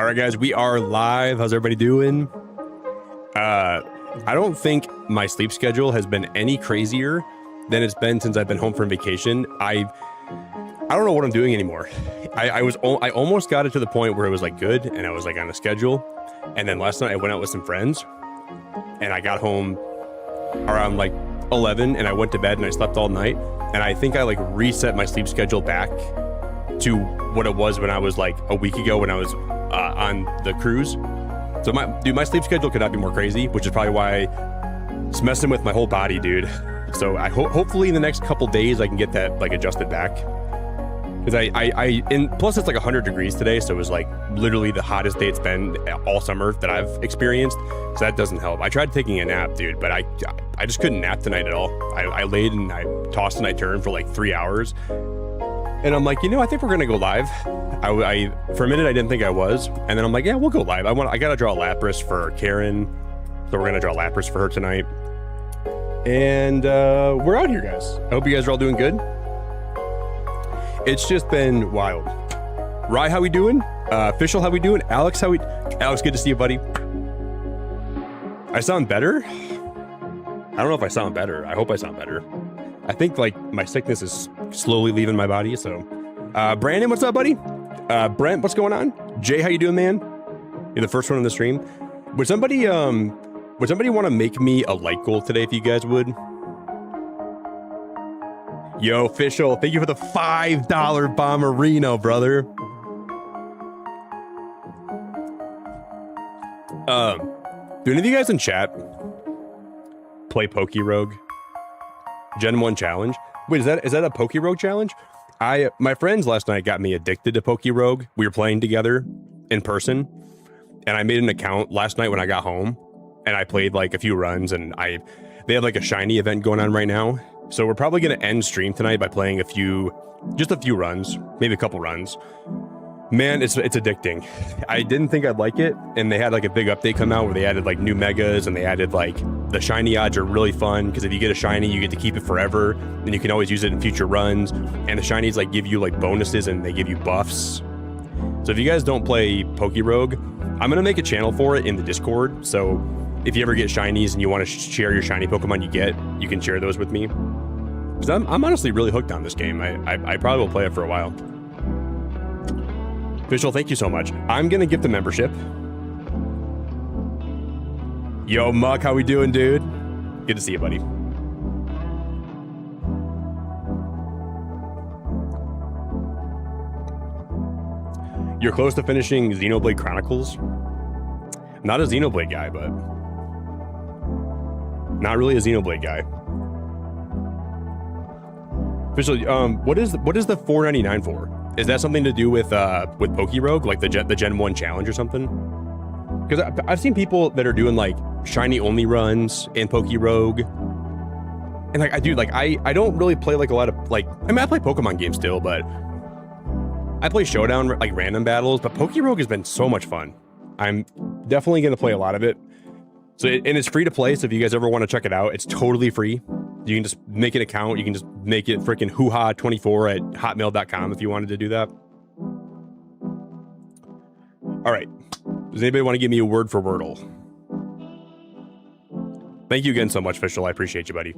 All right, guys, we are live. How's everybody doing? I don't think my sleep schedule has been any crazier than it's been since I've been home from vacation. I don't know what I'm doing anymore. I almost got it to the point where it was like good and I was like on a schedule. And then last night I went out with some friends and I got home around like 11 and I went to bed and I slept all night. And I think I like reset my sleep schedule back to what it was when I was like a week ago when I was on the cruise. So my sleep schedule could not be more crazy, which is probably why it's messing with my whole body, dude. So I hopefully in the next couple days I can get that like adjusted back. Because and plus it's like 100 degrees today, so it was like literally the hottest day it's been all summer that I've experienced. So that doesn't help. I tried taking a nap, dude, but I just couldn't nap tonight at all. I laid and I tossed and I turned for like 3 hours. And I'm like, I think we're gonna go live. I for a minute I didn't think I was, and then I'm like, yeah, we'll go live. I gotta draw a Lapras for Karen, so we're gonna draw Lapras for her tonight. And we're out here, guys. I hope you guys are all doing good. It's just been wild. Rye, how we doing? Official, how we doing? Alex, Alex, good to see you, buddy. I sound better? I don't know if I sound better. I hope I sound better. I think like my sickness is slowly leaving my body. So, Brandon, what's up, buddy? Brent, what's going on? Jay, how you doing, man? You're the first one on the stream. Would somebody want to make me a like goal today, if you guys would? Yo, official, thank you for the $5 Bomberino, brother. Do any of you guys in chat play Poke Rogue? Gen 1 challenge? Wait, is that a Poke Rogue challenge? My friends last night got me addicted to Poke Rogue. We were playing together in person, and I made an account last night when I got home, and I played like a few runs, and they have like a shiny event going on right now. So we're probably going to end stream tonight by playing just a few runs, maybe a couple runs. Man, it's addicting. I didn't think I'd like it, and they had like a big update come out where they added like new megas, and they added like the shiny odds are really fun because if you get a shiny, you get to keep it forever, and you can always use it in future runs. And the shinies like give you like bonuses and they give you buffs. So if you guys don't play Poke Rogue, I'm gonna make a channel for it in the Discord. So if you ever get shinies and you want to share your shiny Pokemon you can share those with me. Because I'm honestly really hooked on this game. I probably will play it for a while. Official, thank you so much. I'm gonna gift the membership. Yo, Muck, how we doing, dude? Good to see you, buddy. You're close to finishing Xenoblade Chronicles? Not a Xenoblade guy, but not really a Xenoblade guy. Official, what is the $4.99 for? Is that something to do with Poke Rogue, like the Gen 1 challenge or something? Because I've seen people that are doing like shiny only runs in Poke Rogue, and like I don't really play like a lot of like I play Pokemon games still, but I play Showdown like random battles. But Poke Rogue has been so much fun. I'm definitely gonna play a lot of it. So and it's free to play. So if you guys ever want to check it out, it's totally free. You can just make an account. You can just make it freaking hooha24 at hotmail.com if you wanted to do that. All right. Does anybody want to give me a word for Wordle? Thank you again so much, Fischl. I appreciate you, buddy.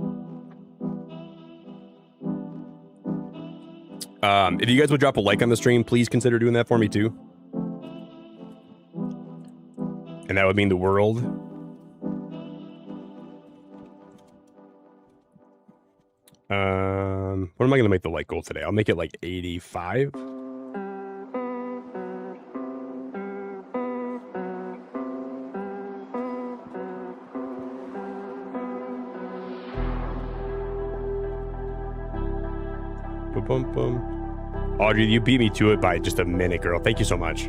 If you guys would drop a like on the stream, please consider doing that for me too. And that would mean the world. What am I gonna make the like goal today? I'll make it like 85. Boom, boom. Audrey, you beat me to it by just a minute, girl. Thank you so much.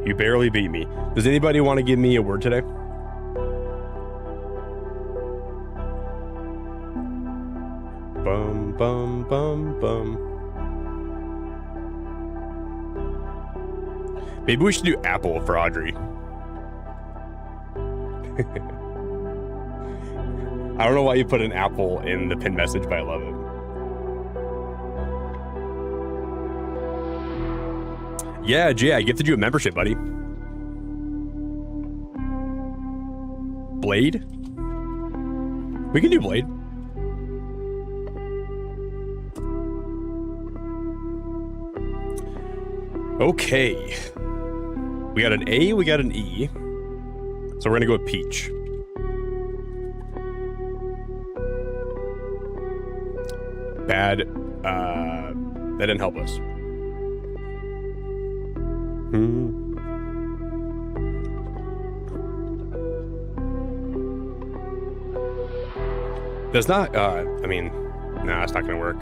You barely beat me. Does anybody want to give me a word today? Bum, bum, bum, bum. Maybe we should do apple for Audrey. I don't know why you put an apple in the pinned message, but I love it. Yeah, Jay, I gifted you a membership, buddy. Blade? We can do Blade. Okay. We got an A, we got an E. So we're gonna go with Peach. Bad. That didn't help us. That's not, I mean, nah, it's not gonna work.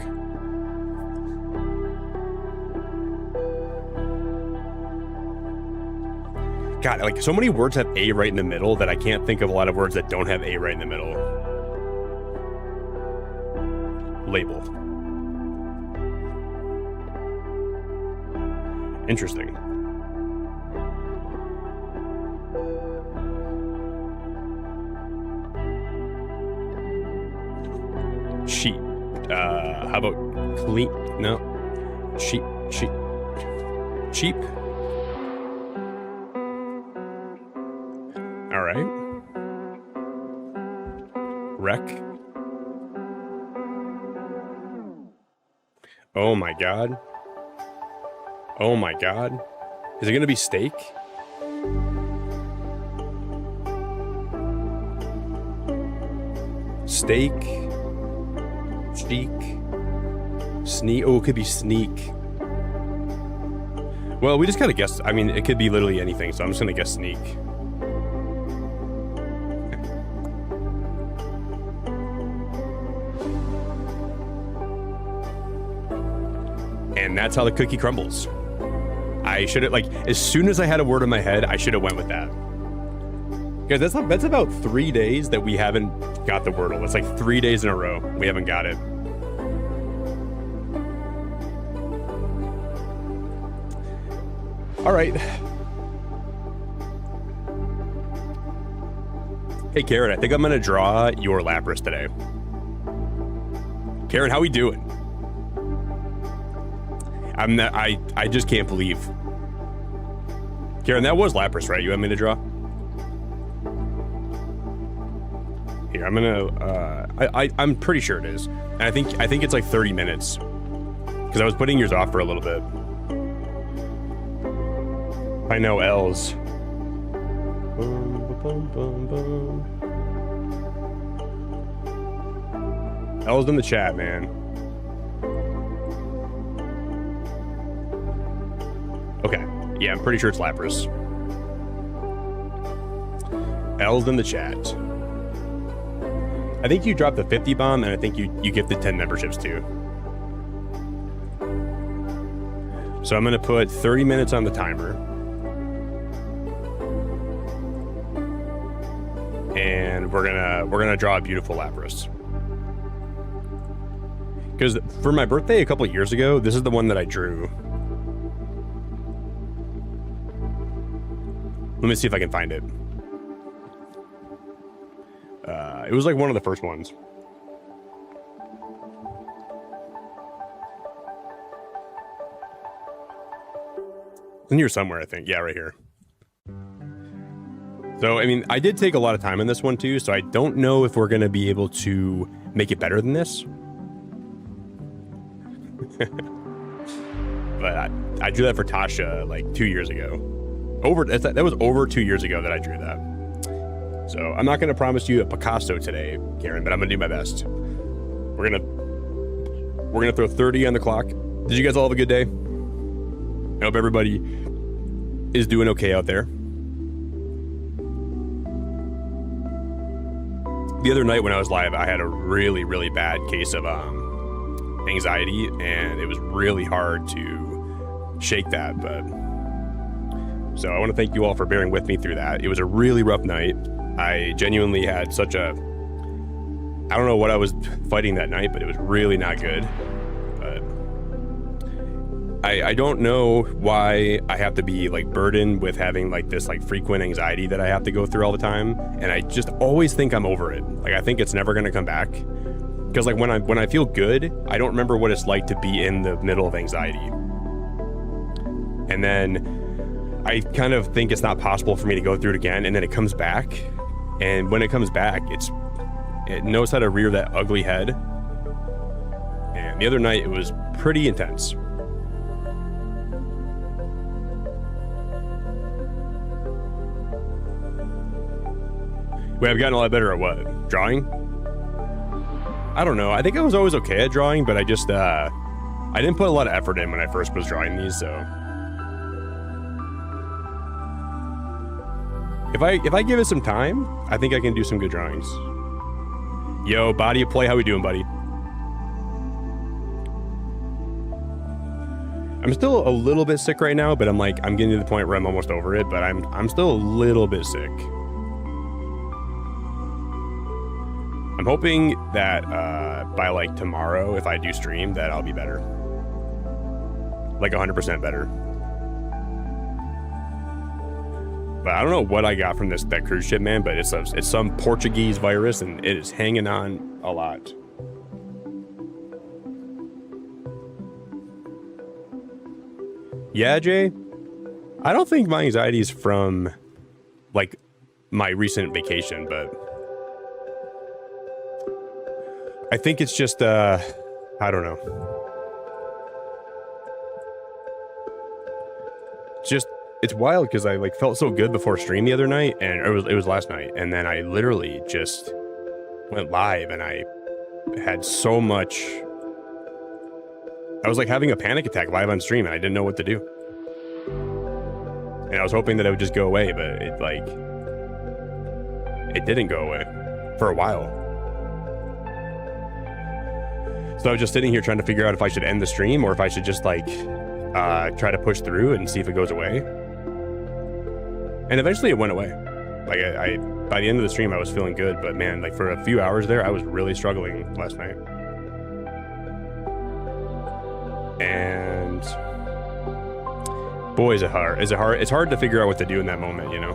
God, like, so many words have A right in the middle that I can't think of a lot of words that don't have A right in the middle. Label. Interesting. Sheet. How about clean? No. Sheep. Sheep. Cheap. All right. Wreck. Oh my god. Oh my god. Is it gonna be steak? Steak. Cheek. Sneak. Oh, it could be sneak. Well, we just gotta guess. I mean, it could be literally anything, so I'm just gonna guess sneak. And that's how the cookie crumbles. I should have, like, as soon as I had a word in my head, I should have went with that. Guys, that's about 3 days that we haven't got the Wordle. It's like 3 days in a row we haven't got it. All right. Hey, Karen, I think I'm gonna draw your Lapras today. Karen, how we doing? I just can't believe. Karen, that was Lapras, right? You want me to draw? Here, I'm gonna. I'm pretty sure it is. And I think it's like 30 minutes because I was putting yours off for a little bit. I know L's. L's in the chat, man. Okay, yeah, I'm pretty sure it's Lapras. L's in the chat. I think you dropped the 50 bomb, and I think you gifted 10 memberships too. So I'm gonna put 30 minutes on the timer. And we're gonna draw a beautiful Lapras. Because for my birthday a couple of years ago, this is the one that I drew. Let me see if I can find it. It was like one of the first ones. It's in here somewhere, I think. Yeah, right here. So, I mean, I did take a lot of time in this one too, so I don't know if we're going to be able to make it better than this. But I drew that for Tasha like 2 years ago. That was over 2 years ago that I drew that. So I'm not going to promise you a Picasso today, Karen, but I'm going to do my best. We're gonna throw 30 on the clock. Did you guys all have a good day? I hope everybody is doing okay out there. The other night when I was live, I had a really, really bad case of anxiety, and it was really hard to shake that. But so I want to thank you all for bearing with me through that. It was a really rough night. I genuinely had such a, I don't know what I was fighting that night, but it was really not good. But I don't know why I have to be like burdened with having like this like frequent anxiety that I have to go through all the time. And I just always think I'm over it. Like I think it's never going to come back. Because like when I feel good, I don't remember what it's like to be in the middle of anxiety. And then I kind of think it's not possible for me to go through it again, and then it comes back. And when it comes back, it knows how to rear that ugly head. And the other night, it was pretty intense. Wait, I've gotten a lot better at what? Drawing? I don't know. I think I was always okay at drawing, but I just, I didn't put a lot of effort in when I first was drawing these, so. If I give it some time, I think I can do some good drawings. Yo, Body of Play, how we doing, buddy? I'm still a little bit sick right now, but I'm getting to the point where I'm almost over it, but I'm still a little bit sick. I'm hoping that by like tomorrow, if I do stream, that I'll be better. Like 100% better. But I don't know what I got from that cruise ship, man, but it's some Portuguese virus, and it is hanging on a lot. Yeah, Jay? I don't think my anxiety is from, like, my recent vacation, but I think it's just, I don't know. It's wild because I like felt so good before stream the other night, and it was last night, and then I literally just went live, and I had so much. I was like having a panic attack live on stream, and I didn't know what to do. And I was hoping that it would just go away, but it didn't go away for a while. So I was just sitting here trying to figure out if I should end the stream or if I should just like try to push through and see if it goes away. And eventually it went away. Like I by the end of the stream I was feeling good, but man, like for a few hours there I was really struggling last night. And boy, is it hard. It's hard to figure out what to do in that moment, you know.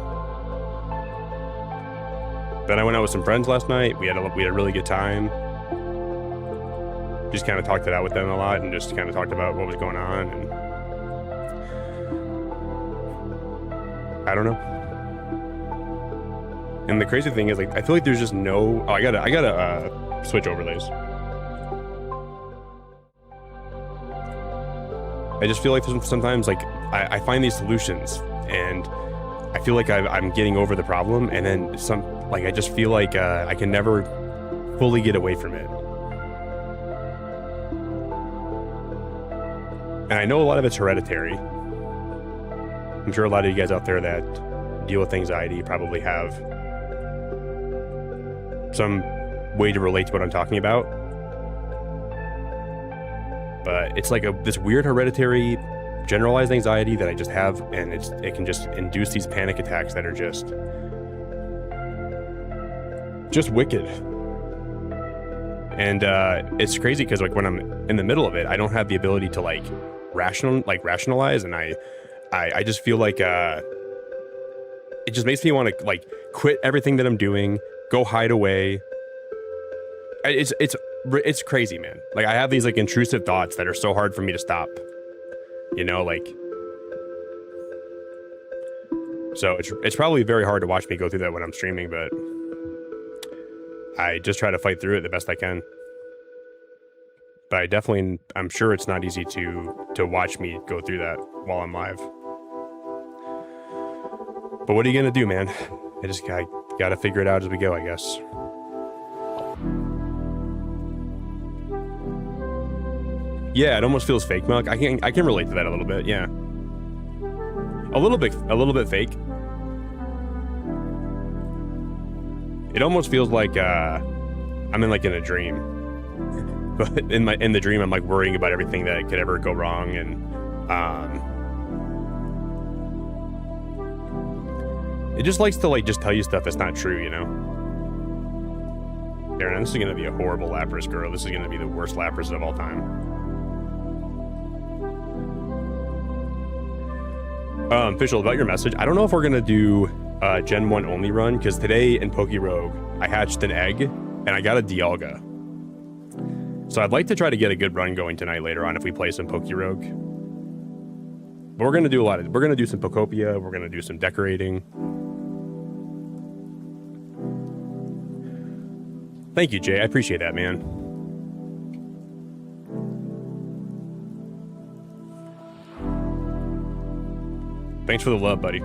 Then I went out with some friends last night. We had a really good time. Just kind of talked it out with them a lot, and just kind of talked about what was going on, and I don't know. And the crazy thing is, like, I feel like there's just no. Oh, I gotta switch overlays. I just feel like sometimes, like, I find these solutions, and I feel like I'm getting over the problem, and then I just feel like I can never fully get away from it. And I know a lot of it's hereditary. I'm sure a lot of you guys out there that deal with anxiety probably have some way to relate to what I'm talking about. But it's like this weird hereditary generalized anxiety that I just have, and it can just induce these panic attacks that are just wicked. And it's crazy because like when I'm in the middle of it, I don't have the ability to rationalize, and I just feel like it just makes me want to like quit everything that I'm doing, go hide away. It's crazy, man. Like I have these like intrusive thoughts that are so hard for me to stop, you know, like. So it's probably very hard to watch me go through that when I'm streaming, but I just try to fight through it the best I can. But I'm sure it's not easy to watch me go through that while I'm live. But what are you gonna do, man? I gotta figure it out as we go, I guess. Yeah, it almost feels fake, Milk. I can relate to that a little bit. Yeah, a little bit fake. It almost feels like I'm in a dream. But in the dream, I'm like worrying about everything that could ever go wrong, and it just likes to like just tell you stuff that's not true, you know. Darren, this is gonna be a horrible Lapras, girl. This is gonna be the worst Lapras of all time. Official, about your message, I don't know if we're gonna do Gen 1 only run, because today in Poke Rogue I hatched an egg and I got a Dialga. So I'd like to try to get a good run going tonight later on if we play some Poke Rogue. But we're gonna do we're gonna do some Pokopia. We're gonna do some decorating. Thank you, Jay. I appreciate that, man. Thanks for the love, buddy.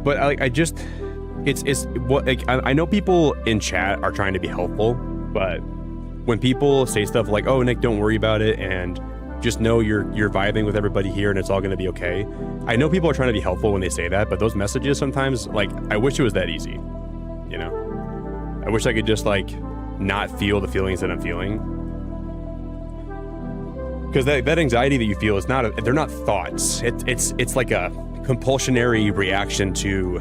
But it's what, like, I know people in chat are trying to be helpful, but when people say stuff like, "Oh, Nick, don't worry about it," and just know you're vibing with everybody here and it's all going to be okay. I know people are trying to be helpful when they say that, but those messages sometimes, like, I wish it was that easy. You know, I wish I could just like not feel the feelings that I'm feeling, because that anxiety that you feel is not they're not thoughts. It's like a compulsionary reaction to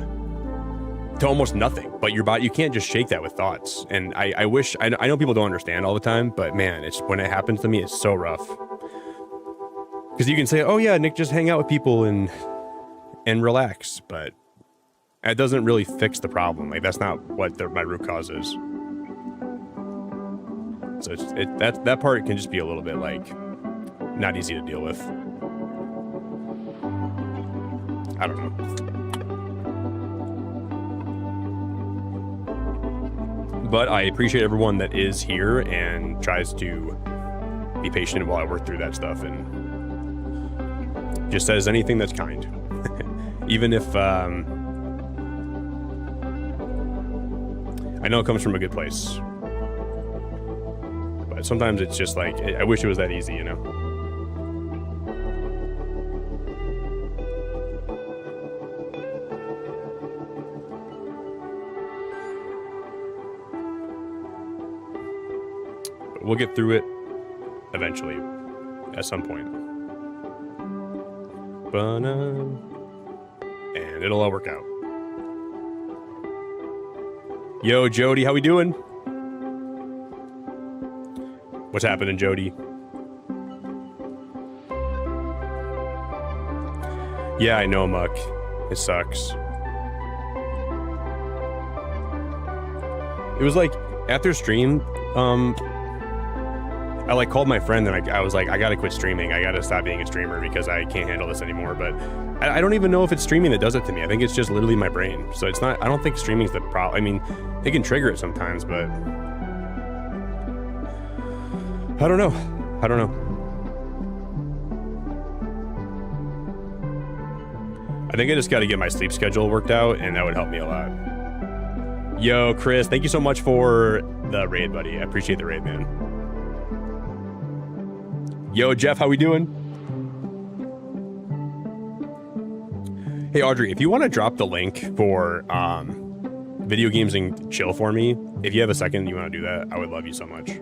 almost nothing, but your body, you can't just shake that with thoughts. And I wish, I know people don't understand all the time, but man, it's when it happens to me, it's so rough. Because you can say, oh yeah, Nick, just hang out with people and relax, but it doesn't really fix the problem. Like, that's not what my root cause is. So that part can just be a little bit like not easy to deal with. I don't know. But I appreciate everyone that is here and tries to be patient while I work through that stuff and just says anything that's kind. Even if I know it comes from a good place. But sometimes it's just like, I wish it was that easy, you know? But we'll get through it eventually, at some point. And it'll all work out. Yo, Jody, how we doing? What's happening, Jody? Yeah, I know, Muck. It sucks. It was like, after stream, I like called my friend and I was like, I gotta quit streaming. I gotta stop being a streamer because I can't handle this anymore. But I don't even know if it's streaming that does it to me. I think it's just literally my brain. So it's not, I don't think streaming's the problem. I mean, it can trigger it sometimes, but I don't know. I don't know. I think I just got to get my sleep schedule worked out, and that would help me a lot. Yo, Chris, thank you so much for the raid, buddy. I appreciate the raid, man. Yo, Jeff, how we doing? Hey, Audrey, if you want to drop the link for video games and chill for me, if you have a second and you want to do that, I would love you so much.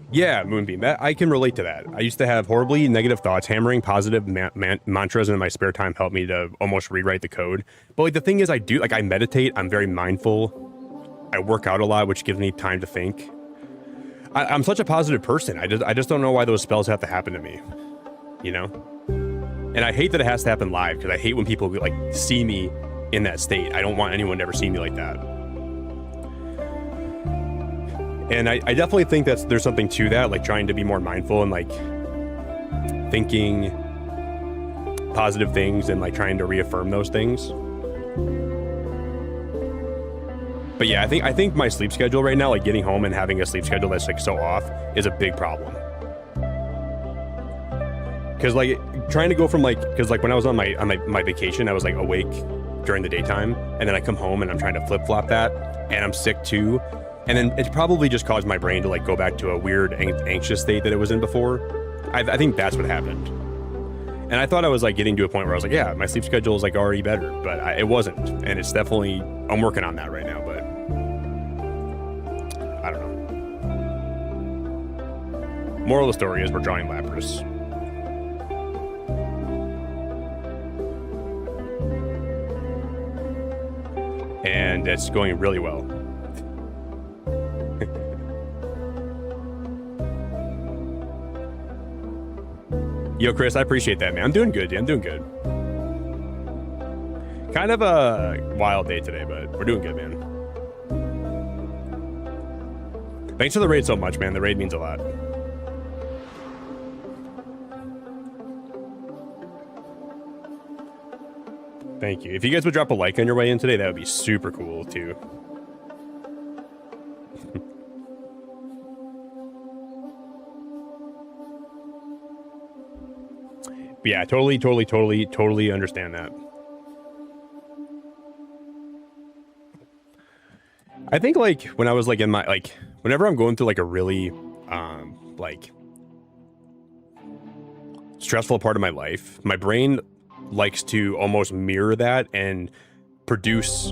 Yeah, Moonbeam, I can relate to that. I used to have horribly negative thoughts. Hammering positive mantras in my spare time helped me to almost rewrite the code. But like the thing is, I meditate. I'm very mindful. I work out a lot, which gives me time to think. I'm such a positive person. I just don't know why those spells have to happen to me, you know? And I hate that it has to happen live, because I hate when people like see me in that state. I don't want anyone to ever see me like that. And I definitely think there's something to that, like trying to be more mindful and like thinking positive things and like trying to reaffirm those things. But yeah, I think my sleep schedule right now, like getting home and having a sleep schedule that's like so off, is a big problem. Because like trying to go from like, because like when I was on my vacation, I was like awake during the daytime, and then I come home and I'm trying to flip flop that, and I'm sick too, and then it's probably just caused my brain to like go back to a weird anxious state that it was in before. I think that's what happened. And I thought I was like getting to a point where I was like, yeah, my sleep schedule is like already better, but it wasn't, and it's definitely, I'm working on that right now, but I don't know. Moral of the story is we're drawing Lapras. And it's going really well. Yo, Chris, I appreciate that, man. I'm doing good, dude. I'm doing good. Kind of a wild day today, but we're doing good, man. Thanks for the raid so much, man. The raid means a lot. Thank you. If you guys would drop a like on your way in today, that would be super cool, too. Yeah, totally understand that. I think, like, when I was, like, in my, like, whenever I'm going through, like, a really, like, stressful part of my life, my brain likes to almost mirror that and produce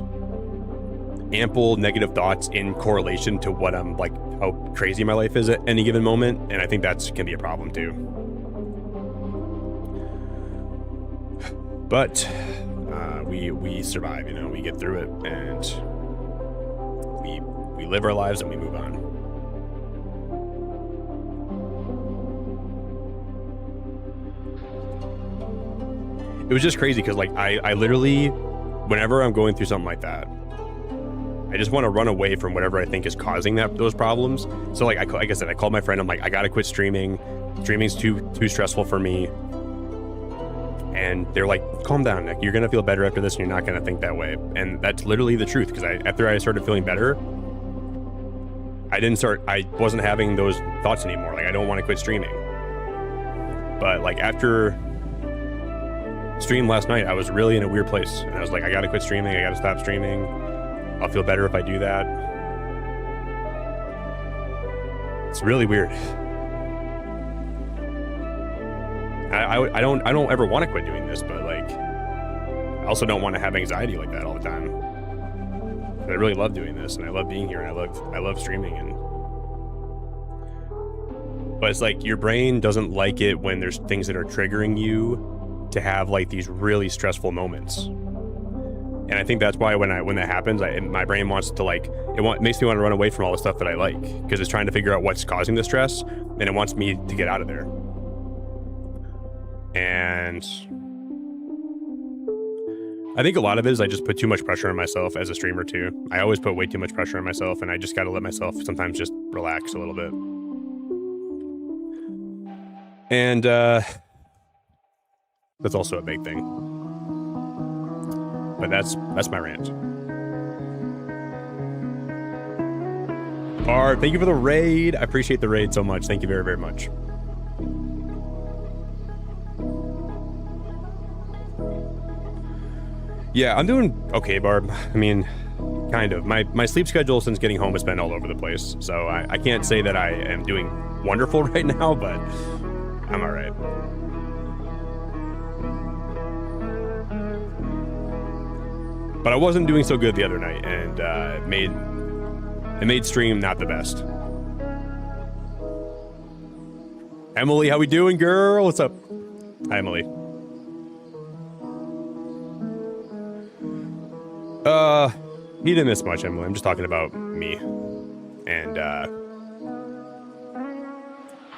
ample negative thoughts in correlation to what I'm, like, how crazy my life is at any given moment, and I think that's can be a problem, too. But we survive, you know, we get through it, and we live our lives and we move on. It was just crazy because, like, I literally, whenever I'm going through something like that, I just want to run away from whatever I think is causing those problems. So, like I said, I called my friend. I'm like, I gotta quit streaming. Streaming's too stressful for me. And they're like, calm down, Nick. You're going to feel better after this, and you're not going to think that way. And that's literally the truth, because after I started feeling better, I wasn't having those thoughts anymore. Like, I don't want to quit streaming. But, like, after stream last night, I was really in a weird place. And I was like, I got to quit streaming. I got to stop streaming. I'll feel better if I do that. It's really weird. I don't ever want to quit doing this, but, like, I also don't want to have anxiety like that all the time. But I really love doing this, and I love being here, and I love streaming, but it's like your brain doesn't like it when there's things that are triggering you to have, like, these really stressful moments. And I think that's why when that happens, my brain wants to, like, it makes me want to run away from all the stuff that I like, because it's trying to figure out what's causing the stress, and it wants me to get out of there. And I think a lot of it is I just put too much pressure on myself as a streamer too. I always put way too much pressure on myself, and I just got to let myself sometimes just relax a little bit. And that's also a big thing. But that's my rant. Barb, thank you for the raid. I appreciate the raid so much. Thank you very, very much. Yeah, I'm doing okay, Barb. I mean, kind of. My sleep schedule since getting home has been all over the place, so I can't say that I am doing wonderful right now, but I'm all right. But I wasn't doing so good the other night, and it made stream not the best. Emily, how we doing, girl? What's up? Hi, Emily. He didn't miss much, Emily. I'm just talking about me. And,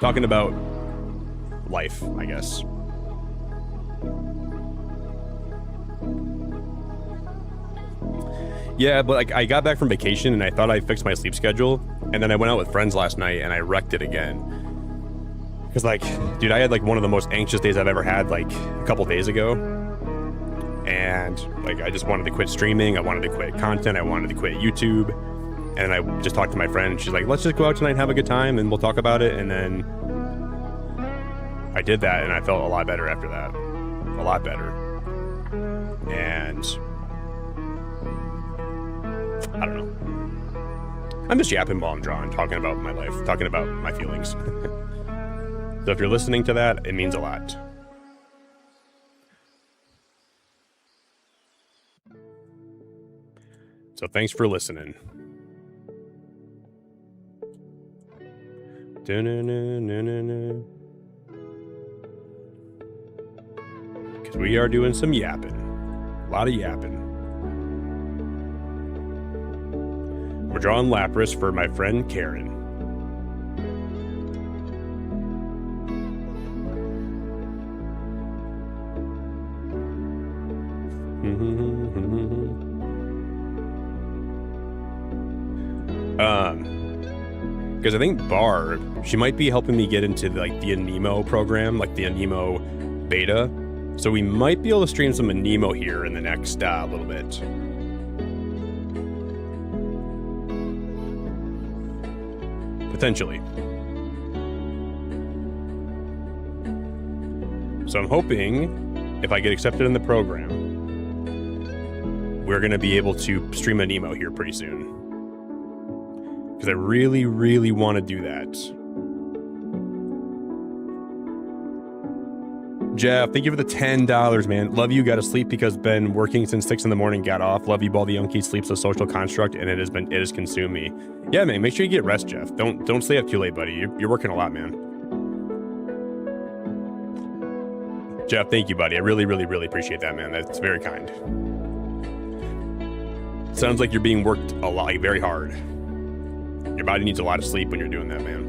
talking about life, I guess. Yeah, but, like, I got back from vacation and I thought I fixed my sleep schedule, and then I went out with friends last night and I wrecked it again. Because, like, dude, I had, like, one of the most anxious days I've ever had, like, a couple days ago. And, like, I just wanted to quit streaming. I wanted to quit content. I wanted to quit YouTube. And I just talked to my friend, and she's like, let's just go out tonight and have a good time, and we'll talk about it. And then I did that, and I felt a lot better after that. A lot better. And I don't know. I'm just yapping while I'm drawing, talking about my life, talking about my feelings. So if you're listening to that, it means a lot. So thanks for listening. Because we are doing some yapping. A lot of yapping. We're drawing Lapras for my friend Karen. Because I think Barb, she might be helping me get into like the Anemo program, like the Anemo beta. So we might be able to stream some Anemo here in the next little bit. Potentially. So I'm hoping if I get accepted in the program, we're going to be able to stream Anemo here pretty soon. Because I really, really want to do that. Jeff, thank you for the $10, man. Love you. Got to sleep because been working since 6 in the morning. Got off. Love you, Baldy Yunky. Sleep's a social construct, and it has consumed me. Yeah, man. Make sure you get rest, Jeff. Don't stay up too late, buddy. You're working a lot, man. Jeff, thank you, buddy. I really, really, really appreciate that, man. That's very kind. Sounds like you're being worked a lot, like very hard. Your body needs a lot of sleep when you're doing that, man.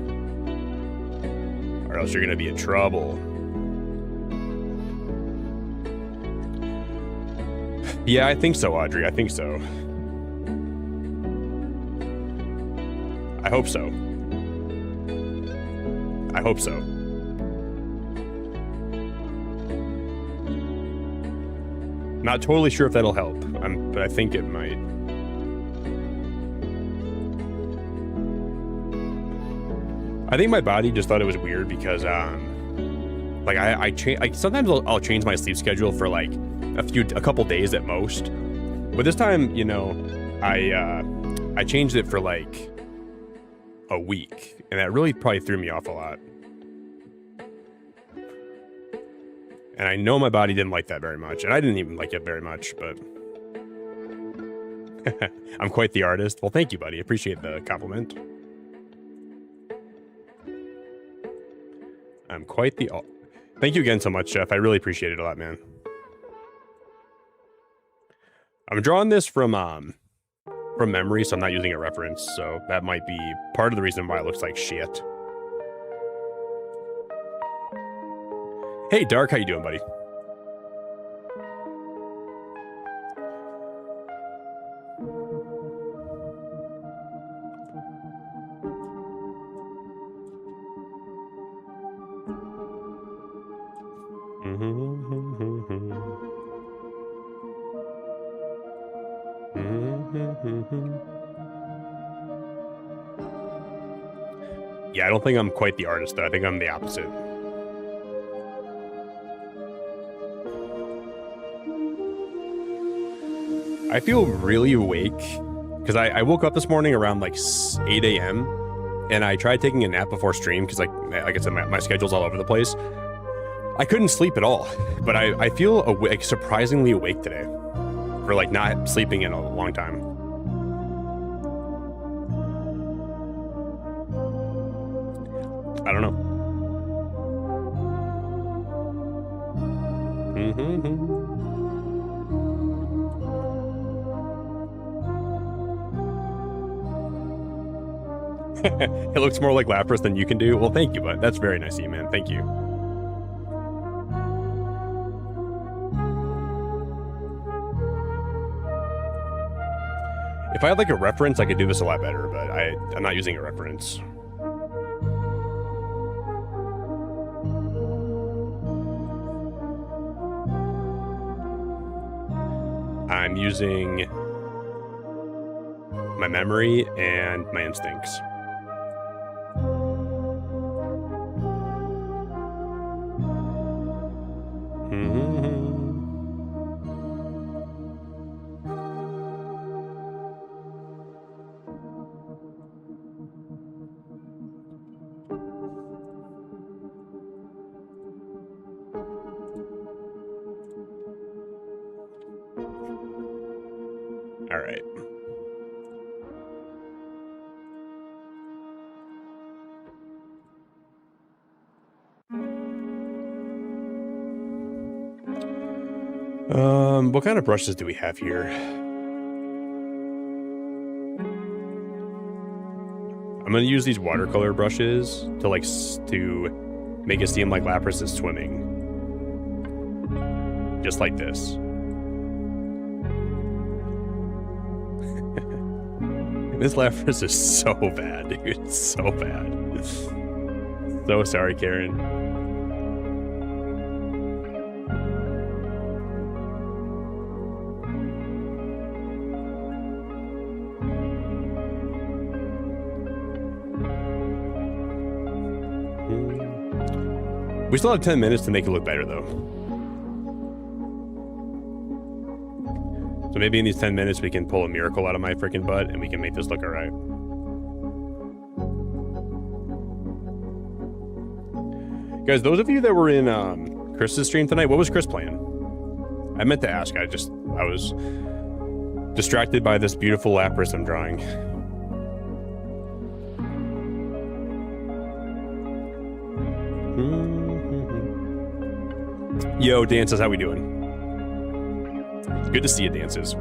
Or else you're gonna be in trouble. Yeah, I think so, Audrey. I think so. I hope so. I hope so. Not totally sure if that'll help, but I think it might. I think my body just thought it was weird because, like sometimes I'll change my sleep schedule for like a couple days at most, but this time, you know, I changed it for like a week, and that really probably threw me off a lot. And I know my body didn't like that very much, and I didn't even like it very much, but I'm quite the artist. Well, thank you, buddy. Appreciate the compliment. I'm quite the... Thank you again so much, Jeff. I really appreciate it a lot, man. I'm drawing this from memory, so I'm not using a reference, so that might be part of the reason why it looks like shit. Hey, Dark, how you doing, buddy? Yeah, I don't think I'm quite the artist, though. I think I'm the opposite. I feel really awake because I woke up this morning around like 8 a.m. and I tried taking a nap before stream because like I said, my schedule's all over the place. I couldn't sleep at all, but I feel awake, surprisingly awake today for like not sleeping in a long time. I don't know. It looks more like Lapras than you can do. Well, thank you, bud. That's very nice of you, man. Thank you. If I had like a reference, I could do this a lot better, but I'm not using a reference. I'm using my memory and my instincts. All right. What kind of brushes do we have here? I'm gonna use these watercolor brushes to make it seem like Lapras is swimming. Just like this. This Lapras is so bad, dude. It's so bad. So sorry, Karen. We still have 10 minutes to make it look better, though. So maybe in these 10 minutes, we can pull a miracle out of my freaking butt, and we can make this look all right. Guys, those of you that were in Chris's stream tonight, what was Chris playing? I meant to ask. I was distracted by this beautiful Lapras I'm drawing. Yo, Dances, how we doing? Good to see you, Dances.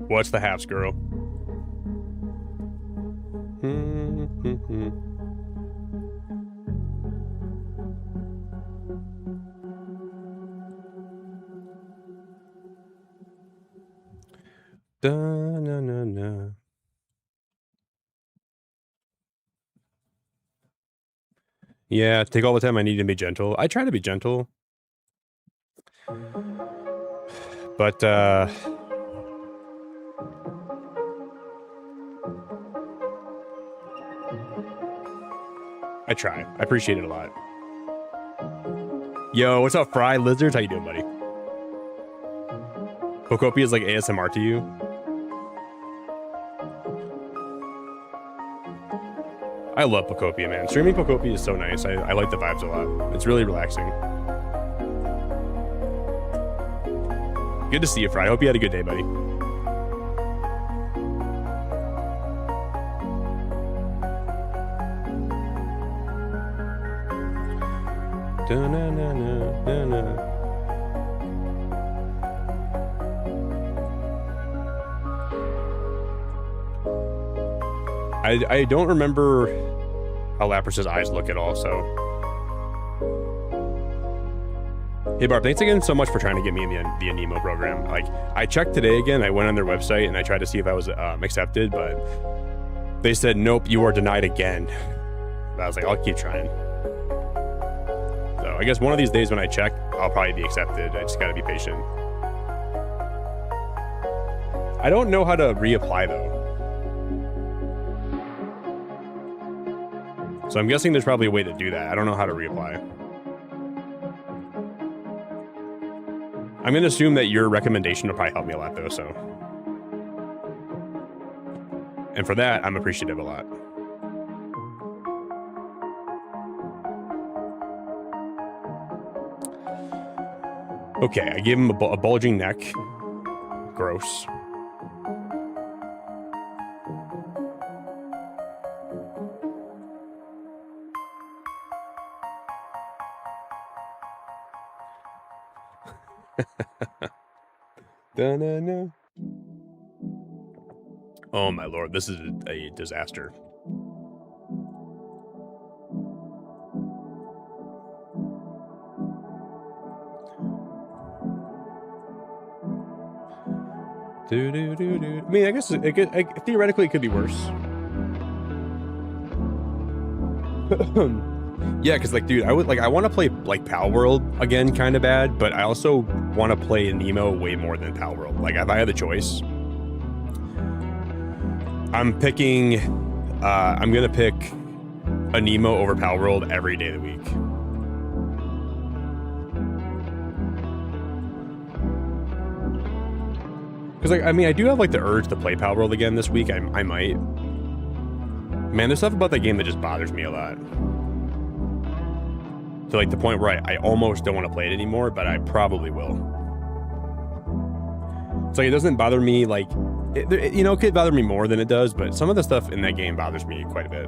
What's the haps, girl? Da-na-na-na. Yeah, take all the time I need to be gentle. I try to be gentle. But, I try. I appreciate it a lot. Yo, what's up, Fry Lizards? How you doing, buddy? Pokopia is like ASMR to you? I love Pokopia, man. Streaming Pokopia is so nice. I like the vibes a lot. It's really relaxing. Good to see you, Fry. I hope you had a good day, buddy. Da-na-na-na-na-na. I don't remember how Lapras's eyes look at all, so. Hey Barb, thanks again so much for trying to get me in the Nemo program. Like, I checked today again, I went on their website and I tried to see if I was accepted, but they said, nope, you are denied again. But I was like, I'll keep trying. So I guess one of these days when I check, I'll probably be accepted. I just gotta be patient. I don't know how to reapply though. So I'm guessing there's probably a way to do that. I don't know how to reapply. I'm going to assume that your recommendation will probably help me a lot though, so. And for that, I'm appreciative a lot. Okay, I gave him a bulging neck. Gross. Da-na-na. Oh my lord, this is a disaster. I mean, I guess theoretically it could be worse. Yeah, because like, dude, I want to play like Pal World again, kind of bad, but I also want to play Nemo way more than Pal World. Like, if I had the choice, I'm picking. I'm gonna pick a Nemo over Pal World every day of the week. Because like, I mean, I do have like the urge to play Pal World again this week. I might. Man, there's stuff about that game that just bothers me a lot. To like the point where I almost don't want to play it anymore, but I probably will. It's like, it doesn't bother me, like, it could bother me more than it does, but some of the stuff in that game bothers me quite a bit.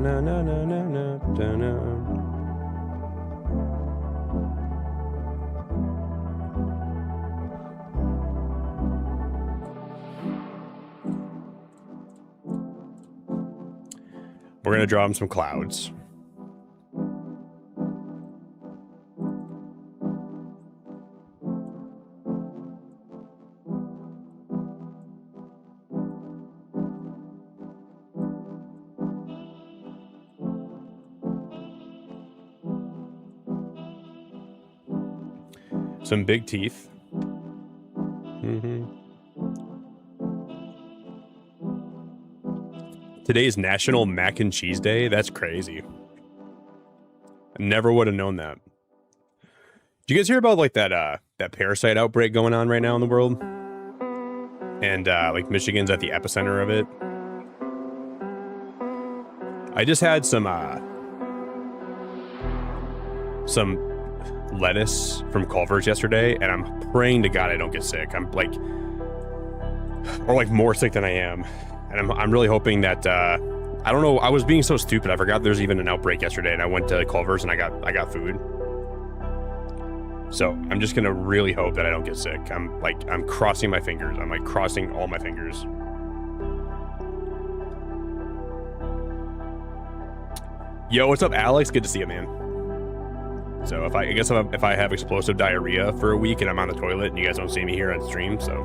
We're gonna draw him some clouds. Some big teeth. Today's National Mac and Cheese Day. That's crazy. I never would have known that. Did you guys hear about like that parasite outbreak going on right now in the world? And like Michigan's at the epicenter of it. I just had some lettuce from Culver's yesterday, and I'm praying to God I don't get sick. I'm like, or like more sick than I am. And I'm really hoping that I don't know. I was being so stupid. I forgot there's even an outbreak yesterday, and I went to Culver's and I got food. So I'm just gonna really hope that I don't get sick. I'm crossing my fingers. I'm like crossing all my fingers. Yo, what's up, Alex? Good to see you, man. So I guess if I have explosive diarrhea for a week and I'm on the toilet and you guys don't see me here on stream, so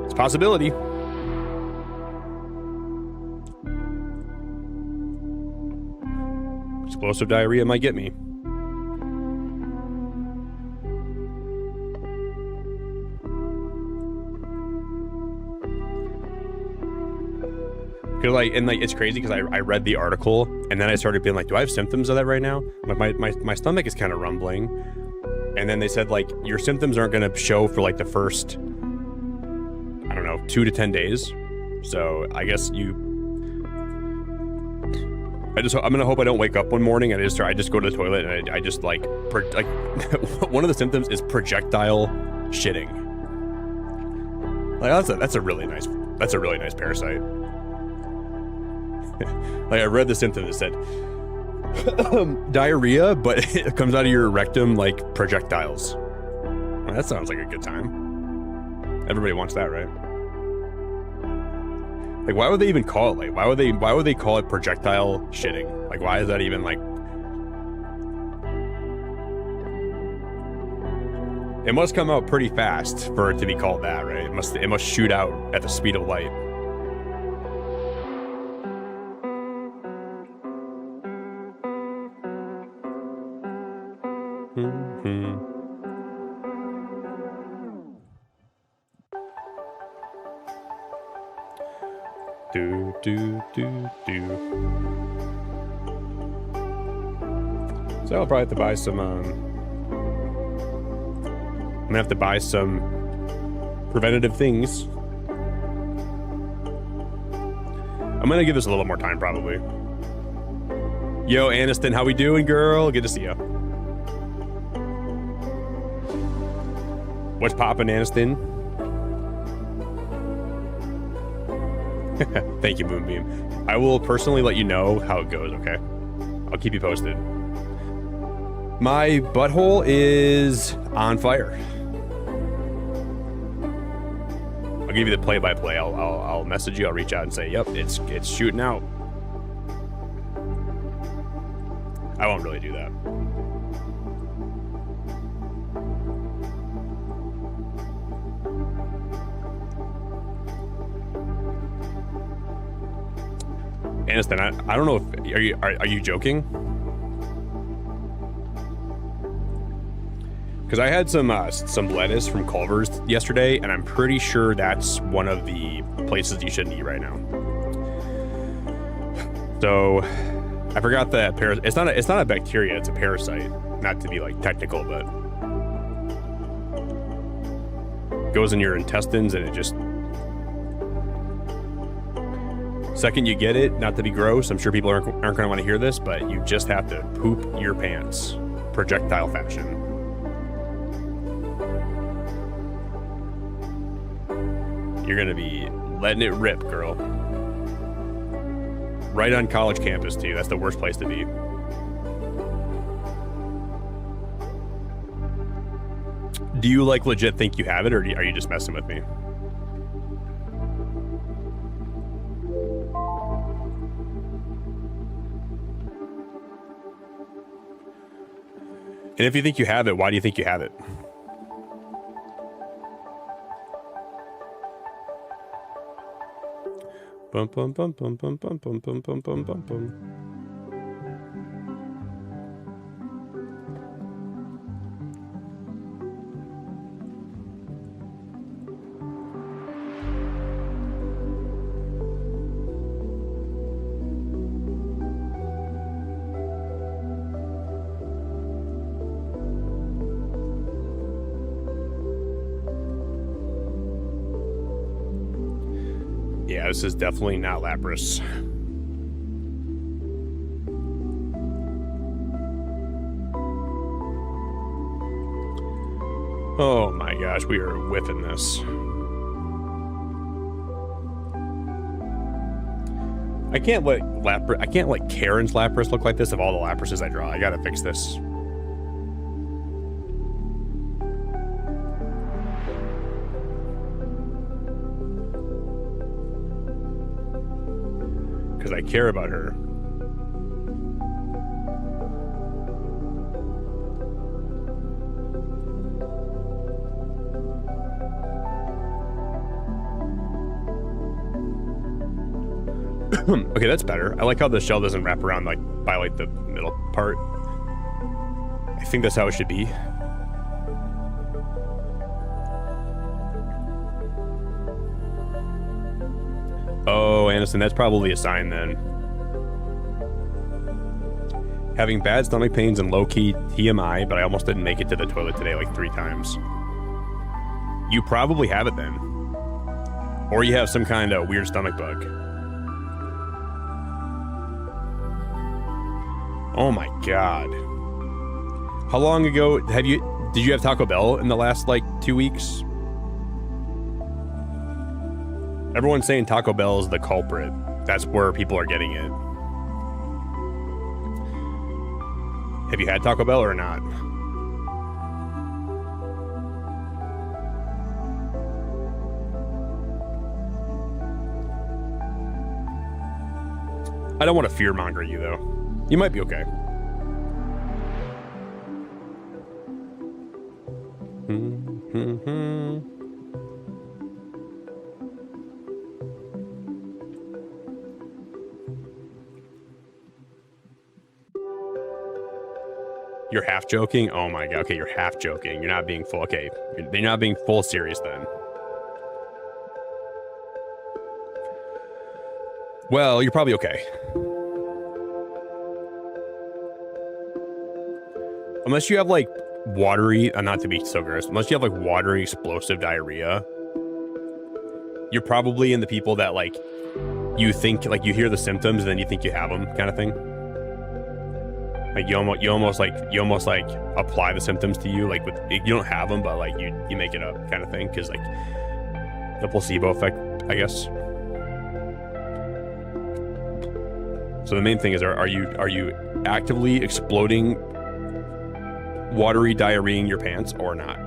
it's a possibility. Explosive diarrhea might get me. Cause it's crazy because I read the article and then I started being like, do I have symptoms of that right now? Like my stomach is kind of rumbling. And then they said like your symptoms aren't gonna show for like the first, I don't know, 2 to 10 days. So I guess I'm gonna hope I don't wake up one morning and I just go to the toilet and I just like one of the symptoms is projectile shitting. Like that's a really nice parasite. Like I read the symptom that said diarrhea, but it comes out of your rectum like projectiles. Well, that sounds like a good time. Everybody wants that, right? Like, why would they even call it? Like, why would they call it projectile shitting? Like, why is that even like? It must come out pretty fast for it to be called that, right? It must shoot out at the speed of light. So I'll probably have to buy some, I'm gonna have to buy some preventative things. I'm gonna give this a little more time, probably. Yo, Aniston, how we doing, girl? Good to see you. What's poppin', Aniston? Thank you, Moonbeam. I will personally let you know how it goes, okay? I'll keep you posted. My butthole is on fire. I'll give you the play-by-play. I'll message you. I'll reach out and say, yep, it's shooting out. I won't really do that. Aniston, I don't know if are you joking? Because I had some lettuce from Culver's yesterday, and I'm pretty sure that's one of the places you shouldn't eat right now. So I forgot that it's not a bacteria, it's a parasite. Not to be like technical, but it goes in your intestines and it just. Second you get it, not to be gross, I'm sure people aren't going to want to hear this, but you just have to poop your pants, projectile fashion. You're going to be letting it rip, girl. Right on college campus, too. That's the worst place to be. Do you, like, legit think you have it, or are you just messing with me? And if you think you have it, why do you think you have it? Bum, bum, bum, bum, bum, bum, bum, bum, bum, bum, bum, bum. Yeah, this is definitely not Lapras. Oh my gosh, we are whipping this. I can't let Karen's Lapras look like this of all the Laprases I draw. I gotta fix this. Because I care about her. Okay, that's better. I like how the shell doesn't wrap around like by like the middle part. I think that's how it should be. Oh, Anderson, that's probably a sign then. Having bad stomach pains and low-key TMI, but I almost didn't make it to the toilet today like 3 times. You probably have it then. Or you have some kind of weird stomach bug. Oh my god. How long ago did you have Taco Bell in the last like 2 weeks? Everyone's saying Taco Bell is the culprit. That's where people are getting it. Have you had Taco Bell or not? I don't want to fearmonger you though. You might be okay. You're half joking? Oh my god. Okay, you're half joking. You're not being full. Okay, you're not being full serious then. Well, you're probably okay. Unless you have like watery, not to be so gross, unless you have like watery explosive diarrhea, you're probably in the people that like you think like you hear the symptoms and then you think you have them kind of thing. Like you almost like apply the symptoms to you, like with you don't have them, but like you make it up kind of thing, because like the placebo effect, I guess. So the main thing is, are you actively exploding, watery diarrheaing your pants or not?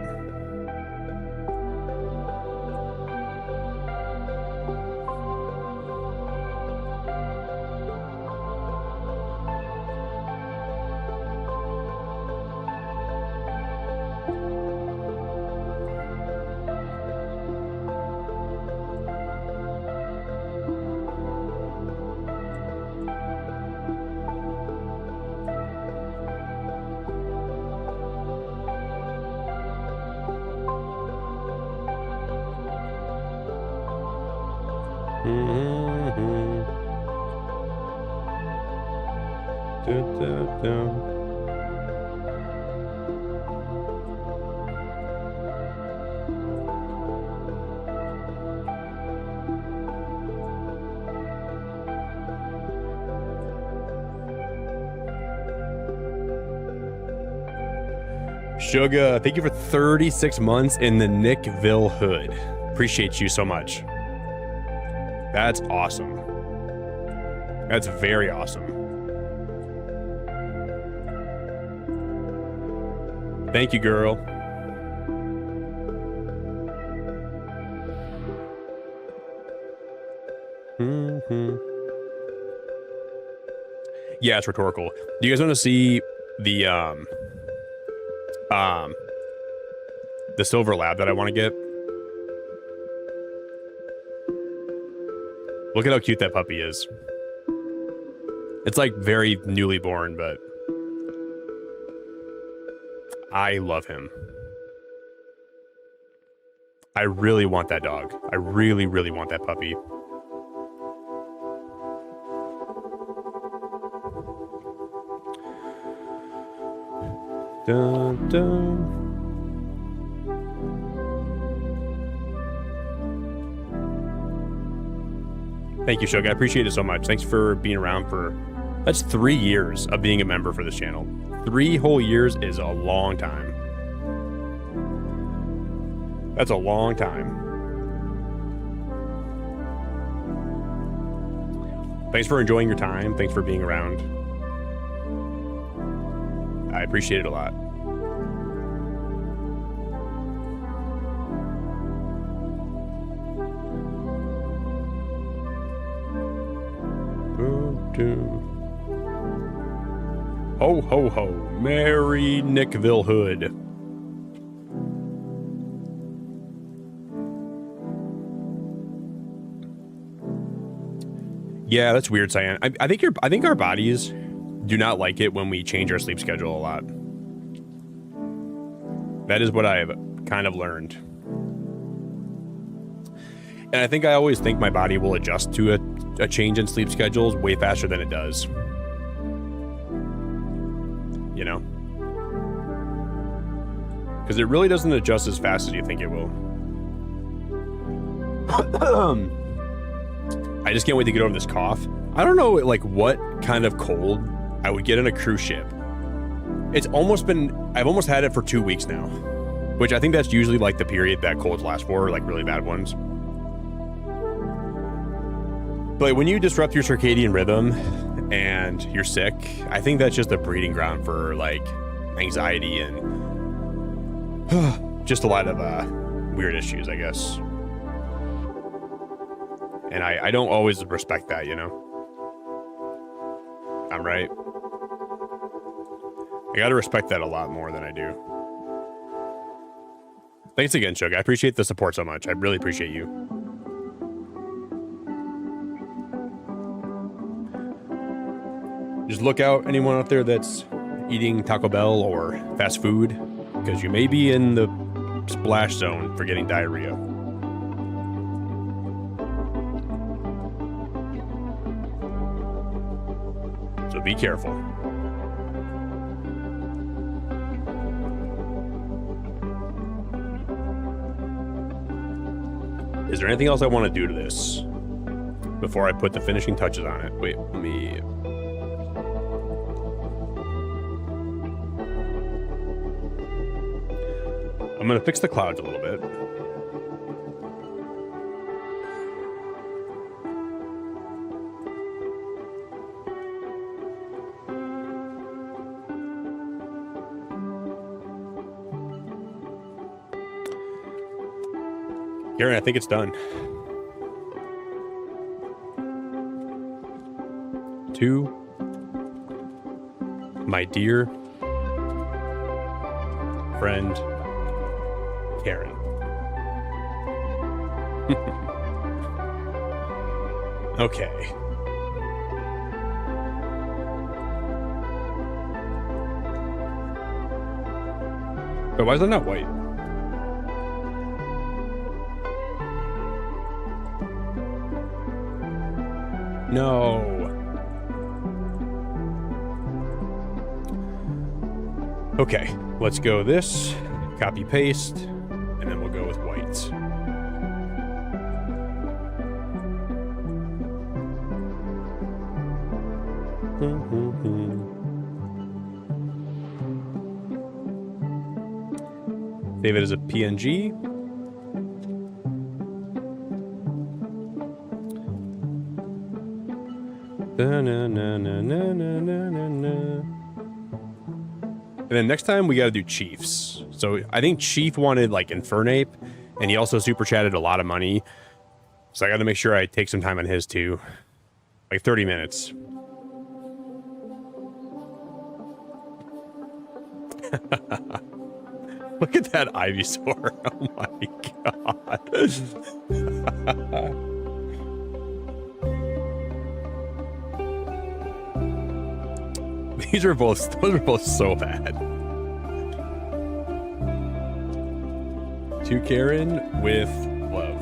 Sugar, thank you for 36 months in the Nickville hood. Appreciate you so much. That's awesome. That's very awesome. Thank you, girl. Yeah, it's rhetorical. Do you guys want to see the silver lab that I want to get? Look at how cute that puppy is. It's like very newly born, but I love him. I really want that dog. I really, really want that puppy. Dun, dun. Thank you, Shug. I appreciate it so much. Thanks for being around for... That's 3 years of being a member for this channel. 3 whole years is a long time. That's a long time. Thanks for enjoying your time. Thanks for being around. I appreciate it a lot. Ho, ho, ho. Merry Nickville Hood. Yeah, that's weird, Cyan. I think our bodies do not like it when we change our sleep schedule a lot. That is what I have kind of learned. And I think I always think my body will adjust to a change in sleep schedules way faster than it does. You know? Because it really doesn't adjust as fast as you think it will. I just can't wait to get over this cough. I don't know, like, what kind of cold I would get on a cruise ship. It's almost been... I've almost had it for 2 weeks now. Which I think that's usually, like, the period that colds last for, like, really bad ones. But when you disrupt your circadian rhythm and you're sick, I think that's just a breeding ground for, like, anxiety and just a lot of weird issues, I guess. And I don't always respect that, you know? I'm right. I gotta respect that a lot more than I do. Thanks again, Shug. I appreciate the support so much. I really appreciate you. Just look out, anyone out there that's eating Taco Bell or fast food, because you may be in the splash zone for getting diarrhea. So be careful. Is there anything else I want to do to this before I put the finishing touches on it? Wait, let me... I'm going to fix the clouds a little bit. Garen, I think it's done. 2. My dear friend, Karen. Okay. But why is that not white? No. Okay, let's go this, copy paste, and then we'll go with white. Save it as a PNG. na, na, na, na, na, na, na. And then next time we got to do Chiefs. So I think Chief wanted like Infernape, and he also super chatted a lot of money. So I got to make sure I take some time on his too. Like 30 minutes. Look at that Ivysaur. Oh my god. Those are both so bad. To Karen with love.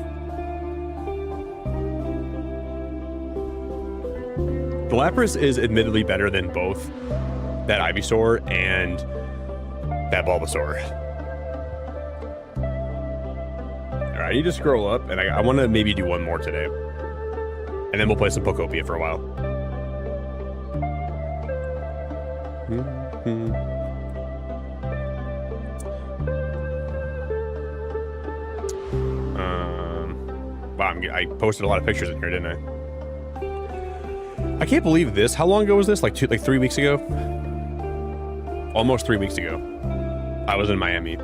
The Lapras is admittedly better than both that Ivysaur and that Bulbasaur. Alright, I need to scroll up, and I want to maybe do one more today. And then we'll play some Pokopia for a while. Wow, I posted a lot of pictures in here, didn't I? I can't believe this. How long ago was this? Like 3 weeks ago? Almost 3 weeks ago. I was in Miami.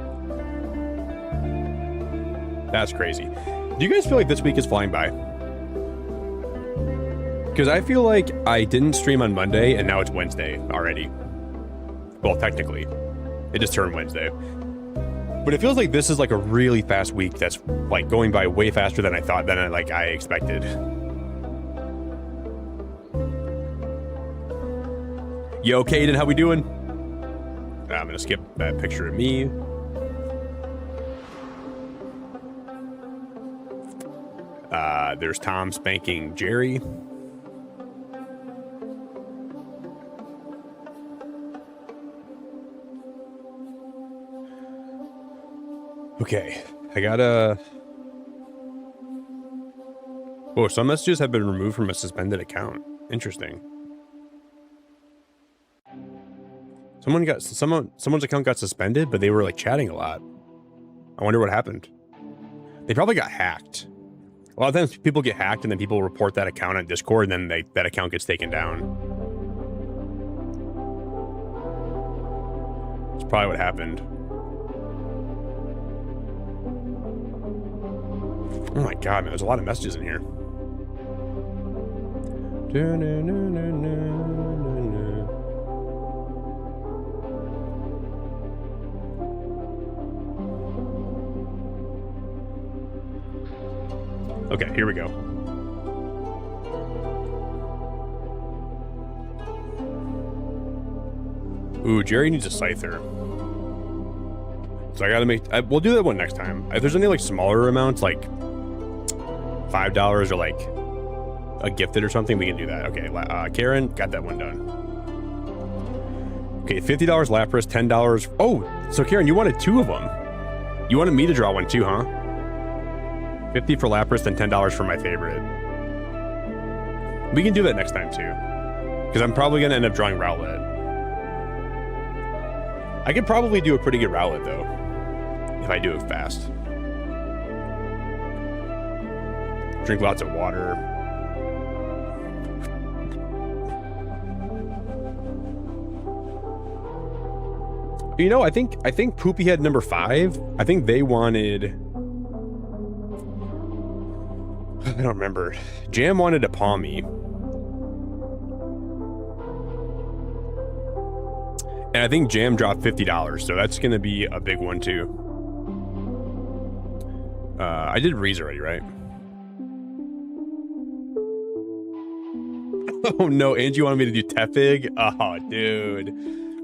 That's crazy. Do you guys feel like this week is flying by? Because I feel like I didn't stream on Monday and now it's Wednesday already. Well, technically. It just turned Wednesday. But it feels like this is like a really fast week that's like going by way faster than I thought, than I expected. Yo, Caden, how we doing? I'm gonna skip that picture of me. There's Tom spanking Jerry. Okay, I gotta... Whoa, some messages have been removed from a suspended account. Interesting. Someone's account got suspended, but they were like chatting a lot. I wonder what happened. They probably got hacked. A lot of times people get hacked and then people report that account on Discord and then that account gets taken down. That's probably what happened. Oh my god, man, there's a lot of messages in here. Okay, here we go. Ooh, Jerry needs a Scyther. So I gotta we'll do that one next time. If there's any like smaller amounts, like $5 or like a gifted or something, we can do that. Okay, Karen, got that one done. Okay, $50 Lapras, $10. Oh, so Karen, you wanted 2 of them. You wanted me to draw one too, huh? 50 for Lapras, then $10 for my favorite. We can do that next time too. Because I'm probably going to end up drawing Rowlet. I could probably do a pretty good Rowlet though. If I do it fast. Drink lots of water. You know, I think Poopy had number 5. I think they wanted... I don't remember. Jam wanted a Palmy. And I think Jam dropped $50, so that's going to be a big one too. I did Reese already, right? Oh no, Angie wanted me to do Tepig? Oh, dude.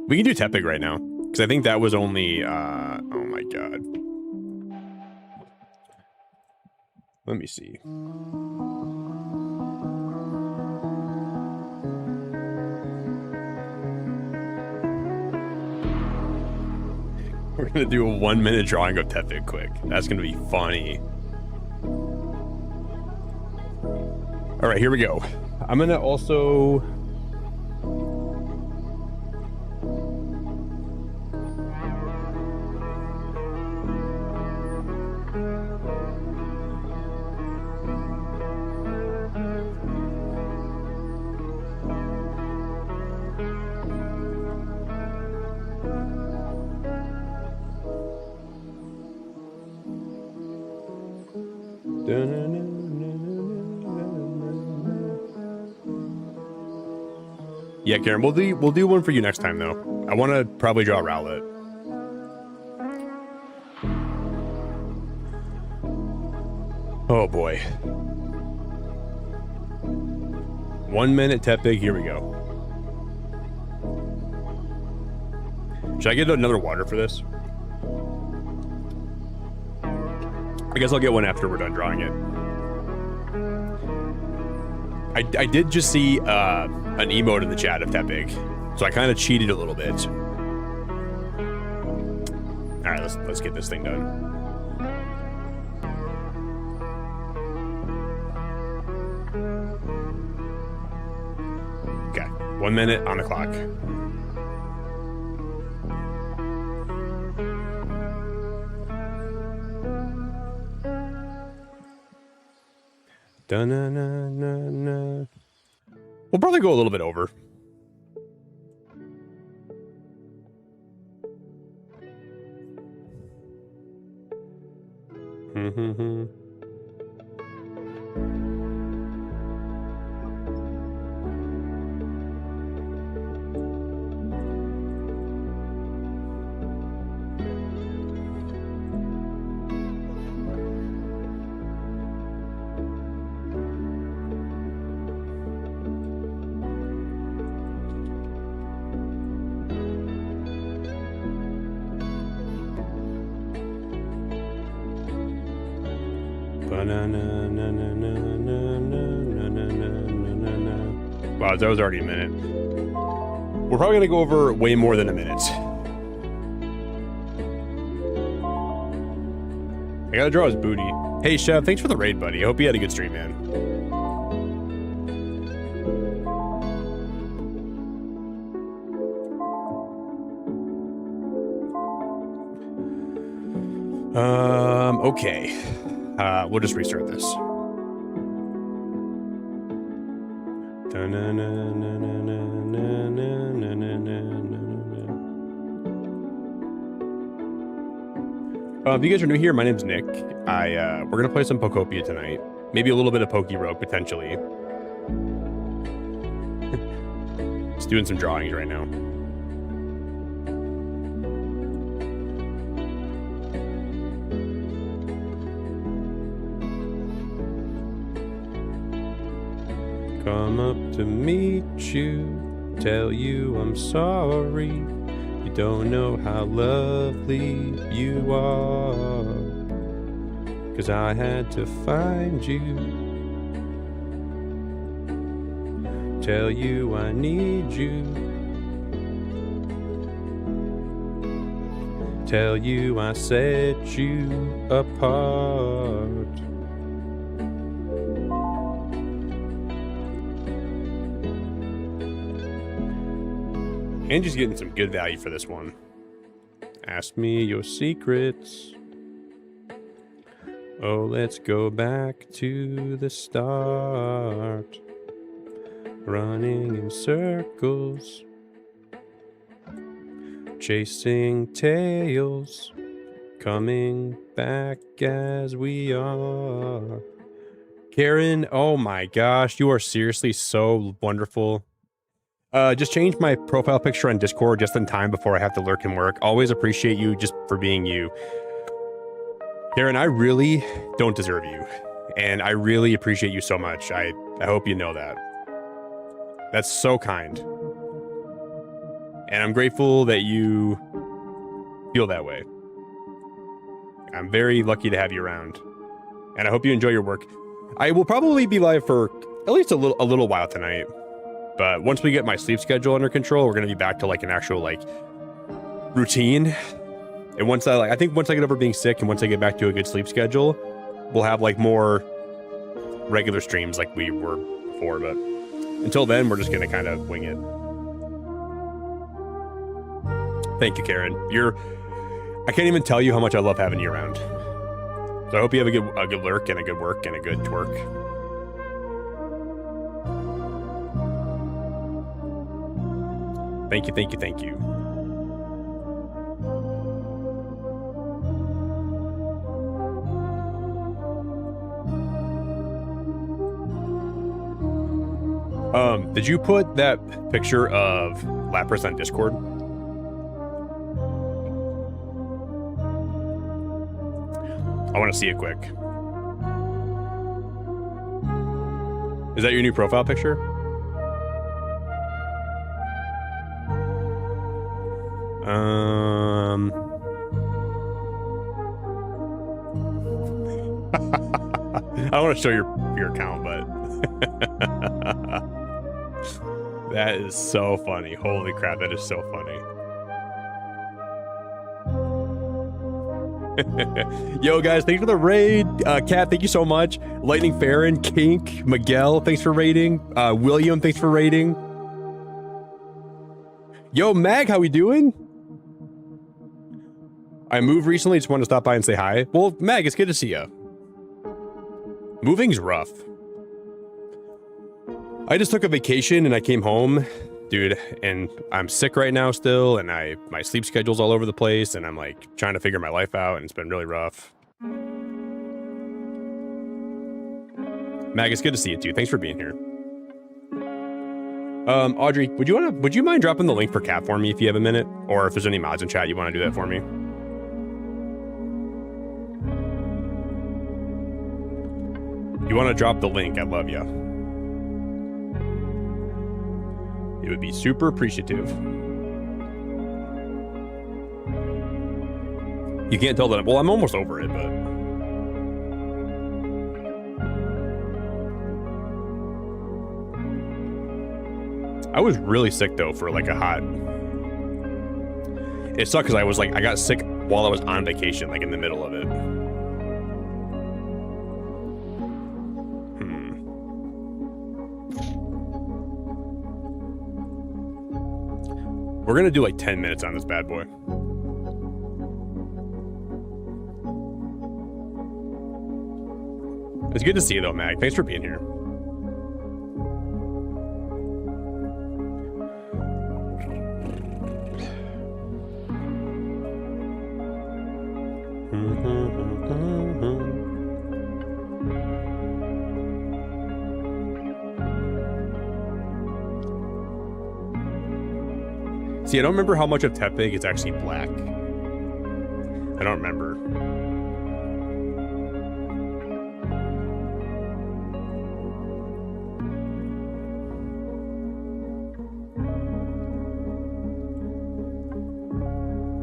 We can do Tepig right now. Because I think that was only, oh my god. Let me see. We're going to do a 1-minute drawing of Tepig quick. That's going to be funny. All right, here we go. I'm going to also... Yeah, Karen, we'll do one for you next time though. I want to probably draw a Rowlet. Oh boy. 1 minute Tepig, here we go. Should I get another water for this? I guess I'll get one after we're done drawing it. I did just see an emote in the chat of Tepig, so I kind of cheated a little bit. All right, let's get this thing done. Okay, 1 minute on the clock. Da-na-na-na-na. We'll probably go a little bit over. Wow, that was already a minute. We're probably gonna go over way more than a minute. I gotta draw his booty. Hey, Chef, thanks for the raid, buddy. I hope you had a good stream, man. Okay. We'll just restart this. If you guys are new here, my name's Nick. We're gonna play some Pokopia tonight. Maybe a little bit of Poke Rogue, potentially. Just doing some drawings right now. Come up to meet you, tell you I'm sorry. You don't know how lovely you are, 'cause I had to find you. Tell you I need you. Tell you I set you apart. Angie's getting some good value for this one. Ask me your secrets. Oh, let's go back to the start. Running in circles. Chasing tails. Coming back as we are. Karen, oh my gosh, you are seriously so wonderful. Just changed my profile picture on Discord just in time before I have to lurk and work. Always appreciate you just for being you. Karen, I really don't deserve you. And I really appreciate you so much. I hope you know that. That's so kind. And I'm grateful that you feel that way. I'm very lucky to have you around. And I hope you enjoy your work. I will probably be live for at least a little while tonight. But once we get my sleep schedule under control, we're going to be back to like an actual like routine. And once I think once I get over being sick and once I get back to a good sleep schedule, we'll have like more regular streams like we were before. But until then, we're just going to kind of wing it. Thank you, Karen. I can't even tell you how much I love having you around. So I hope you have a good lurk and a good work and a good twerk. Thank you, thank you, thank you. Did you put that picture of Lapras on Discord? I want to see it quick. Is that your new profile picture? I don't want to show your account, but that is so funny. Holy crap, that is so funny. Yo, guys, thanks for the raid. Kat, thank you so much. Lightning Farron, Kink, Miguel, thanks for raiding. William, thanks for raiding. Yo, Mag, how we doing? I moved recently, just wanted to stop by and say hi. Well, Mag, it's good to see you. Moving's rough. I just took a vacation and I came home, dude, and I'm sick right now still, and my sleep schedule's all over the place, and I'm like trying to figure my life out, and it's been really rough. Mag, it's good to see you too. Thanks for being here. Audrey, would you mind dropping the link for Cat for me if you have a minute, or if there's any mods in chat you want to do that for me? You want to drop the link? I love you. It would be super appreciative. You can't tell that. Well, I'm almost over it, but I was really sick though for like a hot. It sucked because I got sick while I was on vacation, like in the middle of it. We're gonna do like 10 minutes on this bad boy. It's good to see you though, Mag. Thanks for being here. See, I don't remember how much of Tepig is actually black. I don't remember.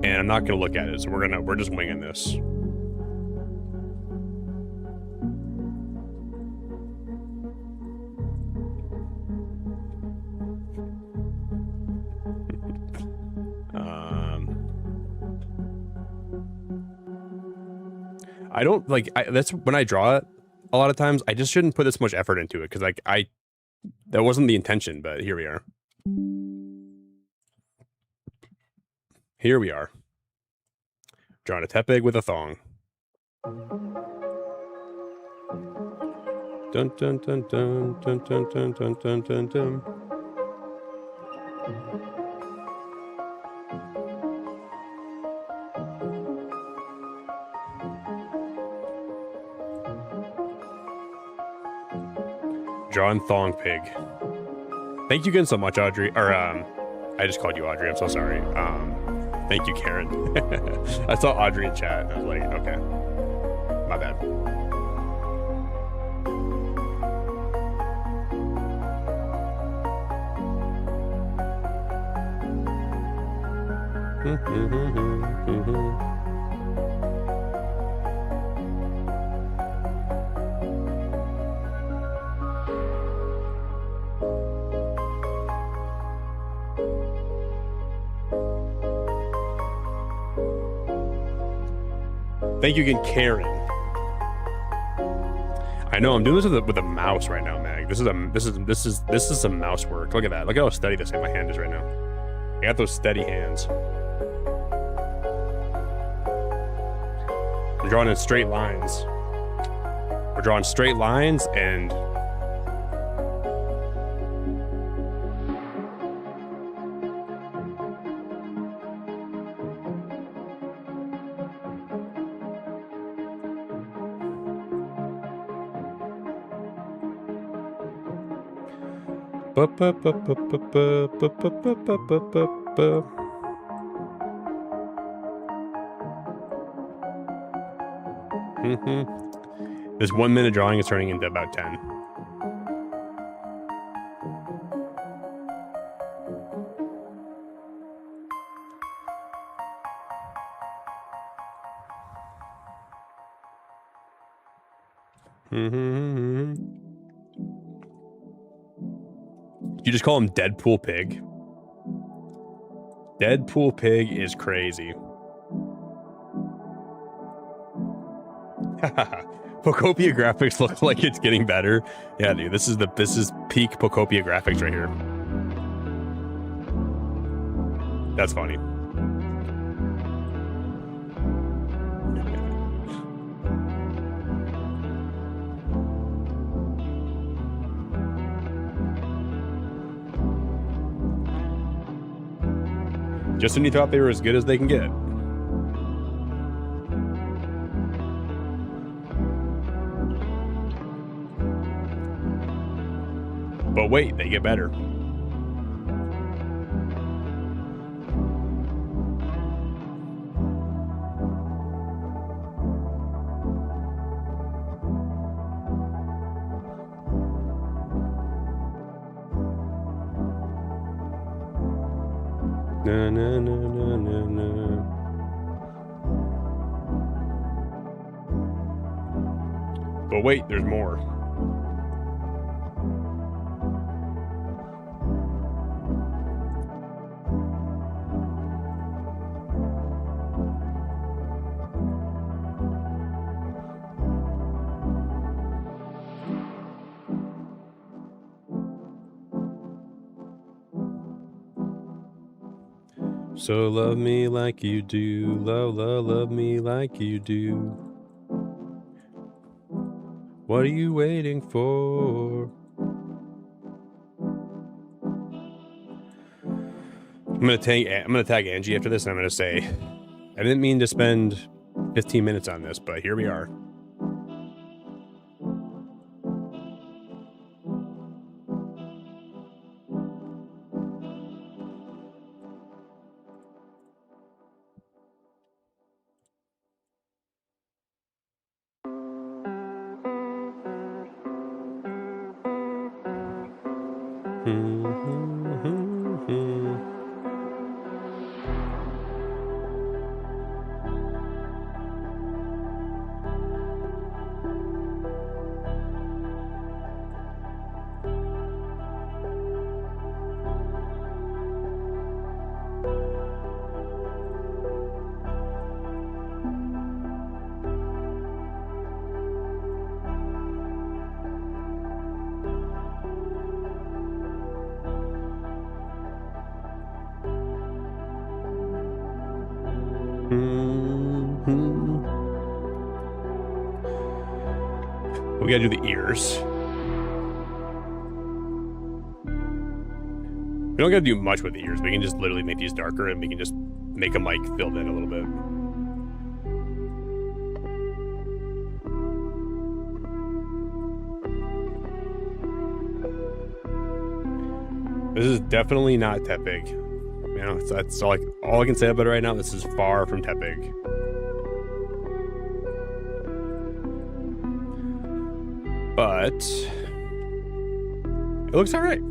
And I'm not gonna look at it, so we're just winging this. I don't like. That's when I draw it. A lot of times, I just shouldn't put this much effort into it because, like, that wasn't the intention. But here we are. Here we are. Drawing a Tepig with a thong. Dun dun dun dun dun dun dun dun dun dun dun. Drawing thong pig. Thank you again so much, Audrey. Or I just called you Audrey. I'm so sorry. Thank you, Karen. I saw Audrey in chat. And I was like, okay, my bad. Thank you again, Karen. I know I'm doing this with a mouse right now, Mag. This is some mouse work. Look at that. Look at how steady this my hand is right now. I got those steady hands. We're drawing in straight lines. We're drawing straight lines and This 1 minute drawing is turning into about 10. You just call him Deadpool Pig. Deadpool Pig is crazy. Pokopia graphics look like it's getting better. Yeah, dude, this is peak Pokopia graphics right here. That's funny. Just when you thought they were as good as they can get. But wait, they get better. Na, na, na, na, na, na. But wait, there's more. So love me like you do, love me like you do. What are you waiting for? I'm gonna tag Angie after this, and I'm gonna say, I didn't mean to spend 15 minutes on this, but here we are. We gotta do the ears. We don't gotta do much with the ears. We can just literally make these darker, and we can just make them like filled in a little bit. This is definitely not Tepig. You know, that's all I can say about it right now. This is far from Tepig. But it looks all right.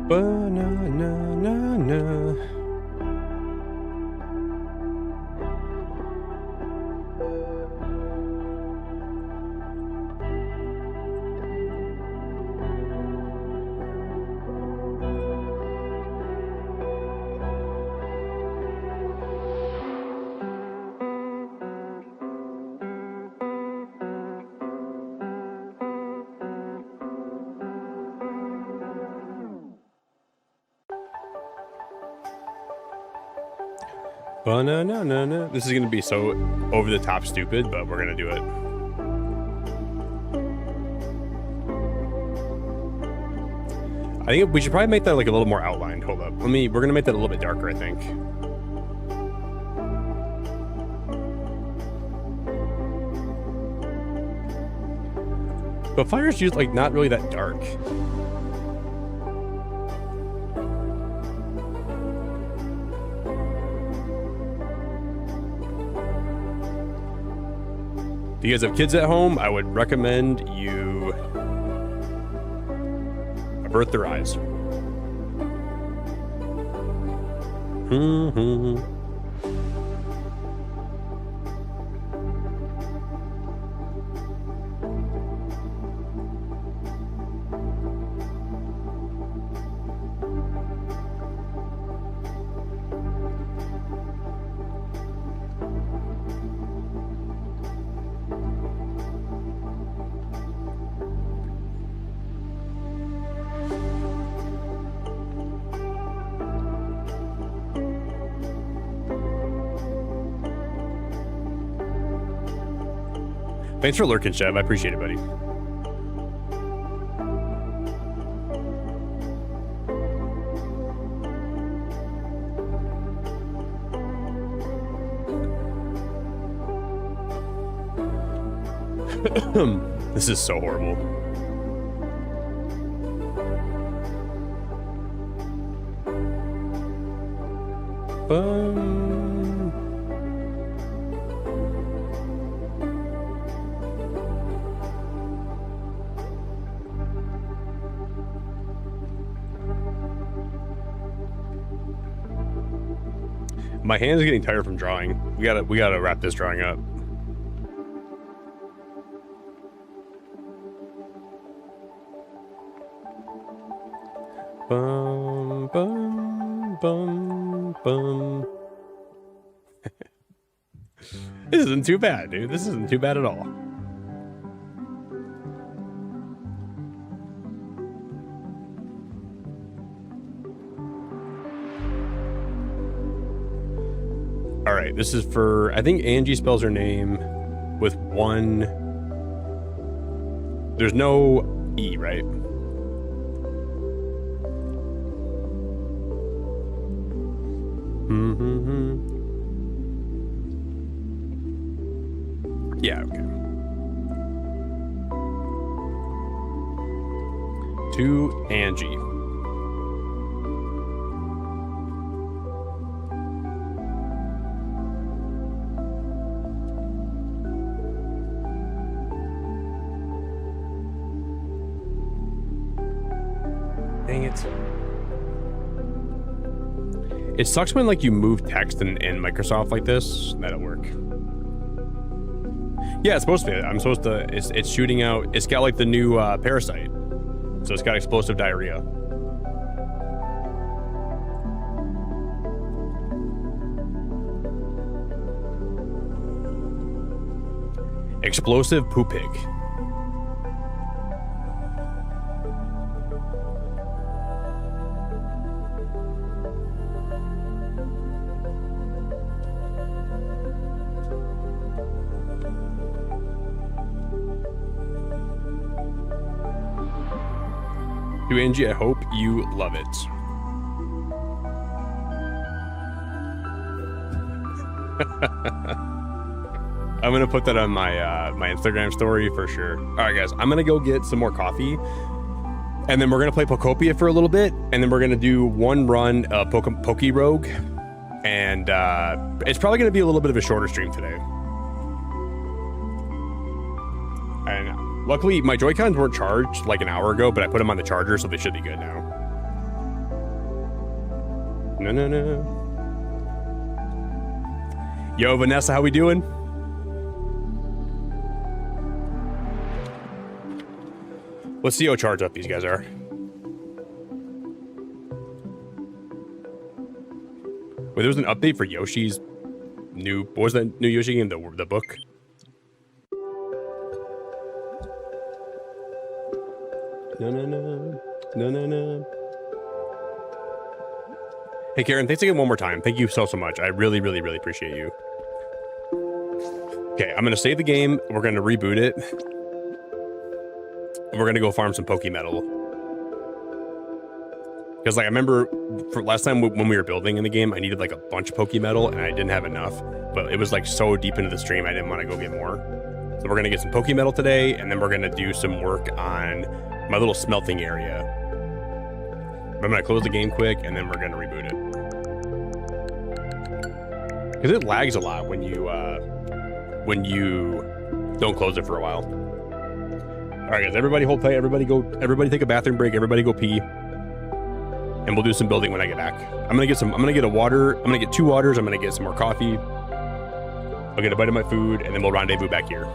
Ba-na-na-na-na. Ba-na-na-na-na. This is gonna be so over the top stupid, but we're gonna do it. I think we should probably make that like a little more outlined. Hold up. We're gonna make that a little bit darker, I think. But fire's just like not really that dark. If you guys have kids at home, I would recommend you avert their eyes. Thanks for lurking, Chev. I appreciate it, buddy. This is so horrible. My hands are getting tired from drawing. We gotta wrap this drawing up. Bum, bum, bum, bum. This isn't too bad, dude. This isn't too bad at all. All right, this is for, I think Angie spells her name with one. There's no E, right? Yeah, okay. To Angie. Dang it. It sucks when like you move text in Microsoft like this. That'll work. Yeah, it's supposed to be. I'm supposed to. It's shooting out. It's got like the new parasite, so it's got explosive diarrhea. Explosive poop pig. To Angie, I hope you love it. I'm gonna put that on my my Instagram story for sure. All right, guys, I'm gonna go get some more coffee, and then we're gonna play Pokopia for a little bit, and then we're gonna do one run Poke Rogue, and it's probably gonna be a little bit of a shorter stream today. And luckily, my Joy-Cons weren't charged like an hour ago, but I put them on the charger, so they should be good now. No. Yo, Vanessa, how we doing? Let's see how charged up these guys are. Wait, there was an update for Yoshi's new... What was that new Yoshi game? The book? No. Hey, Karen, thanks again one more time. Thank you so much. I really, really, really appreciate you. Okay, I'm going to save the game. We're going to reboot it. And we're going to go farm some Pokemetal. Because, like, I remember for last time when we were building in the game, I needed, like, a bunch of Pokemetal, and I didn't have enough. But it was, like, so deep into the stream, I didn't want to go get more. So we're going to get some Pokemetal today, and then we're going to do some work on my little smelting area. I'm going to close the game quick, and then we're going to reboot it. Because it lags a lot when you don't close it for a while. All right, guys, everybody hold tight. Everybody take a bathroom break. Everybody go pee. And we'll do some building when I get back. I'm gonna get a water. I'm gonna get 2 waters. I'm gonna get some more coffee. I'll get a bite of my food, and then we'll rendezvous back here.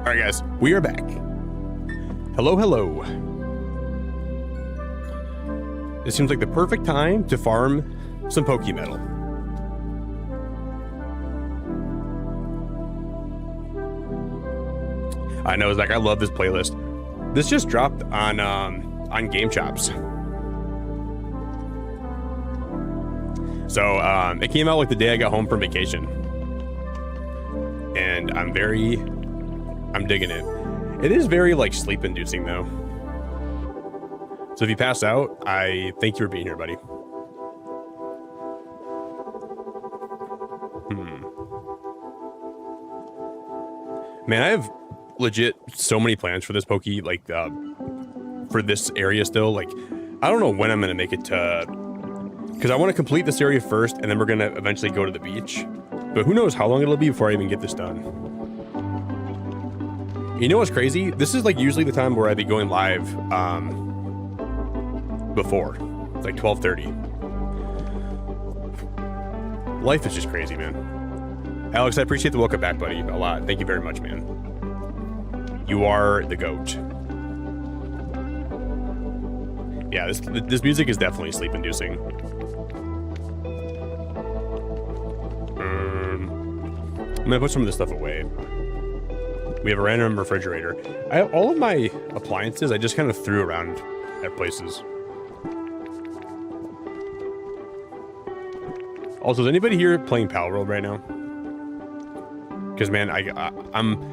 All right, guys, we are back. Hello, hello. This seems like the perfect time to farm some Pokemetal. I know, Zach, I love this playlist. This just dropped on Game Chops. So it came out like the day I got home from vacation. And I'm digging it. It is very like sleep inducing though. So if you pass out, I thank you for being here, buddy. Man, I have legit so many plans for this like for this area still. Like, I don't know when I'm gonna make it to, because I want to complete this area first, and then we're gonna eventually go to the beach. But who knows how long it'll be before I even get this done. You know what's crazy? This is like usually the time where I'd be going live before. It's like 12:30. Life is just crazy, man. Alex, I appreciate the welcome back, buddy, a lot. Thank you very much, man. You are the GOAT. Yeah, this music is definitely sleep-inducing. I'm gonna put some of this stuff away. We have a random refrigerator. All of my appliances, I just kind of threw around at places. Also, is anybody here playing Pal World right now? Because, man, I'm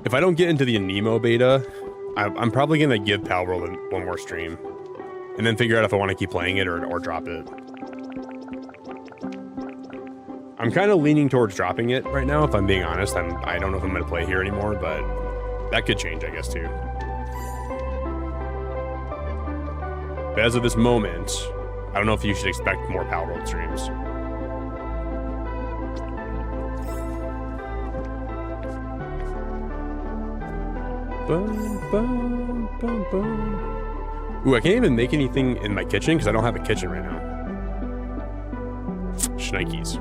if I don't get into the Nemo beta, I'm probably gonna give Pal World one more stream, and then figure out if I want to keep playing it or drop it. I'm kind of leaning towards dropping it right now, if I'm being honest. I don't know if I'm gonna play here anymore, but that could change, I guess, too. But as of this moment, I don't know if you should expect more Pal World streams. Bum, bum, bum, bum. Ooh, I can't even make anything in my kitchen because I don't have a kitchen right now. Shnikes.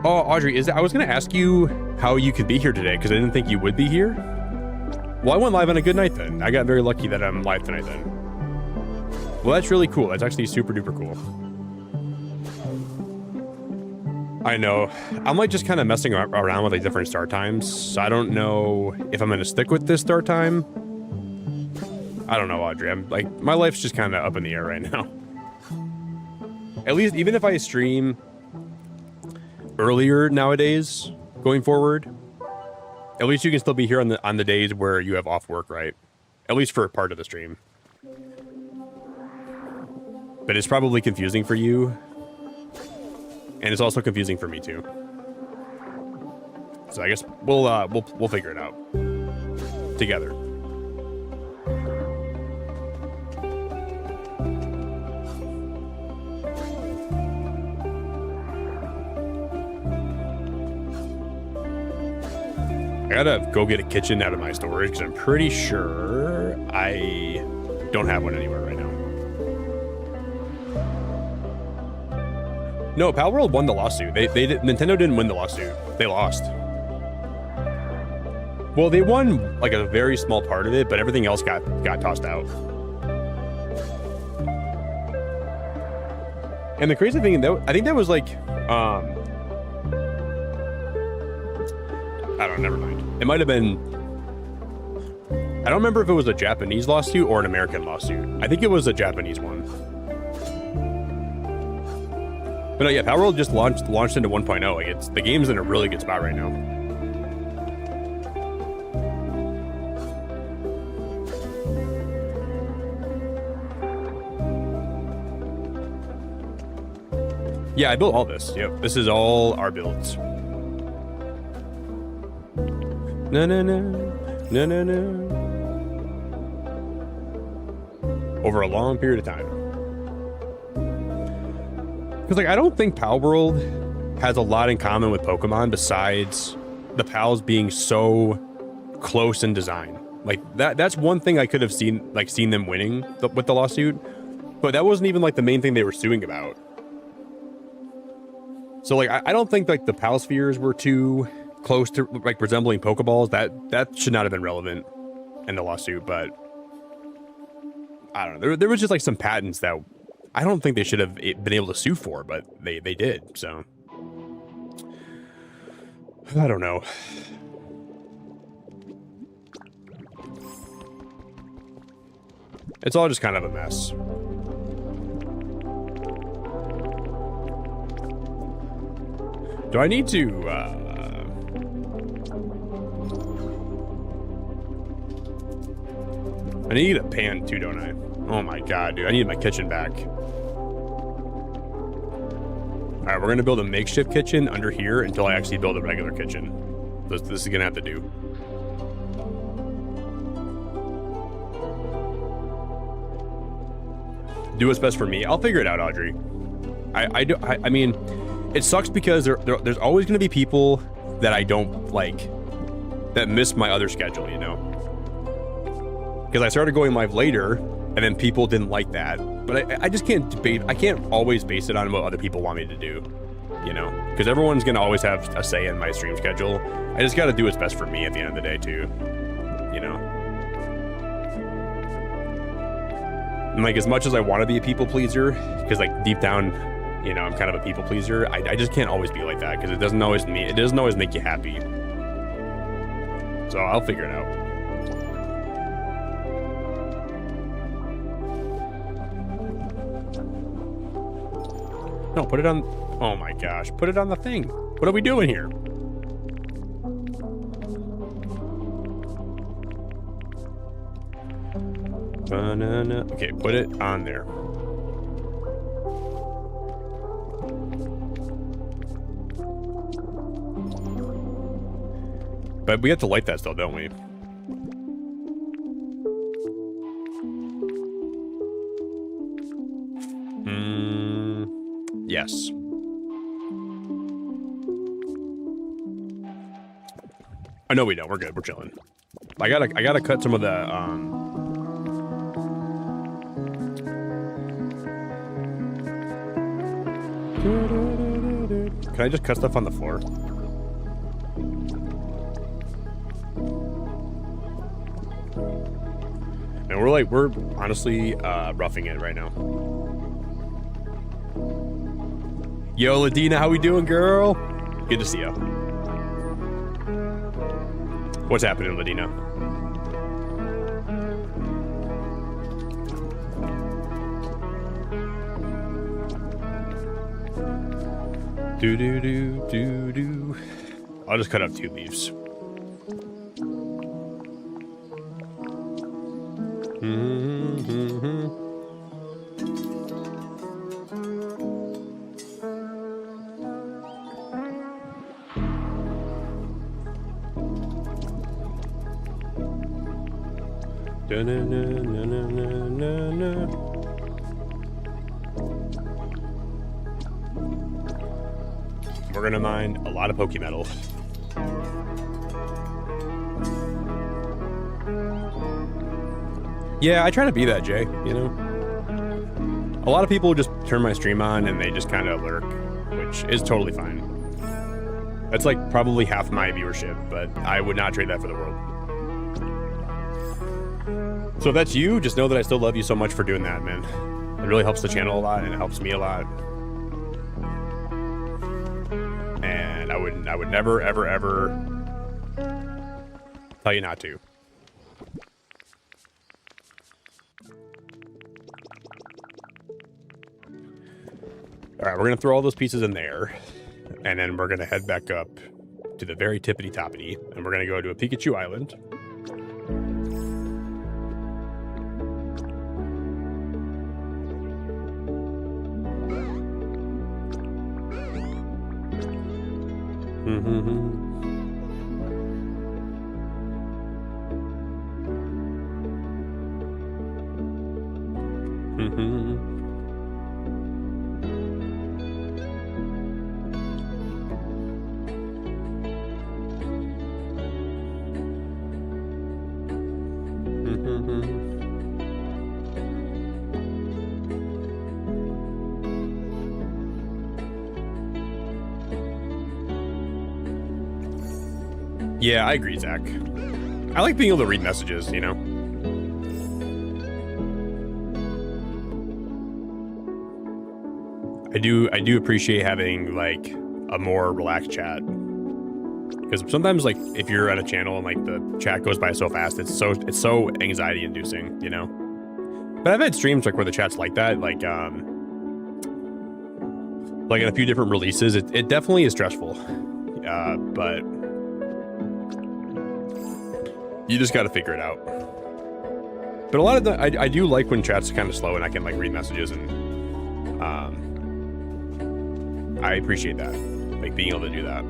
Oh, Audrey, I was going to ask you how you could be here today because I didn't think you would be here. Well, I went live on a good night then. I got very lucky that I'm live tonight then. Well, that's really cool. That's actually super duper cool. I know. I'm like just kind of messing around with like different start times. So I don't know if I'm going to stick with this start time. I don't know, Audrey. I'm like, my life's just kind of up in the air right now. At least, even if I stream earlier nowadays, going forward, at least you can still be here on the days where you have off work, right? At least for a part of the stream. But it's probably confusing for you. And it's also confusing for me too. So I guess we'll figure it out together. I gotta go get a kitchen out of my storage because I'm pretty sure I don't have one anywhere right now. No, Pal World won the lawsuit. Nintendo didn't win the lawsuit. They lost. Well, they won like a very small part of it, but everything else got tossed out. And the crazy thing, I think that was like, I don't know, never mind. It might have been, I don't remember if it was a Japanese lawsuit or an American lawsuit. I think it was a Japanese one. But no, yeah, Pal World just launched into 1.0. Like the game's in a really good spot right now. Yeah, I built all this. Yep, this is all our builds. No, no, no, no, no, no. Over a long period of time. Because, like, I don't think Pal World has a lot in common with Pokemon besides the Pals being so close in design. Like, that's one thing I could have seen them winning with the lawsuit, but that wasn't even, like, the main thing they were suing about. So, like, I don't think, like, the Pal spheres were too close to, like, resembling Pokeballs. That should not have been relevant in the lawsuit, but I don't know. There was just, like, some patents that I don't think they should have been able to sue for, but they did, so. I don't know. It's all just kind of a mess. Do I need to, I need a pan too, don't I? Oh my god, dude, I need my kitchen back. Alright, we're gonna build a makeshift kitchen under here until I actually build a regular kitchen. This is gonna have to do. Do what's best for me. I'll figure it out, Audrey. I mean, it sucks because there's always gonna be people that I don't like, that miss my other schedule, you know? because I started going live later, and then people didn't like that. But I just can't debate. I can't always base it on what other people want me to do, you know, because everyone's gonna always have a say in my stream schedule. I just got to do what's best for me at the end of the day too, you know. And like, as much as I want to be a people pleaser, because like deep down, you know, I'm kind of a people pleaser. I just can't always be like that, because it doesn't always make you happy. So I'll figure it out. No, put it on. Oh my gosh, put it on the thing. What are we doing here? Banana. Okay, put it on there. But we have to light that still, don't we? Yes. Oh, no, we don't. We're good. We're chilling. I gotta cut some of the Can I just cut stuff on the floor? And we're honestly roughing it right now. Yo, Ladina, how we doing, girl? Good to see you. What's happening, Ladina? Do. I'll just cut up 2 leaves. We're gonna mine a lot of Pokemetal. Yeah, I try to be that, Jay, you know? A lot of people just turn my stream on and they just kind of lurk, which is totally fine. That's like probably half my viewership, but I would not trade that for the world. So if that's you, just know that I still love you so much for doing that, man. It really helps the channel a lot, and it helps me a lot. And I would never, ever, ever tell you not to. All right, we're gonna throw all those pieces in there, and then we're gonna head back up to the very tippity-toppity, and we're gonna go to a Pikachu Island. Yeah, I agree, Zach. I like being able to read messages, you know? I do appreciate having, like, a more relaxed chat. Because sometimes, like, if you're at a channel and, like, the chat goes by so fast, it's so anxiety-inducing, you know? But I've had streams, like, where the chat's like that, like in a few different releases. It definitely is stressful. But you just got to figure it out. But a lot of the, I do like when chat's kind of slow and I can like read messages, and I appreciate that, like being able to do that.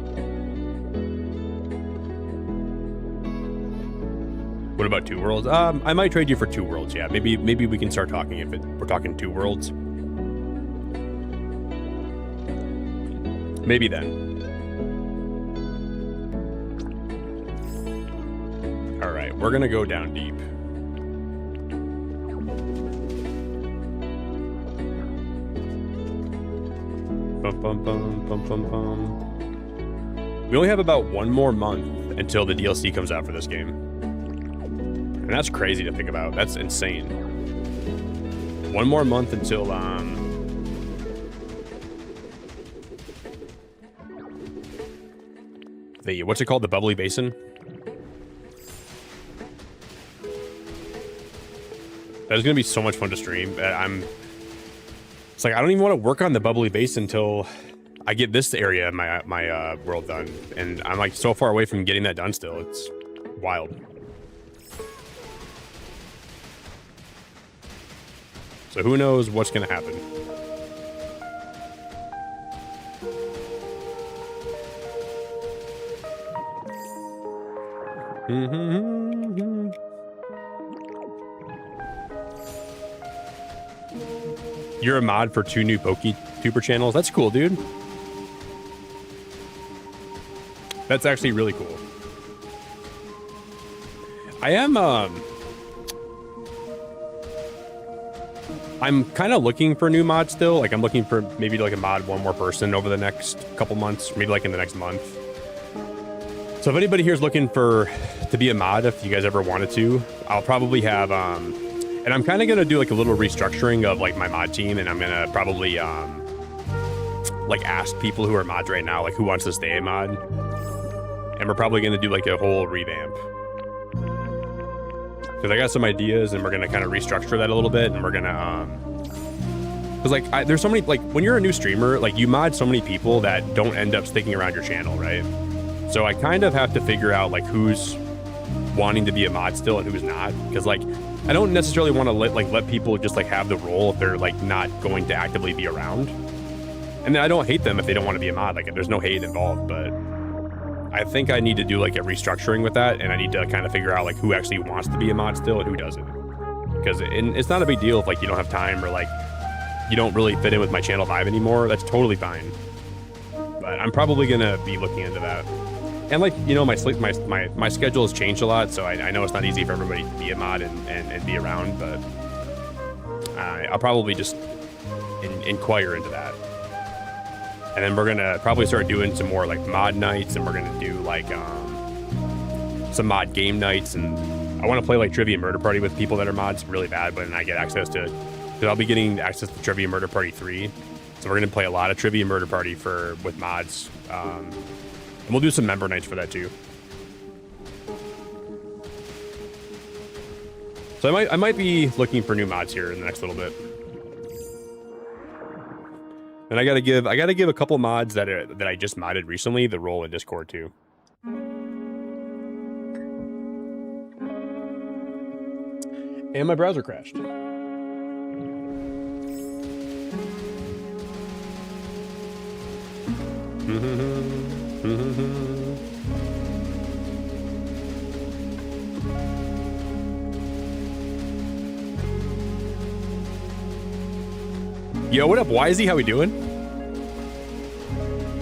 What about 2 worlds? I might trade you for 2 worlds. Yeah, maybe we can start talking if we're talking 2 worlds. Maybe then. All right, we're gonna go down deep. Bum, bum, bum, bum, bum, bum. We only have about 1 more month until the DLC comes out for this game. And that's crazy to think about. That's insane. 1 more month until, what's it called? The Bubbly Basin? That is going to be so much fun to stream. It's like, I don't even want to work on the Bubbly Basin until I get this area of my world done. And I'm like so far away from getting that done still. It's wild. So who knows what's going to happen. You're a mod for 2 new PokeTuber channels. That's cool, dude. That's actually really cool. I am, I'm kind of looking for a new mod still. Like, I'm looking for maybe like a mod 1 more person over the next couple months, maybe like in the next month. So if anybody here is looking to be a mod, if you guys ever wanted to, I'll probably have, and I'm kind of going to do like a little restructuring of like my mod team, and I'm going to probably like ask people who are mods right now, like who wants to stay a mod. And we're probably going to do like a whole revamp. Because I got some ideas, and we're going to kind of restructure that a little bit, and we're going to, because like there's so many, like when you're a new streamer, like you mod so many people that don't end up sticking around your channel, right? So I kind of have to figure out like who's wanting to be a mod still and who's not, because like I don't necessarily want to let people just like have the role if they're like not going to actively be around. And then I don't hate them if they don't want to be a mod. Like there's no hate involved, but I think I need to do like a restructuring with that, and I need to kind of figure out like who actually wants to be a mod still and who doesn't. Because it's not a big deal if like you don't have time or like you don't really fit in with my channel vibe anymore. That's totally fine. But I'm probably gonna be looking into that. And like, you know, my schedule has changed a lot, so I know it's not easy for everybody to be a mod and be around, but I'll probably just inquire into that. And then we're gonna probably start doing some more like mod nights, and we're gonna do like some mod game nights, and I want to play like Trivia Murder Party with people that are mods really bad, but then I get access to, because I'll be getting access to Trivia Murder Party 3, so we're gonna play a lot of Trivia Murder Party with mods. And we'll do some member nights for that too. So I might be looking for new mods here in the next little bit. And I gotta give a couple mods that I just modded recently the role in Discord too. And my browser crashed. Yo, what up, Wisey? How we doing?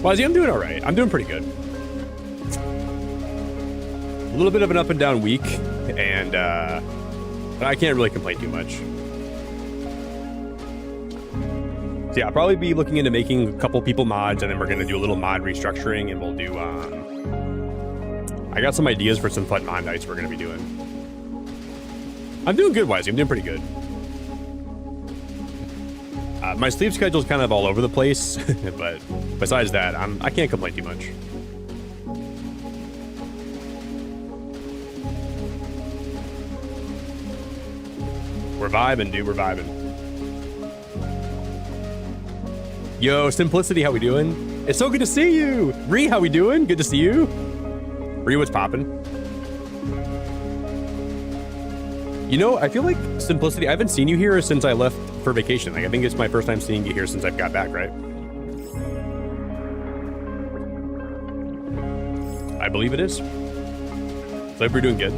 Wisey, I'm doing all right. I'm doing pretty good. A little bit of an up and down week, and but I can't really complain too much. So yeah, I'll probably be looking into making a couple people mods, and then we're gonna do a little mod restructuring, and we'll do. I got some ideas for some fun mod nights we're gonna be doing. I'm doing good, Wisey. I'm doing pretty good. My sleep schedule is kind of all over the place, but besides that, I can't complain too much. We're vibing, dude. We're vibing. Yo, Simplicity, how we doing? It's so good to see you. Ree, how we doing? Good to see you. Ree, what's poppin'? You know, I feel like Simplicity, I haven't seen you here since I left for vacation. Like, I think it's my first time seeing you here since I've got back, right? I believe it is. So I hope you're doing good.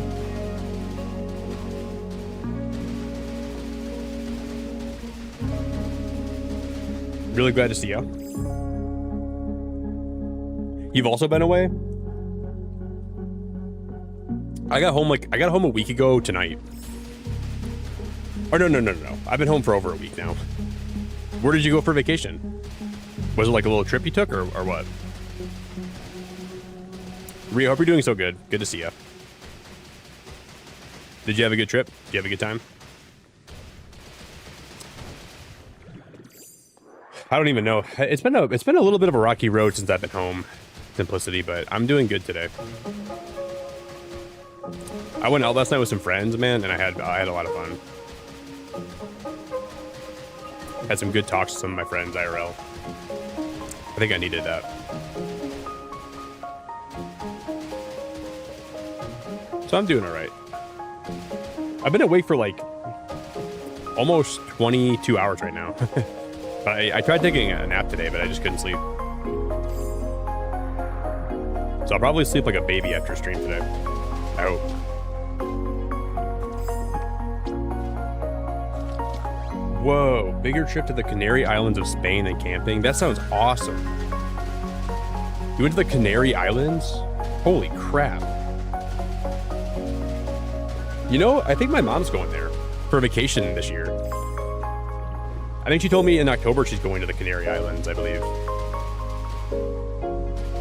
Really glad to see you. You've also been away? I got home a week ago tonight. Oh, no. I've been home for over a week now. Where did you go for vacation? Was it like a little trip you took or what? Rio, hope you're doing so good. Good to see you. Did you have a good trip? Did you have a good time? I don't even know. It's been a little bit of a rocky road since I've been home, Simplicity, but I'm doing good today. I went out last night with some friends, man, and I had a lot of fun. Had some good talks with some of my friends IRL. I think I needed that. So I'm doing all right. I've been awake for like almost 22 hours right now. But I tried taking a nap today, but I just couldn't sleep. So I'll probably sleep like a baby after stream today. I hope. Whoa, bigger trip to the Canary Islands of Spain than camping? That sounds awesome. You went to the Canary Islands? Holy crap. You know, I think my mom's going there for vacation this year. I think she told me in October she's going to the Canary Islands, I believe.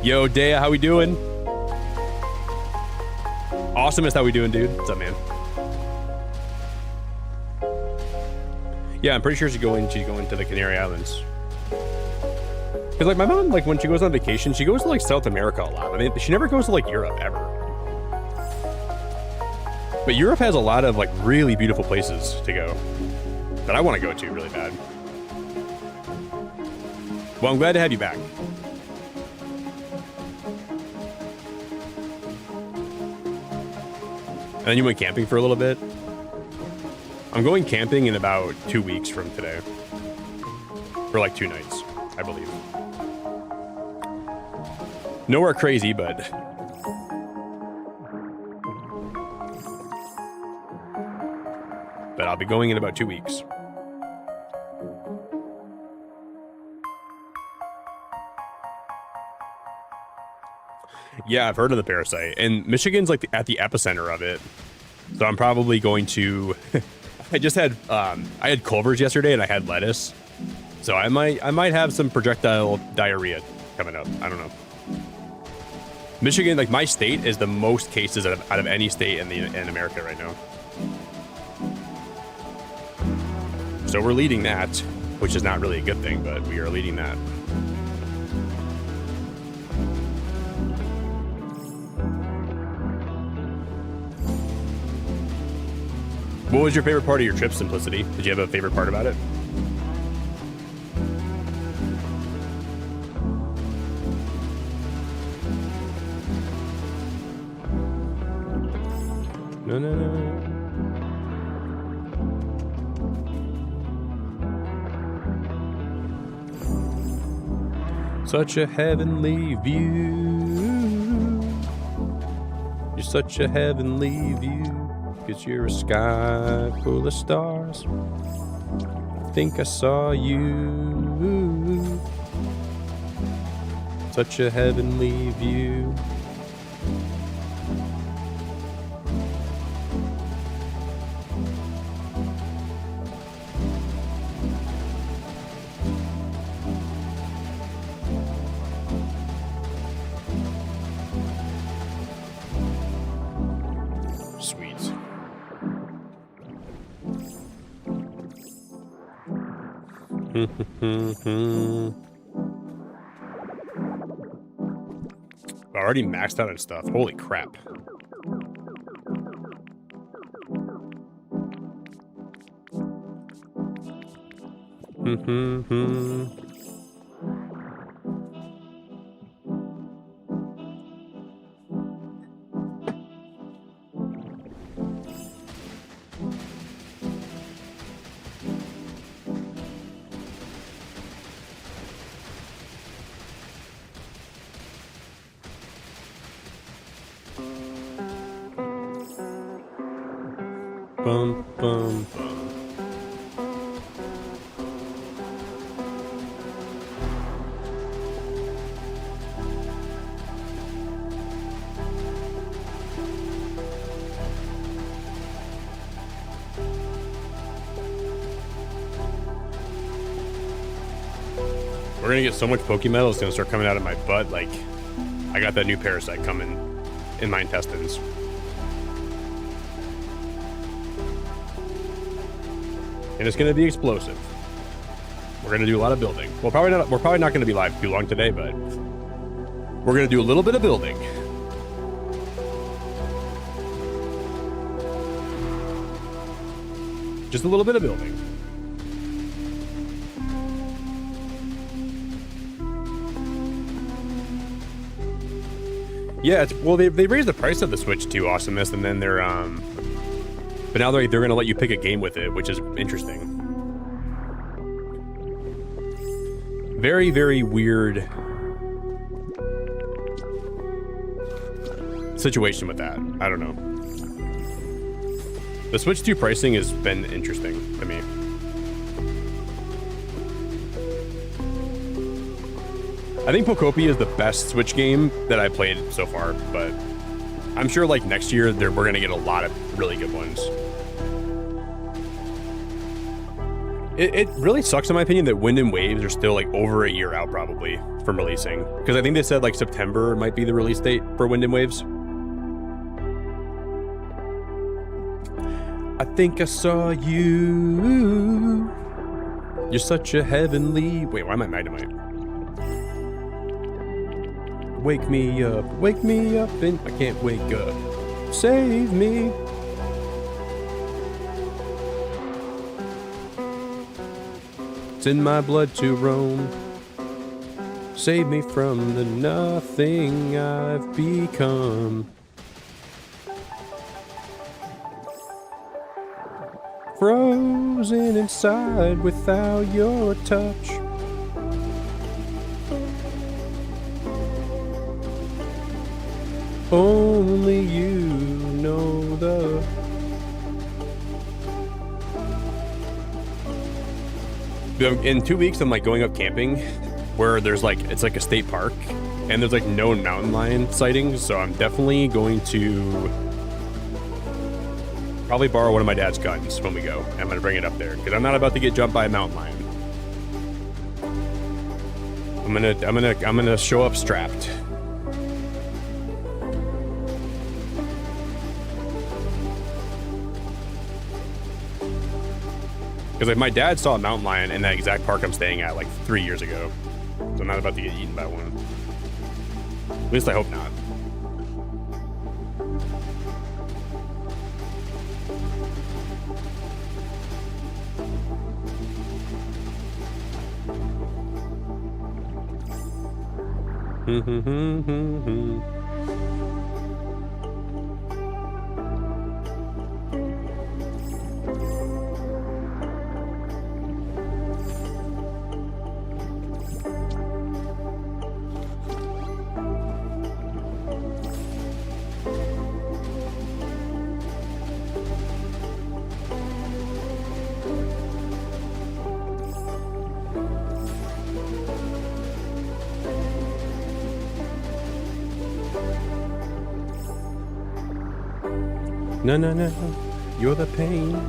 Yo, Dea, how we doing? Awesome is how we doing, dude. What's up, man? Yeah, I'm pretty sure she's going to the Canary Islands. Because like my mom, like when she goes on vacation, she goes to like South America a lot. I mean, she never goes to like Europe ever. But Europe has a lot of like really beautiful places to go that I want to go to really bad. Well, I'm glad to have you back. And then you went camping for a little bit. I'm going camping in about 2 weeks from today. For like 2 nights, I believe. Nowhere crazy, but... But I'll be going in about 2 weeks. Yeah, I've heard of the parasite. And Michigan's like at the epicenter of it. So I'm probably going to... I just had I had Culver's yesterday and I had lettuce. So I might have some projectile diarrhea coming up. I don't know. Michigan, like my state, is the most cases out of any state in America right now. So we're leading that, which is not really a good thing, but we are leading that. What was your favorite part of your trip, Simplicity? Did you have a favorite part about it? No, no, no. Such a heavenly view. You're such a heavenly view. 'Cause you're a sky full of stars. I think I saw you. Such a heavenly view. Already maxed out on stuff. Holy crap. Bum, bum, bum. We're gonna get so much Pokemetal, it's gonna start coming out of my butt. Like, I got that new parasite coming in my intestines. And it's gonna be explosive. We're gonna do a lot of building. Well, we're probably not gonna be live too long today, but we're gonna do a little bit of building. Just a little bit of building. Yeah, well, they raised the price of the Switch too, Awesomeness, and then they're but now they're gonna let you pick a game with it, which is interesting. Very, very weird situation with that. I don't know. The Switch 2 pricing has been interesting to me. I think Pokopia is the best Switch game that I played so far, but I'm sure like next year we're gonna get a lot of really good ones. It really sucks in my opinion that Wind and Waves are still like over a year out probably from releasing, because I think they said like September might be the release date for Wind and Waves. I think I saw you. You're such a heavenly... Wait, why am I Magnemite? Wake me up, and I can't wake up. Save me. It's in my blood to roam. Save me from the nothing I've become. Frozen inside without your touch. Only you know the... In 2 weeks, I'm like going up camping where there's like, it's like a state park and there's like no mountain lion sightings. So I'm definitely going to probably borrow one of my dad's guns when we go. I'm gonna bring it up there because I'm not about to get jumped by a mountain lion. I'm gonna show up strapped. Because like my dad saw a mountain lion in that exact park I'm staying at like 3 years ago. So I'm not about to get eaten by one. At least I hope not. No, no, no. You're the pain.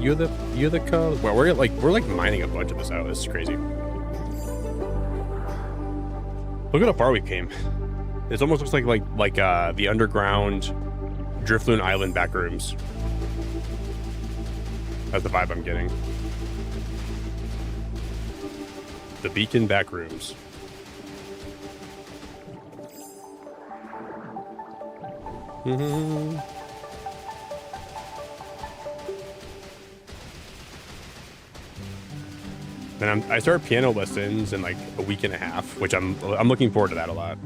You're the color. Well, we're like mining a bunch of this out. This is crazy. Look at how far we came. It almost looks like the underground Drifloon Island backrooms. That's the vibe I'm getting. The Beacon backrooms. Then I start piano lessons in like a week and a half, which I'm looking forward to that a lot.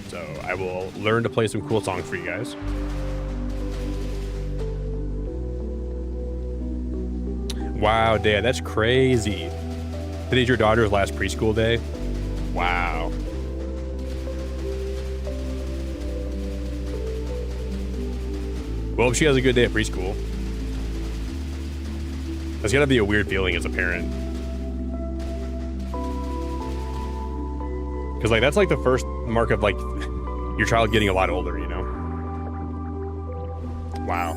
So I will learn to play some cool songs for you guys. Wow, Dad, that's crazy. Today's your daughter's last preschool day. Wow. Well, if she has a good day at preschool. That's gotta be a weird feeling as a parent. Because like that's like the first mark of like your child getting a lot older, you know? Wow.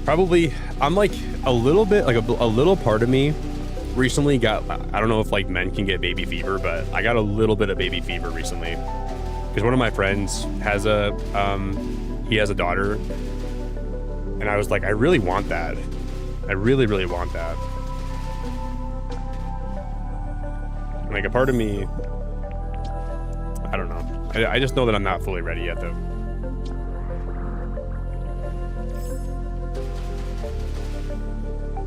Probably, I'm like a little bit, like a little part of me recently got, I don't know if like men can get baby fever, but I got a little bit of baby fever recently. Because one of my friends has he has a daughter. And I was like, I really want that. I really, really want that. And like a part of me, I don't know. I just know that I'm not fully ready yet though.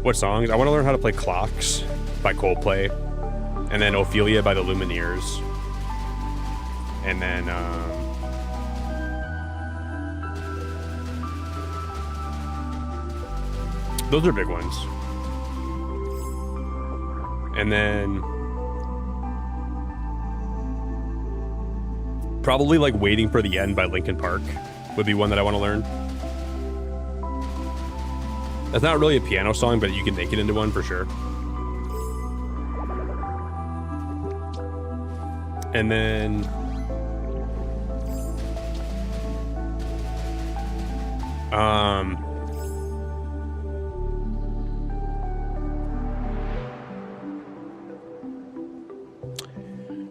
What songs? I want to learn how to play Clocks by Coldplay, and then Ophelia by the Lumineers, and then those are big ones. And then probably like Waiting for the End by Linkin Park would be one that I want to learn. That's not really a piano song, but you can make it into one for sure. And then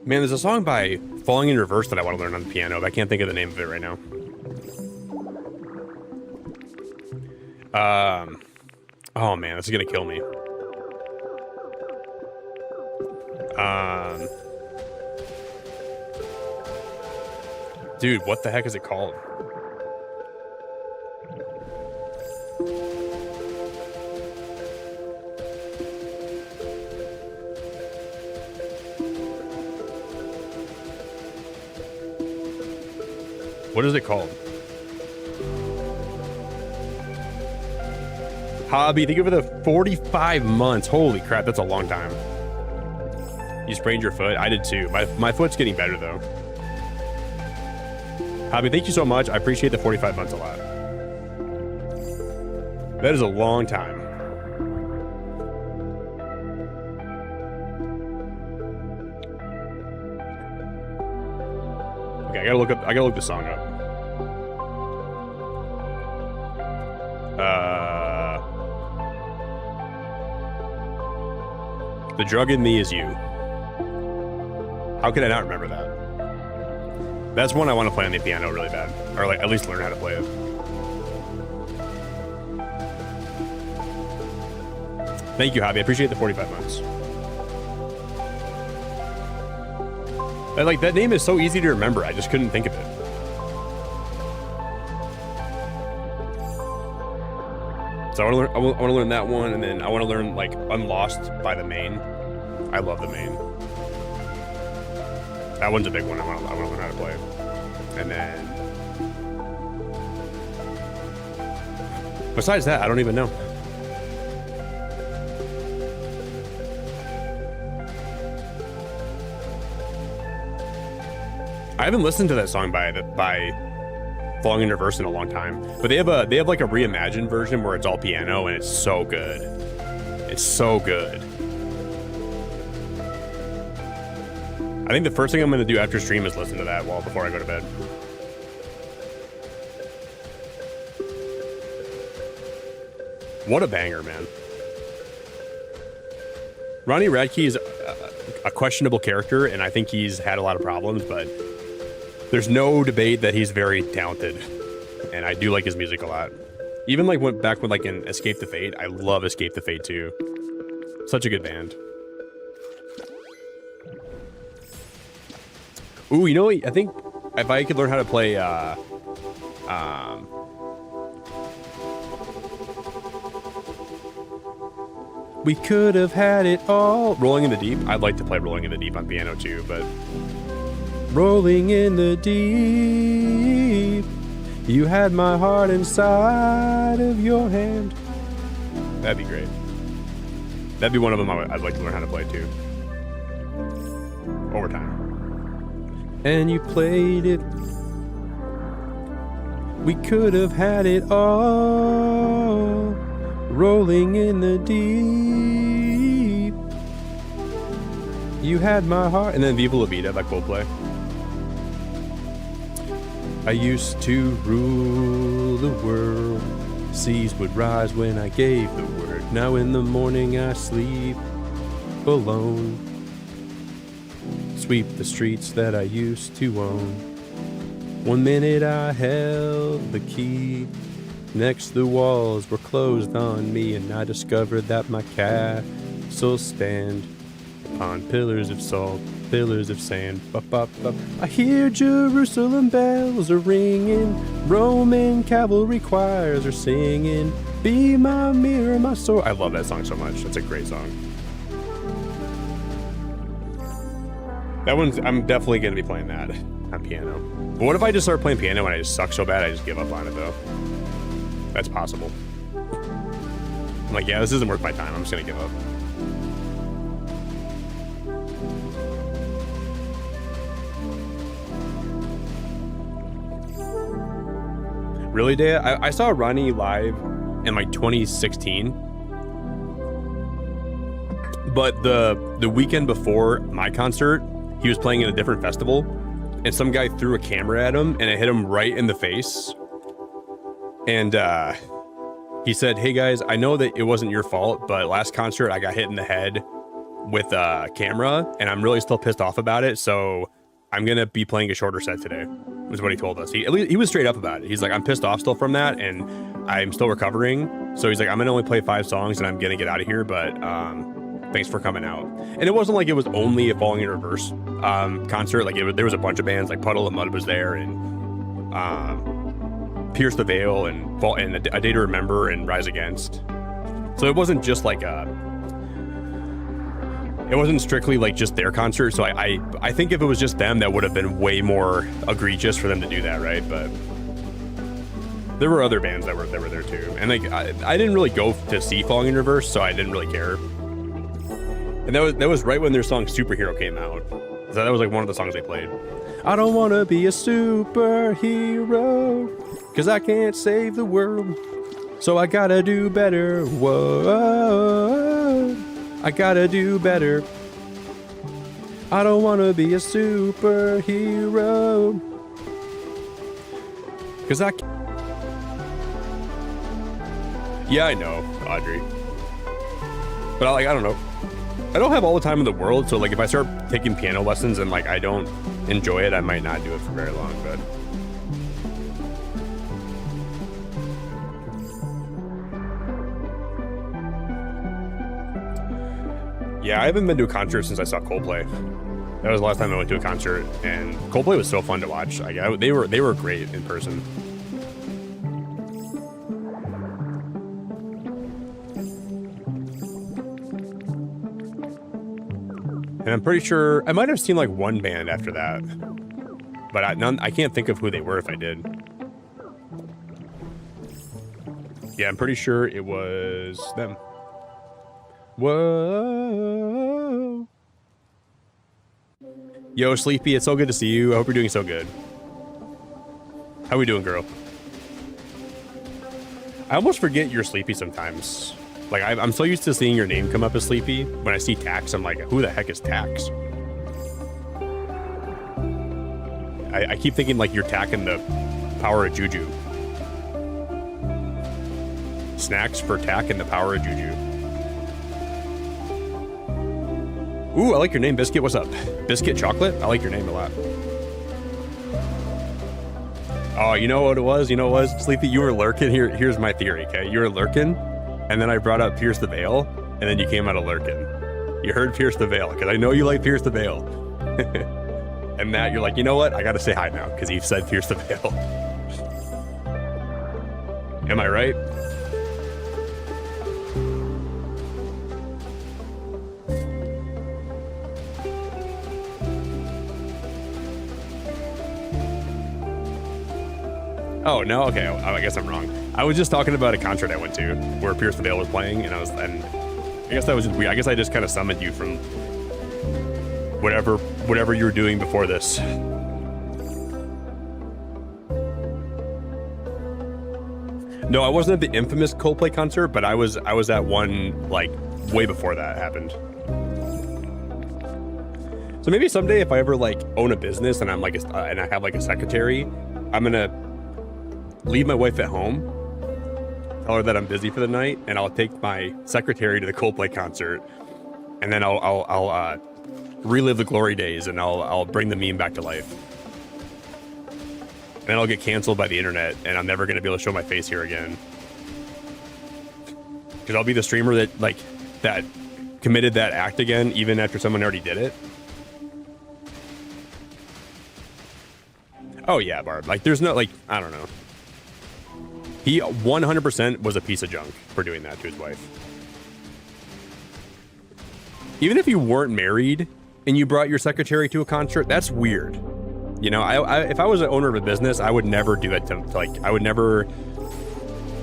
man, there's a song by Falling in Reverse that I want to learn on the piano, but I can't think of the name of it right now. Oh man, this is gonna kill me. Dude, what the heck is it called? What is it called? Hobby, thank you for the 45 months. Holy crap, that's a long time. You sprained your foot? I did too. My foot's getting better though. Hobby, thank you so much. I appreciate the 45 months a lot. That is a long time. Okay, I gotta look the song up. The Drug in Me Is You. How could I not remember that? That's one I want to play on the piano really bad. Or like at least learn how to play it. Thank you, Hobby. I appreciate the 45 months. And like that name is so easy to remember. I just couldn't think of it. So I want to learn that one, and then I want to learn like Unlost by The Main. I love The Main. That one's a big one. I want to learn how to play. And then besides that, I don't even know. I haven't listened to that song by Falling in Reverse in a long time, but they have like a reimagined version where it's all piano and it's so good. It's so good. I think the first thing I'm going to do after stream is listen to that before I go to bed. What a banger, man. Ronnie Radke is a questionable character, and I think he's had a lot of problems, but there's no debate that he's very talented, and I do like his music a lot. Even like back when like in Escape the Fate, I love Escape the Fate too. Such a good band. Ooh, you know what? I think if I could learn how to play We Could Have Had It All. Rolling in the Deep. I'd like to play Rolling in the Deep on piano too, but rolling in the deep, you had my heart inside of your hand. That'd be great. That'd be one of them I'd like to learn how to play too. Over time. And you played it. We could have had it all. Rolling in the deep, you had my heart. And then Viva La Vida by Coldplay. I used to rule the world, Seas would rise when I gave the word. Now in the morning I sleep alone. Sweep the streets that I used to own. One minute I held the key. Next the walls were closed on me, and I discovered that my castle stand upon pillars of salt, pillars of sand. Bop, bop, bop. I hear Jerusalem bells are ringing, Roman cavalry choirs are singing. Be my mirror, my sword. I love that song so much. That's a great song. That one's, I'm definitely going to be playing that on piano. But what if I just start playing piano and I just suck so bad I just give up on it though? That's possible. I'm like, yeah, this isn't worth my time. I'm just going to give up. Really, Dea? I saw Ronnie live in like 2016. But the weekend before my concert, he was playing in a different festival, and some guy threw a camera at him and it hit him right in the face. And he said, hey guys, I know that it wasn't your fault, but last concert I got hit in the head with a camera and I'm really still pissed off about it. So I'm going to be playing a shorter set today, was what he told us. He was straight up about it. He's like, I'm pissed off still from that and I'm still recovering. So he's like, I'm going to only play 5 songs and I'm going to get out of here. But thanks for coming out. And it wasn't like it was only a Falling in Reverse concert. Like there was a bunch of bands, like Puddle of Mud was there, and Pierce the Veil, and A Day to Remember, and Rise Against. So it wasn't just like it wasn't strictly like just their concert. So I think if it was just them, that would have been way more egregious for them to do that, right? But there were other bands that were there too. And like I didn't really go to see Falling in Reverse, so I didn't really care. And that was right when their song Superhero came out. So that was like one of the songs they played. I don't want to be a superhero, 'cause I can't save the world. So I gotta do better. Whoa, I gotta do better. I don't want to be a superhero, 'cause I can't. Yeah, I know, Audrey. But I don't know. I don't have all the time in the world, so like if I start taking piano lessons and like I don't enjoy it, I might not do it for very long, but yeah, I haven't been to a concert since I saw Coldplay. That was the last time I went to a concert, and Coldplay was so fun to watch. Like they were great in person. And I'm pretty sure I might have seen like one band after that, but I can't think of who they were if I did. Yeah, I'm pretty sure it was them. Whoa. Yo, Sleepy, it's so good to see you. I hope you're doing so good. How we doing, girl? I almost forget you're Sleepy sometimes. Like, I'm so used to seeing your name come up as Sleepy. When I see Tax, I'm like, who the heck is Tax? I keep thinking, like, you're tacking the power of Juju. Snacks for Tack and the power of Juju. Ooh, I like your name, Biscuit. What's up? Biscuit Chocolate? I like your name a lot. Oh, you know what it was? You know what it was? Sleepy, you were lurking. Here's my theory, okay? You were lurking. And then I brought up Pierce the Veil, and then you came out of lurking. You heard Pierce the Veil, because I know you like Pierce the Veil. And Matt, you're like, you know what? I gotta say hi now, because you've said Pierce the Veil. Am I right? Oh, no? Okay, I guess I'm wrong. I was just talking about a concert I went to where Pierce the Veil was playing, and I guess that was just weird. I guess I just kind of summoned you from whatever you were doing before this. No, I wasn't at the infamous Coldplay concert, but I was at one like way before that happened. So maybe someday if I ever like own a business and I'm like and I have like a secretary, I'm gonna leave my wife at home tell her that I'm busy for the night, and I'll take my secretary to the Coldplay concert, and then I'll relive the glory days, and I'll bring the meme back to life. And then I'll get canceled by the internet, and I'm never going to be able to show my face here again. Because I'll be the streamer that committed that act again, even after someone already did it. Oh yeah, Barb. Like, there's no, like, I don't know. He 100% was a piece of junk for doing that to his wife. Even if you weren't married and you brought your secretary to a concert, that's weird. You know, if I was an owner of a business, I would never do it to like, I would never,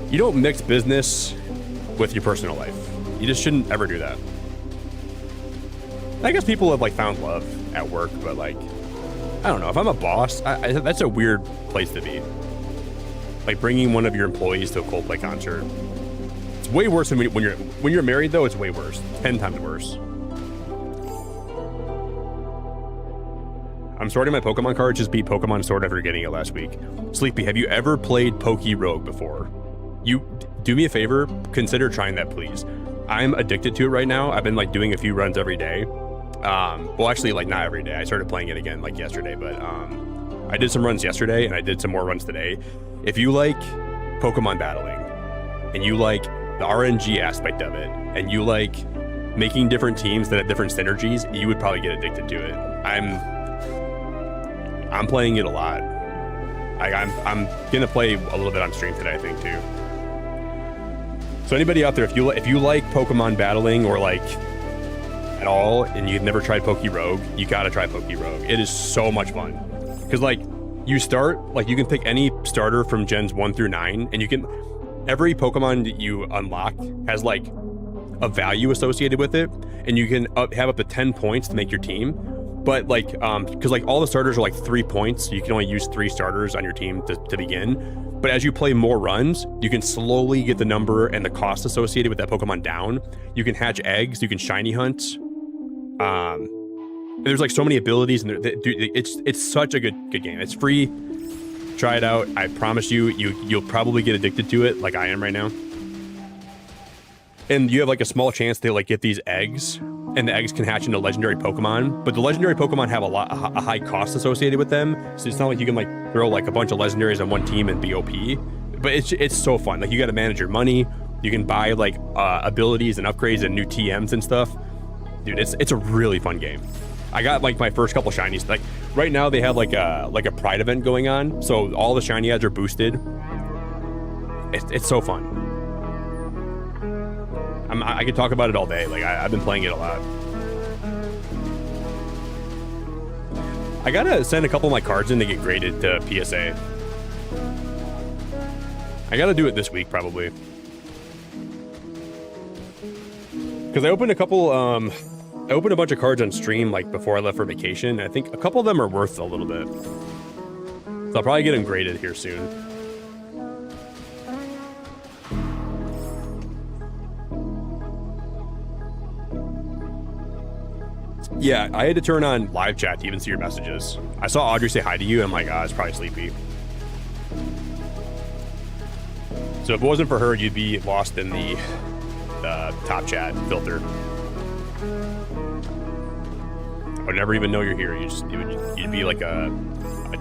you don't mix business with your personal life. You just shouldn't ever do that. I guess people have like found love at work, but like, I don't know. If I'm a boss, that's a weird place to be. Like bringing one of your employees to a Coldplay concert. It's way worse than when you're married though. It's way worse, 10 times worse. I'm sorting my Pokemon cards. Just beat Pokemon Sword after getting it last week. Sleepy, have you ever played Poke Rogue before? You do me a favor, consider trying that, please. I'm addicted to it right now. I've been like doing a few runs every day. Well, actually, like not every day. I started playing it again like yesterday, but I did some runs yesterday and I did some more runs today. If you like Pokemon battling and you like the RNG aspect of it and you like making different teams that have different synergies, you would probably get addicted to it. I'm playing it a lot. I'm gonna play a little bit on stream today, I think, too. So anybody out there, if you like Pokemon battling or like at all, and you've never tried Poke Rogue, you gotta try Poke Rogue. It is so much fun. Because like you start, like you can pick any starter from gens 1 through 9, and you can, every Pokemon that you unlock has like a value associated with it, and you can have up to 10 points to make your team. But like, because like all the starters are like 3 points, so you can only use 3 starters on your team to begin. But as you play more runs, you can slowly get the number and the cost associated with that Pokemon down. You can hatch eggs, you can shiny hunt. And there's like so many abilities, and it's such a good game. It's free. Try it out. I promise you'll probably get addicted to it, like I am right now. And you have like a small chance to like get these eggs, and the eggs can hatch into legendary Pokemon. But the legendary Pokemon have a high cost associated with them, so it's not like you can like throw like a bunch of legendaries on one team and be OP. But it's so fun. Like you got to manage your money. You can buy like abilities and upgrades and new TMs and stuff. Dude, it's a really fun game. I got like my first couple shinies. Like right now they have like a Pride event going on, so all the shiny ads are boosted. It's so fun. I could talk about it all day. Like I've been playing it a lot. I gotta send a couple of my cards in to get graded to PSA. I gotta do it this week probably. Because I opened a couple, I opened a bunch of cards on stream like before I left for vacation. And I think a couple of them are worth a little bit. So I'll probably get them graded here soon. Yeah, I had to turn on live chat to even see your messages. I saw Audrey say hi to you. I'm like, it's probably sleepy. So if it wasn't for her, you'd be lost in the top chat filter. I would never even know you're here. You'd be like a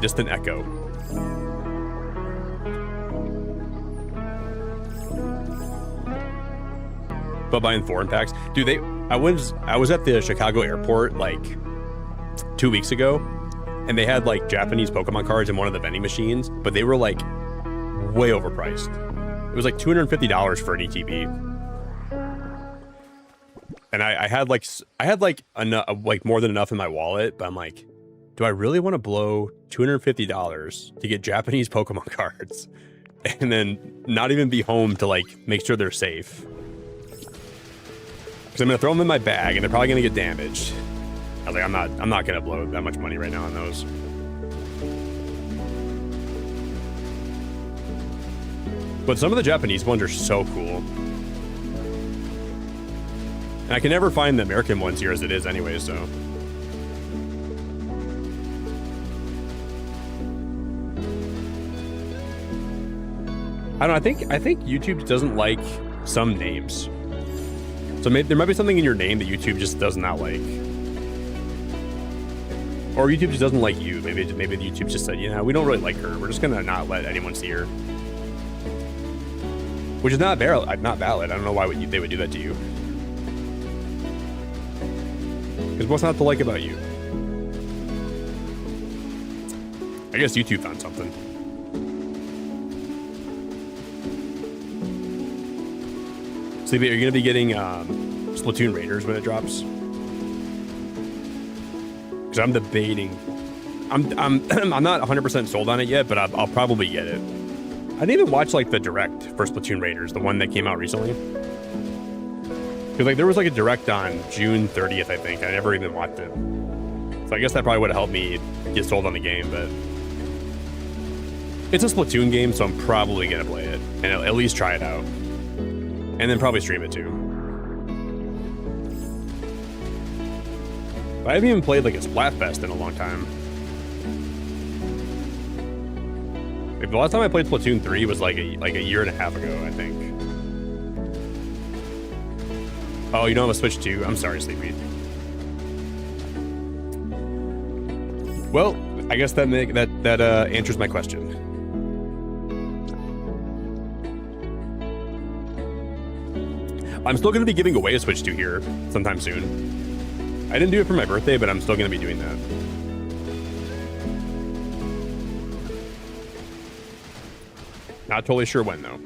distant echo. But buying foreign packs, dude. I was at the Chicago airport like 2 weeks ago, and they had like Japanese Pokemon cards in one of the vending machines, but they were like way overpriced. It was like $250 for an ETB. And I had like more than enough in my wallet, but I'm like, do I really want to blow $250 to get Japanese Pokemon cards and then not even be home to like make sure they're safe? Because I'm gonna throw them in my bag and they're probably gonna get damaged. I was like, I'm not gonna blow that much money right now on those. But some of the Japanese ones are so cool. And I can never find the American ones here as it is anyway, so. I don't know. I think YouTube doesn't like some names. So there might be something in your name that YouTube just does not like. Or YouTube just doesn't like you. Maybe YouTube just said, we don't really like her. We're just gonna not let anyone see her. Which is not valid. Not valid. I don't know why they would do that to you. Because what's not to like about you? I guess YouTube found something. Sleepy, are you gonna be getting Splatoon Raiders when it drops? Because I'm debating. I'm not 100% sold on it yet, but I'll probably get it. I didn't even watch like the direct for Splatoon Raiders, the one that came out recently. Because like there was like a direct on June 30th, I think. I never even watched it. So I guess that probably would have helped me get sold on the game, but it's a Splatoon game, so I'm probably gonna play it and at least try it out, and then probably stream it too. But I haven't even played like a Splatfest in a long time. Like, the last time I played Splatoon 3 was like a year and a half ago, I think. Oh, you don't have a Switch 2? I'm sorry, Sleepy. Well, I guess that answers my question. I'm still going to be giving away a Switch 2 here sometime soon. I didn't do it for my birthday, but I'm still going to be doing that. Not totally sure when, though.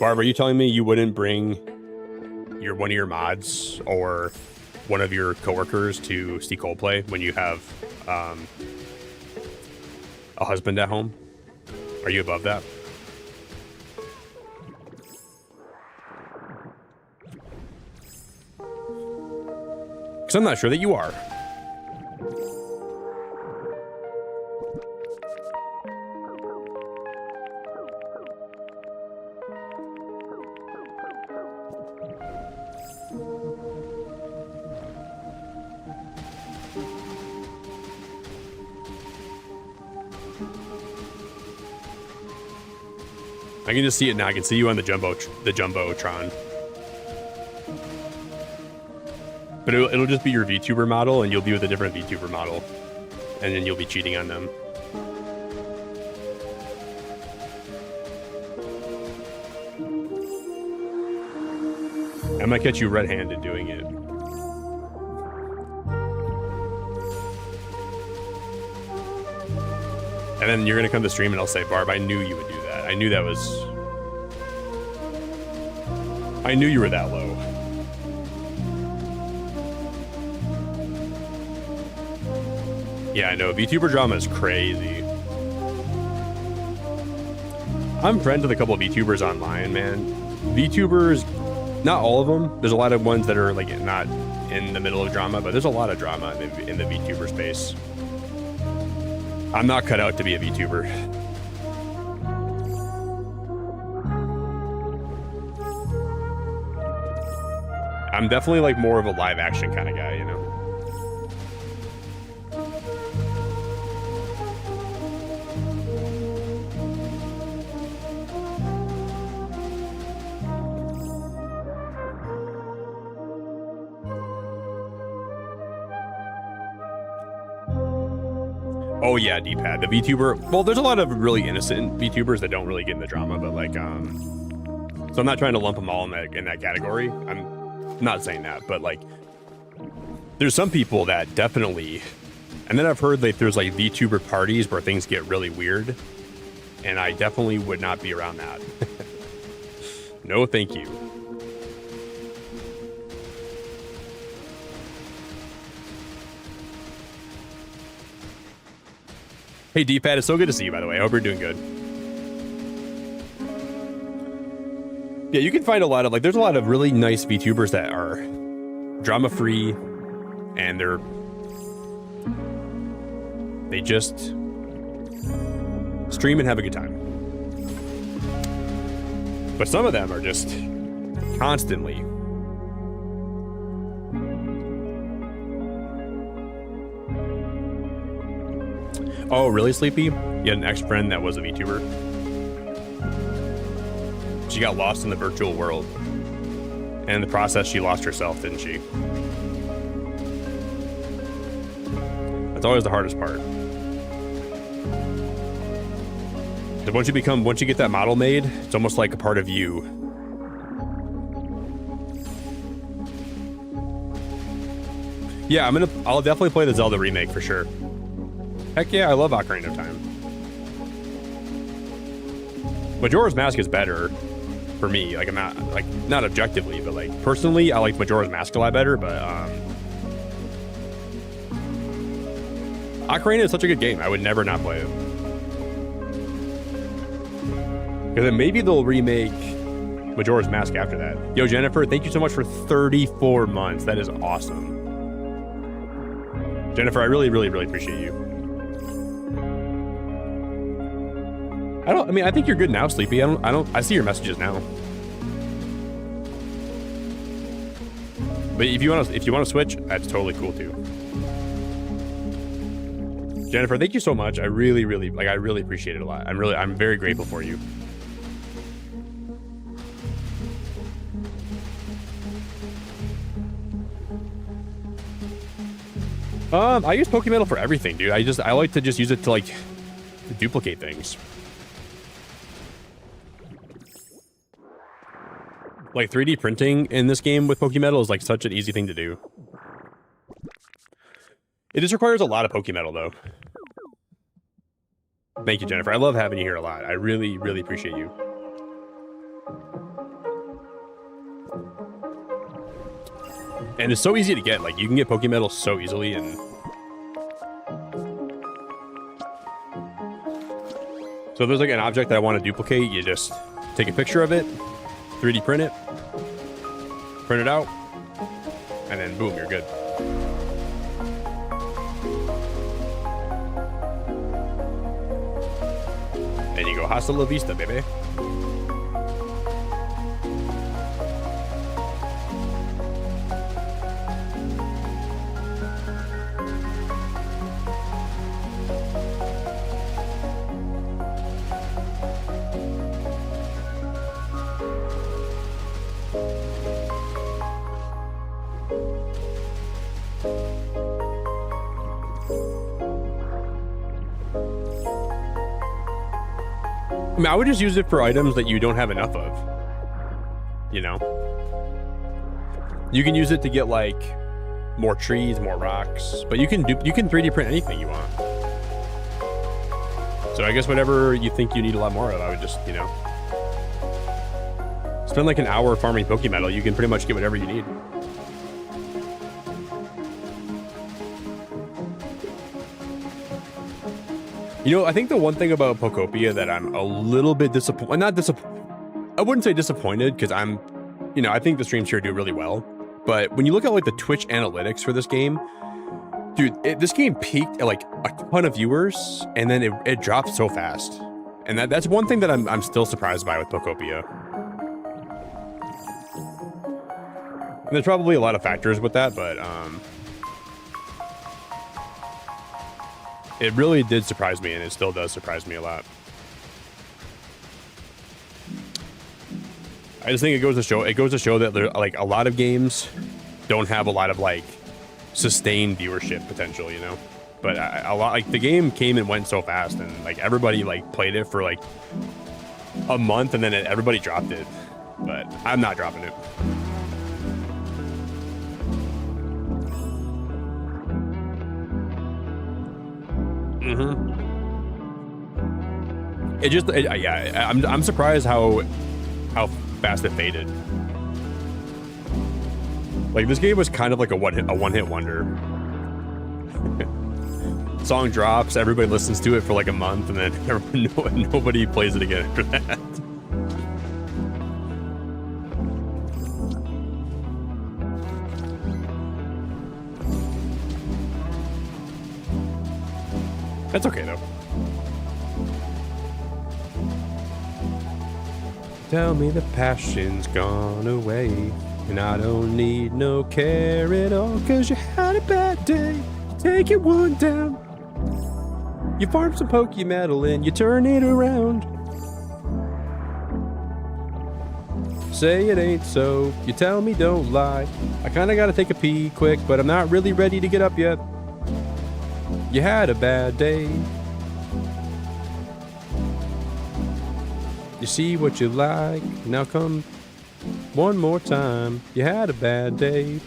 Barb, are you telling me you wouldn't bring one of your mods or one of your coworkers to see Coldplay when you have a husband at home? Are you above that? Because I'm not sure that you are. I can just see it now. I can see you on the Jumbotron. But it'll just be your VTuber model, and you'll be with a different VTuber model. And then you'll be cheating on them. I might catch you red-handed doing it. And then you're going to come to stream and I'll say, Barb, I knew you would do that. I knew you were that low. Yeah, I know. VTuber drama is crazy. I'm friends with a couple of VTubers online, man. VTubers, not all of them. There's a lot of ones that are like not in the middle of drama, but there's a lot of drama in the VTuber space. I'm not cut out to be a VTuber. I'm definitely like more of a live action kind of guy, you know? Oh yeah, D-pad, the VTuber. Well, there's a lot of really innocent VTubers that don't really get in the drama, but like, so I'm not trying to lump them all in that category. I'm not saying that, but like, there's some people that definitely, and then I've heard like there's like VTuber parties where things get really weird, and I definitely would not be around that. No, thank you. Hey, D-pad, it's so good to see you, by the way. I hope you're doing good. Yeah, you can find a lot of, like, there's a lot of really nice VTubers that are drama-free, and they just stream and have a good time. But some of them are just constantly Oh, really, Sleepy? You had an ex-friend that was a VTuber? She got lost in the virtual world. And in the process, she lost herself, didn't she? That's always the hardest part. Once you get that model made, it's almost like a part of you. Yeah, I'll definitely play the Zelda remake for sure. Heck yeah, I love Ocarina of Time. Majora's Mask is better for me. Like, I'm not objectively, but like personally, I like Majora's Mask a lot better, but Ocarina is such a good game. I would never not play it. And then maybe they'll remake Majora's Mask after that. Yo, Jennifer, thank you so much for 34 months. That is awesome. Jennifer, I really, really, really appreciate you. I think you're good now, Sleepy. I see your messages now. But if you want to switch, that's totally cool too. Jennifer, thank you so much. I really, really, I really appreciate it a lot. I'm very grateful for you. I use Pokemetal for everything, dude. I like to just use it to duplicate things. Like 3D printing in this game with Pokemetal is like such an easy thing to do. It just requires a lot of Pokemetal though. Thank you, Jennifer. I love having you here a lot. I really, really appreciate you. And it's so easy to get. Like, you can get Pokemetal so easily, and so if there's like an object that I want to duplicate, you just take a picture of it, 3D print it out, and then boom, you're good. Then you go hasta la vista, baby. I mean, I would just use it for items that you don't have enough of. You know? You can use it to get, like, more trees, more rocks. But you can 3D print anything you want. So I guess whatever you think you need a lot more of, I would just, you know, spend like an hour farming Pokemetal. You can pretty much get whatever you need. You know, I think the one thing about Pokopia that I'm a little bit disappointed, I wouldn't say disappointed, because I think the streams here do really well. But when you look at like the Twitch analytics for this game, dude, this game peaked at like a ton of viewers, and then it dropped so fast. And that's one thing that I'm still surprised by with Pokopia. And there's probably a lot of factors with that, but it really did surprise me, and it still does surprise me a lot. I just think it goes to show that there, like, a lot of games don't have a lot of like sustained viewership potential, you know. But a lot, like, the game came and went so fast, and like everybody like played it for like a month, and then everybody dropped it. But I'm not dropping it. I'm surprised how fast it faded. Like, this game was kind of like a one-hit wonder. Song drops, everybody listens to it for like a month, and then nobody plays it again after that. That's okay though. Tell me the passion's gone away, and I don't need no care at all, 'cause you had a bad day. Take it one down. You farm some Poke Metal and you turn it around. Say it ain't so, you tell me don't lie. I kinda gotta take a pee quick, but I'm not really ready to get up yet. You had a bad day. You see what you like, now come one more time. You had a bad day.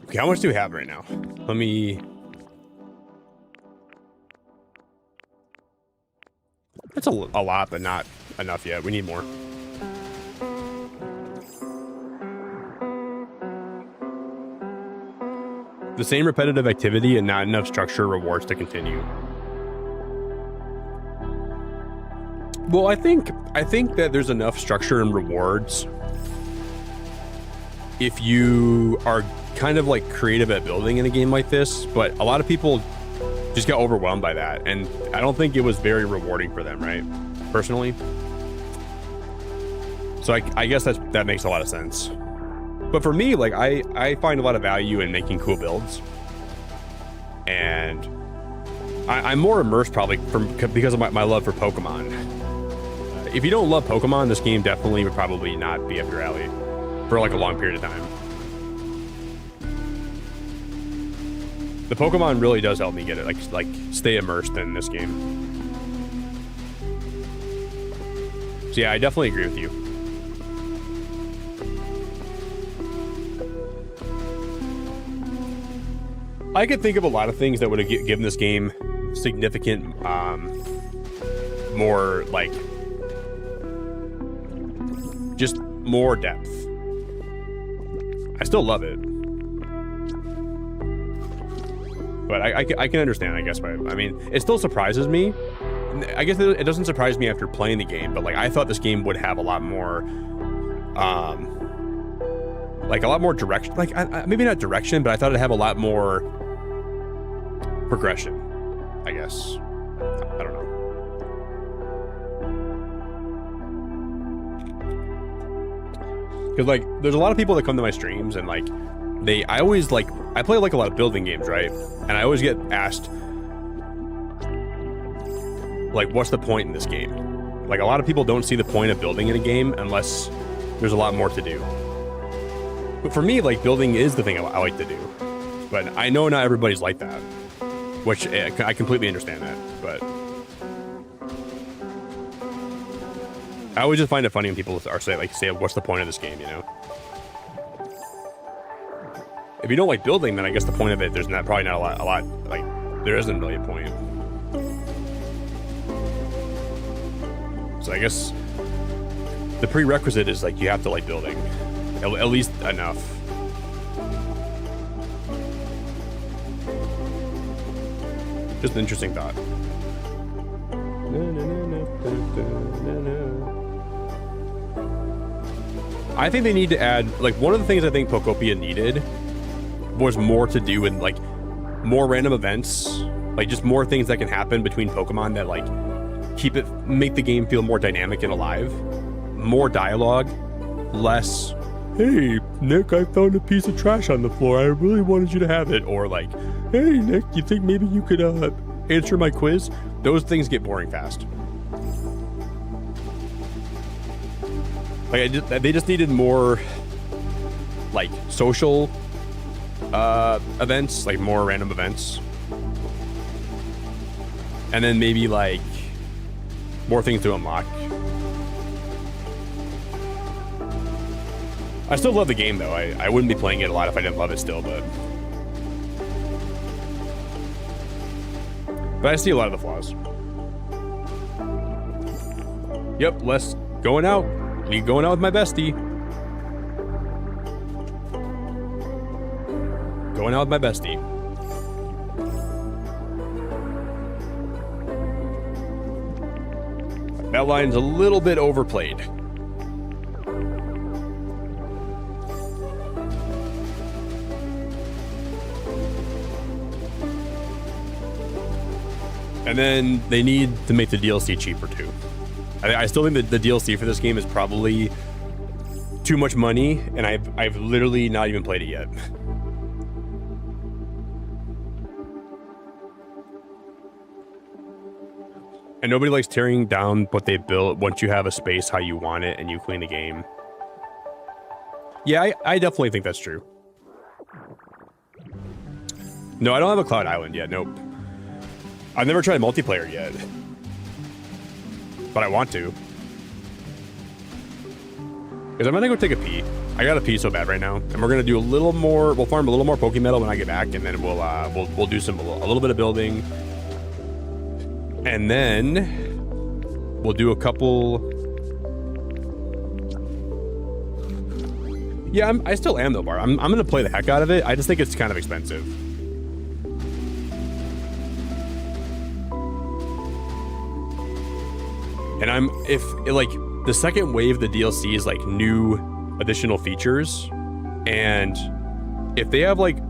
Okay, how much do we have right now? Let me... That's a lot, but not enough yet. We need more. The same repetitive activity and not enough structure or rewards to continue. Well, I think that there's enough structure and rewards if you are kind of like creative at building in a game like this, but a lot of people just got overwhelmed by that, and I don't think it was very rewarding for them, right? Personally. So I guess that makes a lot of sense. But for me, like I find a lot of value in making cool builds, and I'm more immersed probably because of my love for Pokemon. If you don't love Pokemon, this game definitely would probably not be up your alley for like a long period of time. The Pokemon really does help me get it, like stay immersed in this game. So yeah, I definitely agree with you. I could think of a lot of things that would have given this game significant, more like, just more depth. I still love it, but I can understand, I guess. I mean, it still surprises me. I guess it doesn't surprise me after playing the game, but like I thought this game would have a lot more, like a lot more direction. Like maybe not direction, but I thought it'd have a lot more progression, I guess. I don't know. Because like there's a lot of people that come to my streams and like I always like, I play like a lot of building games, right? And I always get asked like, what's the point in this game? Like a lot of people don't see the point of building in a game unless there's a lot more to do. But for me, like building is the thing I like to do. But I know not everybody's like that, which I completely understand that, but I always just find it funny when people say, what's the point of this game, you know? If you don't like building, then I guess the point of it, there's probably not a lot, like, there isn't really a point. So I guess the prerequisite is like, you have to like building, at least enough. Just an interesting thought. I think they need to add, like, one of the things I think Pokopia needed was more to do with, like, more random events, like, just more things that can happen between Pokemon that, like, make the game feel more dynamic and alive. More dialogue, less, hey, Nick, I found a piece of trash on the floor. I really wanted you to have it. Or, like, hey, Nick, you think maybe you could answer my quiz? Those things get boring fast. Like, they just needed more, like, social events, like more random events. And then maybe, like, more things to unlock. I still love the game, though. I wouldn't be playing it a lot if I didn't love it still, but I see a lot of the flaws. Yep, Les going out. Me going out with my bestie. Going out with my bestie. That line's a little bit overplayed. And then they need to make the DLC cheaper too. I still think that the DLC for this game is probably too much money, and I've literally not even played it yet. And nobody likes tearing down what they built once you have a space how you want it and you clean the game. Yeah, I definitely think that's true. No, I don't have a Cloud Island yet. Nope. I've never tried multiplayer yet. But I want to. Because I'm going to go take a pee. I got to pee so bad right now. And we're going to do a little more. We'll farm a little more Pokemetal when I get back. And then we'll do a little bit of building. And then we'll do a couple. Yeah, I still am though, Bar. I'm going to play the heck out of it. I just think it's kind of expensive. And if like the second wave of the DLC is like new additional features, and if they have like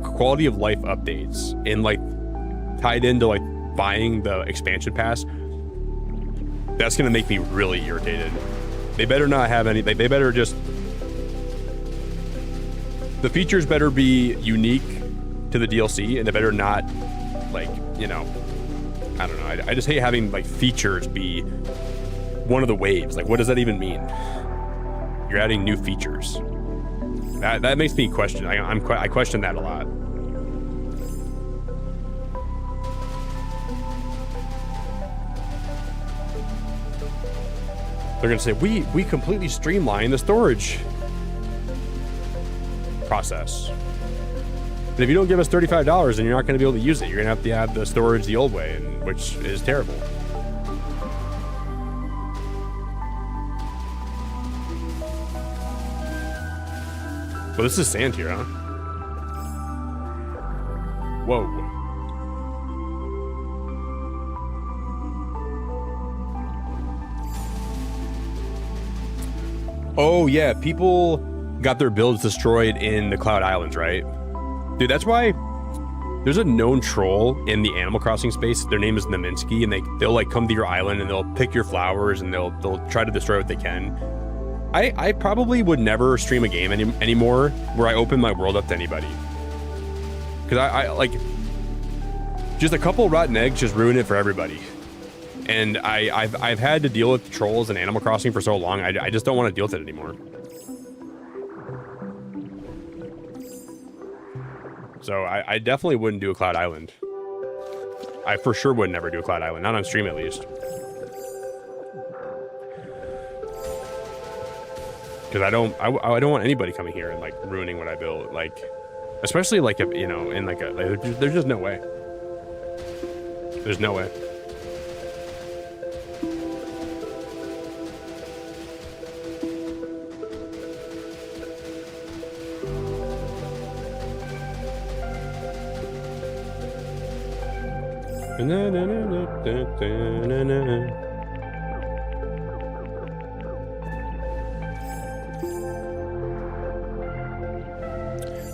quality of life updates and like tied into like buying the expansion pass, that's gonna make me really irritated. They better not have any. They better just, the features better be unique to the DLC, and they better not, like, you know, I don't know. I just hate having like features be one of the waves. Like, what does that even mean? You're adding new features. That makes me question. I question that a lot. They're gonna say we completely streamlined the storage process. But if you don't give us $35, then you're not gonna be able to use it. You're gonna have to have the storage the old way, which is terrible. Well, this is sand here, huh? Whoa. Oh, yeah. People got their builds destroyed in the Cloud Islands, right? Dude, that's why there's a known troll in the Animal Crossing space. Their name is Naminsky, and they'll like come to your island and they'll pick your flowers and they'll try to destroy what they can. I probably would never stream a game anymore where I open my world up to anybody. Because I like, just a couple rotten eggs just ruin it for everybody. And I've had to deal with trolls in Animal Crossing for so long, I just don't want to deal with it anymore. So I definitely wouldn't do a Cloud Island. I for sure would never do a Cloud Island, not on stream at least. Because I don't want anybody coming here and like ruining what I built, like, especially like if, you know, in like there's just no way. There's no way.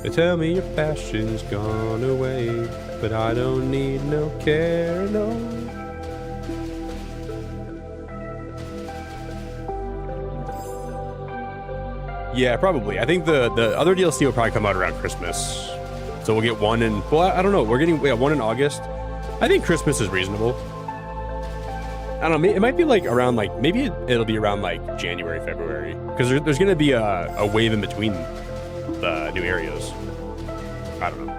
They tell me your passion's gone away, but I don't need no care, no. Yeah, probably. I think the other DLC will probably come out around Christmas. So we'll get one in, well, I don't know. We're getting one in August. I think Christmas is reasonable. I don't know. It might be like around like, maybe it'll be around like January, February. Because there's going to be a wave in between the new areas. I don't know.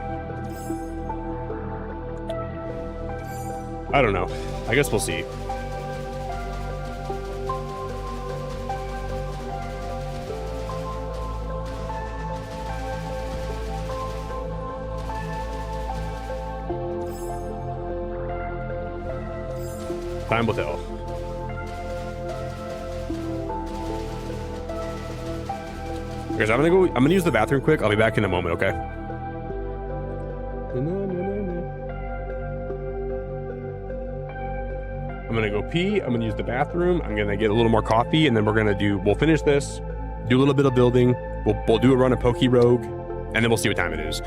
I don't know. I guess we'll see. Time will tell. Guys, I'm gonna use the bathroom quick. I'll be back in a moment, okay? I'm gonna go pee. I'm gonna use the bathroom. I'm gonna get a little more coffee, and then we'll finish this, do a little bit of building. We'll do a run of Poke Rogue, and then we'll see what time it is.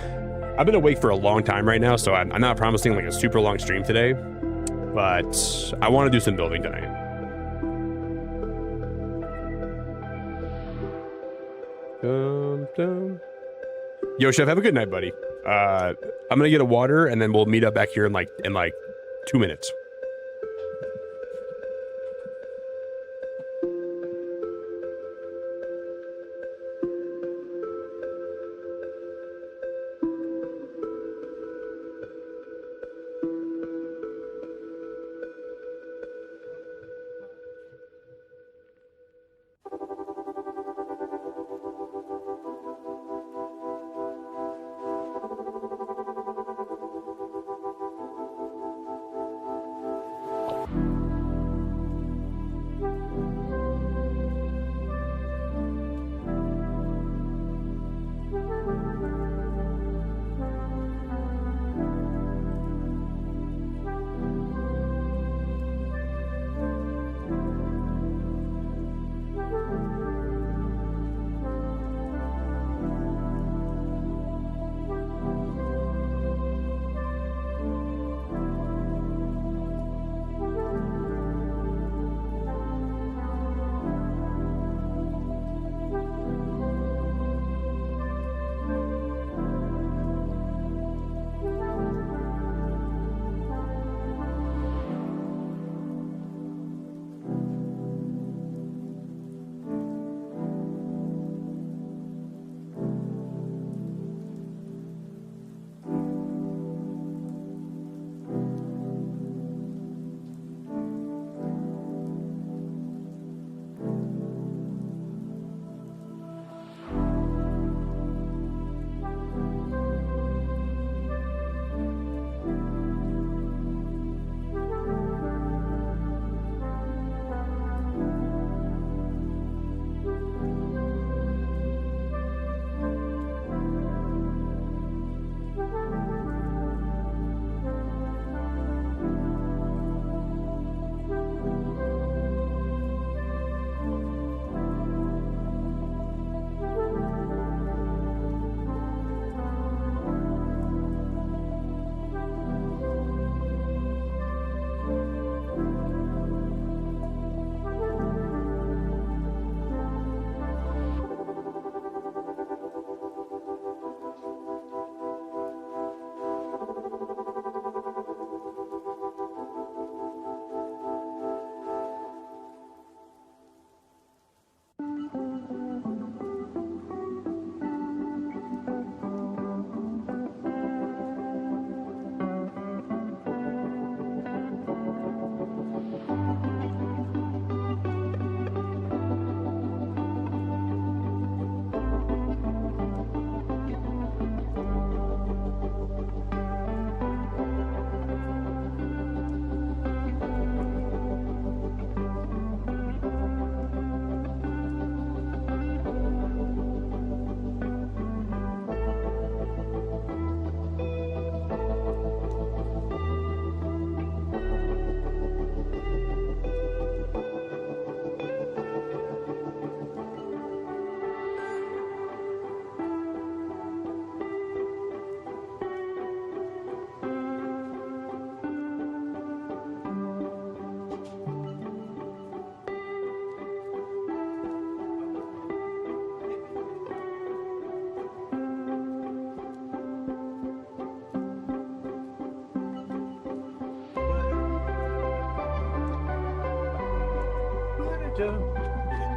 I've been awake for a long time right now, so I'm not promising like a super long stream today, but I want to do some building tonight. Yo, Chef, have a good night, buddy. I'm gonna get a water, and then we'll meet up back here in like 2 minutes.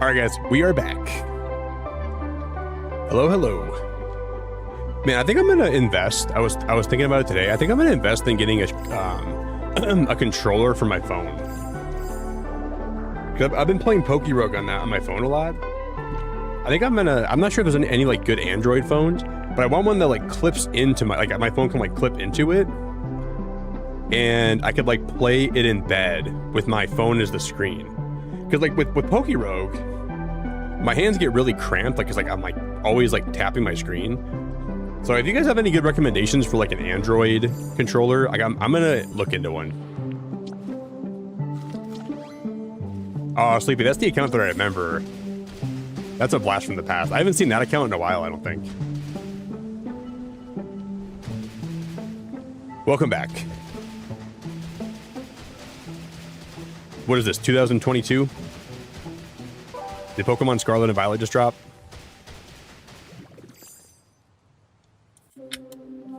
All right, guys, we are back. Hello, hello. Man, I think I'm gonna invest. I was thinking about it today. I think I'm gonna invest in getting a controller for my phone. 'Cause I've been playing Poke Rogue on my phone a lot. I think I'm not sure if there's any like good Android phones, but I want one that like clips into my phone can like clip into it, and I could like play it in bed with my phone as the screen. Because like with Poke Rogue, my hands get really cramped, like, cause like I'm like always like tapping my screen. So if you guys have any good recommendations for like an Android controller, like I'm gonna look into one. Oh, Sleepy, that's the account that I remember. That's a blast from the past. I haven't seen that account in a while, I don't think. Welcome back. What is this, 2022? Did Pokemon Scarlet and Violet just drop?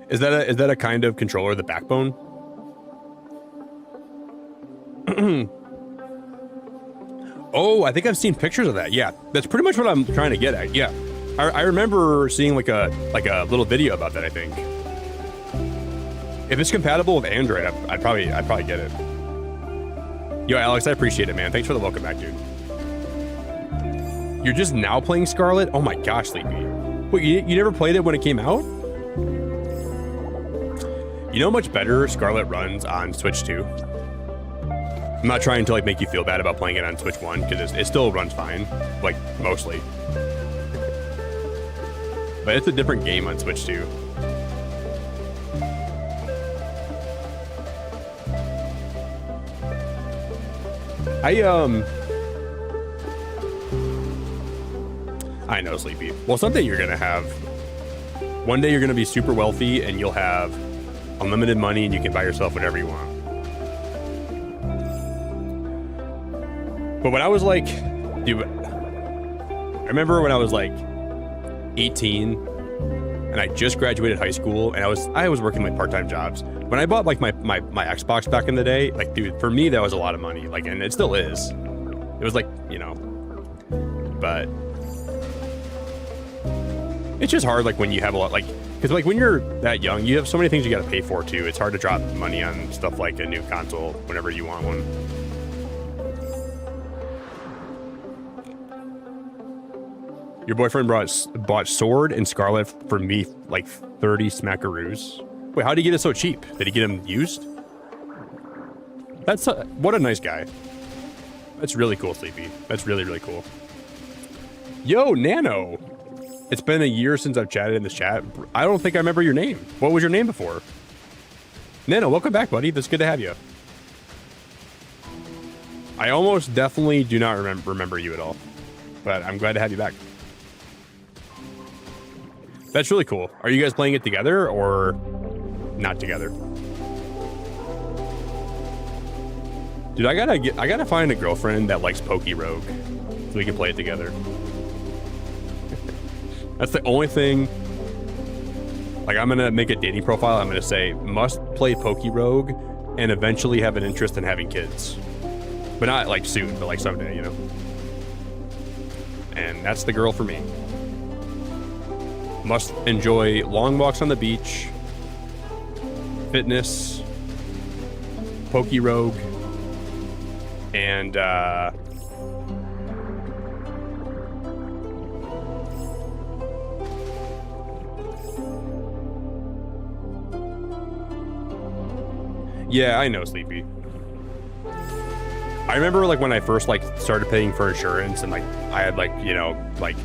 Is that a kind of controller, the backbone? Oh, I think I've seen pictures of that. Yeah, that's pretty much what I'm trying to get at. Yeah, I remember seeing like a little video about that. I think if it's compatible with Android, I'd probably get it. Yo, Alex, I appreciate it, man. Thanks for the welcome back, dude. You're just now playing Scarlet? Oh my gosh, Sleepy. Wait, you never played it when it came out? You know how much better Scarlet runs on Switch 2? I'm not trying to like make you feel bad about playing it on Switch 1 because it still runs fine, like mostly. But it's a different game on Switch 2. I know, Sleepy. Well, someday you're gonna have. One day you're gonna be super wealthy and you'll have unlimited money and you can buy yourself whatever you want. But when I was like, dude, I remember when I was like 18 and I just graduated high school and I was working like part-time jobs. When I bought like my Xbox back in the day, like, dude, for me that was a lot of money. Like, and it still is. It was like, you know, but it's just hard like when you have a lot, like, because like when you're that young, you have so many things you got to pay for too. It's hard to drop money on stuff like a new console whenever you want one. Your boyfriend bought Sword and Scarlet for me like 30 smackaroos. Wait, how did he get it so cheap? Did he get them used? That's what a nice guy. That's really cool, Sleepy. That's really, really cool. Yo, Nano. It's been a year since I've chatted in this chat. I don't think I remember your name. What was your name before? Nano, welcome back, buddy. That's good to have you. I almost definitely do not remember you at all. But I'm glad to have you back. That's really cool. Are you guys playing it together or not together? Dude, I gotta find a girlfriend that likes Poke Rogue so we can play it together. That's the only thing. Like, I'm gonna make a dating profile. I'm gonna say must play Poke Rogue and eventually have an interest in having kids, but not like soon, but like someday, you know. And that's the girl for me. Must enjoy long walks on the beach, fitness, Poke Rogue, and yeah, I know, Sleepy. I remember like when I first like started paying for insurance and like I had like, you know, like,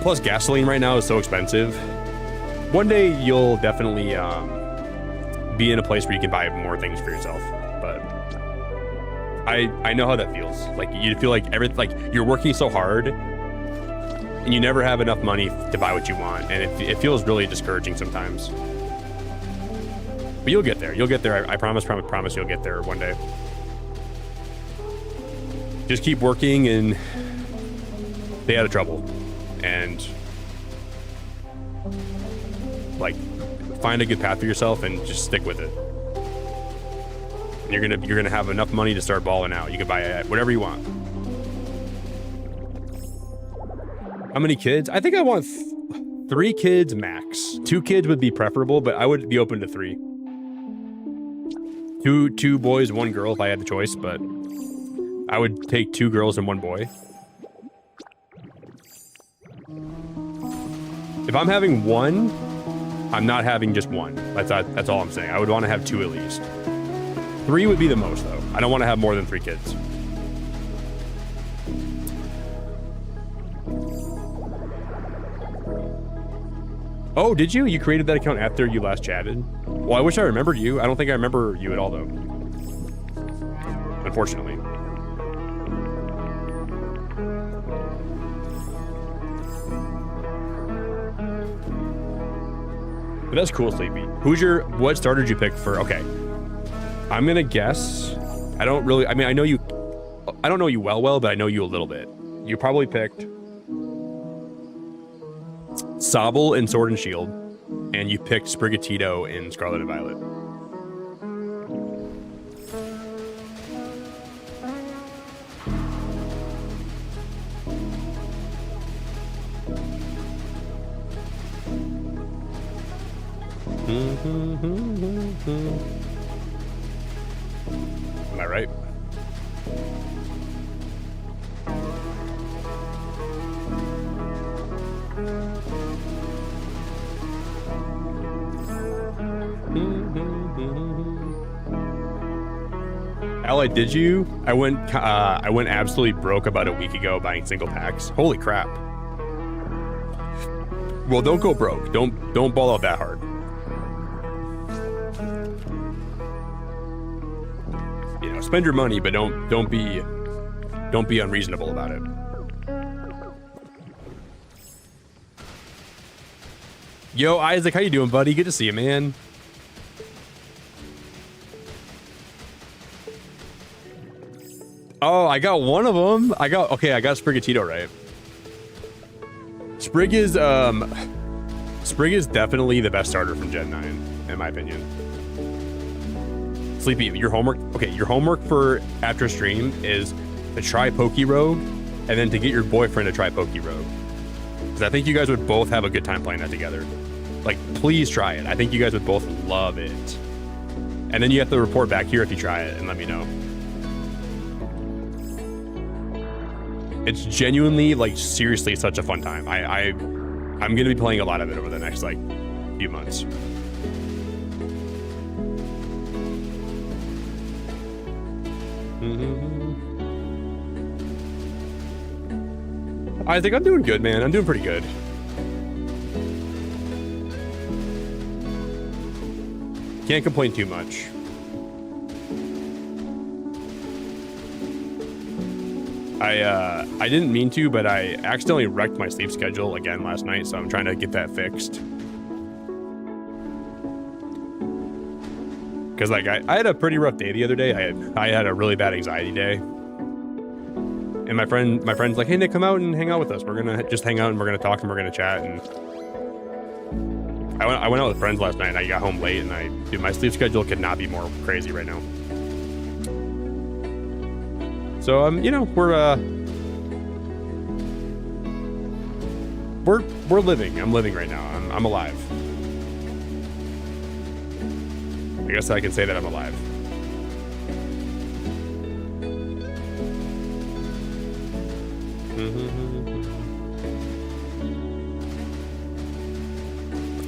plus gasoline right now is so expensive. One day you'll definitely be in a place where you can buy more things for yourself. But I know how that feels. Like you feel like you're working so hard and you never have enough money to buy what you want, and it feels really discouraging sometimes. But you'll get there. You'll get there. I promise you'll get there one day. Just keep working and stay out of trouble. And like find a good path for yourself and just stick with it. And you're gonna have enough money to start balling out. You can buy whatever you want. How many kids? I think I want 3 kids max. 2 kids would be preferable, but I would be open to 3. Two boys, 1 girl if I had the choice, but I would take 2 girls and 1 boy. If I'm having 1, I'm not having just 1. That's all I'm saying. I would want to have 2 at least. 3 would be the most, though. I don't want to have more than 3 kids. Oh, did you? You created that account after you last chatted? Well, I wish I remembered you. I don't think I remember you at all, though. Unfortunately. But that's cool, Sleepy. What starter did you pick for? Okay. I'm going to guess. I don't know you well, but I know you a little bit. You probably picked Sobble in Sword and Shield, and you picked Sprigatito in Scarlet and Violet. Am I right? Ally, did you? I went absolutely broke about a week ago buying single packs. Holy crap. Well, don't go broke. Don't ball out that hard. You know, spend your money, but don't be unreasonable about it. Yo, Isaac, how you doing, buddy? Good to see you, man. Oh, I got one of them. I got Sprigatito right. Sprig is definitely the best starter from Gen 9, in my opinion. Sleepy, your homework for after stream is to try Pokerogue, and then to get your boyfriend to try Pokerogue. Because I think you guys would both have a good time playing that together. Like, please try it. I think you guys would both love it. And then you have to report back here if you try it and let me know. It's genuinely, like, seriously such a fun time. I'm going to be playing a lot of it over the next, like, few months. I think I'm doing good, man. I'm doing pretty good. Can't complain too much. I didn't mean to, but I accidentally wrecked my sleep schedule again last night, so I'm trying to get that fixed. Because, like, I had a pretty rough day the other day. I had a really bad anxiety day. And my friend's like, hey, Nick, come out and hang out with us. We're gonna just hang out and we're gonna talk and we're gonna chat. And I went out with friends last night and I got home late, and dude, my sleep schedule could not be more crazy right now. So you know, we're living. I'm living right now. I'm alive. I guess I can say that I'm alive.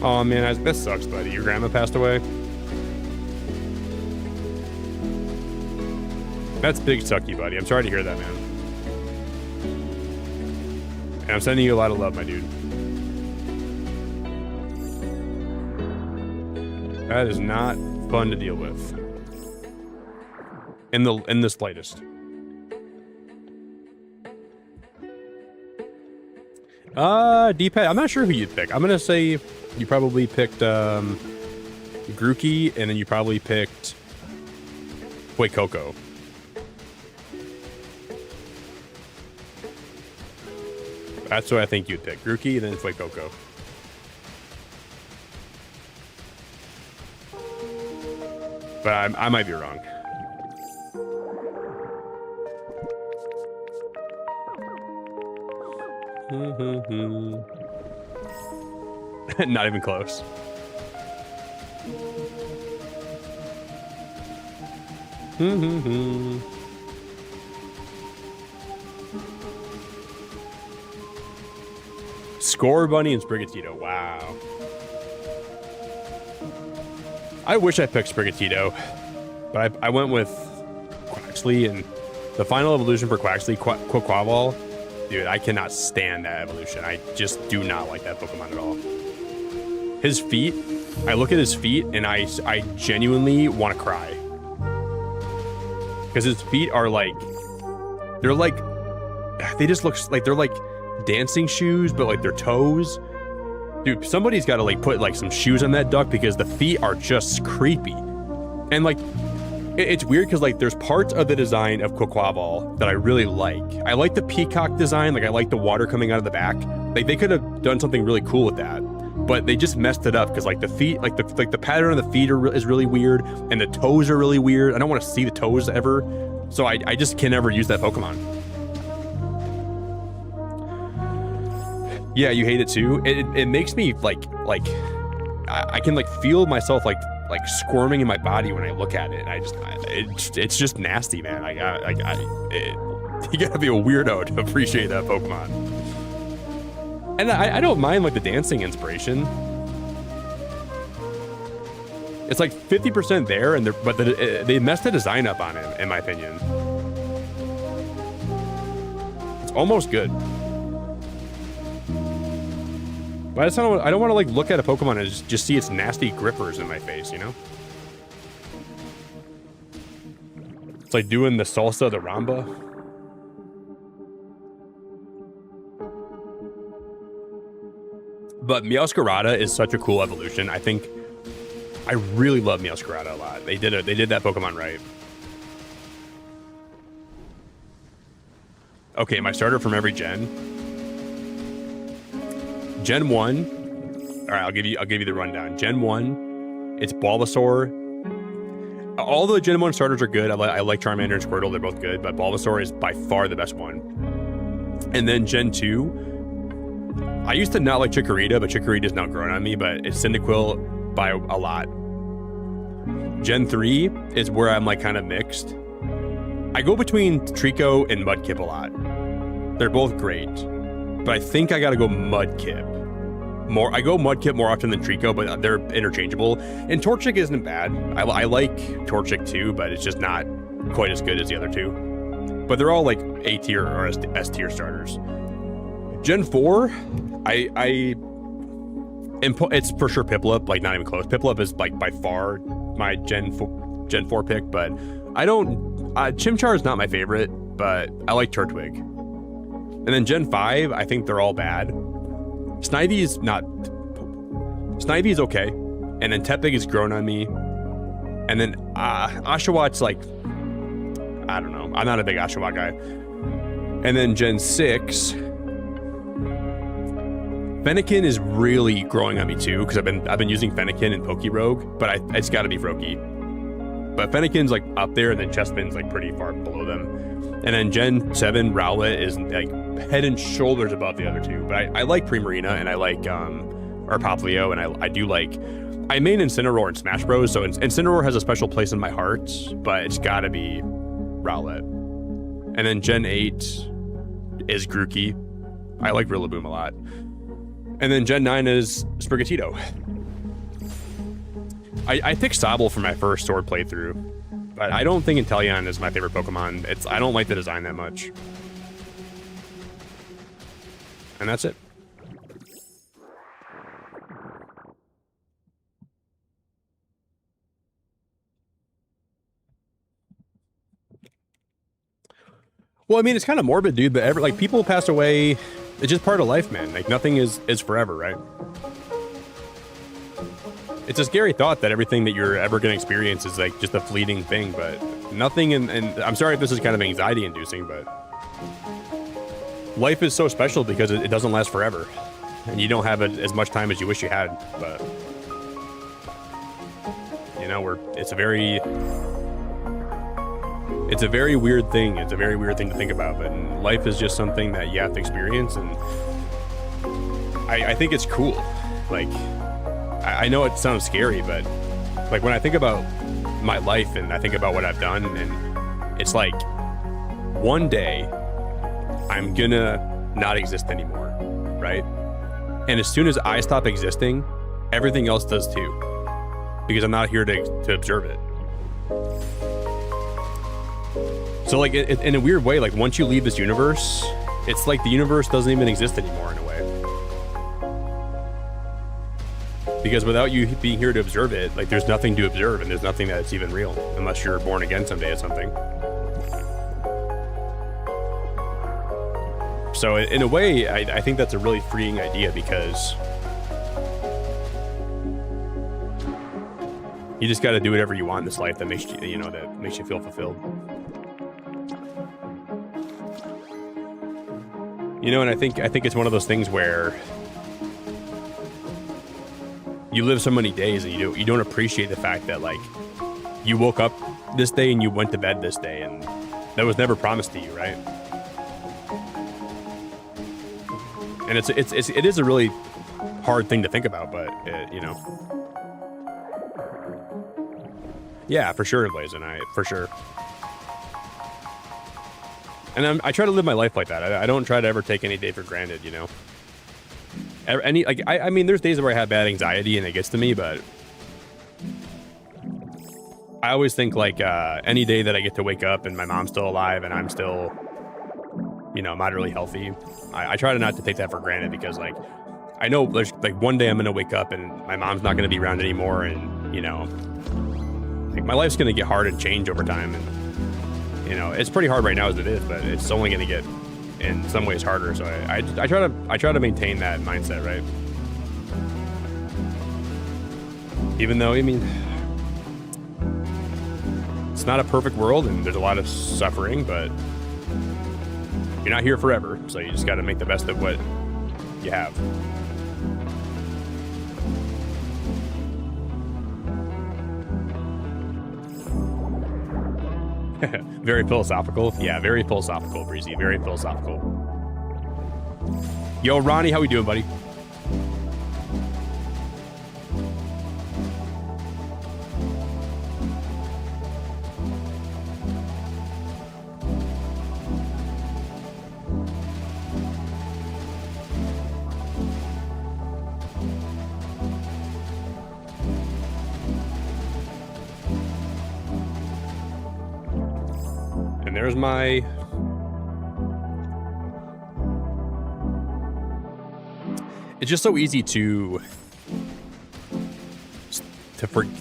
Oh man, that sucks, buddy. Your grandma passed away. That's big sucky, buddy. I'm sorry to hear that, man. And I'm sending you a lot of love, my dude. That is not fun to deal with. In the slightest. D-pad. I'm not sure who you'd pick. I'm gonna say you probably picked Grookey, and then you probably picked Coco. That's what I think you'd pick. Grookey, and then Coco. But I might be wrong. Not even close. Score Bunny and Sprigatito. Wow. I wish I picked Sprigatito, but I went with Quaxley, and the final evolution for Quaxley, Quaquaval. Dude, I cannot stand that evolution. I just do not like that Pokemon at all. His feet, I look at his feet and I genuinely want to cry. Because his feet are like, they just look like they're like dancing shoes, but like their toes. Dude, somebody's got to like put like some shoes on that duck because the feet are just creepy. And like, it's weird because like there's parts of the design of Quaquaval that I really like. I like the peacock design. Like I like the water coming out of the back. Like they could have done something really cool with that, but they just messed it up because like the feet, like the pattern of the feet is really weird, and the toes are really weird. I don't want to see the toes ever, so I just can never use that Pokemon. Yeah, you hate it too. It makes me like I can like feel myself like squirming in my body when I look at it. It's just nasty, man. You gotta be a weirdo to appreciate that Pokemon. And I don't mind like the dancing inspiration. It's like 50% there, and but they messed the design up on it, in my opinion. It's almost good. But I don't want to like look at a Pokemon and just see its nasty grippers in my face, you know? It's like doing the salsa, the ramba. But Meowscarada is such a cool evolution. I think I really love Meowscarada a lot. They did that Pokemon right. Okay, my starter from every gen. Gen 1, all right, I'll give you the rundown. Gen 1, it's Bulbasaur. All the Gen 1 starters are good. I like Charmander and Squirtle, they're both good, but Bulbasaur is by far the best one. And then Gen 2, I used to not like Chikorita, but Chikorita's now grown on me, but it's Cyndaquil by a lot. Gen 3 is where I'm like kind of mixed. I go between Trico and Mudkip a lot. They're both great. But I think I gotta go Mudkip. I go Mudkip more often than Trico, but they're interchangeable. And Torchic isn't bad. I like Torchic too, but it's just not quite as good as the other two. But they're all like A tier or S tier starters. Gen 4, it's for sure Piplup, like not even close. Piplup is like by far my Gen 4 pick, but I don't. Chimchar is not my favorite, but I like Turtwig. And then Gen 5, I think they're all bad. Snivy is okay. And then Tepig is grown on me. And then Oshawott, like, I don't know. I'm not a big Oshawott guy. And then Gen 6, Fennekin is really growing on me too, because I've been using Fennekin and Pokerogue, but it's got to be Froakie. But Fennekin's like up there, and then Chespin's like pretty far below them. And then Gen 7, Rowlet is like head and shoulders above the other two. But I like Primarina, and I like Poplio, and I do like. I main Incineroar in Smash Bros, so Incineroar has a special place in my heart, but it's gotta be Rowlet. And then Gen 8 is Grookey. I like Rillaboom a lot. And then Gen 9 is Sprigatito. I picked Sobble for my first Sword playthrough, but I don't think Inteleon is my favorite Pokemon. I don't like the design that much. And that's it. Well, I mean, it's kind of morbid, dude, but like people pass away. It's just part of life, man. Like nothing is forever, right? It's a scary thought that everything that you're ever going to experience is like just a fleeting thing, but nothing. And I'm sorry if this is kind of anxiety inducing, but life is so special because it doesn't last forever, and you don't have as much time as you wish you had. But you know, it's a very weird thing. It's a very weird thing to think about, but life is just something that you have to experience, and I think it's cool. Like, I know it sounds scary, but like when I think about my life and I think about what I've done, and it's like one day I'm gonna not exist anymore, right? And as soon as I stop existing, everything else does too, because I'm not here to observe it. So like in a weird way, like once you leave this universe, it's like the universe doesn't even exist anymore in a way. Because without you being here to observe it, like there's nothing to observe, and there's nothing that's even real unless you're born again someday or something. So in a way, I think that's a really freeing idea, because You just got to do whatever you want in this life that makes you, that makes you feel fulfilled. And I think it's one of those things where you live so many days and you don't appreciate the fact that like you woke up this day and you went to bed this day, and that was never promised to you, right? And it is a really hard thing to think about, but yeah, for sure, Blazin', for sure. And I try to live my life like that. I don't try to ever take any day for granted, I mean, there's days where I have bad anxiety and it gets to me, but I always think like any day that I get to wake up and my mom's still alive and I'm still, moderately healthy, I try to not to take that for granted, because like I know there's like one day I'm gonna wake up and my mom's not gonna be around anymore, and like my life's gonna get hard and change over time, and it's pretty hard right now as it is, but it's only gonna get in some ways harder. So I try to maintain that mindset, right? Even though, I mean, it's not a perfect world and there's a lot of suffering, but you're not here forever, so you just got to make the best of what you have. Very philosophical. Yeah, very philosophical, Breezy. Very philosophical. Yo, Ronnie, how we doing, buddy? There's my it's just so easy to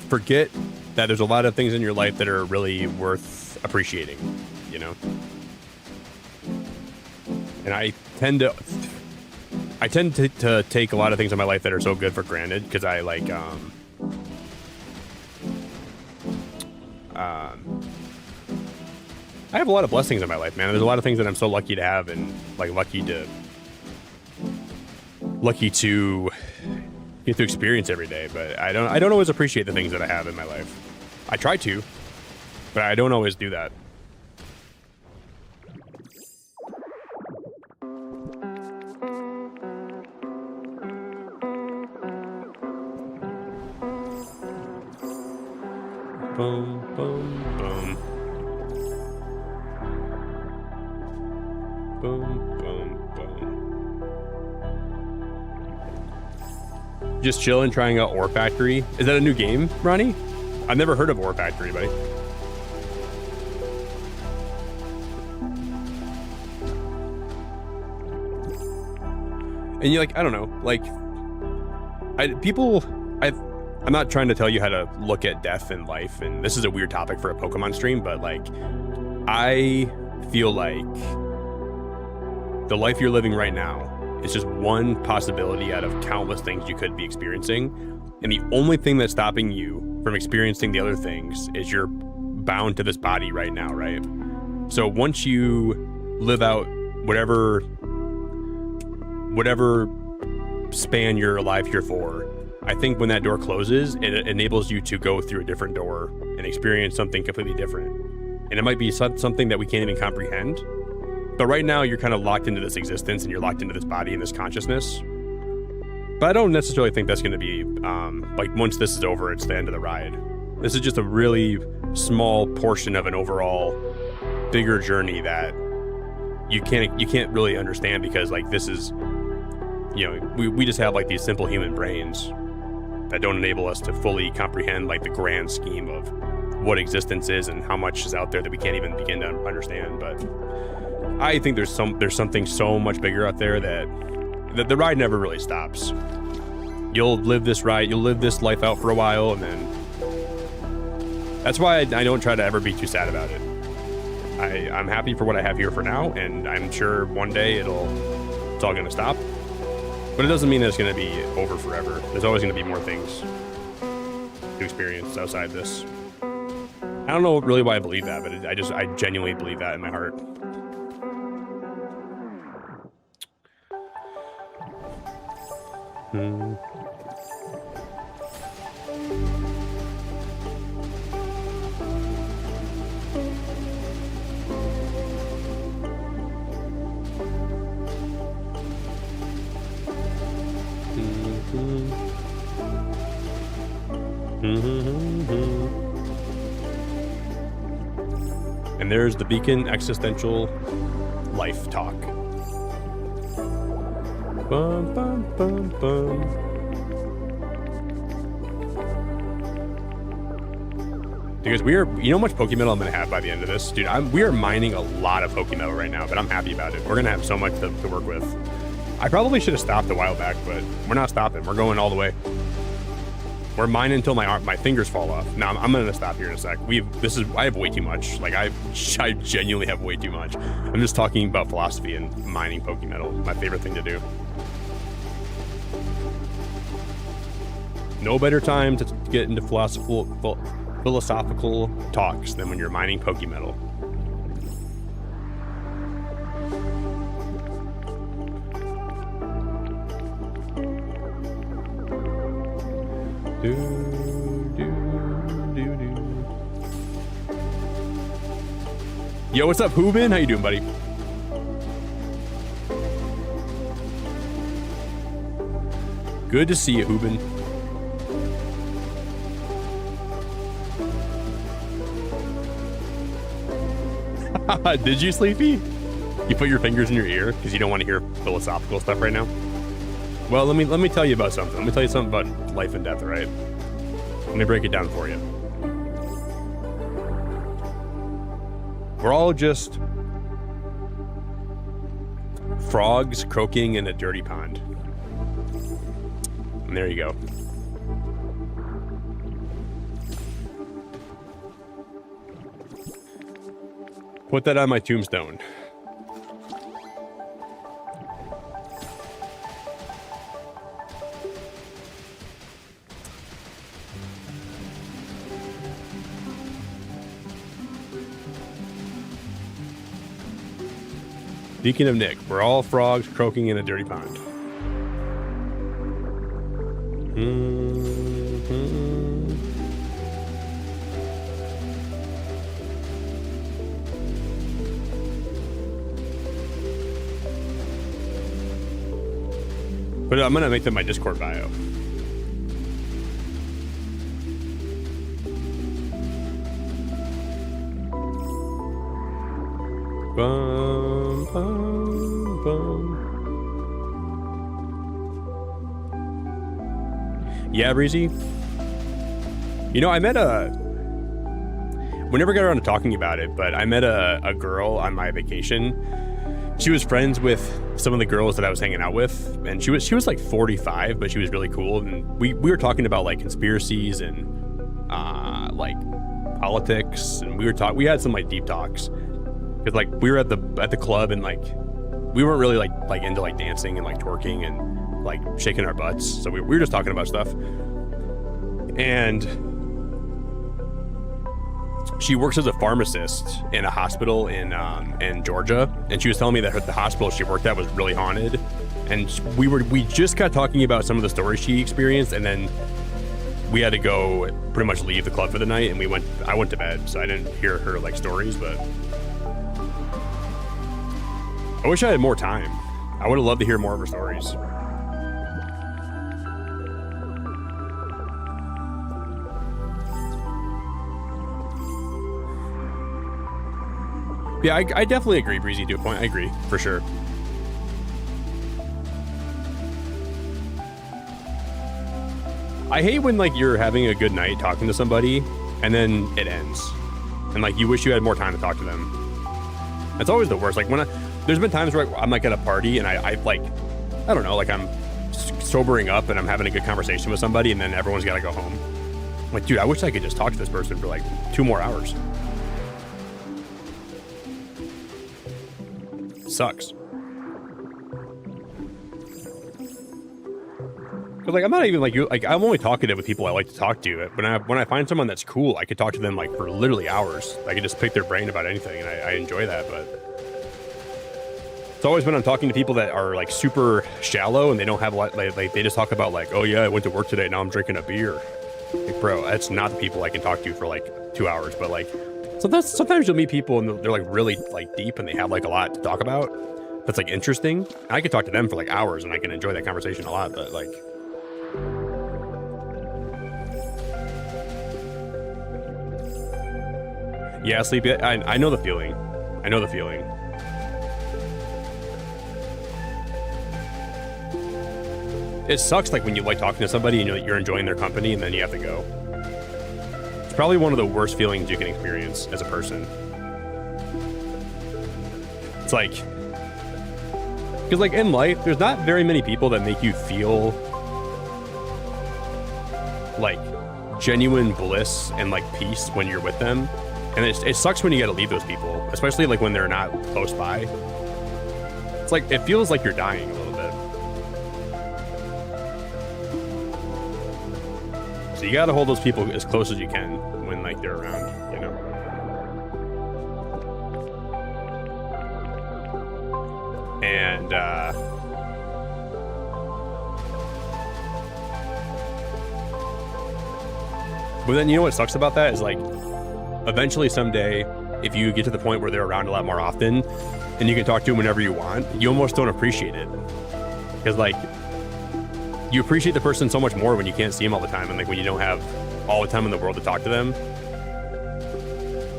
forget that there's a lot of things in your life that are really worth appreciating, and I tend to take a lot of things in my life that are so good for granted, because I like I have a lot of blessings in my life, man. There's a lot of things that I'm so lucky to have, and like lucky to get to experience every day. But I don't always appreciate the things that I have in my life. I try to, but I don't always do that. Boom, boom, boom. Boom, boom, boom. Just chilling, trying out Ore Factory. Is that a new game, Ronnie? I've never heard of Ore Factory, buddy. And you're like, I don't know, like, I'm not trying to tell you how to look at death and life, and this is a weird topic for a Pokemon stream, but like, I feel like the life you're living right now is just one possibility out of countless things you could be experiencing. And the only thing that's stopping you from experiencing the other things is you're bound to this body right now, right? So once you live out whatever span you're alive here for, I think when that door closes, it enables you to go through a different door and experience something completely different. And it might be something that we can't even comprehend. But right now, you're kind of locked into this existence and you're locked into this body and this consciousness. But I don't necessarily think that's going to be, like, once this is over, it's the end of the ride. This is just a really small portion of an overall bigger journey that you can't really understand, because, like, this is, we just have, like, these simple human brains that don't enable us to fully comprehend, like, the grand scheme of what existence is and how much is out there that we can't even begin to understand. But I think there's something so much bigger out there that the ride never really stops. You'll live this life out for a while, and then that's why I don't try to ever be too sad about it. I'm happy for what I have here for now, and I'm sure one day it's all gonna stop. But it doesn't mean that it's gonna be over forever. There's always gonna be more things. to experience outside this. I don't know really why I believe that, but I genuinely believe that in my heart. And there's the Beacon existential life talk. Bum, bum, bum, bum. Because you know how much Pokemetal I'm gonna have by the end of this, dude. We are mining a lot of Pokemetal right now, but I'm happy about it. We're gonna have so much to work with. I probably should have stopped a while back, but we're not stopping. We're going all the way. We're mining until my fingers fall off. Now I'm gonna stop here in a sec. I have way too much. Like I genuinely have way too much. I'm just talking about philosophy and mining Pokemetal. My favorite thing to do. No better time to get into philosophical talks than when you're mining Pokemetal. Yo, what's up, Hoobin? How you doing, buddy? Good to see you, Hoobin. Did you, Sleepy? You put your fingers in your ear because you don't want to hear philosophical stuff right now? Well, let me tell you about something. Let me tell you something about life and death, right? Let me break it down for you. We're all just frogs croaking in a dirty pond. And there you go. Put that on my tombstone. Beacon of Nick, we're all frogs croaking in a dirty pond. But I'm gonna make that my Discord bio. Bum, bum, bum. Yeah, Breezy. You know, I met we never got around to talking about it, but I met a girl on my vacation. She was friends with some of the girls that I was hanging out with, and she was like 45, but she was really cool. And we were talking about like conspiracies and like politics, and we had some like deep talks. Because like we were at the club, and like we weren't really like into like dancing and like twerking and like shaking our butts. So we were just talking about stuff. And she works as a pharmacist in a hospital in Georgia, and she was telling me that the hospital she worked at was really haunted. And we just got talking about some of the stories she experienced, and then we had to go pretty much leave the club for the night, and I went to bed, so I didn't hear her like stories, but I wish I had more time. I would have loved to hear more of her stories. Yeah, I definitely agree, Breezy, to a point. I agree, for sure. I hate when, like, you're having a good night talking to somebody, and then it ends. And, like, you wish you had more time to talk to them. That's always the worst. Like, there's been times where I'm, like, at a party, and I don't know, like, I'm sobering up, and I'm having a good conversation with somebody, and then everyone's got to go home. I'm like, dude, I wish I could just talk to this person for, like, 2 more hours. Sucks. But like, I'm not even like you. Like, I'm only talkative with people I like to talk to. When I find someone that's cool, I could talk to them like for literally hours. I could just pick their brain about anything, and I enjoy that. But it's always when I'm talking to people that are like super shallow and they don't have a lot. Like they just talk about like, oh yeah, I went to work today. Now I'm drinking a beer. Like, bro, that's not the people I can talk to for like 2 hours. But like, sometimes you'll meet people and they're like really like deep and they have like a lot to talk about. That's like interesting. I could talk to them for like hours and I can enjoy that conversation a lot. But like. Yeah, Sleepy, I know the feeling. I know the feeling. It sucks like when you like talking to somebody and you're enjoying their company and then you have to go. It's probably one of the worst feelings you can experience as a person. It's like, because like in life, there's not very many people that make you feel like genuine bliss and like peace when you're with them. And it sucks when you got to leave those people, especially like when they're not close by. It's like, it feels like you're dying a little bit. So you got to hold those people as close as you can when like they're around, you know? And, but then you know what sucks about that is like, eventually someday, if you get to the point where they're around a lot more often and you can talk to them whenever you want, you almost don't appreciate it. Because like, you appreciate the person so much more when you can't see them all the time and like when you don't have all the time in the world to talk to them.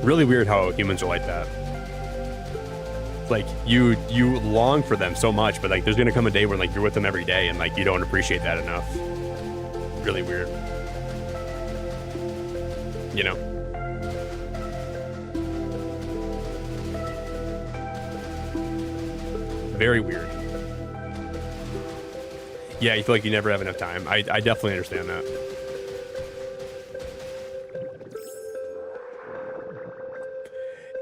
Really weird how humans are like that. It's like you long for them so much, but like there's gonna come a day when like you're with them every day and like you don't appreciate that enough. Really weird. You know? Very weird. Yeah, you feel like you never have enough time. I definitely understand that.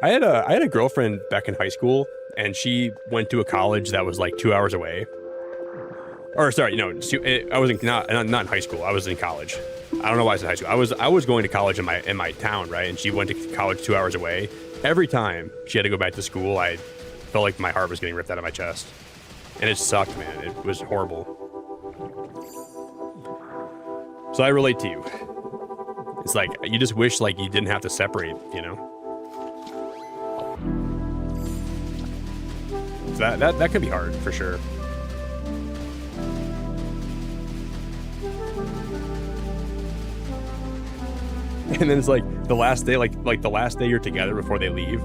I had a girlfriend back in high school, and she went to a college that was like 2 hours away. Or sorry, no, I was not in high school. I was in college. I don't know why I was in high school. I was going to college in my town, right? And she went to college 2 hours away. Every time she had to go back to school, I felt like my heart was getting ripped out of my chest. And it sucked, man. It was horrible. So I relate to you. It's like, you just wish like you didn't have to separate, you know? So that could be hard, for sure. And then it's like the last day, like the last day you're together before they leave.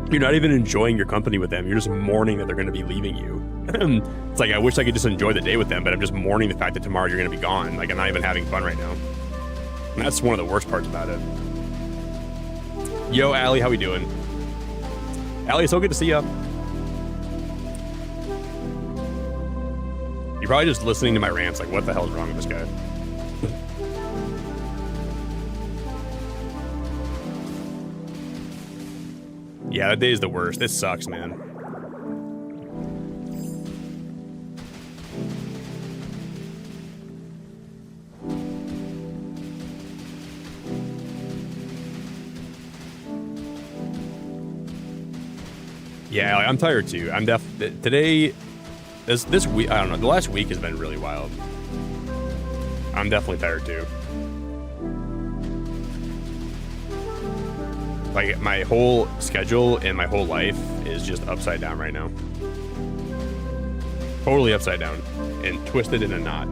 You're not even enjoying your company with them. You're just mourning that they're going to be leaving you. It's like, I wish I could just enjoy the day with them, but I'm just mourning the fact that tomorrow you're going to be gone. Like, I'm not even having fun right now. And that's one of the worst parts about it. Yo, Allie, how we doing? Allie, so good to see you. You're probably just listening to my rants, like, what the hell is wrong with this guy? Yeah, that day is the worst. This sucks, man. Yeah, I'm tired too. I'm today, this week, I don't know, the last week has been really wild. I'm definitely tired too. Like, my whole schedule and my whole life is just upside down right now. Totally upside down and twisted in a knot.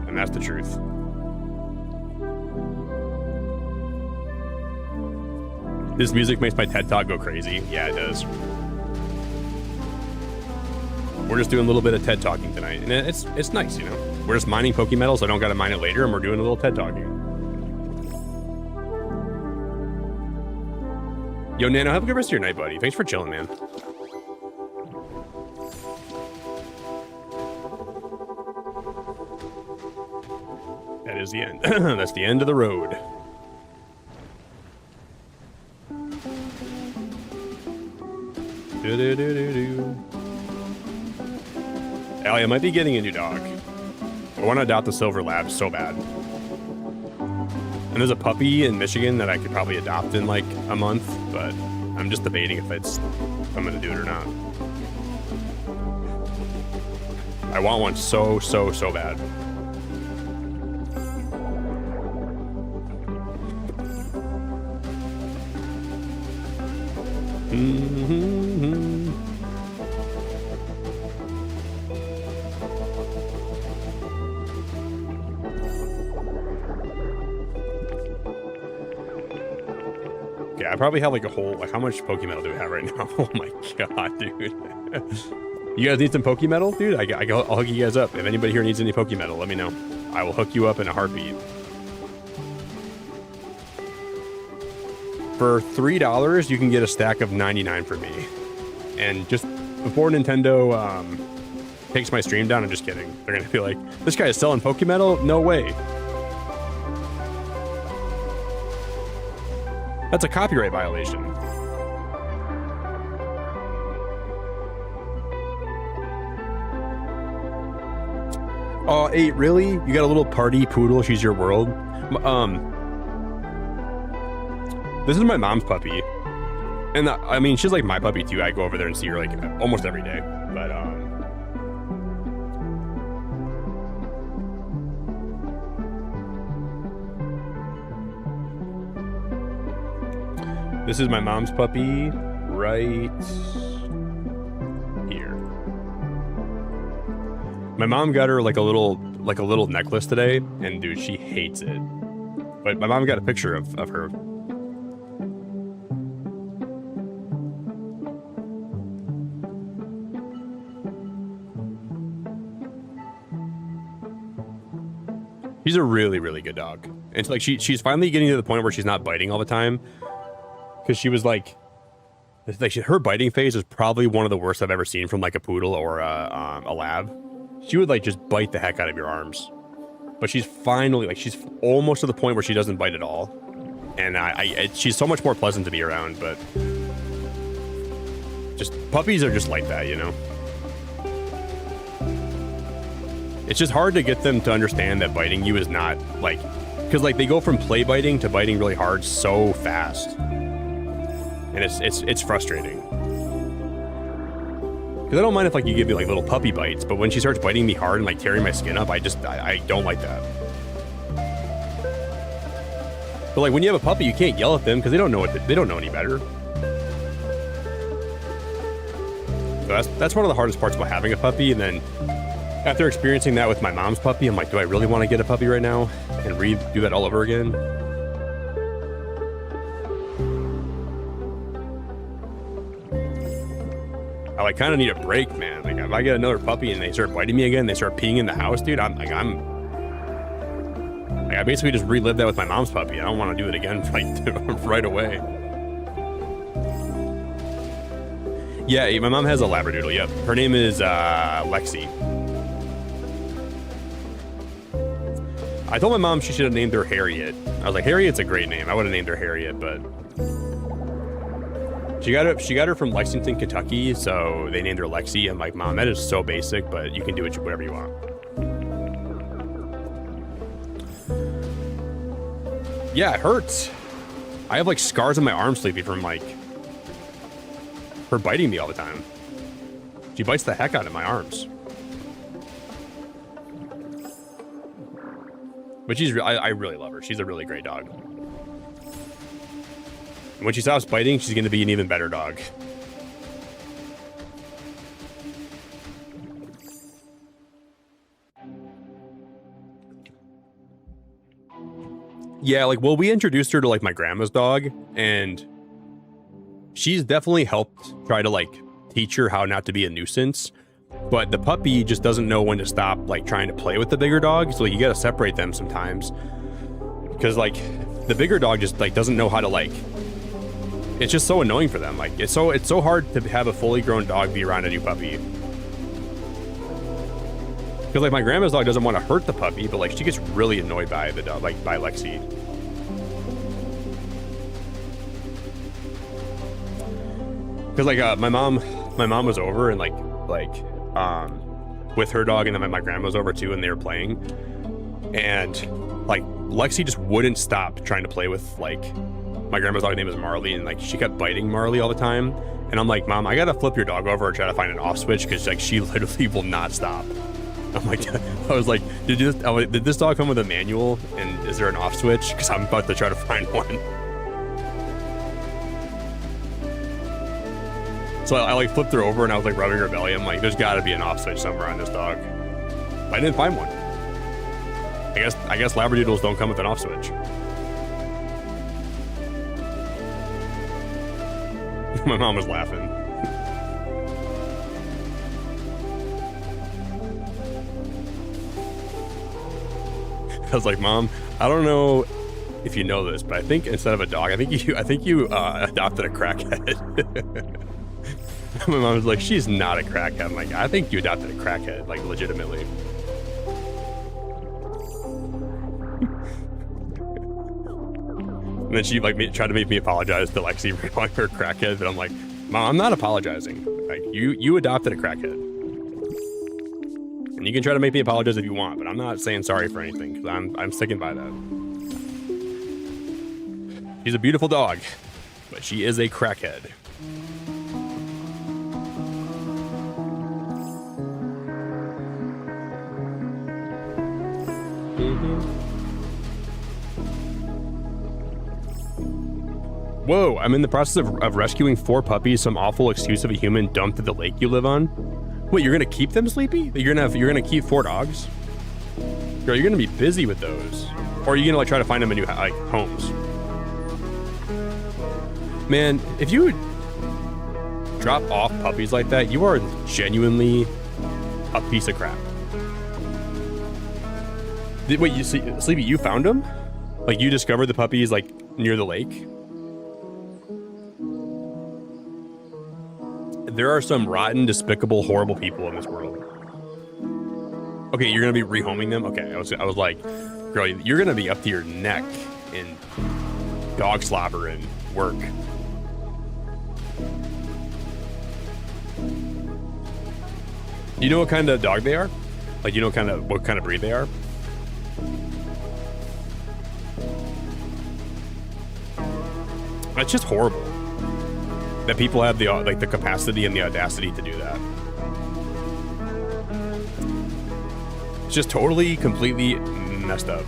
And that's the truth. This music makes my TED Talk go crazy. Yeah, it does. We're just doing a little bit of TED Talking tonight. And it's nice, you know? We're just mining Pokemetals, so I don't gotta mine it later, and we're doing a little TED Talking. Yo, Nano, have a good rest of your night, buddy. Thanks for chilling, man. That is the end. That's the end of the road. Allie, I might be getting a new dog. I want to adopt a silver lab so bad. And there's a puppy in Michigan that I could probably adopt in like a month, but I'm just debating if I'm gonna do it or not. I want one so bad. Yeah, I probably have like a whole, like, how much Pokemetal do we have right now? Oh my god, dude. You guys need some Pokemetal? Dude, I'll hook you guys up. If anybody here needs any Pokemetal, let me know. I will hook you up in a heartbeat. For $3, you can get a stack of 99 for me. And just before Nintendo takes my stream down, I'm just kidding. They're gonna be like, this guy is selling Pokemetal? No way. That's a copyright violation. Oh, 8, really? You got a little party poodle, she's your world? This is my mom's puppy. And I mean, she's like my puppy too. I go over there and see her like almost every day. But this is my mom's puppy right here. My mom got her like a little necklace today, and dude, she hates it. But my mom got a picture of her. She's a really good dog. And it's like she's finally getting to the point where she's not biting all the time. Because she was like her biting phase is probably one of the worst I've ever seen from like a poodle or a lab. She would like just bite the heck out of your arms. But she's finally like she's almost to the point where she doesn't bite at all. And she's so much more pleasant to be around. But just puppies are just like that, you know. It's just hard to get them to understand that biting you is not like, because like they go from play biting to biting really hard so fast, and it's frustrating. Because I don't mind if like you give me like little puppy bites, but when she starts biting me hard and like tearing my skin up, I don't like that. But like when you have a puppy, you can't yell at them because they don't know any better. So that's one of the hardest parts about having a puppy. And then after experiencing that with my mom's puppy, I'm like, do I really want to get a puppy right now and do that all over again? I like kind of need a break, man. Like if I get another puppy and they start biting me again, they start peeing in the house, dude. I basically just relived that with my mom's puppy. I don't want to do it again like right away. Yeah, my mom has a Labradoodle. Yep, her name is Lexi. I told my mom she should have named her Harriet. I was like, Harriet's a great name. I would have named her Harriet, but she got her from Lexington, Kentucky, so they named her Lexi. I'm like, Mom, that is so basic, but you can do whatever you want. Yeah, it hurts. I have like scars on my arm sleeping from like her biting me all the time. She bites the heck out of my arms. But I really love her. She's a really great dog. And when she stops biting, she's going to be an even better dog. Yeah, like, well, we introduced her to like my grandma's dog, and she's definitely helped try to like teach her how not to be a nuisance. But the puppy just doesn't know when to stop like trying to play with the bigger dog. So like, you got to separate them sometimes, because like the bigger dog just like doesn't know how to like, it's just so annoying for them. Like it's so hard to have a fully grown dog be around a new puppy. Because like my grandma's dog doesn't want to hurt the puppy, but like she gets really annoyed by the dog, like by Lexi. Because like my mom was over and like with her dog, and then my grandma was over too, and they were playing, and like Lexi just wouldn't stop trying to play with like my grandma's dog name is Marley, and like she kept biting Marley all the time, and I'm like, Mom, I gotta flip your dog over and try to find an off switch because like she literally will not stop. I'm like, I was like, did this dog come with a manual, and is there an off switch? Because I'm about to try to find one. So I like flipped her over and I was like rubbing her belly. I'm like, there's got to be an off switch somewhere on this dog. But I didn't find one. I guess Labradoodles don't come with an off switch. My mom was laughing. I was like, Mom, I don't know if you know this, but I think instead of a dog, I think you adopted a crackhead. My mom was like, she's not a crackhead. I'm like, I think you adopted a crackhead, like legitimately. And then she like tried to make me apologize to Lexi for calling her a crackhead, but I'm like, Mom, I'm not apologizing. Like you adopted a crackhead. And you can try to make me apologize if you want, but I'm not saying sorry for anything, because I'm sticking by that. She's a beautiful dog, but she is a crackhead. Whoa, I'm in the process of rescuing 4 puppies some awful excuse of a human dumped at the lake you live on. Wait, you're gonna keep them, Sleepy? You're gonna keep 4 dogs? Girl, you're gonna be busy with those. Or are you gonna like try to find them a new like homes? Man, if you drop off puppies like that, you are genuinely a piece of crap. Wait, you see, Sleepy, you found them? Like you discovered the puppies like near the lake? There are some rotten, despicable, horrible people in this world. Okay, you're gonna be rehoming them? Okay, I was like, girl, you're gonna be up to your neck in dog slobber and work. You know what kind of dog they are? Like, you know what kind of breed they are? That's just horrible. That people have the capacity and the audacity to do that. It's just totally, completely messed up.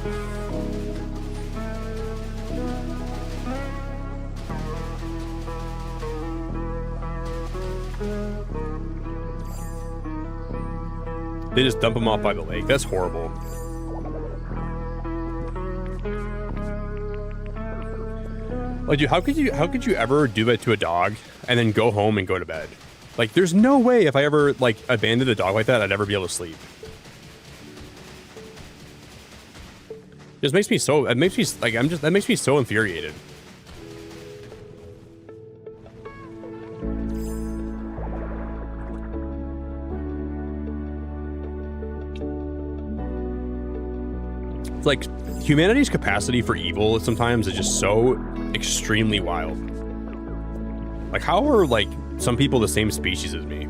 They just dump them off by the lake. That's horrible. Like, dude, how could you ever do that to a dog and then go home and go to bed? Like, there's no way if I ever like abandoned a dog like that, I'd ever be able to sleep. That makes me so infuriated. It's like humanity's capacity for evil sometimes is just so extremely wild. Like, how are like some people the same species as me?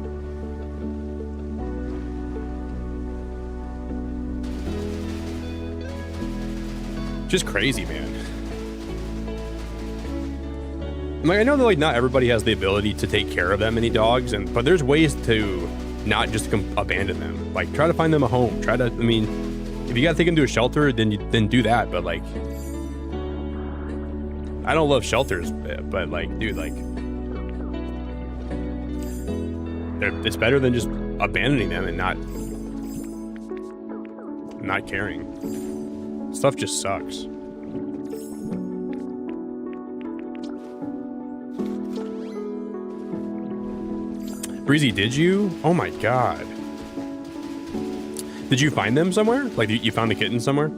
Just crazy, man. Like, I know that like not everybody has the ability to take care of that many dogs, but there's ways to not just abandon them. Like, try to find them a home. If you gotta take them to a shelter, then do that. But like, I don't love shelters, but like, dude, like, it's better than just abandoning them and not caring. Stuff just sucks. Breezy, did you? Oh my god. Did you find them somewhere? Like, you found the kitten somewhere?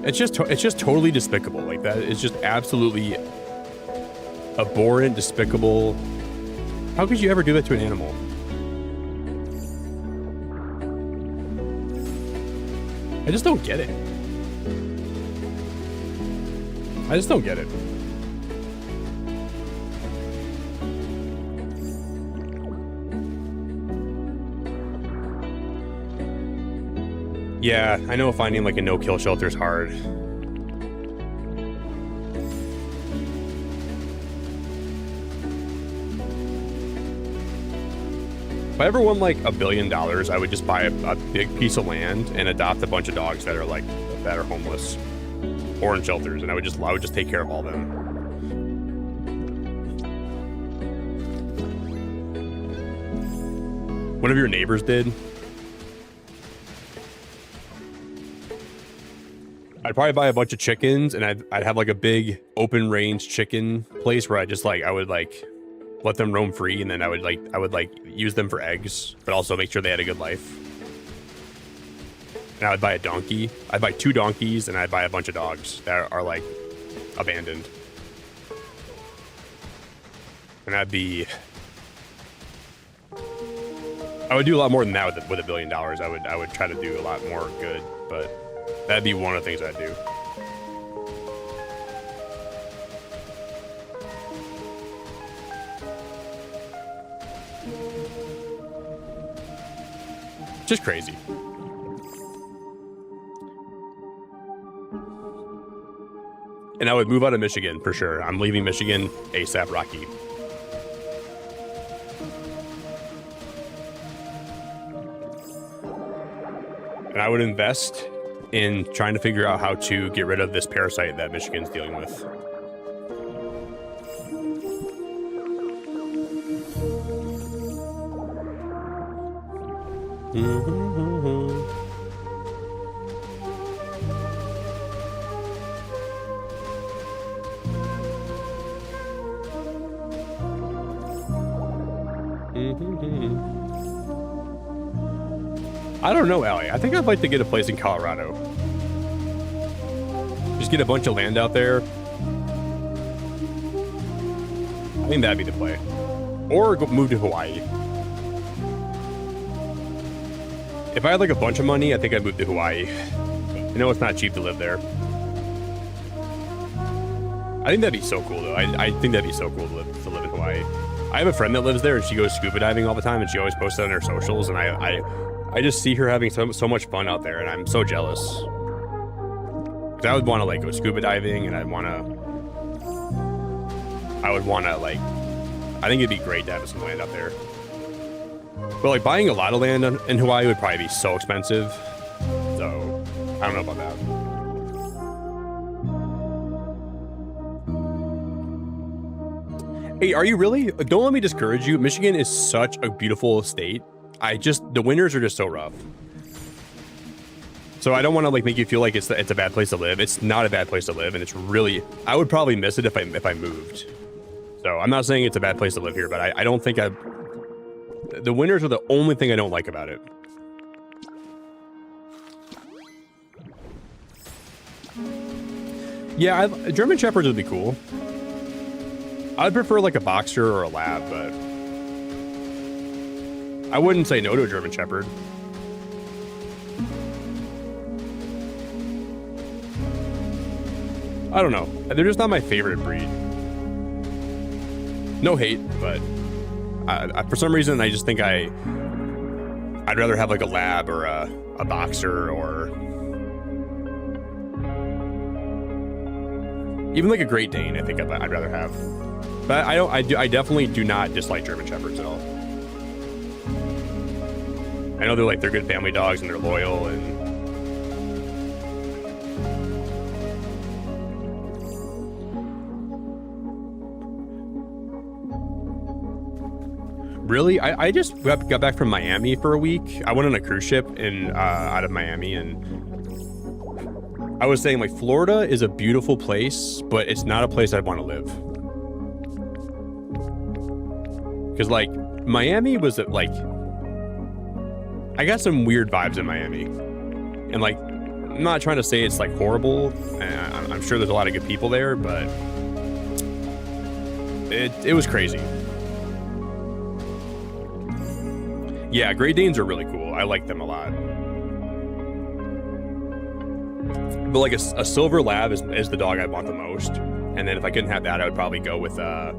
It's just totally despicable. Like, that is just absolutely abhorrent, despicable. How could you ever do that to an animal? I just don't get it. I just don't get it. Yeah, I know finding like a no-kill shelter is hard. If I ever won like $1 billion, I would just buy a big piece of land and adopt a bunch of dogs that are homeless or in shelters, and I would just take care of all of them. One of your neighbors did. I'd probably buy a bunch of chickens, and I'd have like a big open range chicken place where I would let them roam free, and then I would use them for eggs, but also make sure they had a good life. And I would buy a donkey. I'd buy 2 donkeys, and I'd buy a bunch of dogs that are like abandoned. And that'd be. I would do a lot more than that with $1 billion. I would try to do a lot more good, but that'd be one of the things I'd do. Just crazy. And I would move out of Michigan for sure. I'm leaving Michigan ASAP, Rocky. And I would invest in trying to figure out how to get rid of this parasite that Michigan's dealing with. I don't know, Allie. I think I'd like to get a place in Colorado. Just get a bunch of land out there. I think that'd be the play. Or move to Hawaii. If I had like a bunch of money, I think I'd move to Hawaii. I know it's not cheap to live there. I think that'd be so cool, though. I think that'd be so cool to live in Hawaii. I have a friend that lives there, and she goes scuba diving all the time, and she always posts it on her socials, and I just see her having so much fun out there, and I'm so jealous. 'Cause I would want to like go scuba diving, and I would want to like, I think it'd be great to have some land out there. But like buying a lot of land in Hawaii would probably be so expensive. So I don't know about that. Hey, are you really? Don't let me discourage you. Michigan is such a beautiful state. The winters are just so rough. So I don't want to like make you feel like it's a bad place to live. It's not a bad place to live, and it's really, I would probably miss it if I moved. So I'm not saying it's a bad place to live here, but I don't think the winters are the only thing I don't like about it. Yeah, German Shepherds would be cool. I'd prefer like a boxer or a lab, but I wouldn't say no to a German Shepherd. I don't know. They're just not my favorite breed. No hate, but for some reason I just think I'd rather have like a lab or a boxer or even like a Great Dane. I think I'd rather have. But I definitely do not dislike German Shepherds at all. I know they're good family dogs and they're loyal and really, I just got back from Miami for a week. I went on a cruise ship out of Miami, and I was saying like Florida is a beautiful place, but it's not a place I'd want to live. Because like Miami was like, I got some weird vibes in Miami, and like I'm not trying to say it's like horrible, and I'm sure there's a lot of good people there, but it was crazy. Yeah, Great Danes are really cool. I like them a lot. But like a silver lab is the dog I want the most. And then if I couldn't have that, I would probably go with a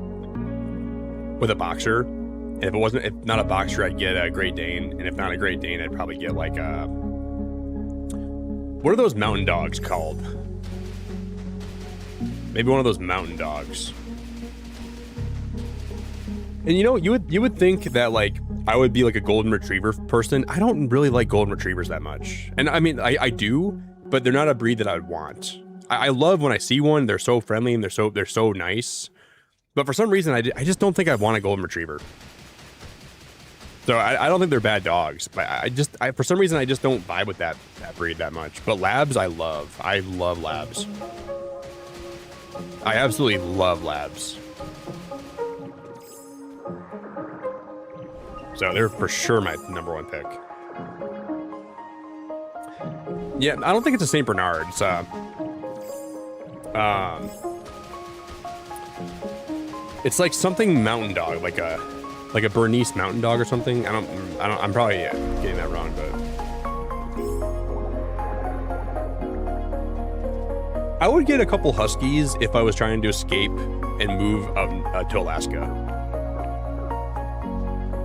boxer. And if not a boxer, I'd get a Great Dane. And if not a Great Dane, I'd probably get like What are those mountain dogs called? Maybe one of those mountain dogs. And you know, you would think that like I would be like a golden retriever person. I don't really like golden retrievers that much. And I mean, I do, but they're not a breed that I would want. I love when I see one. They're so friendly and they're so nice. But for some reason, I just don't think I'd want a golden retriever. So I don't think they're bad dogs, but for some reason I just don't vibe with that breed that much. But labs, I love. I love labs. I absolutely love labs. So they're for sure my #1 pick. Yeah, I don't think it's a Saint Bernard. It's it's like something mountain dog, like a Bernese mountain dog or something. I'm probably getting that wrong, but I would get a couple huskies if I was trying to escape and move to Alaska.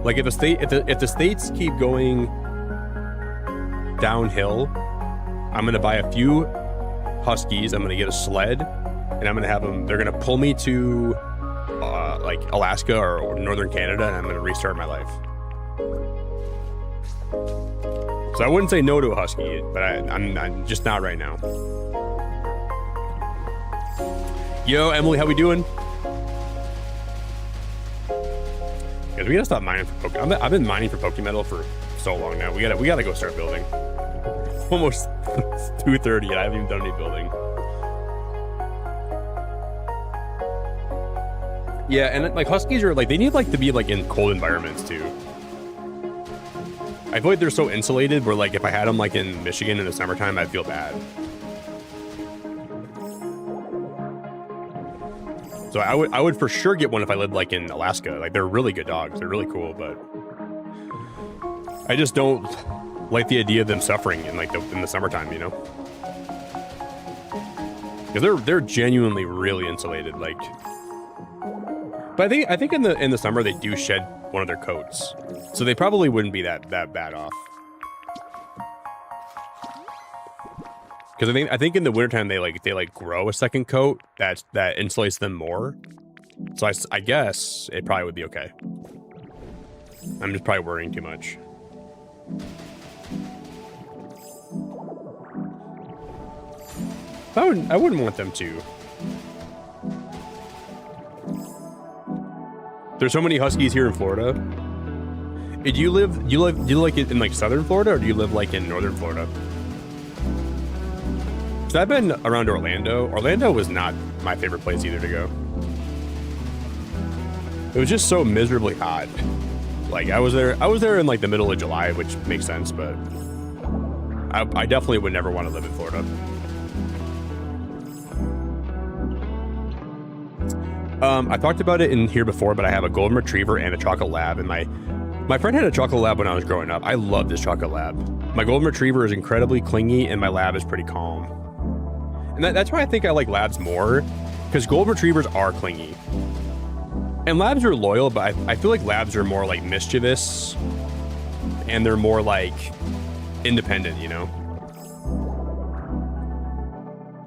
Like if the states keep going downhill, I'm gonna buy a few huskies. I'm gonna get a sled, and I'm gonna have them. They're gonna pull me to like Alaska or northern Canada, and I'm gonna restart my life. So I wouldn't say no to a husky, but I'm just not right now. Yo, Emily, how we doing? Guys, we gotta stop mining for Pokemon. I've been mining for Pokemetal for so long now. We gotta go start building. It's almost 2:30 and I haven't even done any building. Yeah, and like huskies are like, they need like to be like in cold environments too. I feel like they're so insulated where like if I had them like in Michigan in the summertime, I'd feel bad. So I would for sure get one if I lived like in Alaska. Like they're really good dogs. They're really cool, but I just don't like the idea of them suffering in like in the summertime, you know? Because they're genuinely really insulated. Like, but I think in the summer they do shed one of their coats, so they probably wouldn't be that bad off. Because I think in the wintertime they grow a second coat that insulates them more. So I guess it probably would be okay. I'm just probably worrying too much. I wouldn't want them to. There's so many huskies here in Florida. Do you live like in like southern Florida, or do you live like in northern Florida? So I've been around Orlando. Orlando was not my favorite place either to go. It was just so miserably hot. Like I was there in like the middle of July, which makes sense, but I definitely would never want to live in Florida. I talked about it in here before, but I have a golden retriever and a chocolate lab, and my friend had a chocolate lab when I was growing up. I love this chocolate lab. My golden retriever is incredibly clingy, and my lab is pretty calm. And that's why I think I like labs more, because golden retrievers are clingy. And labs are loyal, but I feel like labs are more like mischievous, and they're more like independent, you know?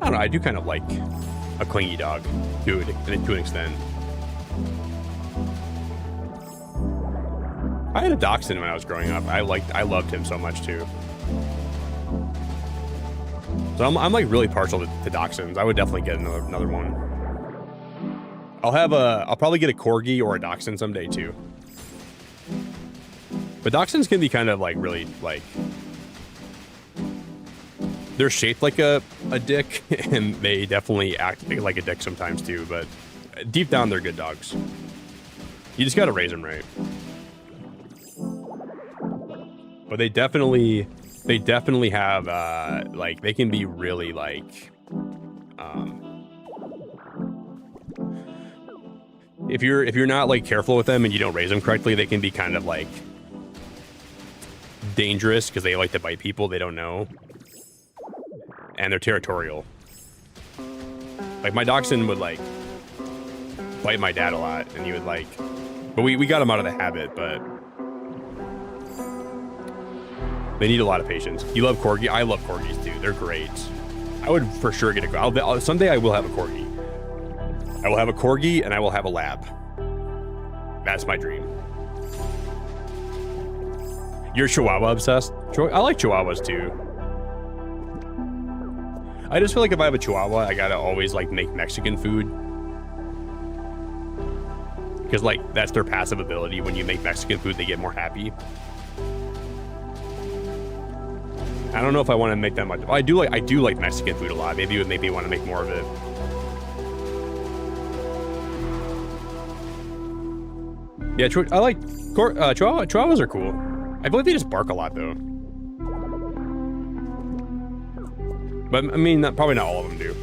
I don't know, I do kind of like a clingy dog to an extent. I had a dachshund when I was growing up. I loved him so much too. So I'm like really partial to dachshunds. I would definitely get another one. I'll probably get a corgi or a dachshund someday too. But dachshunds can be kind of like really like, they're shaped like a dick, and they definitely act like a dick sometimes too, but deep down they're good dogs. You just gotta raise them right. But they definitely have like, they can be really like if you're not like careful with them and you don't raise them correctly, they can be kind of like dangerous because they like to bite people they don't know. And they're territorial. Like my dachshund would like bite my dad a lot, and he would like, but we got him out of the habit, but They need a lot of patience. You love corgi? I love corgis too. They're great. I would for sure get a. Someday I will have a corgi. I will have a corgi and I will have a lab. That's my dream. You're Chihuahua obsessed? I like Chihuahuas too. I just feel like if I have a Chihuahua, I gotta always like make Mexican food. Because like that's their passive ability. When you make Mexican food, they get more happy. I don't know if I want to make that much. I do like Mexican food a lot. Maybe it would make me want to make more of it. Yeah, I like Chihuahuas are cool. I believe they just bark a lot though. But I mean, probably not all of them do.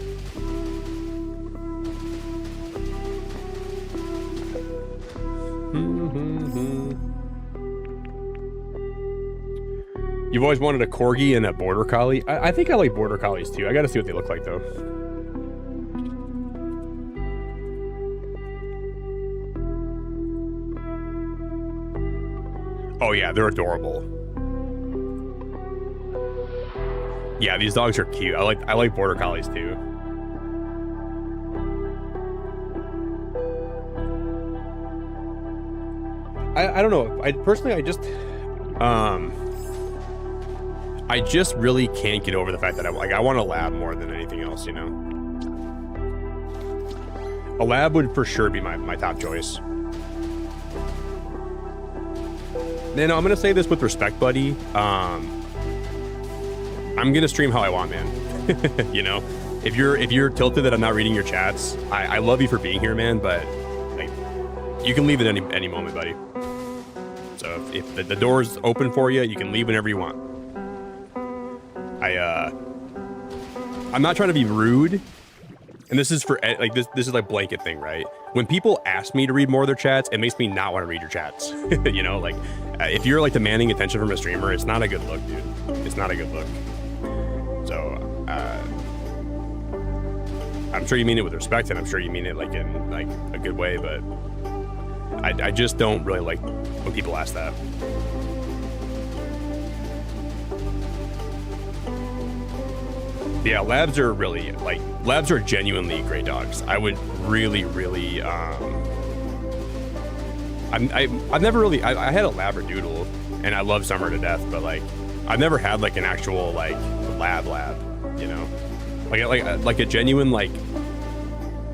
You've always wanted a corgi and a border collie. I think I like border collies too. I gotta see what they look like though. Oh yeah, they're adorable. Yeah, these dogs are cute. I like border collies too. I don't know. I just really can't get over the fact that I want a lab more than anything else, you know. A lab would for sure be my top choice. Man, I'm gonna say this with respect, buddy. I'm gonna stream how I want, man. You know, if you're tilted that I'm not reading your chats, I love you for being here, man. But like, you can leave at any moment, buddy. So if the door's open for you, you can leave whenever you want. I'm not trying to be rude, and this is for like this is like blanket thing, right? When people ask me to read more of their chats, it makes me not want to read your chats. You know, like if you're like demanding attention from a streamer, it's not a good look, dude. It's not a good look. So I'm sure you mean it with respect, and I'm sure you mean it like in like a good way, but I just don't really like when people ask that. Yeah, labs are really labs are genuinely great dogs. I would really I've never really I had a labradoodle and I love Summer to death, but like I've never had like an actual like lab, you know, like a genuine like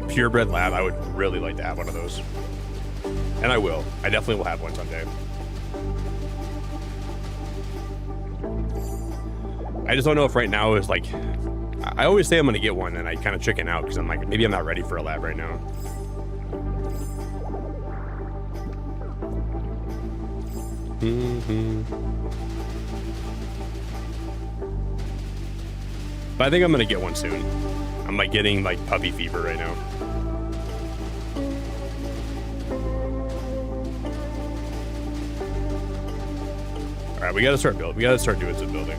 purebred lab. I would really like to have one of those, and I definitely will have one someday. I just don't know if right now is like, I always say I'm gonna get one and I kind of chicken out because I'm like, maybe I'm not ready for a lab right now. But I think I'm gonna get one soon. I'm like getting like puppy fever right now. All right, we gotta start building. We gotta start doing some building.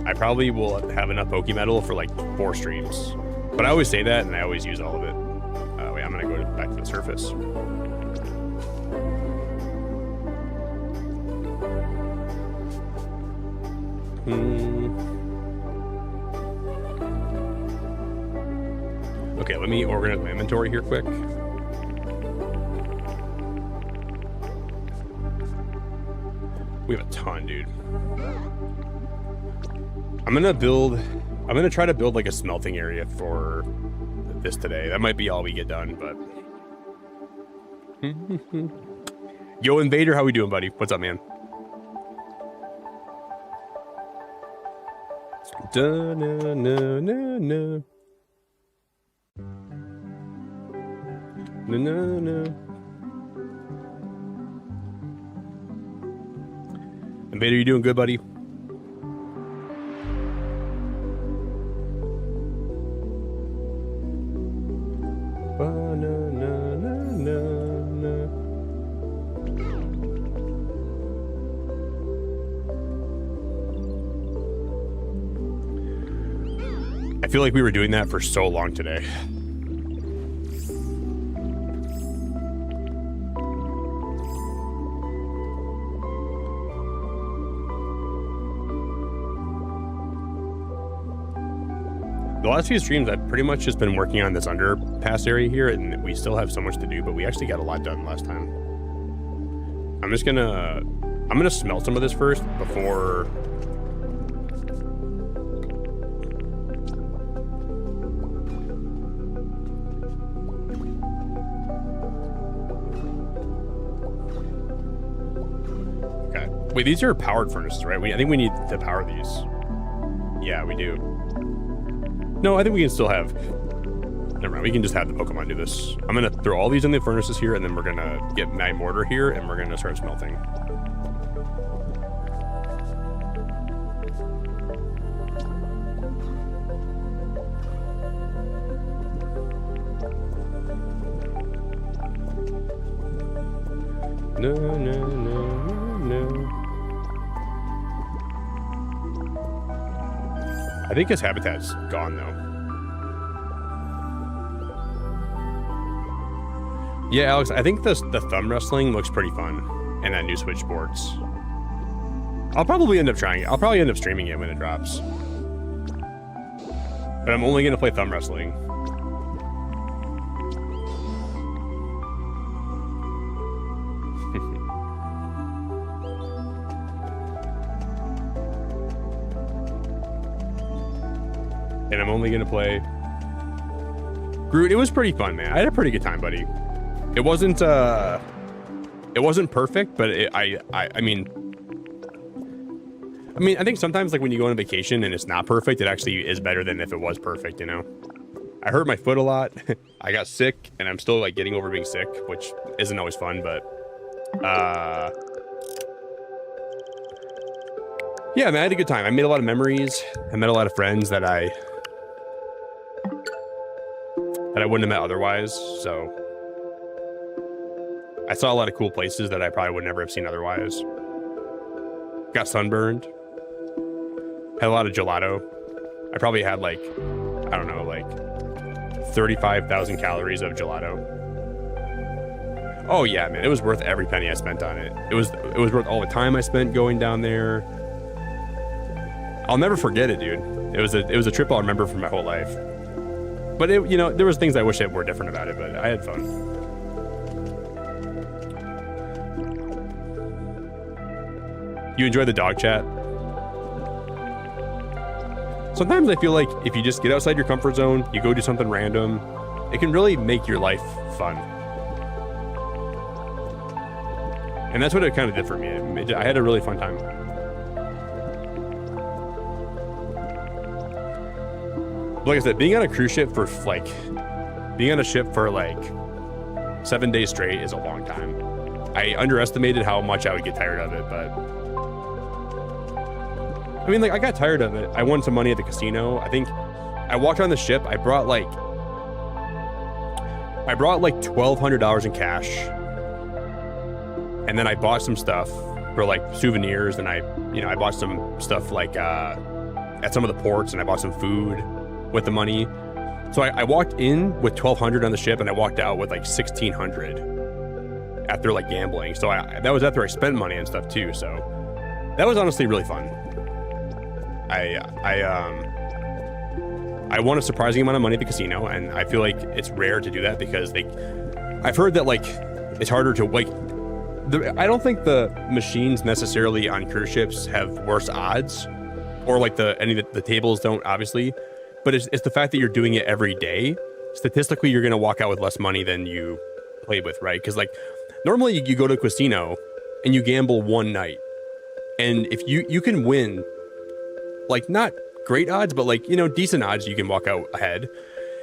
I probably will have enough Pokemetal for like 4 streams, but I always say that and I always use all of it. Wait, I'm gonna go back to the surface. Okay, let me organize my inventory here quick. We have a ton, dude. I'm gonna try to build like a smelting area for this today. That might be all we get done, but Yo, Invader, how we doing, buddy? What's up, man? Invader, you doing good, buddy? I feel like we were doing that for so long today. the last few streams, I've pretty much just been working on this underpass area here, and we still have so much to do, but we actually got a lot done last time. I'm gonna smell some of this first before. Okay. Wait, these are powered furnaces, right? I think we need to power these. Yeah, we do. No, I think we can still have... Never mind, we can just have the Pokemon do this. I'm going to throw all these in the furnaces here, and then we're going to get my mortar here, and we're going to start smelting. No, no, no, no. I think his habitat's gone, though. Yeah, Alex, I think the thumb wrestling looks pretty fun, and that new Switch sports. I'll probably end up trying it. I'll probably end up streaming it when it drops. But I'm only going to play thumb wrestling. And I'm only going to play Groot. It was pretty fun, man. I had a pretty good time, buddy. It wasn't perfect, but I mean, I think sometimes, like, when you go on a vacation and it's not perfect, it actually is better than if it was perfect, you know? I hurt my foot a lot. I got sick, and I'm still, like, getting over being sick, which isn't always fun, but yeah, man, I had a good time. I made a lot of memories. I met a lot of friends that I wouldn't have met otherwise, so I saw a lot of cool places that I probably would never have seen otherwise. Got sunburned. Had a lot of gelato. I probably had, like, I don't know, like 35,000 calories of gelato. Oh yeah, man, it was worth every penny I spent on it. It was worth all the time I spent going down there. I'll never forget it, dude. It was a trip I'll remember for my whole life. But it, you know, there was things I wish that were different about it, but I had fun. You enjoy the dog chat? Sometimes I feel like if you just get outside your comfort zone, you go do something random, it can really make your life fun. And that's what it kind of did for me. I had a really fun time. Like I said, being on a cruise ship for like 7 days straight is a long time. I underestimated how much I would get tired of it, but I mean, like, I got tired of it. I won some money at the casino. I think I walked on the ship. I brought like $1,200 in cash, and then I bought some stuff for like souvenirs, and I bought some stuff like at some of the ports, and I bought some food with the money. So I walked in with $1,200 on the ship, and I walked out with like $1,600 after like gambling. So that was after I spent money and stuff too. So that was honestly really fun. I won a surprising amount of money at the casino, and I feel like it's rare to do that because I've heard that like it's harder to like. I don't think the machines necessarily on cruise ships have worse odds, or like the tables don't, obviously. But it's the fact that you're doing it every day. Statistically, you're going to walk out with less money than you played with, right? Because like normally you go to a casino and you gamble one night, and if you can win, like not great odds, but like, you know, decent odds, you can walk out ahead.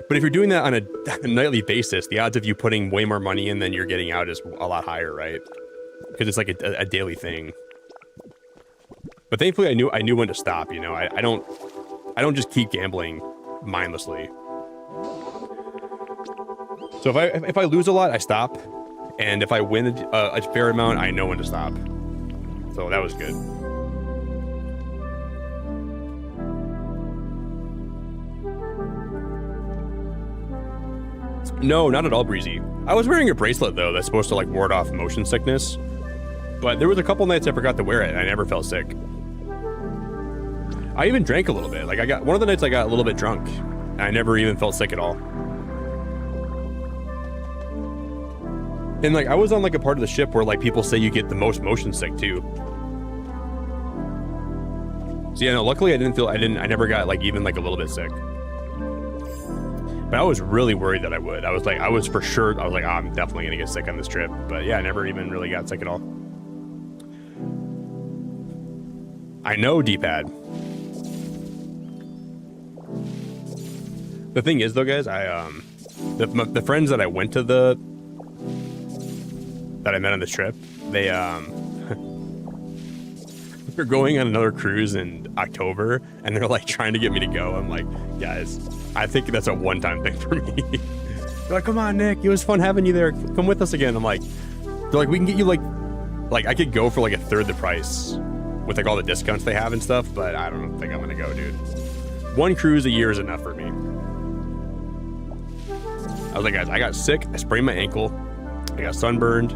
But if you're doing that on a nightly basis, the odds of you putting way more money in than you're getting out is a lot higher, right? Because it's like a daily thing. But thankfully, I knew when to stop. You know, I don't just keep gambling mindlessly. So if I lose a lot, I stop, and if I win a fair amount, I know when to stop. So that was good. No, not at all, Breezy. I was wearing a bracelet though that's supposed to like ward off motion sickness, but there was a couple nights I forgot to wear it and I never felt sick. I even drank a little bit. Like one of the nights I got a little bit drunk, And I never even felt sick at all. And like I was on like a part of the ship where like people say you get the most motion sick too. So yeah, no, luckily I never got like even like a little bit sick. But I was really worried that I would. I was like, I'm definitely gonna get sick on this trip. But yeah, I never even really got sick at all. I know, D-pad. The thing is though, guys, the friends that I met on this trip, they're going on another cruise in October, and they're like trying to get me to go. I'm like, guys, I think that's a one-time thing for me. They're like, come on, Nick, it was fun having you there. Come with us again. I'm like, they're like, we can get you like I could go for like a third the price with like all the discounts they have and stuff, but I don't think I'm gonna go, dude. One cruise a year is enough for me. I was like, guys, I got sick. I sprained my ankle. I got sunburned.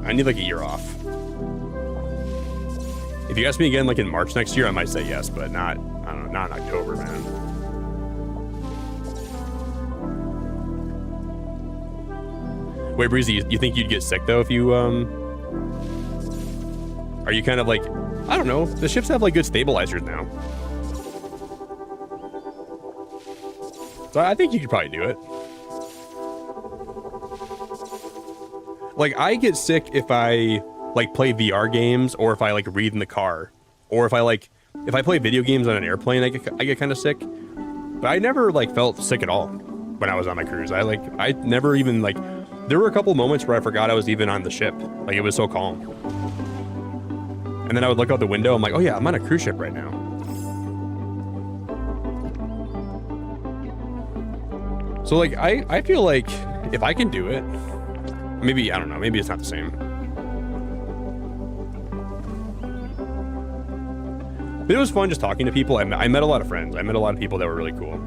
I need like a year off. If you ask me again, like in March next year, I might say yes, but not, I don't know, not in October, man. Wait, Breezy, you think you'd get sick though if you, are you kind of like, I don't know, the ships have like good stabilizers now. So I think you could probably do it. Like, I get sick if I, like, play VR games, or if I, like, read in the car. Or if I play video games on an airplane, I get kind of sick. But I never, like, felt sick at all when I was on my cruise. I never even, like, there were a couple moments where I forgot I was even on the ship. Like, it was so calm. And then I would look out the window, I'm like, oh yeah, I'm on a cruise ship right now. So, like, I feel like if I can do it, maybe, I don't know, maybe it's not the same. But it was fun just talking to people. I met a lot of friends. I met a lot of people that were really cool.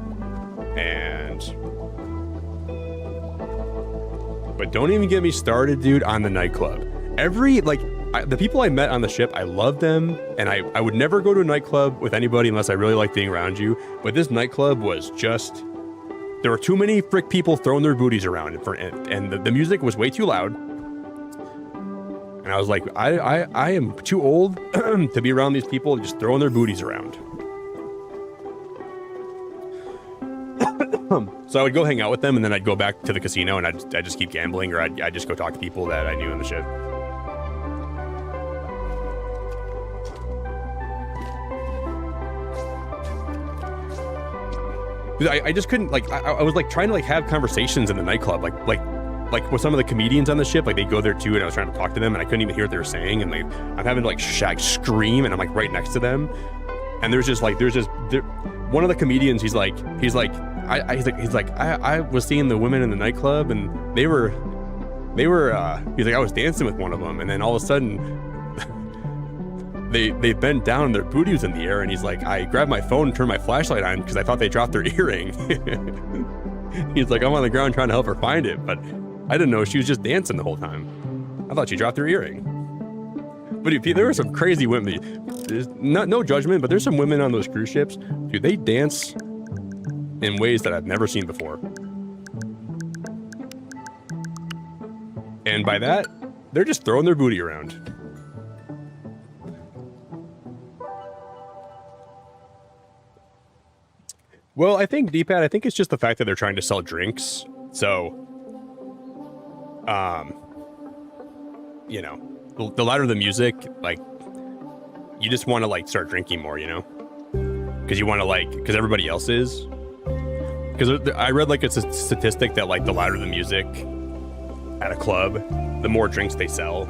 But don't even get me started, dude, on the nightclub. The people I met on the ship, I loved them. And I would never go to a nightclub with anybody unless I really liked being around you. But this nightclub was just... There were too many frick people throwing their booties around, and the music was way too loud. And I was like, I am too old to be around these people just throwing their booties around. So I would go hang out with them, and then I'd go back to the casino, and I'd just keep gambling, or I'd just go talk to people that I knew on the ship. I just couldn't, like, I was like trying to like have conversations in the nightclub, like with some of the comedians on the ship, like they go there too, and I was trying to talk to them, and I couldn't even hear what they were saying, and like I'm having to like scream, and I'm like right next to them, and there's just one of the comedians, he's like I was seeing the women in the nightclub, and he's like, I was dancing with one of them, and then all of a sudden they bent down and their booty was in the air, and he's like, I grabbed my phone and turned my flashlight on because I thought they dropped their earring. He's like, I'm on the ground trying to help her find it, but I didn't know she was just dancing the whole time. I thought she dropped her earring. But there were some crazy women. There's no judgment, but there's some women on those cruise ships, dude, they dance in ways that I've never seen before. And by that, they're just throwing their booty around. Well, I think, D-pad, I think it's just the fact that they're trying to sell drinks. So, you know, the louder the music, like, you just want to, like, start drinking more, you know? Because you want to, like, because everybody else is. Because I read, like, it's a statistic that, like, the louder the music at a club, the more drinks they sell.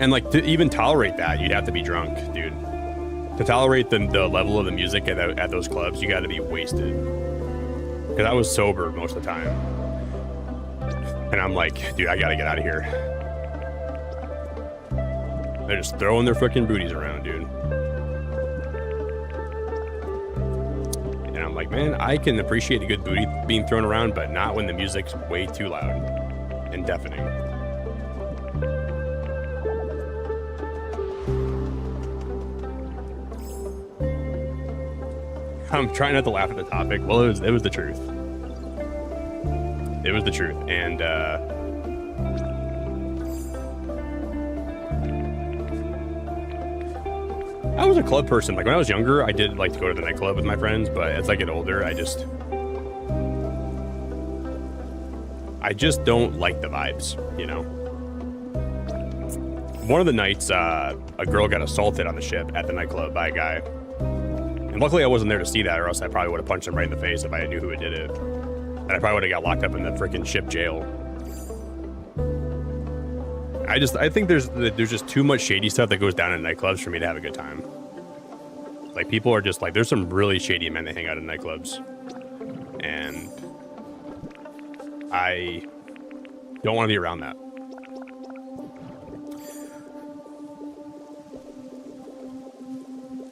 And, like, to even tolerate that, you'd have to be drunk, dude. To tolerate the level of the music at those clubs, you got to be wasted. Because I was sober most of the time. And I'm like, dude, I got to get out of here. They're just throwing their freaking booties around, dude. And I'm like, man, I can appreciate a good booty being thrown around, but not when the music's way too loud and deafening. I'm trying not to laugh at the topic. Well, it was the truth. It was the truth, and I was a club person. Like when I was younger, I did like to go to the nightclub with my friends, but as I get older, I just don't like the vibes, you know. One of the nights, a girl got assaulted on the ship at the nightclub by a guy. And luckily I wasn't there to see that, or else I probably would have punched him right in the face if I knew who did it. And I probably would have got locked up in the freaking ship jail. I think there's just too much shady stuff that goes down in nightclubs for me to have a good time. Like people are just like, there's some really shady men that hang out in nightclubs. And I don't want to be around that.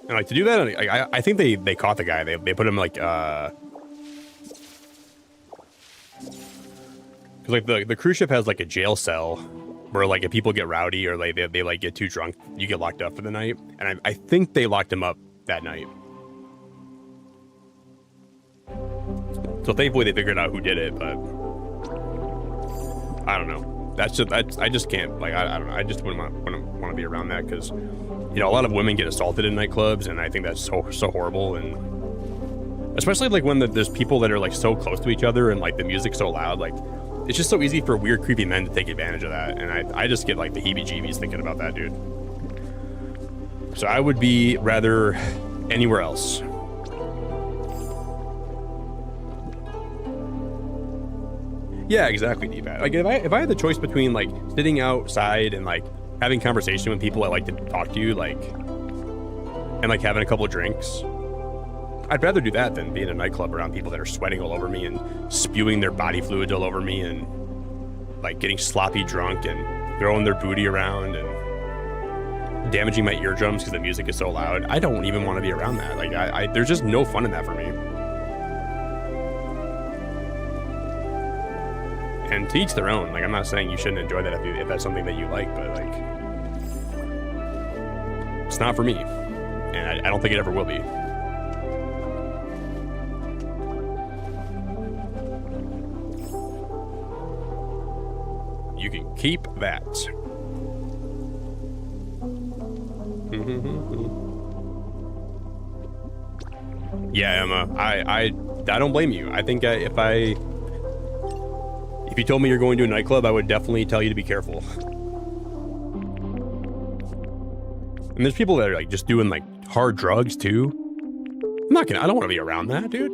And like to do that, I think they caught the guy. They put him like because like the cruise ship has like a jail cell where like if people get rowdy or like they like get too drunk, you get locked up for the night. And I think they locked him up that night. So thankfully they figured out who did it, but I don't know. I just can't, like, I don't know. I just wouldn't want to be around that because, you know, a lot of women get assaulted in nightclubs, and I think that's so horrible. And especially like when there's people that are like so close to each other and like the music's so loud, like it's just so easy for weird, creepy men to take advantage of that. And I just get like the heebie-jeebies thinking about that, dude. So I would be rather anywhere else. Yeah, exactly, D-Pat. Like if I had the choice between like sitting outside and like having conversation with people that like to talk to you, like, and like having a couple of drinks, I'd rather do that than be in a nightclub around people that are sweating all over me and spewing their body fluids all over me and like getting sloppy drunk and throwing their booty around and damaging my eardrums because the music is so loud. I don't even want to be around that. Like there's just no fun in that for me. And to each their own. Like I'm not saying you shouldn't enjoy that if that's something that you like, but like it's not for me, and I don't think it ever will be. You can keep that. Yeah, Emma, I don't blame you. I think if you told me you're going to a nightclub, I would definitely tell you to be careful. And there's people that are like just doing like hard drugs too. I don't want to be around that, dude.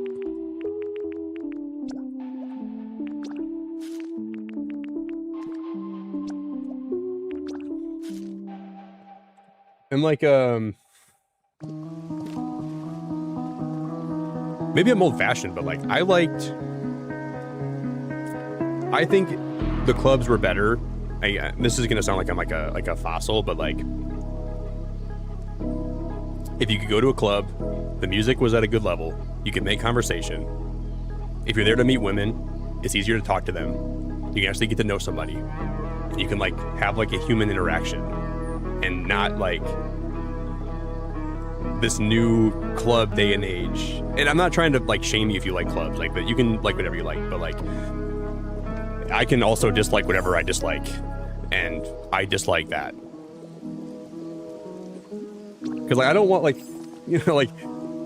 And like maybe I'm old-fashioned, but like I think the clubs were better. This is gonna sound like I'm like a fossil, but like if you could go to a club, the music was at a good level, you could make conversation. If you're there to meet women, it's easier to talk to them. You can actually get to know somebody. And you can like have like a human interaction and not like this new club day and age. And I'm not trying to like shame you if you like clubs, like that you can like whatever you like, but like I can also dislike whatever I dislike, and I dislike that. Because like I don't want like, you know, like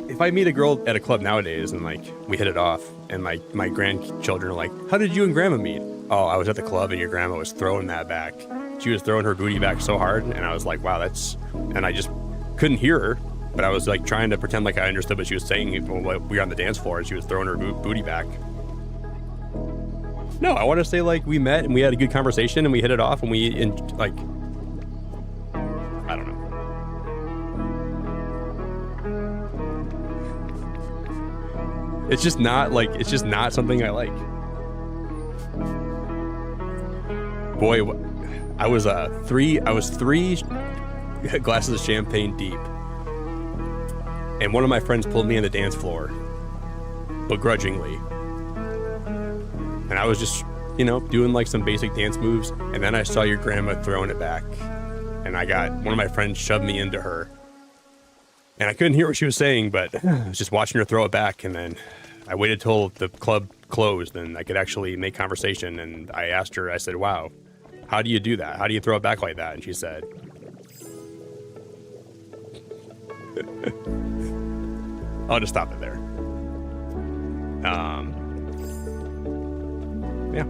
if I meet a girl at a club nowadays and like we hit it off and my grandchildren are like, how did you and grandma meet? Oh, I was at the club and your grandma was throwing that back. She was throwing her booty back so hard, and I was like, wow, and I just couldn't hear her, but I was like trying to pretend like I understood what she was saying when we were on the dance floor and she was throwing her booty back. No, I want to say like we met and we had a good conversation and we hit it off and like, I don't know. It's just not something I like. Boy, I was three glasses of champagne deep, and one of my friends pulled me on the dance floor, begrudgingly. And I was just, you know, doing like some basic dance moves, and then I saw your grandma throwing it back, and one of my friends shoved me into her, And I couldn't hear what she was saying, but I was just watching her throw it back. And then I waited till the club closed and I could actually make conversation. And I asked her, I said, wow, how do you do that? How do you throw it back like that? And she said, I'll just stop it there. Yeah.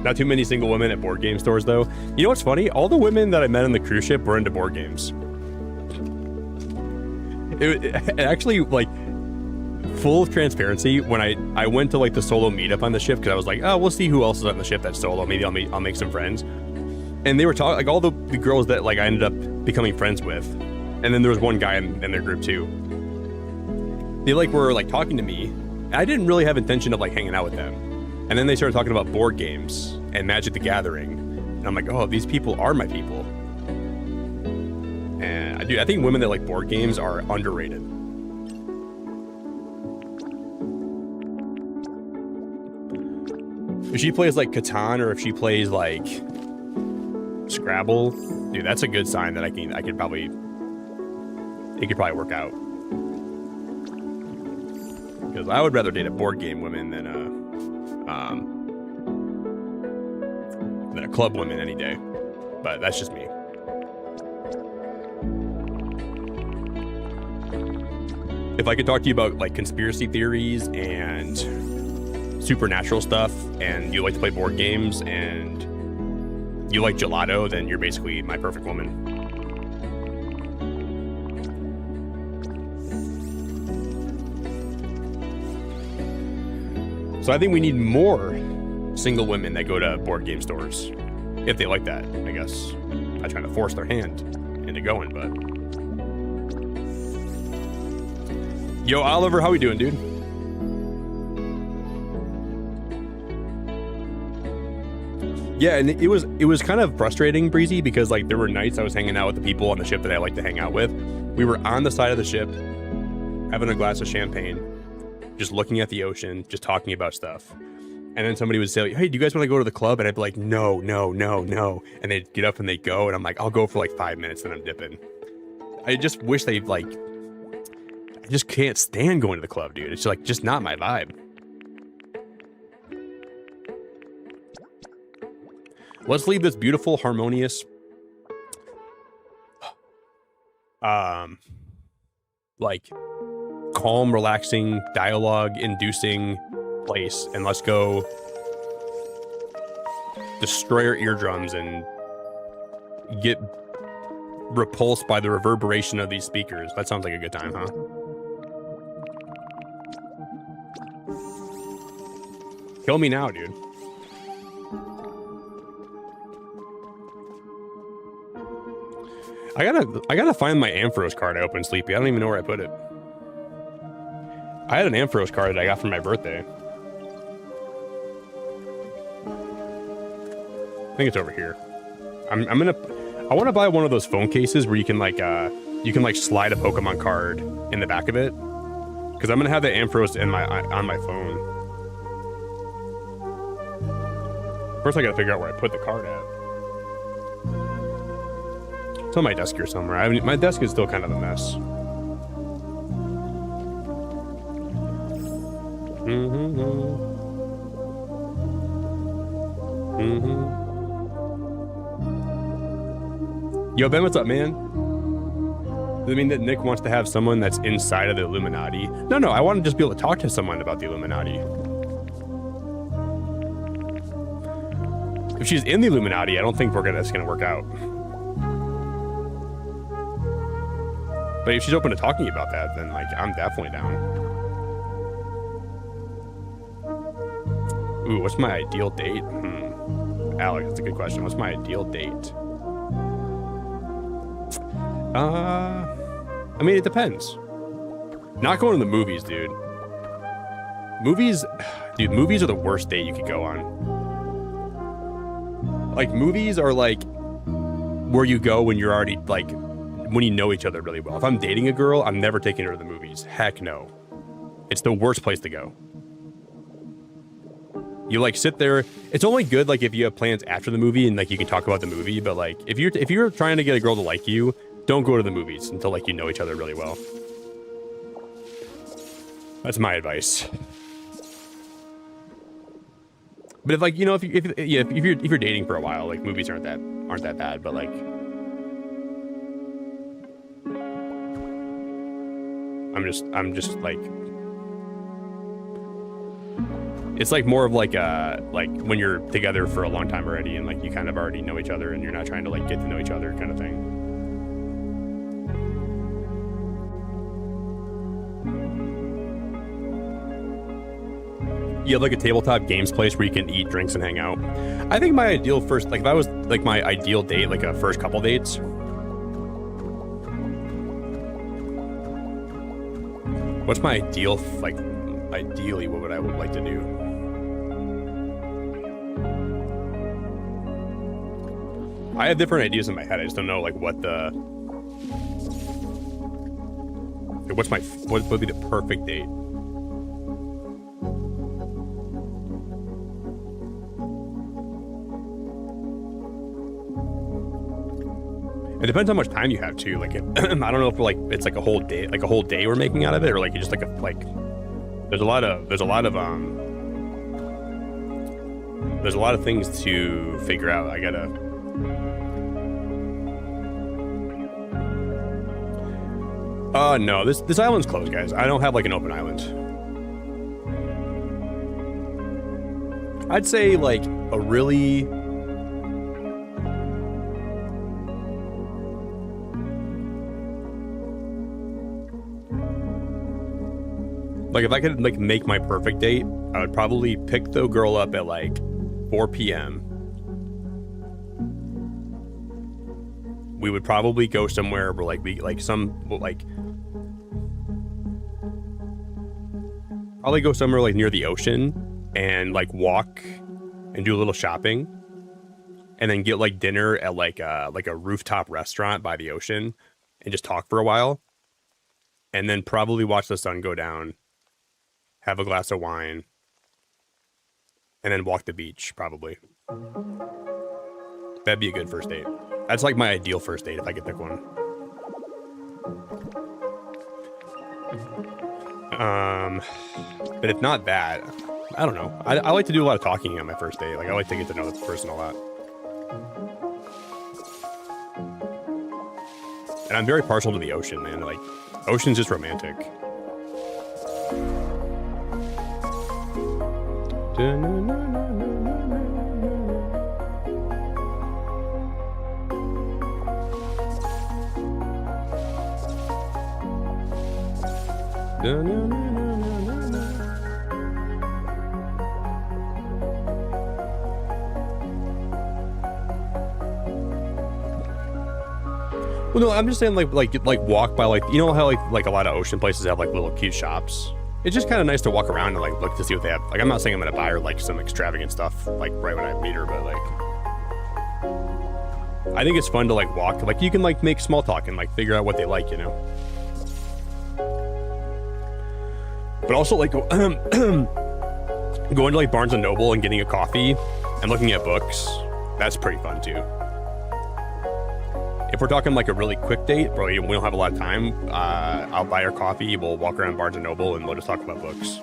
Not too many single women at board game stores, though. You know what's funny? All the women that I met on the cruise ship were into board games. It actually, like, full of transparency, when I went to, like, the solo meetup on the ship, because I was like, oh, we'll see who else is on the ship that's solo. Maybe I'll make some friends. And they were talking, like, all the girls that, like, I ended up becoming friends with. And then there was one guy in their group, too. They, like, were, like, talking to me. And I didn't really have intention of, like, hanging out with them. And then they started talking about board games and Magic the Gathering. And I'm like, oh, these people are my people. And I think women that like board games are underrated. If she plays like Catan or if she plays like Scrabble, dude, that's a good sign that it could probably work out. Because I would rather date a board game woman than a club woman any day, but that's just me. If I could talk to you about like conspiracy theories and supernatural stuff, and you like to play board games and you like gelato, then you're basically my perfect woman. So I think we need more single women that go to board game stores. If they like that, I guess. I try to force their hand into going, but... Yo, Oliver, how we doing, dude? Yeah, and it was kind of frustrating, Breezy, because like there were nights I was hanging out with the people on the ship that I like to hang out with. We were on the side of the ship, having a glass of champagne, just looking at the ocean, just talking about stuff. And then somebody would say, hey, do you guys want to go to the club? And I'd be like, no. And they'd get up and they'd go. And I'm like, I'll go for like 5 minutes and I'm dipping. I just wish they'd like, I just can't stand going to the club, dude. It's like, just not my vibe. Let's leave this beautiful, harmonious, like calm, relaxing, dialogue-inducing place, and let's go destroy our eardrums and get repulsed by the reverberation of these speakers. That sounds like a good time, huh? Kill me now, dude. I gotta find my Ampharos card I opened, Sleepy. I don't even know where I put it. I had an Ampharos card that I got for my birthday. I think it's over here. I want to buy one of those phone cases where you can like slide a Pokemon card in the back of it, because I'm gonna have the Ampharos on my phone. First, I gotta figure out where I put the card at. It's on my desk here somewhere. My desk is still kind of a mess. Yo, Ben, what's up, man? Does it mean that Nick wants to have someone that's inside of the Illuminati? No, I want to just be able to talk to someone about the Illuminati. If she's in the Illuminati, I don't think it's gonna work out. But if she's open to talking about that, then like I'm definitely down. Ooh, what's my ideal date? Alex, that's a good question. What's my ideal date? I mean, it depends. Not going to the movies, dude. Movies are the worst date you could go on. Like, movies are like where you go when you're already like, when you know each other really well. If I'm dating a girl, I'm never taking her to the movies. Heck no. It's the worst place to go. You like sit there. It's only good like if you have plans after the movie and like you can talk about the movie. But like if you're trying to get a girl to like you, don't go to the movies until like you know each other really well. That's my advice. But if like if you're dating for a while, like movies aren't that bad. But like I'm just like. It's like more of like when you're together for a long time already and like you kind of already know each other and you're not trying to like get to know each other kind of thing. You have like a tabletop games place where you can eat drinks and hang out. I think my ideal first, like if I was like my ideal date, like a first couple dates. What's my ideal, like ideally what would I like to do? I have different ideas in my head. I just don't know like what would be the perfect date. It depends how much time you have too. Like, I don't know if like it's like a whole day we're making out of it, or like you just like there's a lot of things to figure out. I gotta. No, this island's closed, guys. I don't have like an open island. I'd say like a really. Like if I could like make my perfect date, I would probably pick the girl up at like 4 p.m. We would probably go somewhere where like probably go somewhere like near the ocean and like walk and do a little shopping and then get like dinner at like a rooftop restaurant by the ocean and just talk for a while and then probably watch the sun go down. Have a glass of wine, and then walk the beach, probably. That'd be a good first date. That's like my ideal first date if I could pick one. But if not that, I don't know. I like to do a lot of talking on my first date. Like I like to get to know the person a lot. And I'm very partial to the ocean, man. Like, ocean's just romantic. Well, no, I'm just saying like walk by like, you know how like a lot of ocean places have like little cute shops. It's just kind of nice to walk around and like look to see what they have. Like I'm not saying I'm gonna buy her like some extravagant stuff like right when I meet her, but like I think it's fun to like walk. Like you can like make small talk and like figure out what they like, you know. But also like going to like Barnes and Noble and getting a coffee and looking at books. That's pretty fun too. If we're talking like a really quick date, where we don't have a lot of time, I'll buy her coffee, we'll walk around Barnes & Noble, and we'll just talk about books.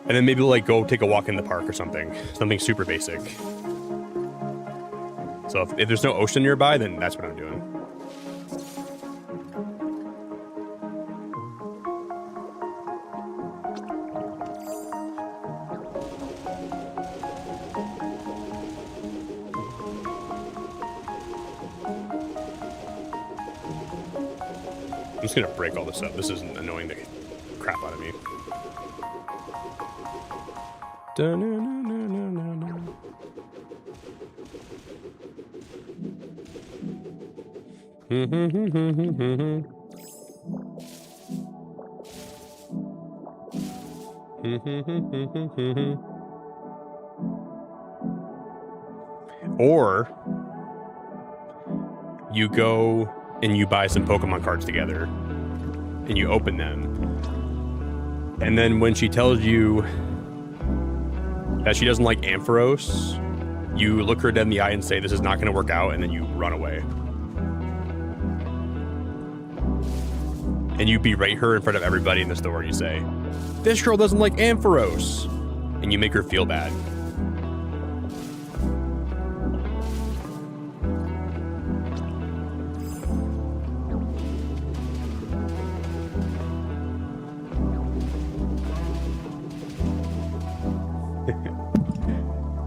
And then maybe we'll like go take a walk in the park or something super basic. So if there's no ocean nearby, then that's what I'm doing. I'm just gonna break all this up. This is annoying the crap out of me. Or you go and you buy some Pokemon cards together and you open them, and then when she tells you that she doesn't like Ampharos, you look her dead in the eye and say, this is not going to work out, and then you run away. And you berate her in front of everybody in the store, and you say, this girl doesn't like Ampharos. And you make her feel bad.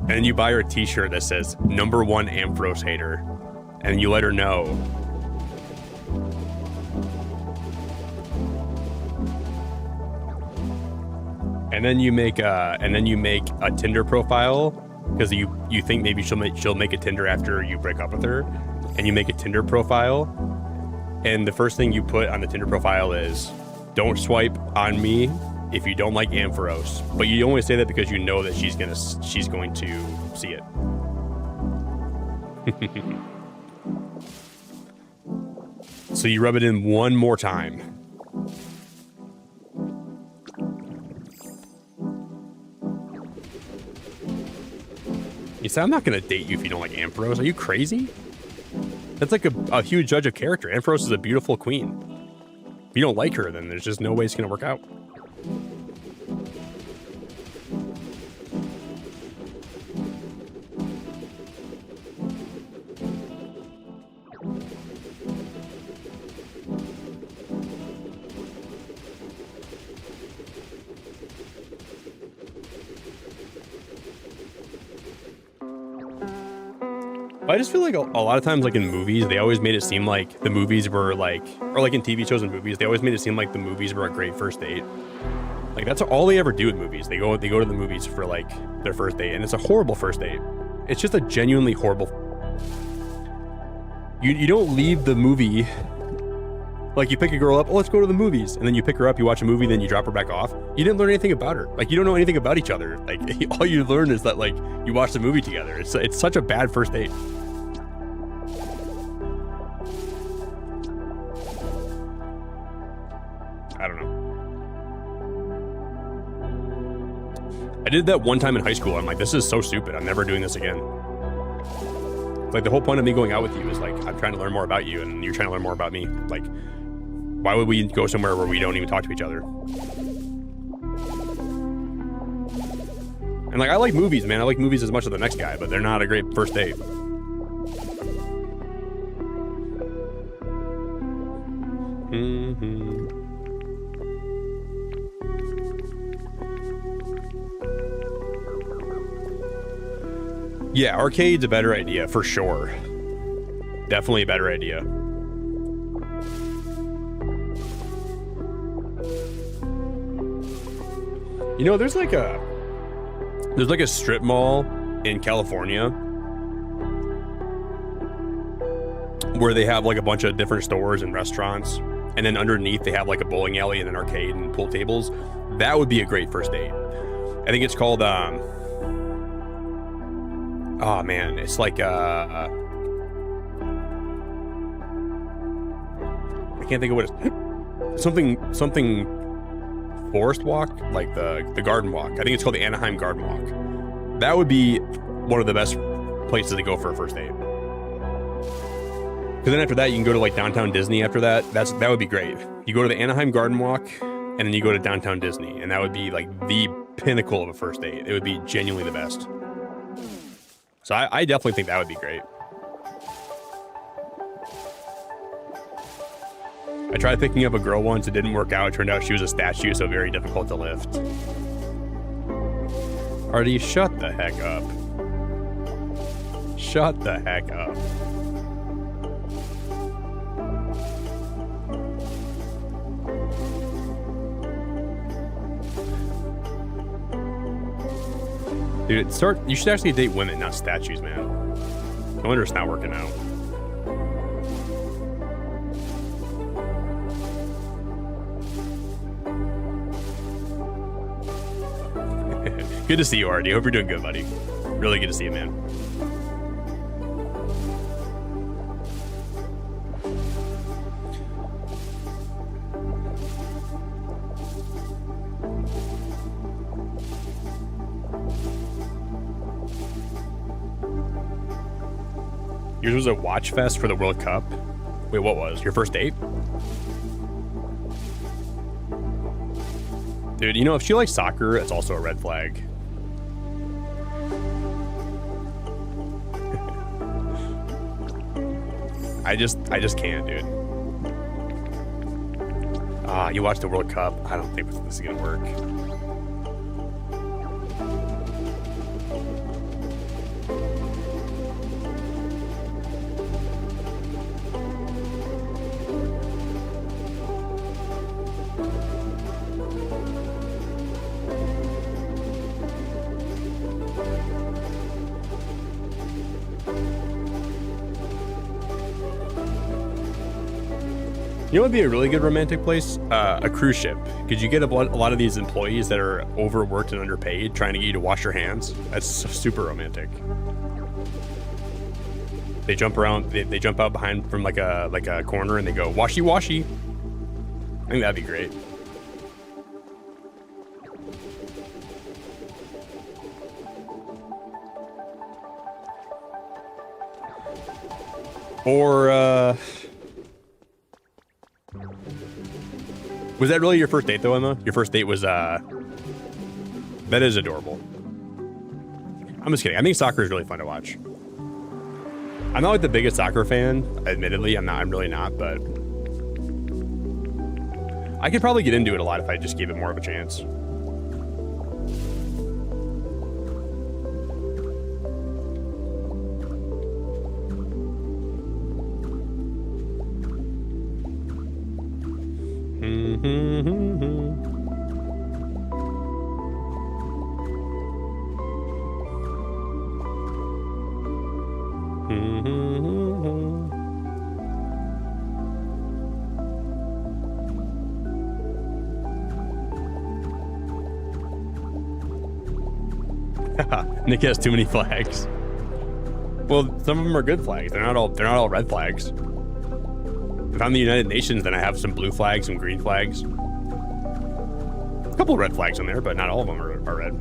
And you buy her a t-shirt that says #1 Ampharos hater, and you let her know. And then you make a Tinder profile, because you think maybe she'll make a Tinder after you break up with her, and you make a Tinder profile, and the first thing you put on the Tinder profile is, don't swipe on me if you don't like Ampharos. But you only say that because you know that she's going to see it. So you rub it in one more time. You say, I'm not going to date you if you don't like Ampharos. Are you crazy? That's like a huge judge of character. Ampharos is a beautiful queen. If you don't like her, then there's just no way it's going to work out. I just feel like a lot of times, like in movies, they always made it seem like the movies were like, or like in TV shows and movies, they always made it seem like the movies were a great first date. Like that's all they ever do in movies. They go to the movies for like their first date, and it's a horrible first date. It's just a genuinely horrible. You don't leave the movie. Like you pick a girl up, oh, let's go to the movies, and then you pick her up, you watch a movie, then you drop her back off. You didn't learn anything about her. Like you don't know anything about each other. Like all you learn is that like you watched the movie together. It's such a bad first date. I don't know. I did that one time in high school. I'm like, this is so stupid. I'm never doing this again. Like the whole point of me going out with you is like, I'm trying to learn more about you and you're trying to learn more about me. Like, why would we go somewhere where we don't even talk to each other? And like, I like movies, man. I like movies as much as the next guy, but they're not a great first date. Yeah, arcade's a better idea, for sure. Definitely a better idea. You know, there's like a strip mall in California where they have like a bunch of different stores and restaurants, and then underneath they have like a bowling alley and an arcade and pool tables. That would be a great first date. I think it's called oh man, it's like I can't think of what it's something forest walk, like the garden walk. I think it's called the Anaheim Garden Walk. That would be one of the best places to go for a first date. Because then after that, you can go to like downtown Disney. After that, that would be great. You go to the Anaheim Garden Walk, and then you go to downtown Disney, and that would be like the pinnacle of a first date. It would be genuinely the best. So I definitely think that would be great. I tried picking up a girl once. It didn't work out. It turned out she was a statue, so very difficult to lift. Artie, shut the heck up. Shut the heck up. Dude, you should actually date women, not statues, man. No wonder it's not working out. Good to see you, Artie. Hope you're doing good, buddy. Really good to see you, man. Yours was a watch fest for the World Cup. Wait, what was your first date? Dude, you know, if she likes soccer, it's also a red flag. I just can't, dude. You watched the World Cup. I don't think this is gonna work. You know what would be a really good romantic place? A cruise ship. Could you get a lot of these employees that are overworked and underpaid trying to get you to wash your hands? That's super romantic. They jump around, they jump out behind from like a corner and they go, washy washy. I think that'd be great. Or, was that really your first date though, Emma? Your first date was, that is adorable. I'm just kidding. I think soccer is really fun to watch. I'm not like the biggest soccer fan, admittedly. I'm really not, but I could probably get into it a lot if I just gave it more of a chance. Nick has too many flags. Well, some of them are good flags. They're not all red flags. If I'm the United Nations, then I have some blue flags, some green flags. A couple red flags in there, but not all of them are red.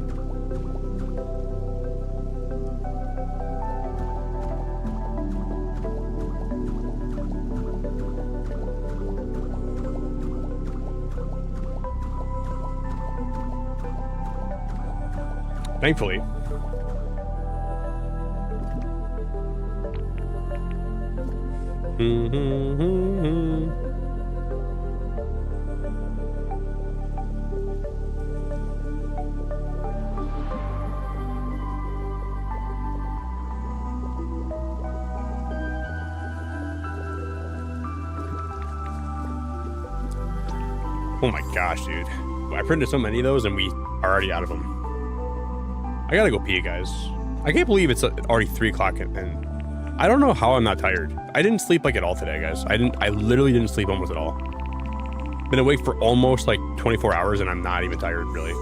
Thankfully. Oh my gosh, dude. I printed so many of those and we are already out of them. I gotta go pee, guys. I can't believe it's already 3 o'clock and I don't know how I'm not tired. I didn't sleep like at all today, guys. I literally didn't sleep almost at all. Been awake for almost like 24 hours and I'm not even tired, really.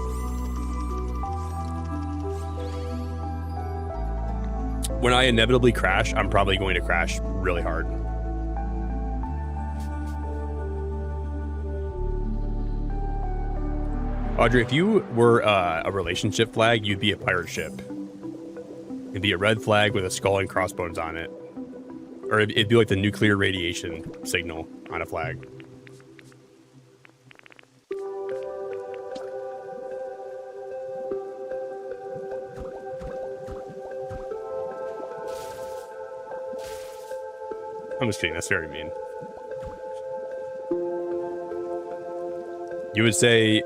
When I inevitably crash, I'm probably going to crash really hard. Audrey, if you were a relationship flag, you'd be a pirate ship. It'd be a red flag with a skull and crossbones on it. Or it'd be like the nuclear radiation signal on a flag. I'm just kidding, that's very mean. You would say,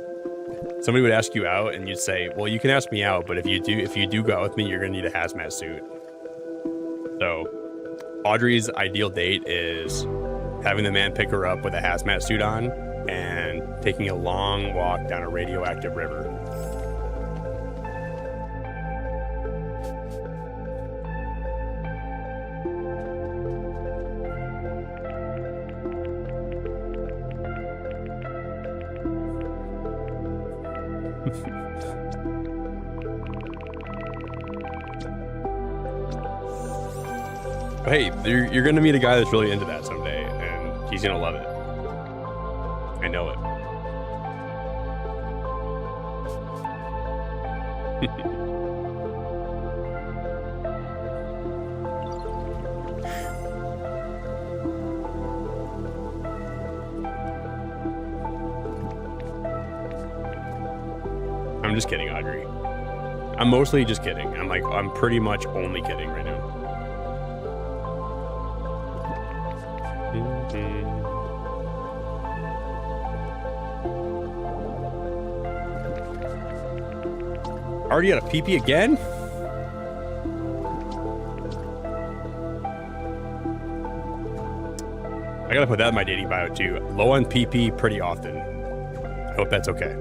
somebody would ask you out and you'd say, well, you can ask me out, but if you do go out with me, you're gonna need a hazmat suit. So Audrey's ideal date is having the man pick her up with a hazmat suit on and taking a long walk down a radioactive river. But hey, you're going to meet a guy that's really into that someday, and he's going to love it. I know it. just kidding, Audrey. I'm mostly just kidding. I'm pretty much only kidding right now. Already at a PP again? I gotta put that in my dating bio too. Low on PP pretty often. I hope that's okay.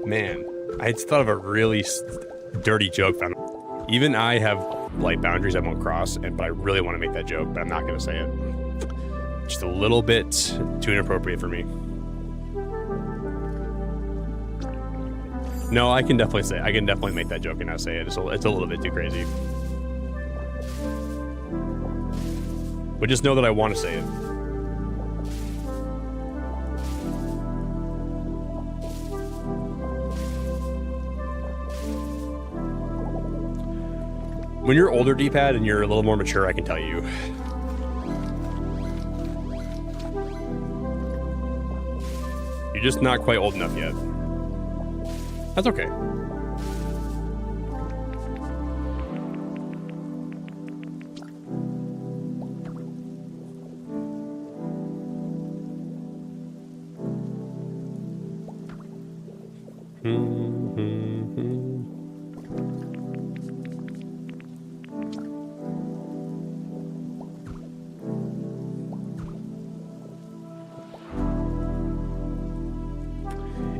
Man, I just thought of a really dirty joke. Even I have like boundaries I won't cross, but I really want to make that joke, but I'm not going to say it. Just a little bit too inappropriate for me. No, I can definitely make that joke and not say it. It's a little bit too crazy. But just know that I want to say it. When you're older, D-pad, and you're a little more mature, I can tell you. You're just not quite old enough yet. That's okay.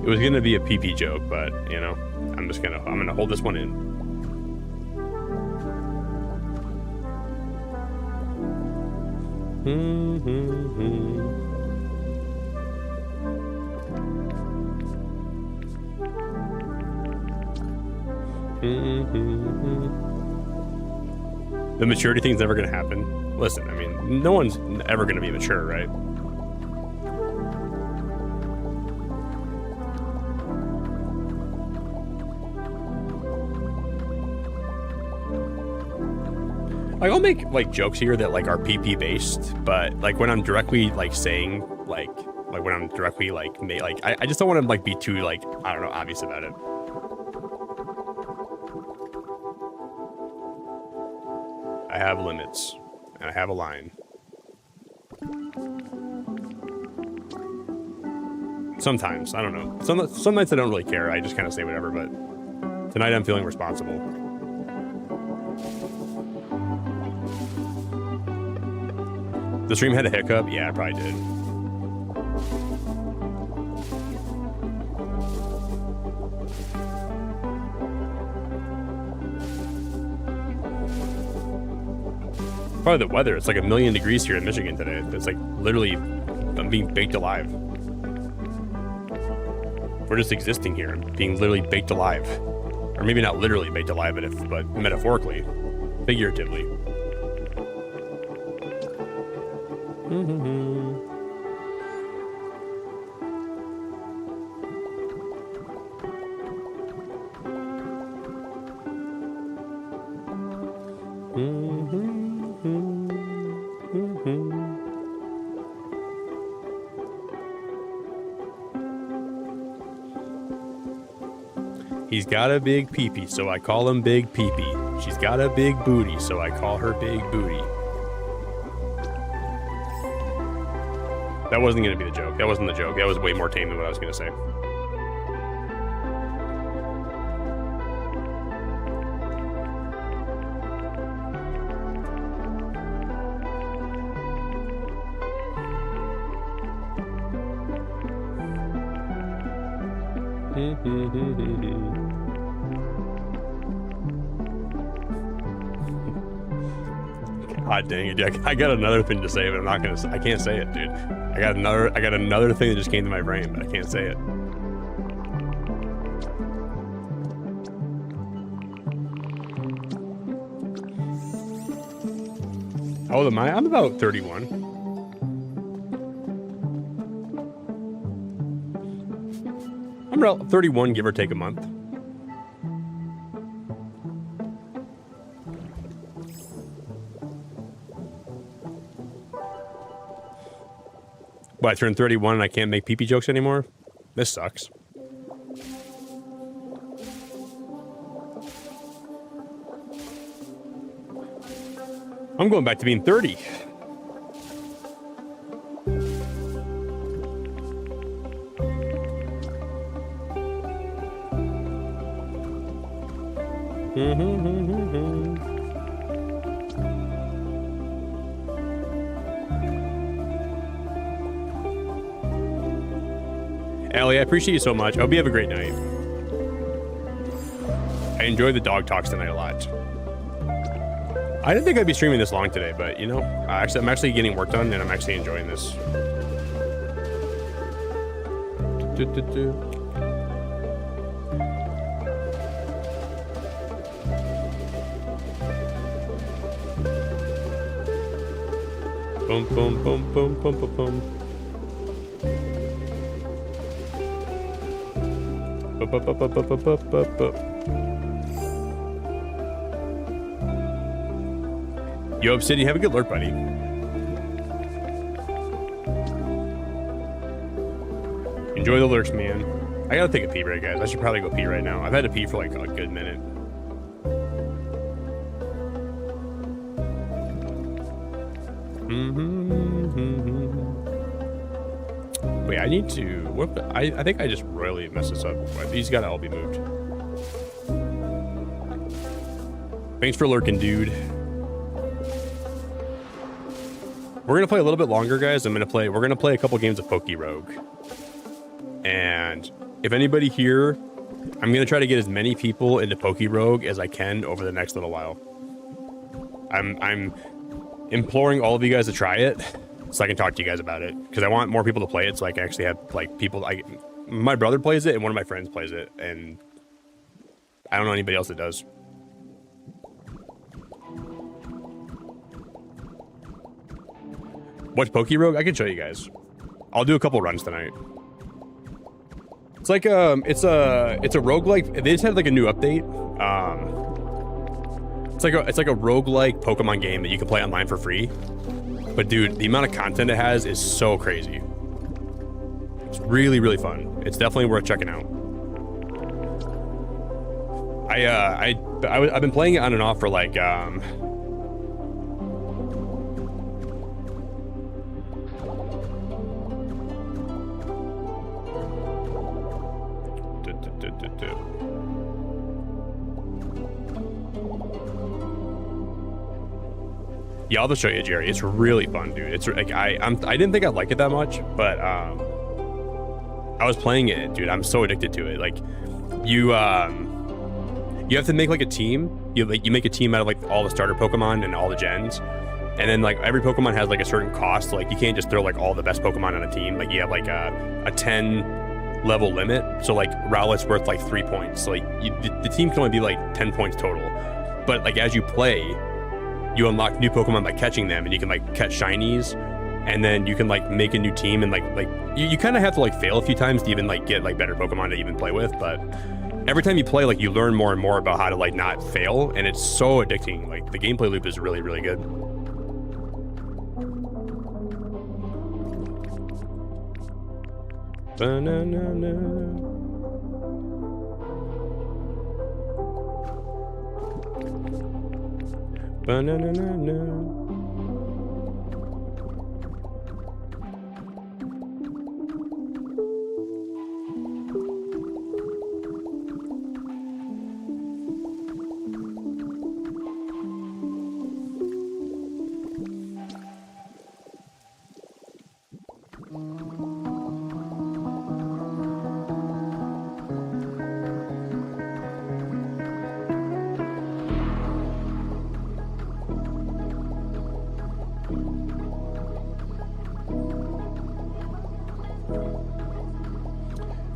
It was gonna be a PP joke, but you know, I'm gonna hold this one in. The maturity thing's never gonna happen. Listen, I mean, no one's ever gonna be mature, right? Like, I'll make like jokes here that like are PP based, but like when I'm directly like saying like when I'm directly like I just don't want to like be too like, I don't know, obvious about it. I have limits and I have a line. Sometimes, I don't know. Some nights I don't really care. I just kind of say whatever, but tonight I'm feeling responsible. The stream had a hiccup? Yeah, I probably did. Probably the weather. It's like 1,000,000 degrees here in Michigan today. It's like literally, I'm being baked alive. We're just existing here, being literally baked alive. Or maybe not literally baked alive, but metaphorically, figuratively. He's got a big peepee, so I call him Big Peepee. She's got a big booty, so I call her Big Booty. That wasn't going to be the joke. That wasn't the joke. That was way more tame than what I was going to say. God dang it, dude. I got another thing to say, but I can't say it, dude. I got another thing that just came to my brain, but I can't say it. How old am I? I'm about 31. I'm about 31, give or take a month. Well, I turned 31 and I can't make pee-pee jokes anymore? This sucks. I'm going back to being 30. Ellie, I appreciate you so much. I hope you have a great night. I enjoyed the dog talks tonight a lot. I didn't think I'd be streaming this long today, but you know, I'm actually getting work done and I'm actually enjoying this. Boom, boom, boom, boom, boom, boom, boom. Yo, Obsidian, have a good lurk, buddy. Enjoy the lurks, man. I gotta take a pee break, guys. I should probably go pee right now. I've had to pee for like a good minute. Wait, I need to... What? I think I just royally messed this up. These gotta all be moved. Thanks for lurking, dude. We're gonna play a little bit longer, guys. We're gonna play a couple games of Poke Rogue. And if anybody here, I'm gonna try to get as many people into Poke Rogue as I can over the next little while. I'm imploring all of you guys to try it so I can talk to you guys about it, because I want more people to play it so I can actually have like people. My brother plays it and one of my friends plays it, and I don't know anybody else that does. Watch Poke Rogue? I can show you guys. I'll do a couple runs tonight. It's like it's a roguelike. They just had like a new update. It's like a roguelike Pokemon game that you can play online for free. But dude, the amount of content it has is so crazy. It's really, really fun. It's definitely worth checking out. I've been playing it on and off for like yeah, I'll just show you, Jerry. It's really fun, dude. It's like I didn't think I'd like it that much, but I was playing it, dude. I'm so addicted to it. Like you have to make like a team. You make a team out of like all the starter Pokemon and all the gens, and then like every Pokemon has like a certain cost. Like you can't just throw like all the best Pokemon on a team. Like you have like a 10 level limit. So like Rowlet's worth like 3 points. So like the team can only be like 10 points total. But like as you play, you unlock new Pokemon by catching them, and you can like catch shinies, and then you can like make a new team, and like you kind of have to like fail a few times to even like get like better Pokemon to even play with. But every time you play, like you learn more and more about how to like not fail, and it's so addicting. Like the gameplay loop is really, really good. Ba-na-na-na. Ba-na-na-na-na.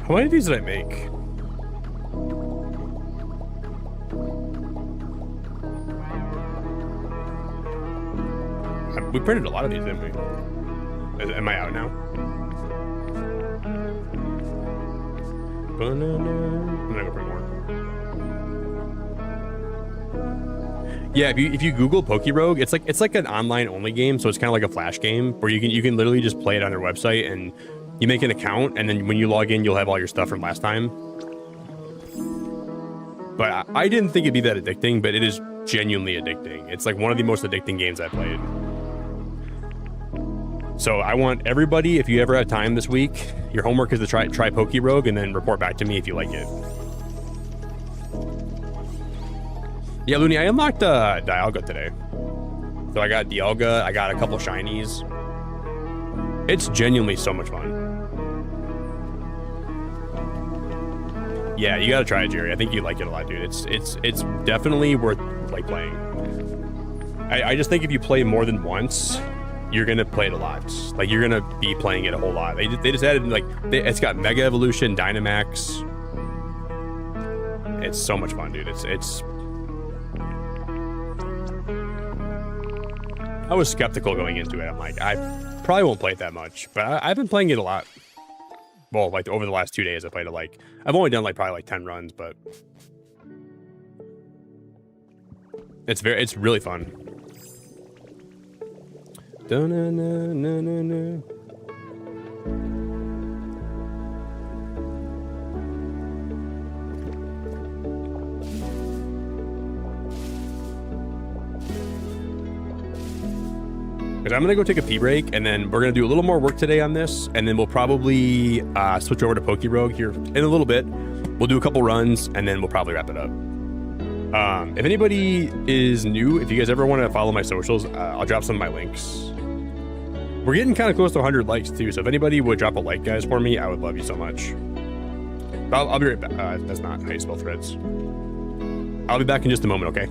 How many of these did I make? We printed a lot of these, didn't we? Am I out now? I'm gonna go print more. Yeah, if you Google Pokerogue, it's like an online only game, so it's kind of like a flash game where you can literally just play it on their website and you make an account, and then when you log in, you'll have all your stuff from last time. But I didn't think it'd be that addicting, but it is genuinely addicting. It's like one of the most addicting games I've played. So I want everybody, if you ever have time this week, your homework is to try Pokerogue and then report back to me if you like it. Yeah, Looney, I unlocked Dialga today. So I got Dialga, I got a couple shinies. It's genuinely so much fun. Yeah, you gotta try it, Jerry. I think you like it a lot, dude. It's definitely worth like playing. I just think if you play more than once, you're gonna play it a lot. Like you're gonna be playing it a whole lot. They just added like it's got Mega Evolution, Dynamax. It's so much fun, dude. It's. I was skeptical going into it. I'm like, I probably won't play it that much, but I've been playing it a lot. Well, like over the last 2 days, I played it like I've only done like probably like 10 runs, but it's really fun. Da-na-na-na-na-na. I'm gonna go take a pee break, and then we're gonna do a little more work today on this, and then we'll probably switch over to Pokerogue here in a little bit. We'll do a couple runs, and then we'll probably wrap it up. If anybody is new, if you guys ever want to follow my socials, I'll drop some of my links. We're getting kind of close to 100 likes too, so if anybody would drop a like, guys, for me, I would love you so much. I'll be right back. That's not how you spell threads. I'll be back in just a moment, okay?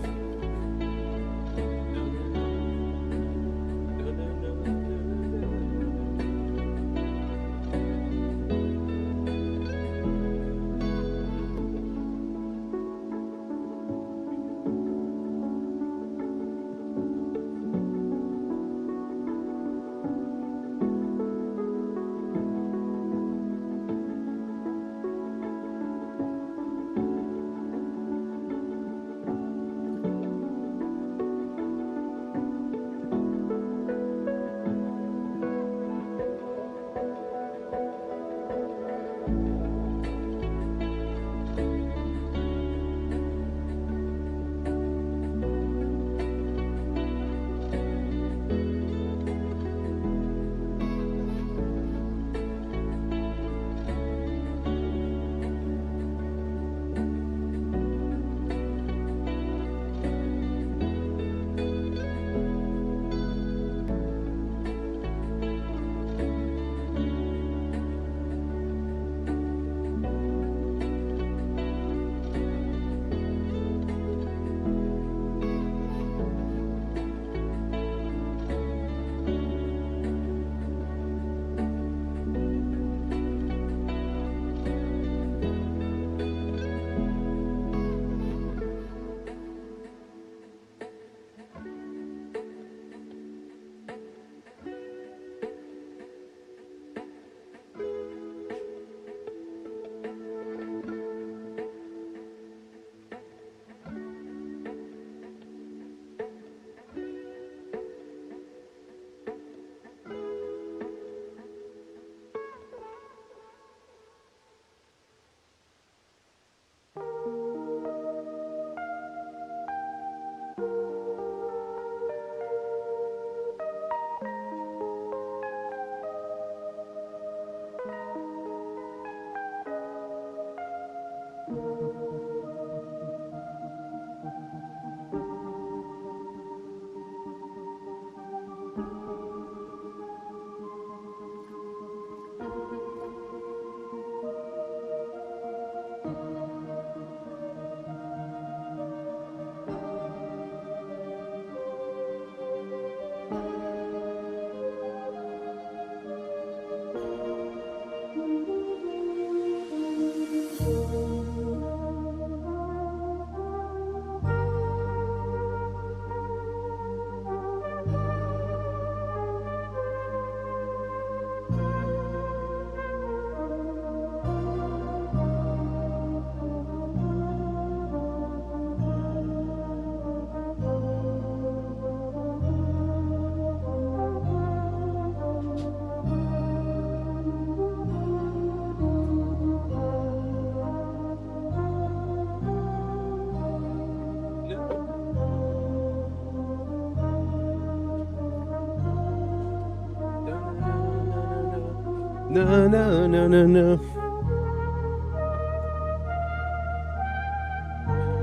No, no, no, no, no.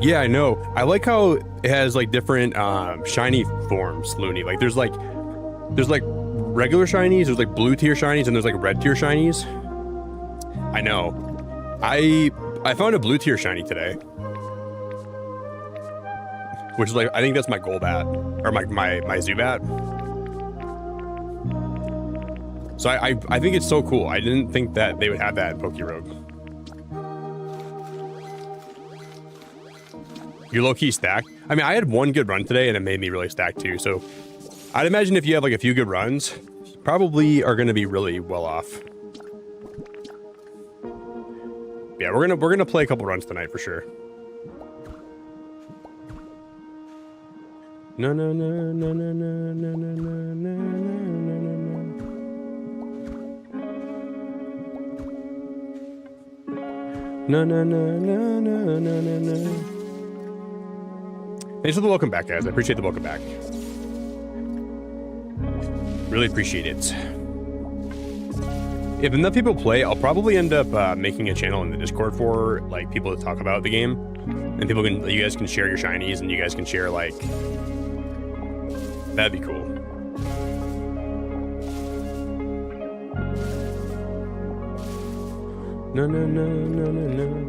Yeah, I know. I like how it has like different shiny forms, Looney. Like there's like regular shinies, there's like blue tier shinies, and there's like red tier shinies. I know. I found a blue tier shiny today. Which is like, I think that's my Golbat. Or my Zubat. So I think it's so cool. I didn't think that they would have that in Pokerogue. You're low-key stacked? I mean, I had one good run today and it made me really stacked too. So I'd imagine if you have like a few good runs, you probably are gonna be really well off. Yeah, we're gonna play a couple runs tonight for sure. No, no, no, no, no, no, no, no, no, no, no, no, no, no, no, no, no, no. Thanks for the welcome back, guys. I appreciate the welcome back. Really appreciate it. If enough people play, I'll probably end up making a channel in the Discord for like people to talk about the game, and you guys can share your shinies, and you guys can share like. That'd be cool. No, no, no, no, no, no.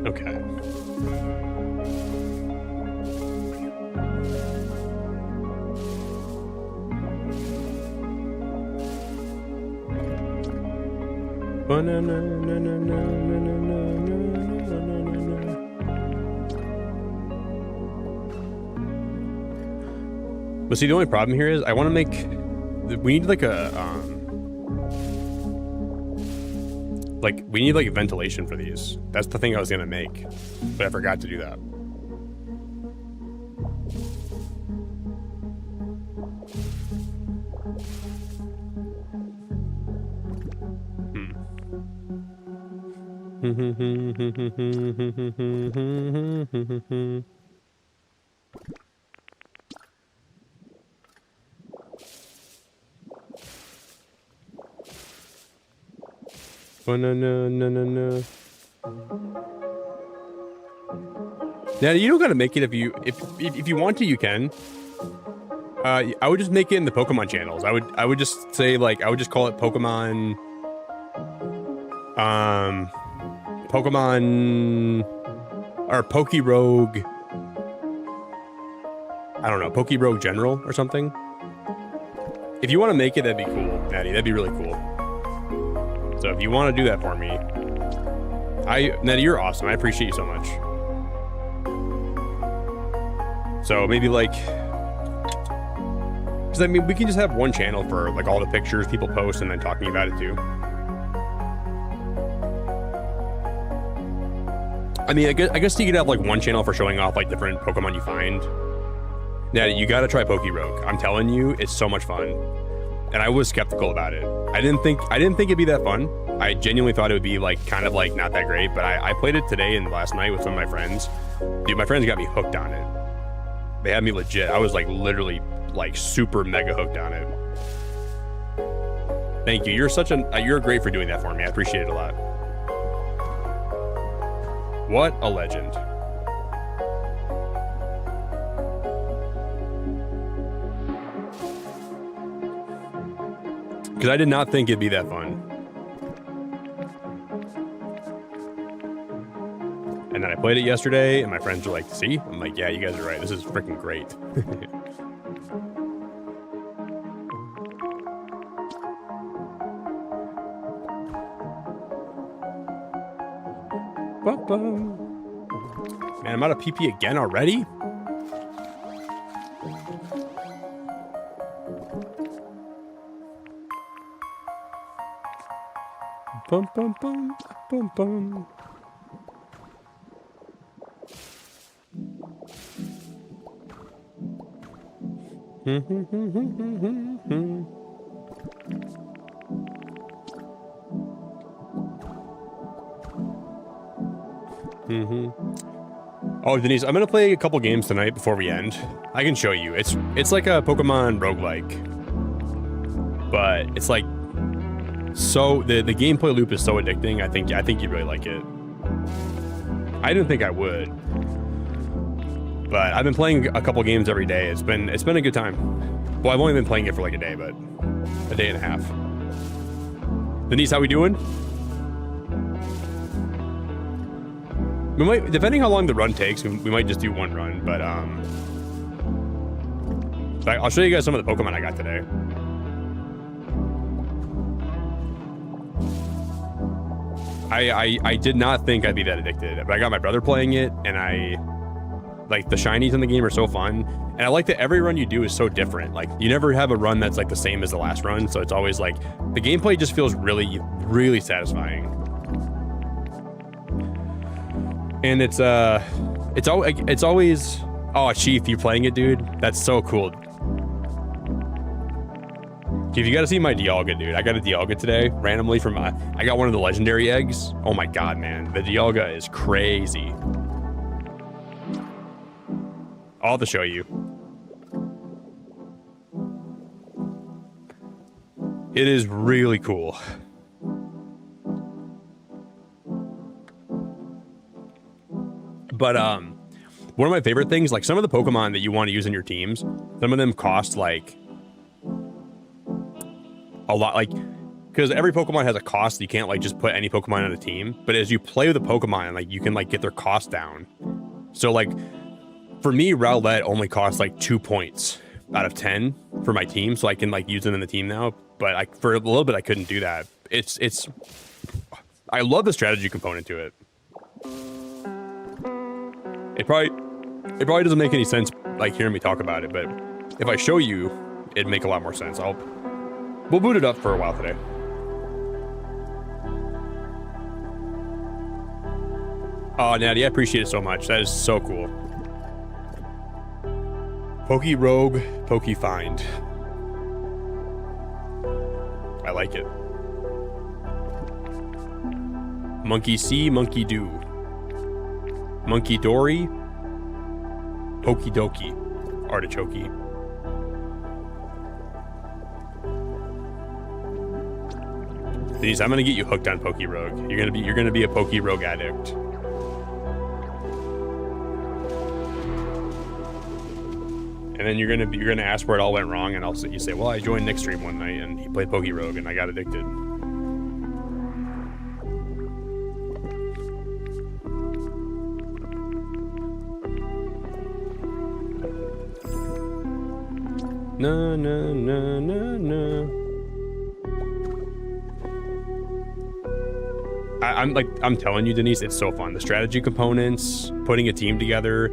Okay. But see, the only problem here is I want to make. We need like a we need like ventilation for these. That's the thing I was gonna make, but I forgot to do that. Oh, no, no, no, no, no. Now you don't gotta make it if you want to, you can. I would just make it in the Pokemon channels. I would just say like I would just call it Pokemon or Pokerogue. I don't know, Pokerogue General or something. If you want to make it, that'd be cool, Natty. That'd be really cool. So if you want to do that for me, Nettie, you're awesome. I appreciate you so much. So maybe like, because I mean, we can just have one channel for like all the pictures people post and then talking about it too. I mean, I guess you could have like one channel for showing off like different Pokemon you find. Nattie, you gotta try Pokerogue. I'm telling you, it's so much fun. And I was skeptical about it. I didn't think it'd be that fun. I genuinely thought it would be like kind of like not that great, but I played it today and last night with some of my friends. Dude, my friends got me hooked on it. They had me legit. I was like literally like super mega hooked on it. Thank you. You're great for doing that for me. I appreciate it a lot. What a legend. Because I did not think it'd be that fun. And then I played it yesterday, and my friends were like, see? I'm like, yeah, you guys are right. This is freaking great. Man, I'm out of PP again already? Bum, bum, bum, bum, bum. Oh, Denise, I'm gonna play a couple games tonight before we end. I can show you. It's like a Pokemon roguelike, but it's like so the gameplay loop is so addicting. I think you'd really like it. I didn't think I would, but I've been playing a couple games every day. It's been a good time. Well, I've only been playing it for like a day, but a day and a half. Denise, how we doing? We might, depending how long the run takes, we might just do one run, but I'll show you guys some of the Pokemon I got today. I did not think I'd be that addicted, but I got my brother playing it, and I like the shinies in the game are so fun, and I like that every run you do is so different. Like you never have a run that's like the same as the last run, so it's always like the gameplay just feels really, really satisfying. And it's always oh Chief, you playing it, dude? That's so cool. Chief, you gotta see my Dialga, dude. I got a Dialga today, randomly from I got one of the legendary eggs. Oh my god, man. The Dialga is crazy. I'll have to show you. It is really cool. But one of my favorite things, like some of the Pokemon that you want to use in your teams, some of them cost like a lot, like because every Pokemon has a cost. You can't like just put any Pokemon on a team, but as you play with a Pokemon, like you can like get their cost down. So like for me, Rowlet only costs like 2 points out of 10 for my team, so I can like use them in the team now. But like for a little bit I couldn't do that. It's I love the strategy component to it. It probably doesn't make any sense like hearing me talk about it, but if I show you, it'd make a lot more sense. We'll boot it up for a while today. Oh, Natty, I appreciate it so much. That is so cool. Poke Rogue, Poke Find. I like it. Monkey See, Monkey Do. Monkey Dory, Pokidoki, Artichoke. Denise, I'm gonna get you hooked on Poke Rogue. You're gonna be a Poke Rogue addict. And then you're gonna ask where it all went wrong, and you say, well, I joined Nick's stream one night and he played Poke Rogue and I got addicted. No, no, no, no, no. I'm telling you, Denise, it's so fun. The strategy components, putting a team together,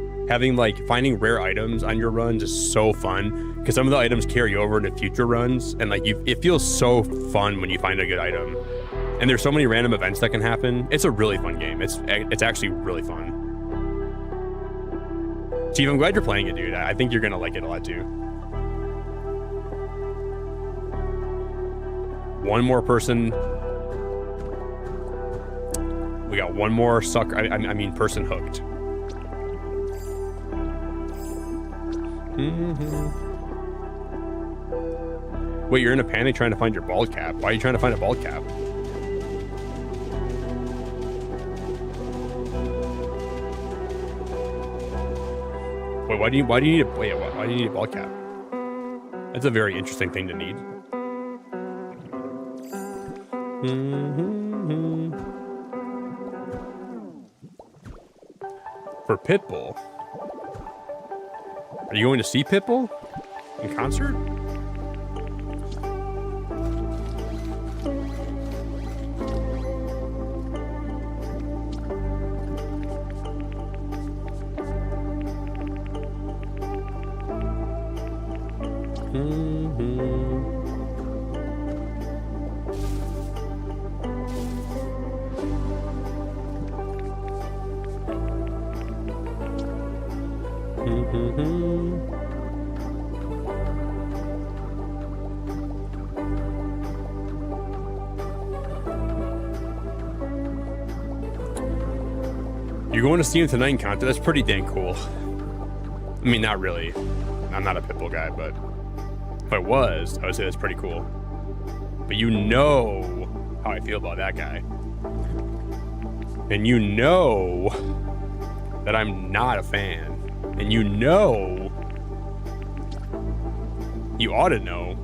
finding rare items on your runs is so fun because some of the items carry over into future runs, and it feels so fun when you find a good item. And there's so many random events that can happen. It's a really fun game. It's actually really fun. Chief, I'm glad you're playing it, dude. I think you're gonna like it a lot too. One more person. We got one more sucker. I mean, person hooked. Wait, you're in a panic trying to find your bald cap. Why are you trying to find a bald cap? Wait, why do you need a bald cap? That's a very interesting thing to need. For Pitbull? Are you going to see Pitbull in concert? You're going to see him tonight in content? That's pretty dang cool. I mean, not really. I'm not a Pitbull guy, but if I was, I would say that's pretty cool. But you know how I feel about that guy. And you know that I'm not a fan. And you know, you ought to know.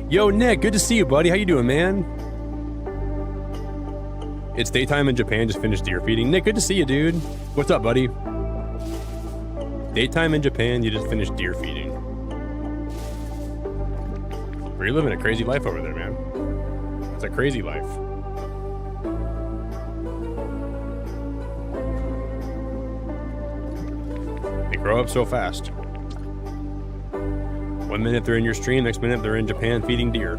Yo, Nick, good to see you, buddy. How you doing, man? It's daytime in Japan. Just finished deer feeding. Nick, good to see you, dude. What's up, buddy? Daytime in Japan. You just finished deer feeding. You're living a crazy life over there, man. It's a crazy life. They grow up so fast. 1 minute they're in your stream, next minute they're in Japan feeding deer.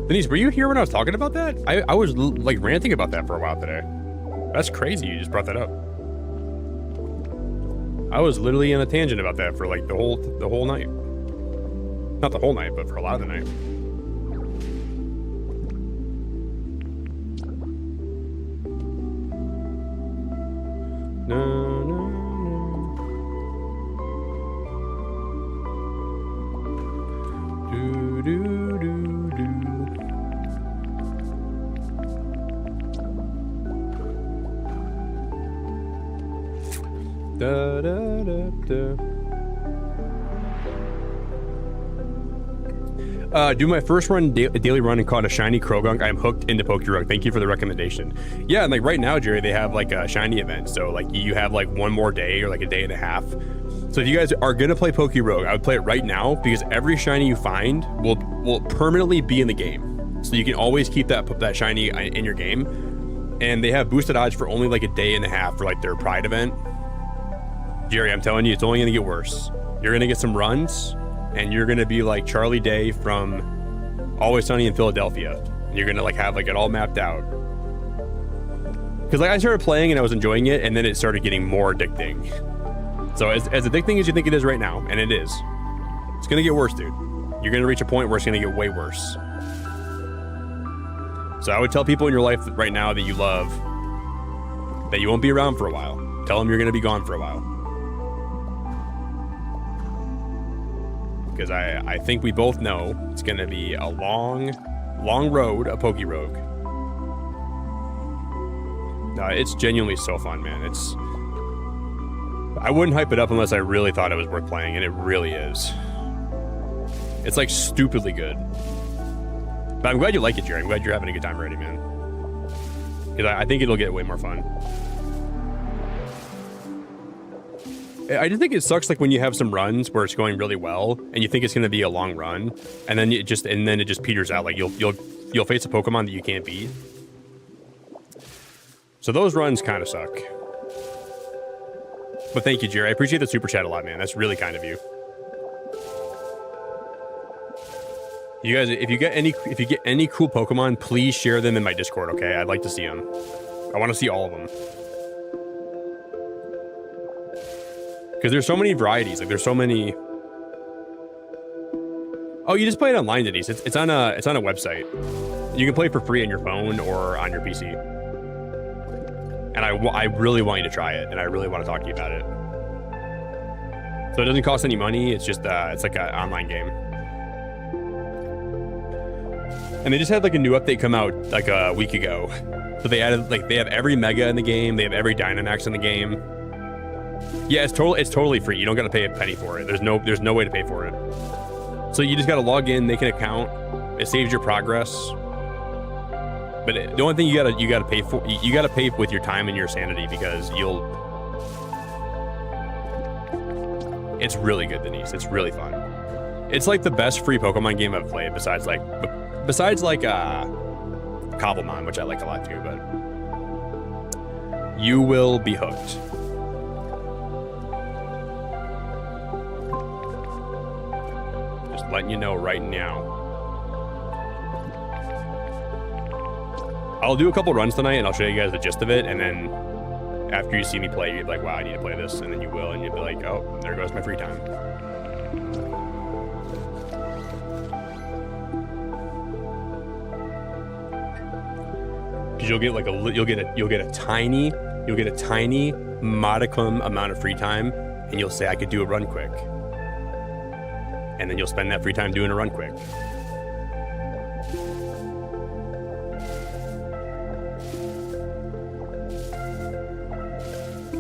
Denise, were you here when I was talking about that? I was like ranting about that for a while today. That's crazy you just brought that up. I was literally in a tangent about that for like the whole night. Not the whole night, but for a lot of the night. No, no, no. Do, do, do, do. Da, da, da, da. Do my first run, daily run, and caught a shiny Krogunk. I'm hooked into Pokérug. Thank you for the recommendation. Yeah, and like right now, Jerry, they have like a shiny event. So like you have like one more day or like a day and a half. So if you guys are gonna play Pokérug, I would play it right now because every shiny you find will permanently be in the game. So you can always keep that shiny in your game. And they have boosted odds for only like a day and a half for like their Pride event. Jerry, I'm telling you, it's only gonna get worse. You're gonna get some runs, and you're gonna be like Charlie Day from Always Sunny in Philadelphia. And you're gonna like have like it all mapped out. Because like I started playing and I was enjoying it, and then it started getting more addicting. So as addicting as you think it is right now, and it is, it's gonna get worse, dude. You're gonna reach a point where it's gonna get way worse. So I would tell people in your life right now that you love that you won't be around for a while. Tell them you're gonna be gone for a while. Because I think we both know it's going to be a long road, a Pokérug. It's genuinely so fun, man. I wouldn't hype it up unless I really thought it was worth playing, and it really is. It's like stupidly good. But I'm glad you like it, Jerry. I'm glad you're having a good time already, man. Because I think it'll get way more fun. I just think it sucks like when you have some runs where it's going really well and you think it's going to be a long run, and then it just peters out. Like you'll face a Pokemon that you can't beat. So those runs kind of suck. But thank you, Jerry. I appreciate the super chat a lot, man. That's really kind of you. You guys, if you get any cool Pokemon, please share them in my Discord, okay? I'd like to see them. I want to see all of them. Because there's so many varieties. Like there's so many. Oh, you just play it online, Denise. It's on a website. You can play for free on your phone or on your PC. And I really want you to try it, and I really want to talk to you about it. So it doesn't cost any money. It's just it's like an online game. And they just had like a new update come out like a week ago. So they added like they have every mega in the game. They have every Dynamax in the game. Yeah, it's totally free. You don't got to pay a penny for it. There's no way to pay for it. So you just got to log in, make an account. It saves your progress. But the only thing you gotta pay for, you gotta pay with your time and your sanity, because it's really good, Denise. It's really fun. It's like the best free Pokemon game I've played, besides Cobblemon, which I like a lot too. But you will be hooked. Just letting you know right now. I'll do a couple runs tonight, and I'll show you guys the gist of it, and then after you see me play, you'll be like, wow, I need to play this, and then you will, and you'll be like, oh, there goes my free time. Because you'll get a tiny modicum amount of free time, and you'll say, I could do a run quick. And then you'll spend that free time doing a run quick.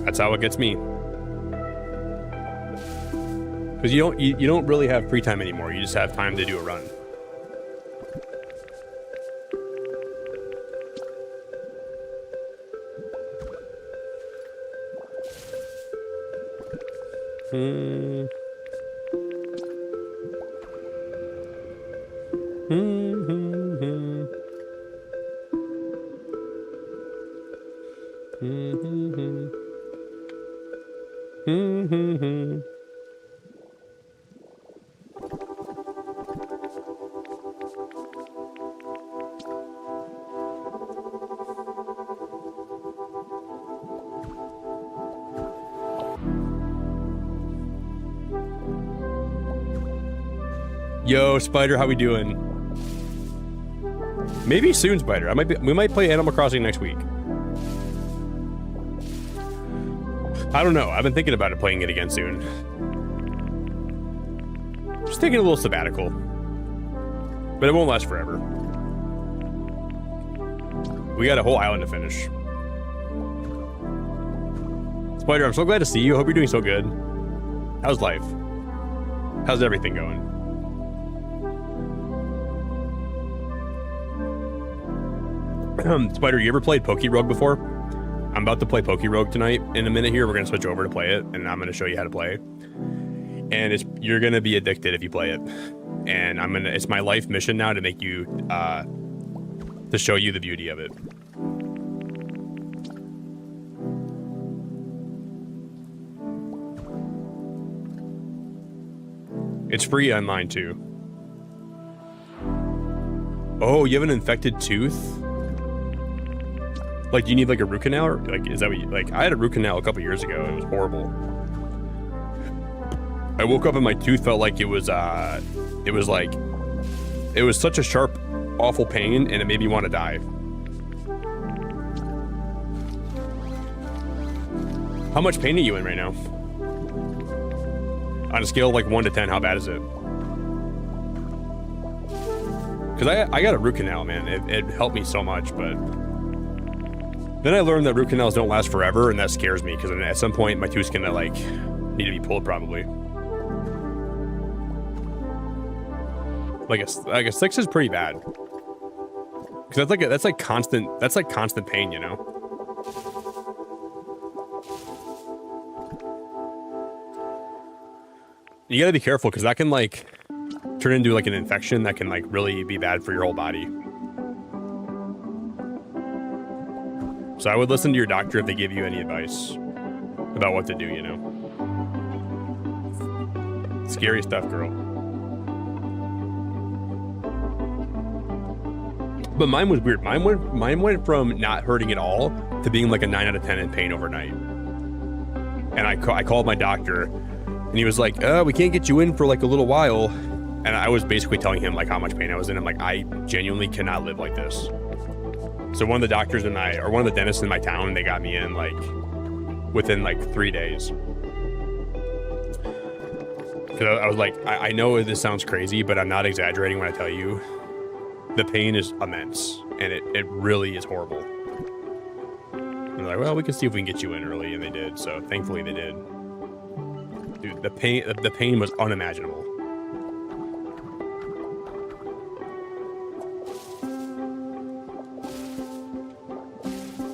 That's how it gets me. Because you don't really have free time anymore. You just have time to do a run. Yo, Spider, how we doing? Maybe soon, Spider. We might play Animal Crossing next week. I don't know. I've been thinking about playing it again soon. Just taking a little sabbatical. But it won't last forever. We got a whole island to finish. Spider, I'm so glad to see you. Hope you're doing so good. How's life? How's everything going? Spider, you ever played Pokerogue before? I'm about to play Pokerogue tonight. In a minute here, we're going to switch over to play it, and I'm going to show you how to play. And you're going to be addicted if you play it. And it's my life mission now to make you, to show you the beauty of it. It's free online too. Oh, you have an infected tooth? Like, do you need like a root canal? Or, like, is that what you, like, I had a root canal a couple years ago. It was horrible. I woke up and my tooth felt like it was such a sharp, awful pain, and it made me want to die. How much pain are you in right now? On a scale of like 1 to 10, how bad is it? Because I got a root canal, man. It helped me so much, but then I learned that root canals don't last forever, and that scares me, because at some point my tooth's gonna like need to be pulled, probably. Like a 6 is pretty bad, because that's like constant pain, you know. You gotta be careful, because that can like turn into like an infection that can like really be bad for your whole body. So I would listen to your doctor if they give you any advice about what to do, you know. Scary stuff, girl. But mine was weird. Mine went from not hurting at all to being like a 9 out of 10 in pain overnight. And I called my doctor, and he was like, we can't get you in for like a little while. And I was basically telling him like how much pain I was in. I'm like, I genuinely cannot live like this. So one of the doctors one of the dentists in my town, they got me in like within like 3 days. Because I was like, I know this sounds crazy, but I'm not exaggerating when I tell you the pain is immense, and it really is horrible. And they're like, well, we can see if we can get you in early, and they did. So thankfully they did. Dude, the pain was unimaginable.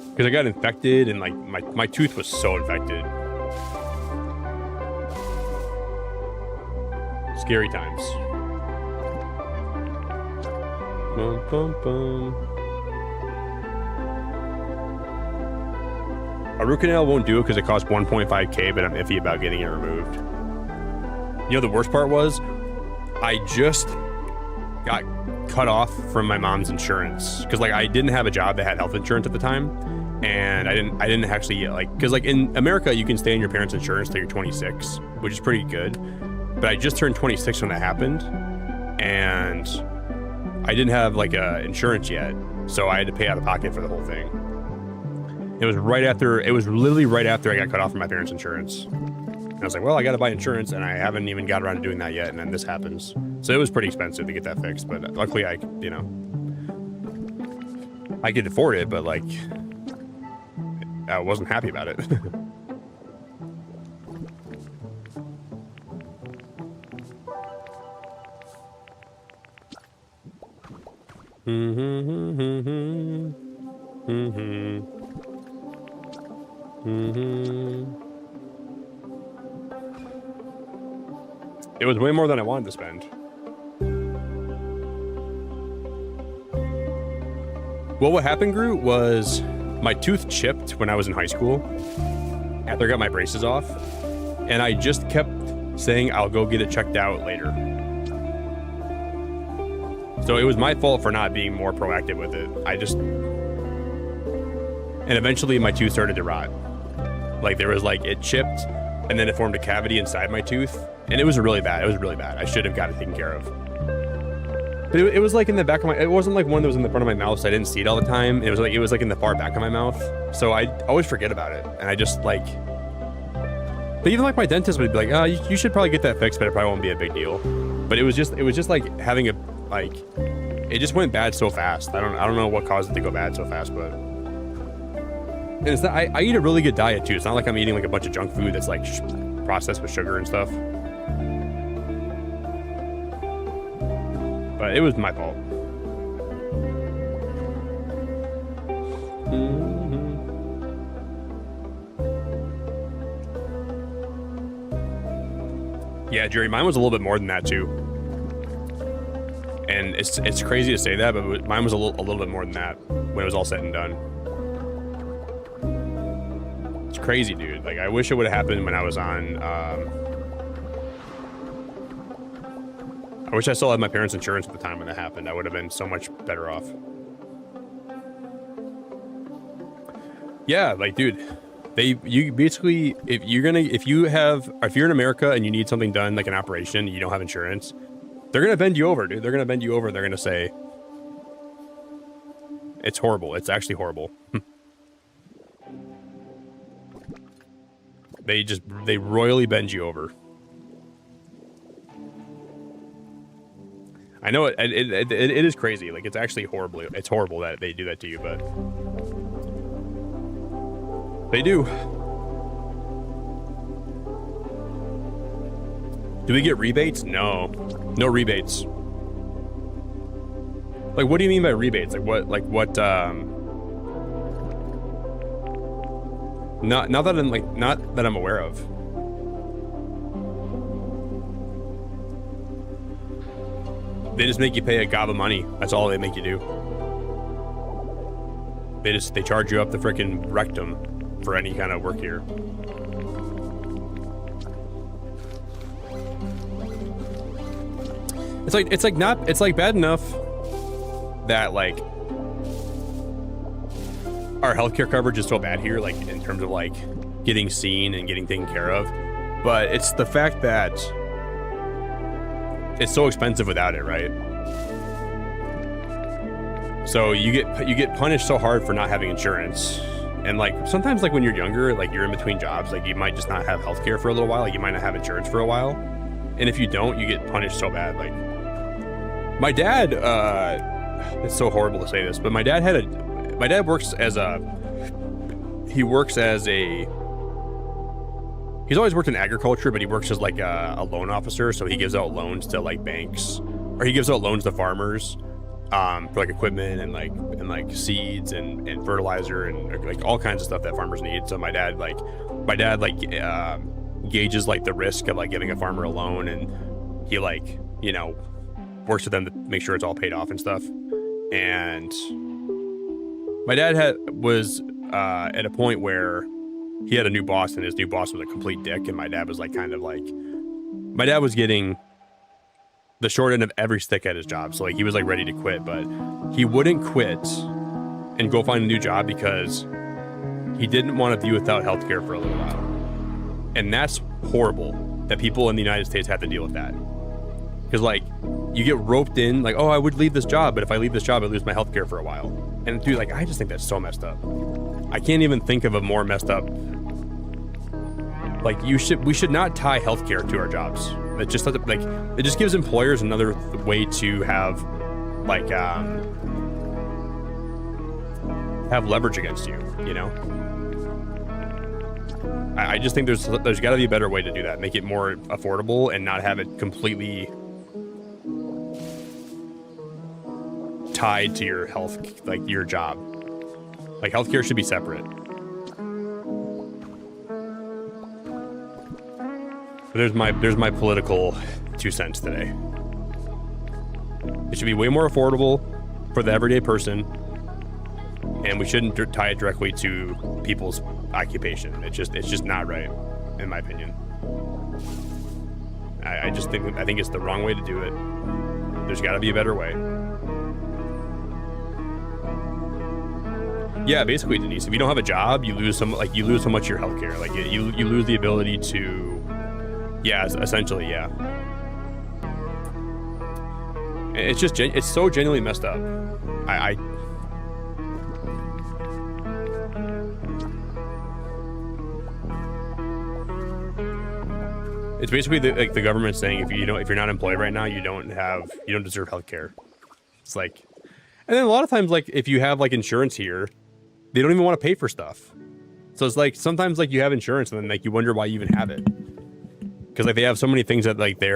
Because I got infected, and like my tooth was so infected. Scary times. Bum, bum, bum. A root canal won't do it because it costs 1.5K, but I'm iffy about getting it removed. You know, the worst part was I just got cut off from my mom's insurance because like I didn't have a job that had health insurance at the time, and I didn't actually like, because like in America you can stay in your parents' insurance till you're 26, which is pretty good. But I just turned 26 when that happened, and I didn't have like insurance yet, so I had to pay out of pocket for the whole thing. It was literally right after I got cut off from my parents' insurance. And I was like, well, I got to buy insurance, and I haven't even got around to doing that yet, and then this happens. So it was pretty expensive to get that fixed, but luckily I could afford it, but like I wasn't happy about it. It was way more than I wanted to spend. Well, what happened, Groot, was my tooth chipped when I was in high school after I got my braces off, and I just kept saying I'll go get it checked out later. So it was my fault for not being more proactive with it. And eventually my tooth started to rot. Like there was like, it chipped and then it formed a cavity inside my tooth. And it was really bad. It was really bad. I should have got it taken care of. But it was like in the back of it wasn't like one that was in the front of my mouth, so I didn't see it all the time. It was like in the far back of my mouth. So I always forget about it. And I just like, but even like my dentist would be like, oh, you should probably get that fixed, but it probably won't be a big deal. But it was just like having it just went bad so fast. I don't know what caused it to go bad so fast, but and it's not, I eat a really good diet too. It's not like I'm eating like a bunch of junk food that's like processed with sugar and stuff. But it was my fault. Yeah, Jerry, mine was a little bit more than that too. And it's crazy to say that, but mine was a little bit more than that when it was all said and done. It's crazy, dude. Like, I wish it would have happened when I was on, I wish I still had my parents' insurance at the time when that happened. I would have been so much better off. Yeah, like, dude, you basically, if you're in America and you need something done, like an operation, and you don't have insurance, they're going to bend you over, dude. They're going to bend you over. They're going to say, it's horrible. It's actually horrible. They royally bend you over. I know it is crazy. Like, it's actually horrible. It's horrible that they do that to you, but they do. Do we get rebates? No. No rebates. Like, what do you mean by rebates? Not that I'm aware of. They just make you pay a gob of money. That's all they make you do. They charge you up the frickin' rectum for any kind of work here. It's like bad enough that like our healthcare coverage is so bad here, like in terms of like getting seen and getting taken care of, but it's the fact that it's so expensive without it, right? So you get punished so hard for not having insurance. And like sometimes like when you're younger, like you're in between jobs, like you might just not have healthcare for a little while, like you might not have insurance for a while. And if you don't, you get punished so bad. Like my dad, it's so horrible to say this, but my dad works as he's always worked in agriculture, but he works as like a loan officer. So he gives out loans to like banks, or he gives out loans to farmers for like equipment and like seeds and fertilizer and like all kinds of stuff that farmers need. So my dad gauges like the risk of like giving a farmer a loan, and he like, you know, works with them to make sure it's all paid off and stuff. And my dad was at a point where he had a new boss, and his new boss was a complete dick, and my dad was like my dad was getting the short end of every stick at his job. So like he was like ready to quit, but he wouldn't quit and go find a new job because he didn't want to be without healthcare for a little while. And that's horrible that people in the United States have to deal with that. Because like you get roped in, like, oh, I would leave this job, but if I leave this job, I lose my healthcare for a while. And dude, like, I just think that's so messed up. I can't even think of a more messed up. Like we should not tie healthcare to our jobs. It just like it just gives employers another way to have like have leverage against you, you know? I just think there's got to be a better way to do that. Make it more affordable and not have it completely tied to your health, like your job. Like healthcare should be separate. But there's my political 2 cents today. It should be way more affordable for the everyday person, and we shouldn't tie it directly to people's occupation. It's just not right, in my opinion. I think it's the wrong way to do it. There's got to be a better way. Yeah, basically, Denise, if you don't have a job, you lose so much of your healthcare. Like you lose the ability to. Yeah, essentially, yeah. It's so genuinely messed up. It's basically the government saying if you're not employed right now, you don't deserve healthcare. It's like, and then a lot of times, like if you have like insurance here, they don't even want to pay for stuff. So it's like sometimes like you have insurance and then like you wonder why you even have it. Because like they have so many things that like they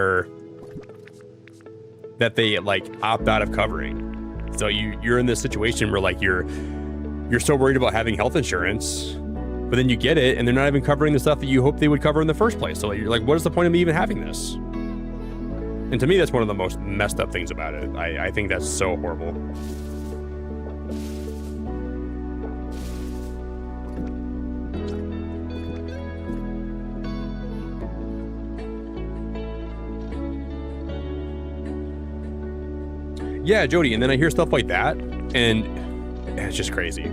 like opt out of covering. So you're in this situation where like you're so worried about having health insurance, but then you get it and they're not even covering the stuff that you hope they would cover in the first place. So you're like, what is the point of me even having this? And to me, that's one of the most messed up things about it. I think that's so horrible. Yeah, Jody, and then I hear stuff like that, and it's just crazy.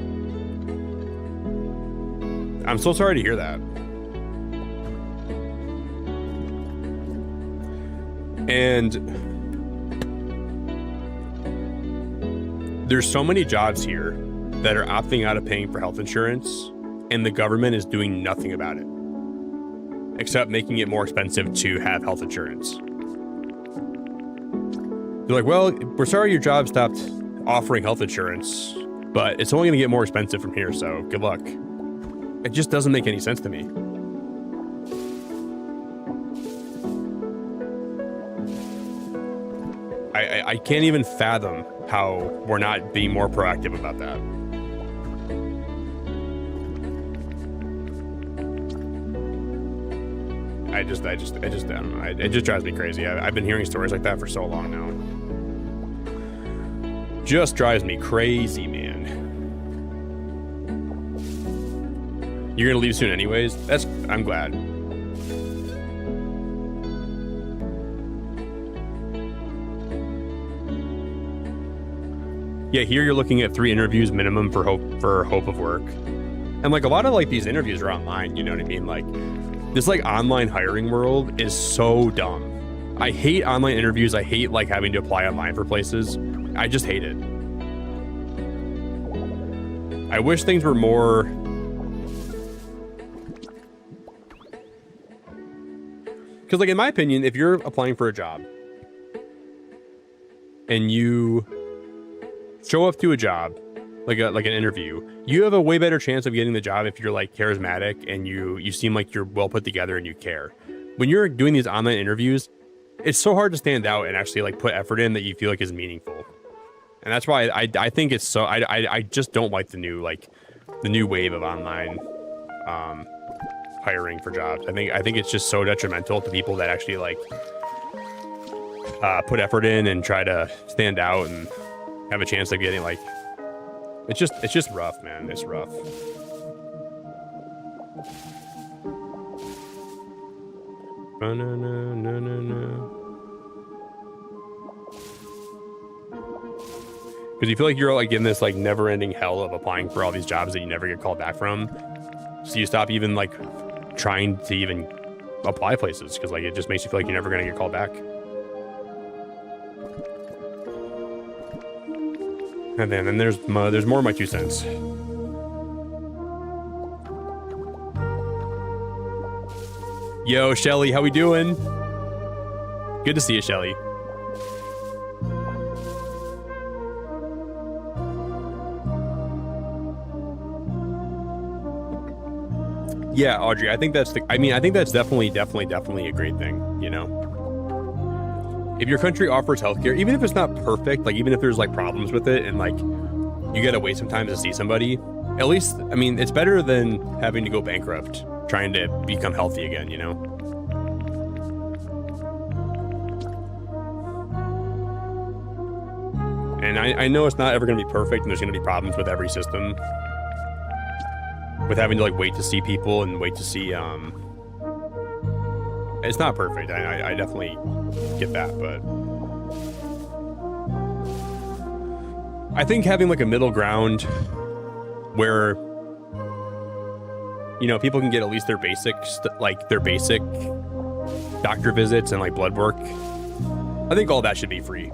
I'm so sorry to hear that. And there's so many jobs here that are opting out of paying for health insurance, and the government is doing nothing about it, except making it more expensive to have health insurance. They're like, well, we're sorry your job stopped offering health insurance, but it's only going to get more expensive from here, so good luck. It just doesn't make any sense to me. I can't even fathom how we're not being more proactive about that. I don't know. It just drives me crazy. I've been hearing stories like that for so long now. Just drives me crazy, man. You're gonna leave soon anyways? I'm glad. Yeah, here you're looking at 3 interviews minimum for hope of work. And like a lot of like these interviews are online, you know what I mean? Like this like online hiring world is so dumb. I hate online interviews. I hate like having to apply online for places. I just hate it. I wish things were more. Because like in my opinion, if you're applying for a job and you show up to a job, like an interview, you have a way better chance of getting the job if you're like charismatic and you seem like you're well put together and you care. When you're doing these online interviews, it's so hard to stand out and actually like put effort in that you feel like is meaningful. And that's why I think it's so I just don't like the new wave of online hiring for jobs. I think it's just so detrimental to people that actually like put effort in and try to stand out and have a chance of getting like it's just rough, man. It's rough. Oh, no. Because you feel like you're like in this like never-ending hell of applying for all these jobs that you never get called back from. So you stop even like trying to even apply places because like it just makes you feel like you're never gonna get called back. And then there's more of my 2 cents. Yo, Shelly, how we doing? Good to see you, Shelly. Yeah, Audrey, I think that's definitely a great thing, you know? If your country offers healthcare, even if it's not perfect, like even if there's like problems with it and like you gotta wait sometimes to see somebody, at least, I mean, it's better than having to go bankrupt trying to become healthy again, you know? And I know it's not ever gonna be perfect and there's gonna be problems with every system. With having to like wait to see people and wait to see it's not perfect. I definitely get that, but I think having like a middle ground where you know people can get at least their basic doctor visits and like blood work, I think all that should be free.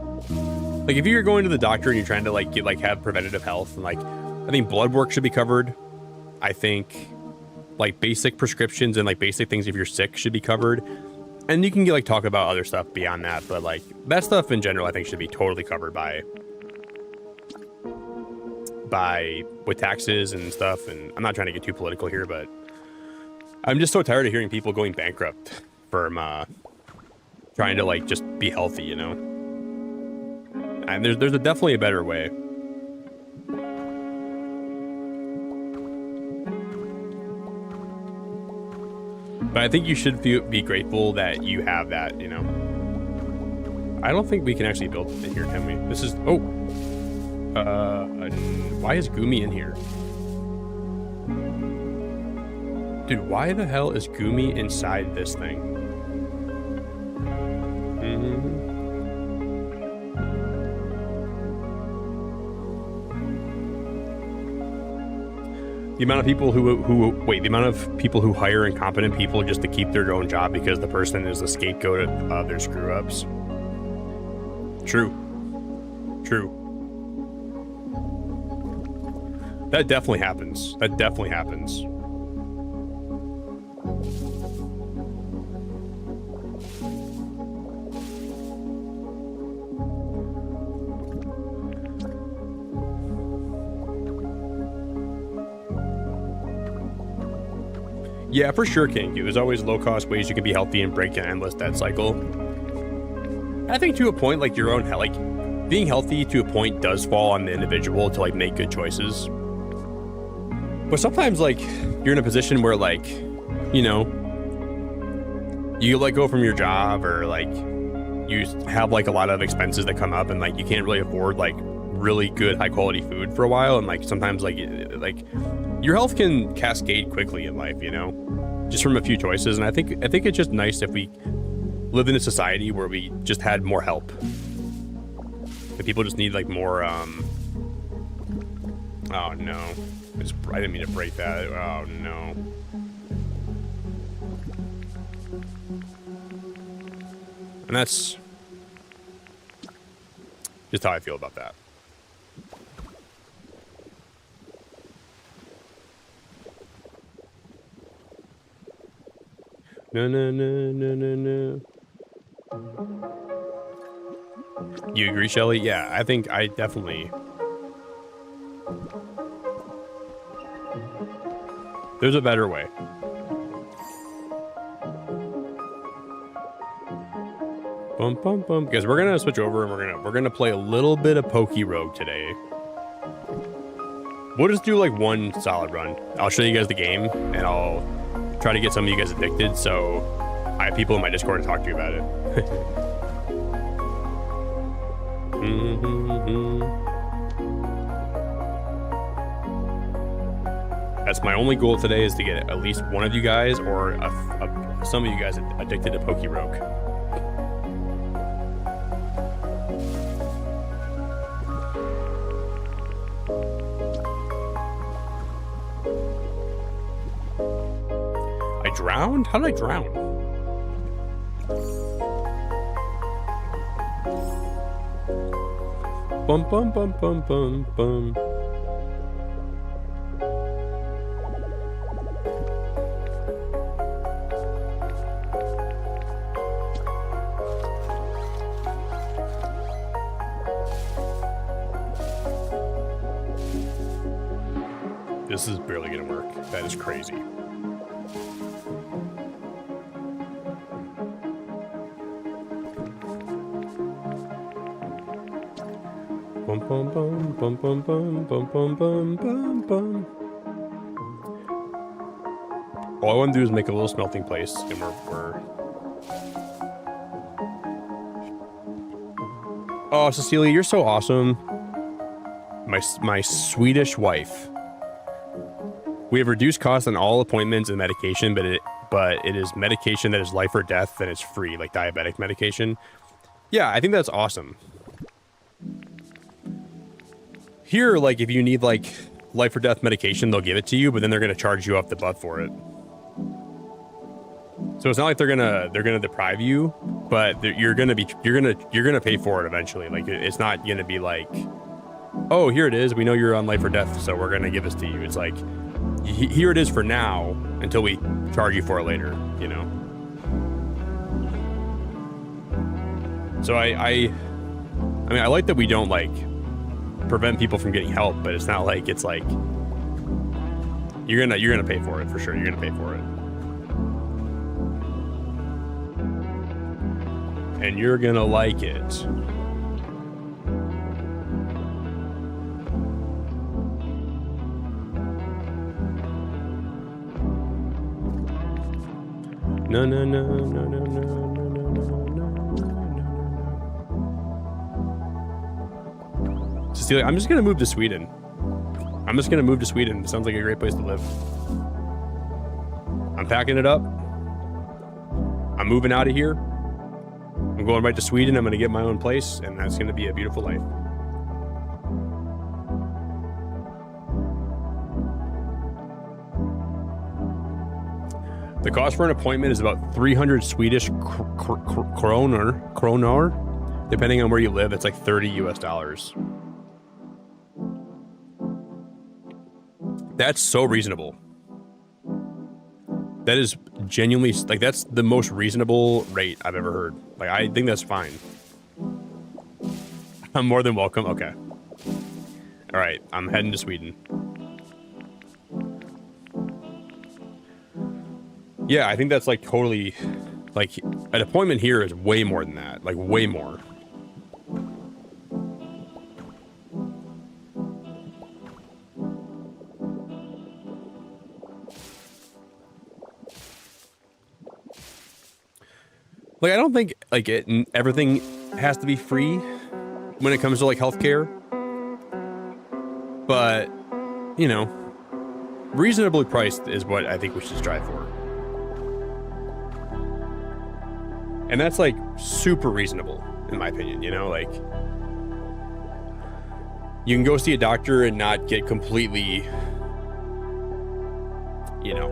Like if you're going to the doctor and you're trying to like have preventative health and like I think blood work should be covered. I think like basic prescriptions and like basic things if you're sick should be covered. And you can get like talk about other stuff beyond that, but like that stuff in general I think should be totally covered by with taxes and stuff. And I'm not trying to get too political here, but I'm just so tired of hearing people going bankrupt from trying to like just be healthy, you know? And there's definitely a better way. But I think you should be grateful that you have that, you know. I don't think we can actually build it in here, can we? This is... Oh! Why is Gumi in here? Dude, why the hell is Gumi inside this thing? The amount of people the amount of people who hire incompetent people just to keep their own job because the person is the scapegoat of their screw ups. True. That definitely happens. Yeah, for sure, King. There's always low-cost ways you can be healthy and break an endless debt cycle. I think to a point, like your own, like being healthy to a point does fall on the individual to like make good choices. But sometimes, like you're in a position where, like, you know, you let go from your job or like you have like a lot of expenses that come up and like you can't really afford like really good high-quality food for a while, and like sometimes like your health can cascade quickly in life, you know, just from a few choices. And I think it's just nice if we live in a society where we just had more help. If people just need like more, oh no, I didn't mean to break that. Oh no. And that's just how I feel about that. No, no, no, no, no, no. You agree, Shelly? Yeah, I think I definitely... There's a better way. Bum, bum, bum. Because we're gonna switch over and we're gonna play a little bit of Poke Rogue today. We'll just do like one solid run. I'll show you guys the game and I'll try to get some of you guys addicted so I have people in my Discord to talk to you about it. That's my only goal today, is to get at least one of you guys or some of you guys addicted to Poke Rogue. I drowned? How did I drown? Bum bum bum bum bum bum. This is barely gonna work. That is crazy. Bum bum bum bum bum bum bum bum bum bum bum. All I want to do is make a little smelting place, and we're... Oh, Cecilia, you're so awesome. My Swedish wife. We have reduced costs on all appointments and medication, but it is medication that is life or death, and it's free, like diabetic medication. Yeah, I think that's awesome. Here, like, if you need, like, life or death medication, they'll give it to you, but then they're going to charge you off the butt for it. So it's not like they're gonna deprive you, but you're gonna pay for it eventually. Like, it's not gonna be like, oh, here it is, we know you're on life or death, so we're gonna give this to you. It's like, here it is for now until we charge you for it later, you know? So I mean, I like that we don't, like, prevent people from getting help, but it's not like it's like you're gonna pay for it for sure. You're gonna pay for it, and you're gonna like it. No, no, no, no, no, no, no, no, no, no. Cecilia, I'm just gonna move to Sweden. It sounds like a great place to live. I'm packing it up. I'm moving out of here. I'm going right to Sweden. I'm gonna get my own place, and that's gonna be a beautiful life. The cost for an appointment is about 300 Swedish kronor. Depending on where you live, it's like $30 US. That's so reasonable. That is genuinely, like, that's the most reasonable rate I've ever heard. Like, I think that's fine. I'm more than welcome. Okay. All right, I'm heading to Sweden. Yeah, I think that's, like, totally, like, an appointment here is way more than that. Like, way more. Like, I don't think, like, everything has to be free when it comes to, like, healthcare. But, you know, reasonably priced is what I think we should strive for. And that's, like, super reasonable, in my opinion, you know? Like, you can go see a doctor and not get completely, you know,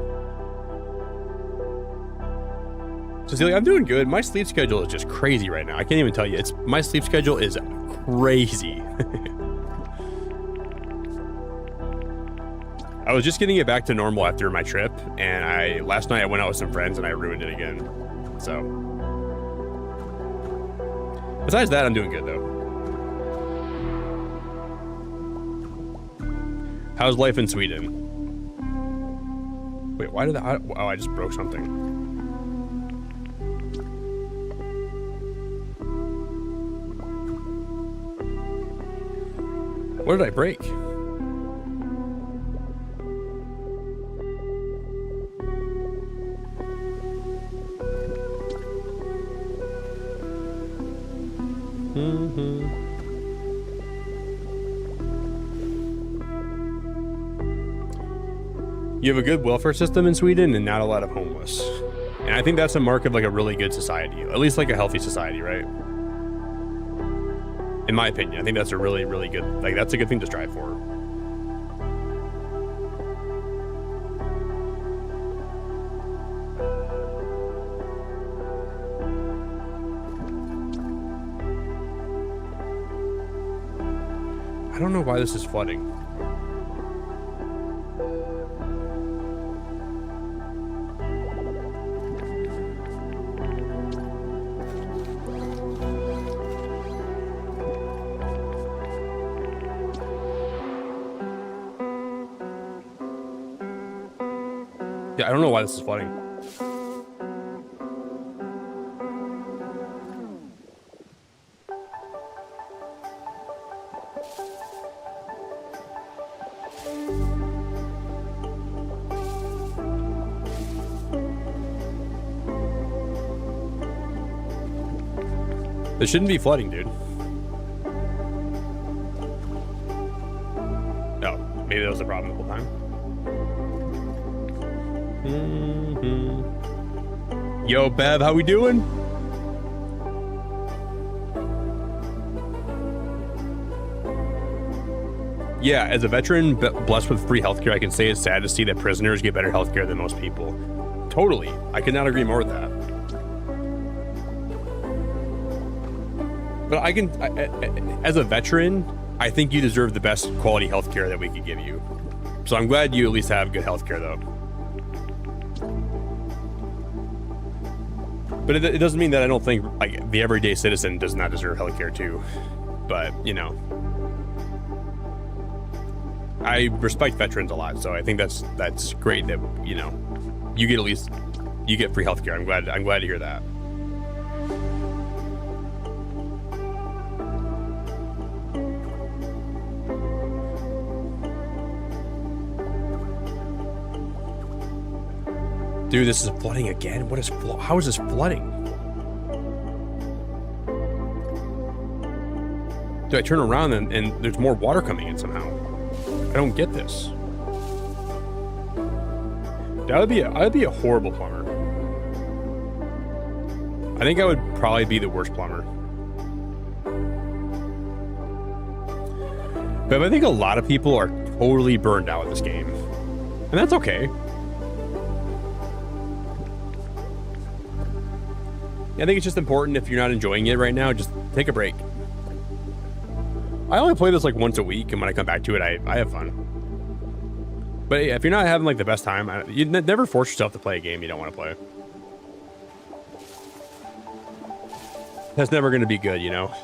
Cecilia, I'm doing good. My sleep schedule is just crazy right now. I can't even tell you. My sleep schedule is crazy. I was just getting it back to normal after my trip, and last night I went out with some friends and I ruined it again. So, besides that, I'm doing good though. How's life in Sweden? Wait, why did I just broke something. What did I break? You have a good welfare system in Sweden and not a lot of homeless. And I think that's a mark of like a really good society, at least like a healthy society, right? In my opinion, I think that's a really, really good, like that's a good thing to strive for. I don't know why this is flooding. Yeah, I don't know why this is flooding. This shouldn't be flooding, dude. Oh, maybe that was the problem the whole time. Yo, Bev, how we doing? Yeah, as a veteran blessed with free healthcare, I can say it's sad to see that prisoners get better healthcare than most people. Totally. I could not agree more with that. But as a veteran, I think you deserve the best quality healthcare that we could give you. So I'm glad you at least have good healthcare, though. But it doesn't mean that I don't think like the everyday citizen does not deserve healthcare too. But you know, I respect veterans a lot, so I think that's great that you know you get free healthcare. I'm glad to hear that. Dude, this is flooding again? What is how is this flooding? Dude, I turn around and there's more water coming in somehow. I don't get this. I'd be a horrible plumber. I think I would probably be the worst plumber. But I think a lot of people are totally burned out with this game. And that's okay. I think it's just important if you're not enjoying it right now, just take a break. I only play this like once a week, and when I come back to it, I have fun. But if you're not having like the best time, you never force yourself to play a game you don't want to play. That's never going to be good, you know?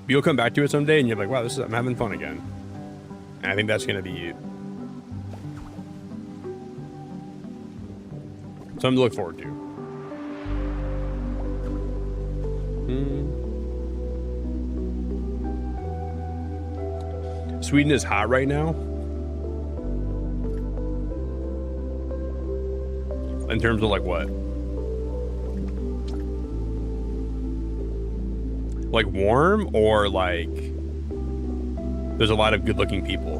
You'll come back to it someday, and you're like, wow, I'm having fun again. And I think that's going to be something to look forward to. Sweden is hot right now. In terms of like what? Like warm or like there's a lot of good-looking people?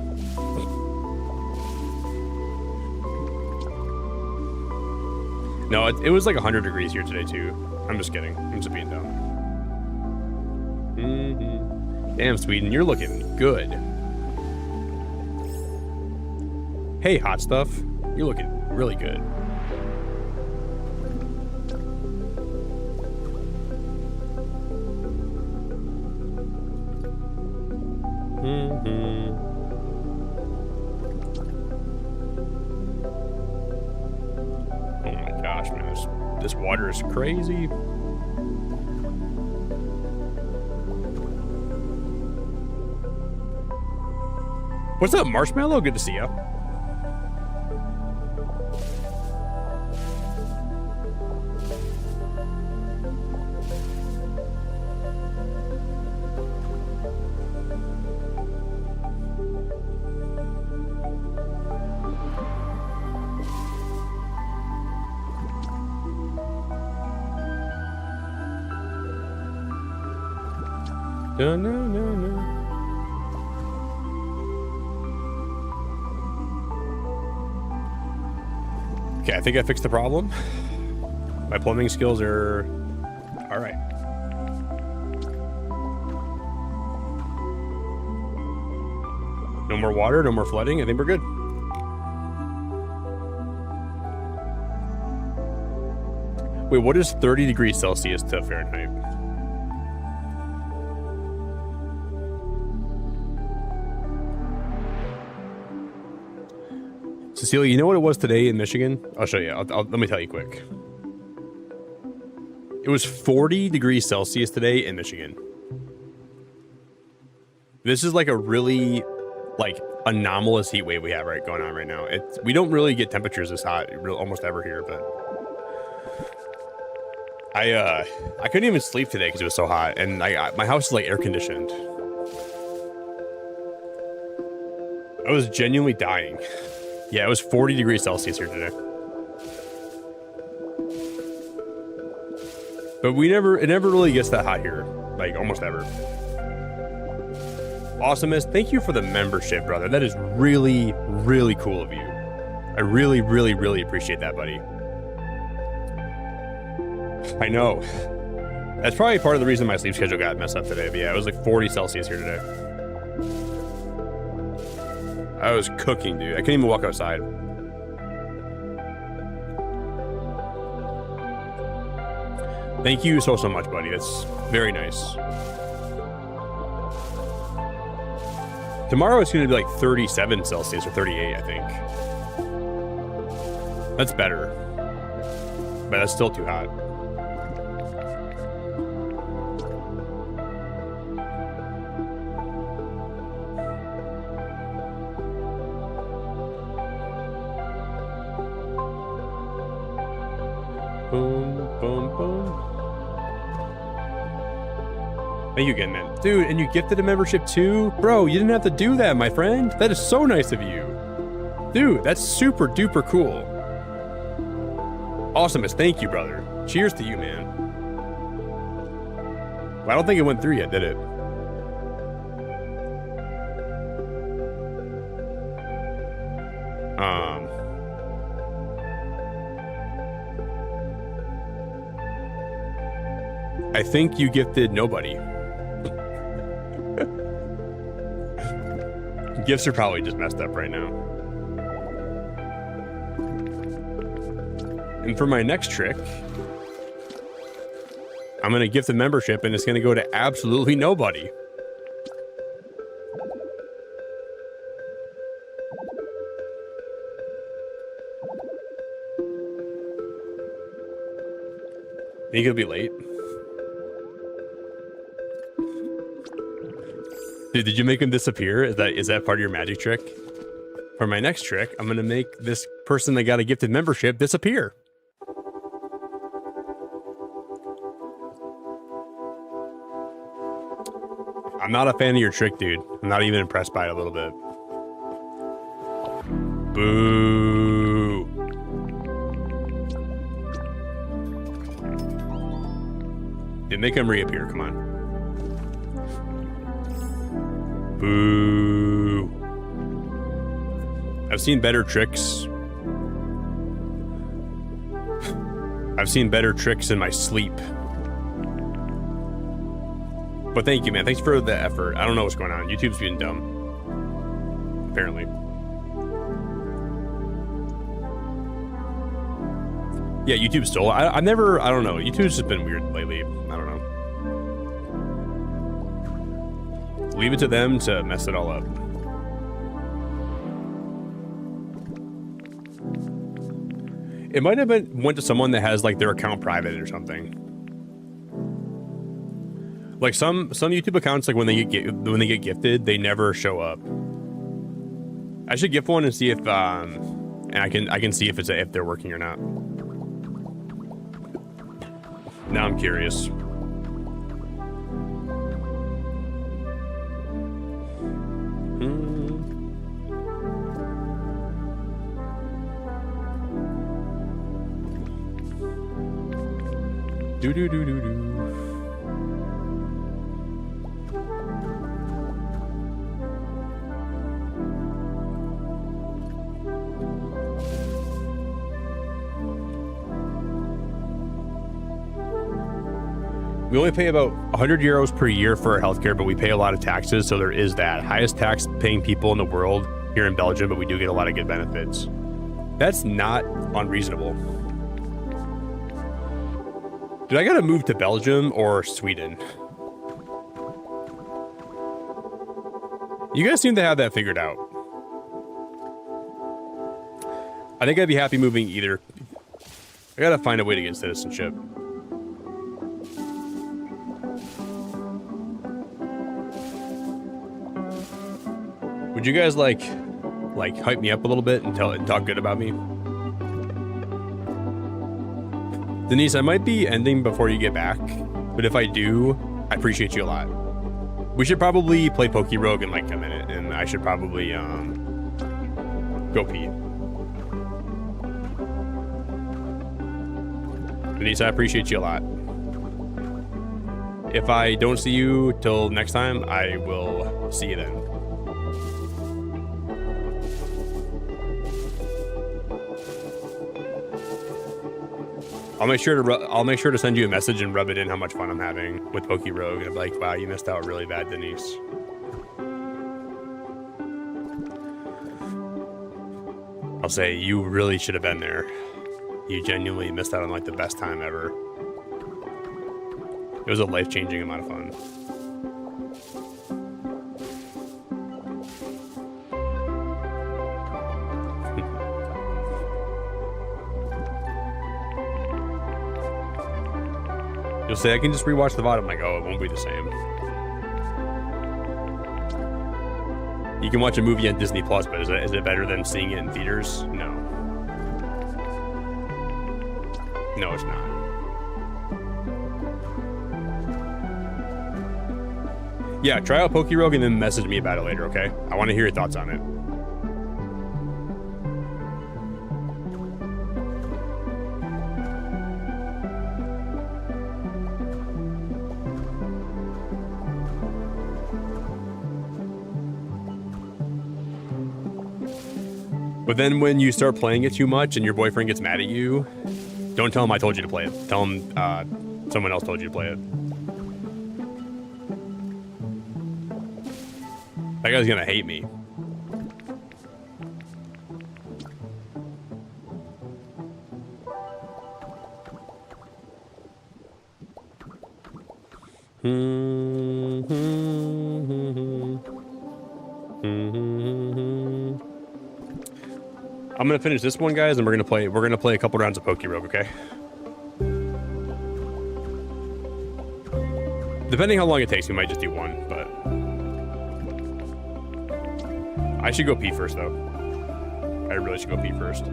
No, it was like 100 degrees here today too. I'm just kidding. I'm just being dumb. Damn, Sweden, you're looking good. Hey, hot stuff. You're looking really good. Oh my gosh, man, this water is crazy. What's up, Marshmallow? Good to see you. No, no, no, no. Okay, I think I fixed the problem. My plumbing skills are all right. No more water, no more flooding. I think we're good. Wait, what is 30 degrees Celsius to Fahrenheit? Cecilia, you know what it was today in Michigan? I'll show you. Let me tell you quick. It was 40 degrees Celsius today in Michigan. This is like a really anomalous heat wave we have going on right now. We don't really get temperatures this hot almost ever here, but I couldn't even sleep today because it was so hot, and my house is like air conditioned. I was genuinely dying. Yeah, it was 40 degrees Celsius here today. But it never really gets that hot here, like almost ever. Awesomest, thank you for the membership, brother. That is really, really cool of you. I really, really, really appreciate that, buddy. I know. That's probably part of the reason my sleep schedule got messed up today. But yeah, it was like 40 Celsius here today. I was cooking, dude. I couldn't even walk outside. Thank you so much, buddy. That's very nice. Tomorrow it's going to be like 37 Celsius or 38, I think. That's better. But that's still too hot. Boom, boom, boom. Thank you again, man. Dude, and you gifted a membership too? Bro, you didn't have to do that, my friend. That is so nice of you. Dude, that's super duper cool. Awesomest. Thank you, brother. Cheers to you, man. Well, I don't think it went through yet, did it? I think you gifted nobody. Gifts are probably just messed up right now. And for my next trick, I'm going to gift a membership and it's going to go to absolutely nobody. Think it'll be late? Dude, did you make him disappear? Is that part of your magic trick? For my next trick, I'm gonna make this person that got a gifted membership disappear. I'm not a fan of your trick, dude. I'm not even impressed by it a little bit. Boo. Dude, make him reappear, come on. Boo. I've seen better tricks. I've seen better tricks in my sleep. But thank you, man. Thanks for the effort. I don't know what's going on. YouTube's being dumb. Apparently. Yeah, YouTube stole. I don't know. YouTube's just been weird lately. I don't know. Leave it to them to mess it all up. It might have went to someone that has like their account private or something. Like some YouTube accounts, like when they get gifted, they never show up. I should gift one and see if and I can see if they're working or not. Now I'm curious. Do do do do do. We only pay about 100 euros per year for our healthcare, but we pay a lot of taxes, so there is that. Highest tax paying people in the world here in Belgium, but we do get a lot of good benefits. That's not unreasonable. Dude, I gotta move to Belgium or Sweden. You guys seem to have that figured out. I think I'd be happy moving either. I gotta find a way to get citizenship. Would you guys like hype me up a little bit and talk good about me? Denise, I might be ending before you get back, but if I do, I appreciate you a lot. We should probably play Poke Rogue in like a minute, and I should probably go pee. Denise, I appreciate you a lot. If I don't see you till next time, I will see you then. I'll make sure to send you a message and rub it in how much fun I'm having with Poke Rogue, and I'm like, wow, you missed out really bad, Denise. I'll say you really should have been there. You genuinely missed out on like the best time ever. It was a life-changing amount of fun. You'll say, I can just rewatch the VOD. I'm like, oh, it won't be the same. You can watch a movie on Disney Plus, but is it better than seeing it in theaters? No. No, it's not. Yeah, try out Poke Rogue and then message me about it later, okay? I want to hear your thoughts on it. But then when you start playing it too much and your boyfriend gets mad at you, don't tell him I told you to play it. Tell him someone else told you to play it. That guy's gonna hate me. I'm gonna finish this one, guys, and we're gonna play a couple rounds of Poke Rogue, okay? Depending how long it takes, we might just do one, but I should go pee first, though. I really should go pee first.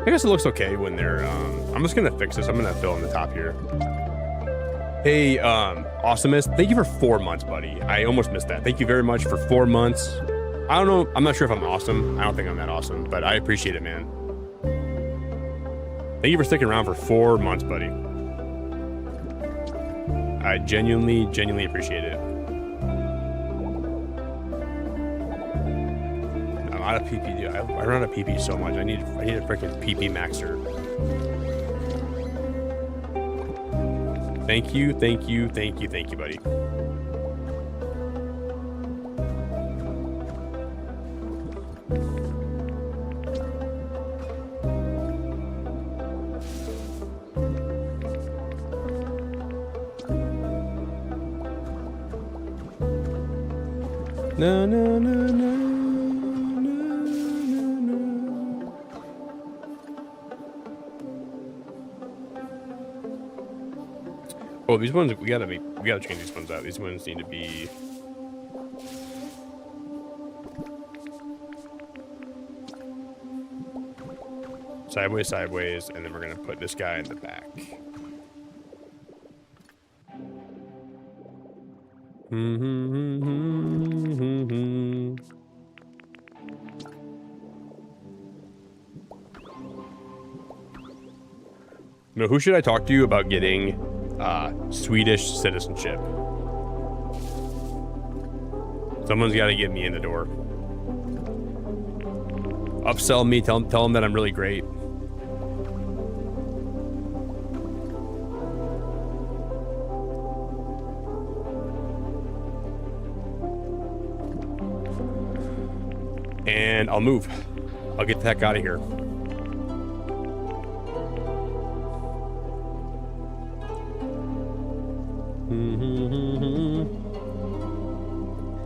I guess it looks okay when they're, I'm just gonna fix this. I'm gonna fill in the top here. Hey, Awesomest, thank you for 4 months, buddy. I almost missed that. Thank you very much for 4 months. I don't know. I'm not sure if I'm awesome. I don't think I'm that awesome, but I appreciate it, man. Thank you for sticking around for 4 months, buddy. I genuinely appreciate it. out of PP, dude. I run out of PP so much. I need a freaking PP maxer. Thank you, thank you, thank you, thank you, buddy. No, no, no, no, no, no, no. Oh, these ones we gotta change these ones out. These ones need to be sideways, sideways, and then we're gonna put this guy in the back. Now, who should I talk to about getting Swedish citizenship? Someone's got to get me in the door. Upsell me, tell them that I'm really great. And I'll move. I'll get the heck out of here.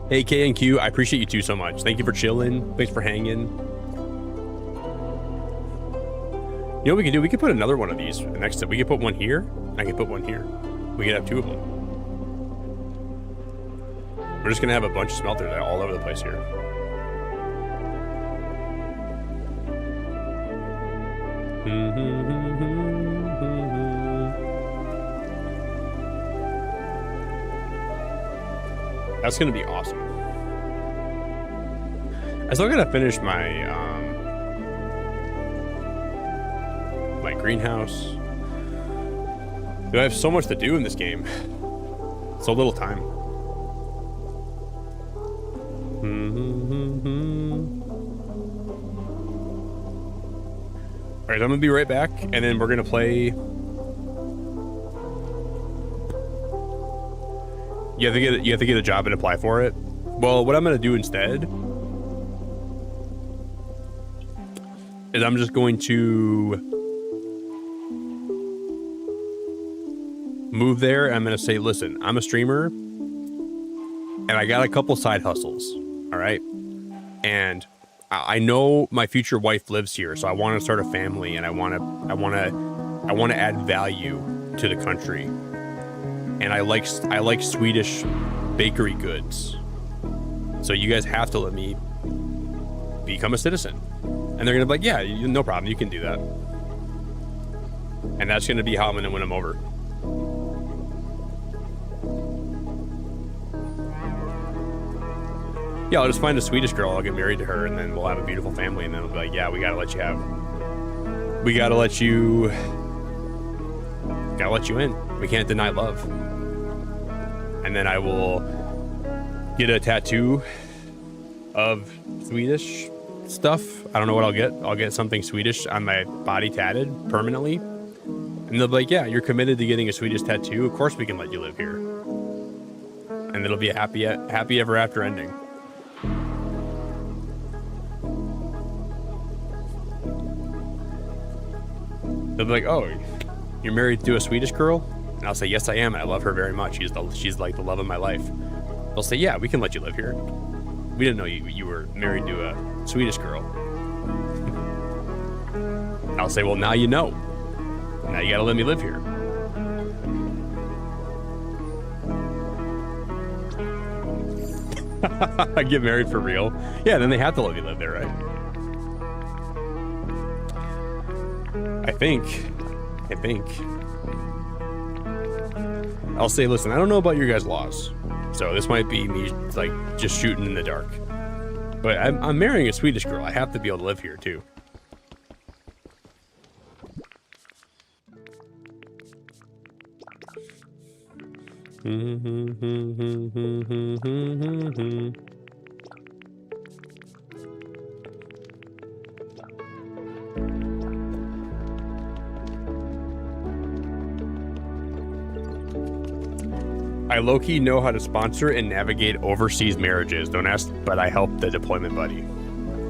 Hey, K and Q, I appreciate you too so much. Thank you for chilling. Thanks for hanging. You know what we can do? We could put another one of these next to. We could put one here. I can put one here. We could have two of them. We're just gonna have a bunch of smelters all over the place here. That's gonna be awesome. I still gotta finish my my greenhouse. Dude, I have so much to do in this game. So little time. All right, I'm gonna be right back, and then we're gonna play. You have to get a job and apply for it. Well, what I'm gonna do instead is I'm just going to move there. And I'm gonna say, listen, I'm a streamer, and I got a couple side hustles. All right, and I know my future wife lives here, so I want to start a family, and I want to add value to the country. And I like Swedish bakery goods. So you guys have to let me become a citizen. And they're gonna be like, yeah, no problem, you can do that. And that's gonna be how I'm gonna win them over. Yeah, I'll just find a Swedish girl, I'll get married to her, and then we'll have a beautiful family, and then they'll be like, yeah, we gotta let you in. We can't deny love. And then I will get a tattoo of Swedish stuff. I don't know what I'll get. I'll get something Swedish on my body tatted permanently. And they'll be like, yeah, you're committed to getting a Swedish tattoo. Of course we can let you live here. And it'll be a happy ever after ending. They'll be like, oh, you're married to a Swedish girl? And I'll say, yes, I am, and I love her very much. She's like the love of my life. They'll say, yeah, we can let you live here. We didn't know you were married to a Swedish girl. I'll say, well, now you know. Now you gotta let me live here. I get married for real. Yeah, then they have to let me live there, right? I think. I'll say, listen, I don't know about your guys' laws, so this might be me like just shooting in the dark. But I'm marrying a Swedish girl. I have to be able to live here too. I low-key know how to sponsor and navigate overseas marriages. Don't ask, but I help the deployment buddy.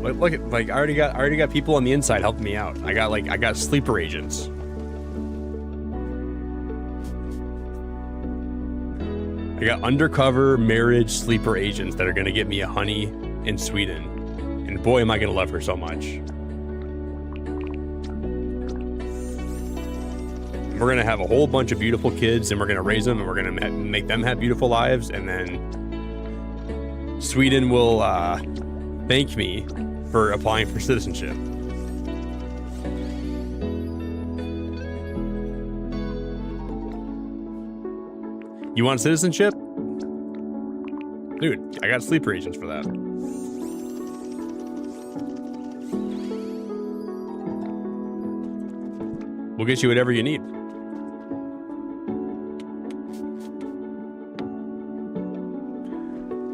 Look at, like, I already got people on the inside helping me out. I got sleeper agents. I got undercover marriage sleeper agents that are gonna get me a honey in Sweden. And boy, am I gonna love her so much. We're gonna have a whole bunch of beautiful kids, and we're gonna raise them, and we're gonna make them have beautiful lives, and then Sweden will thank me for applying for citizenship. You want citizenship? Dude, I got sleeper agents for that. We'll get you whatever you need.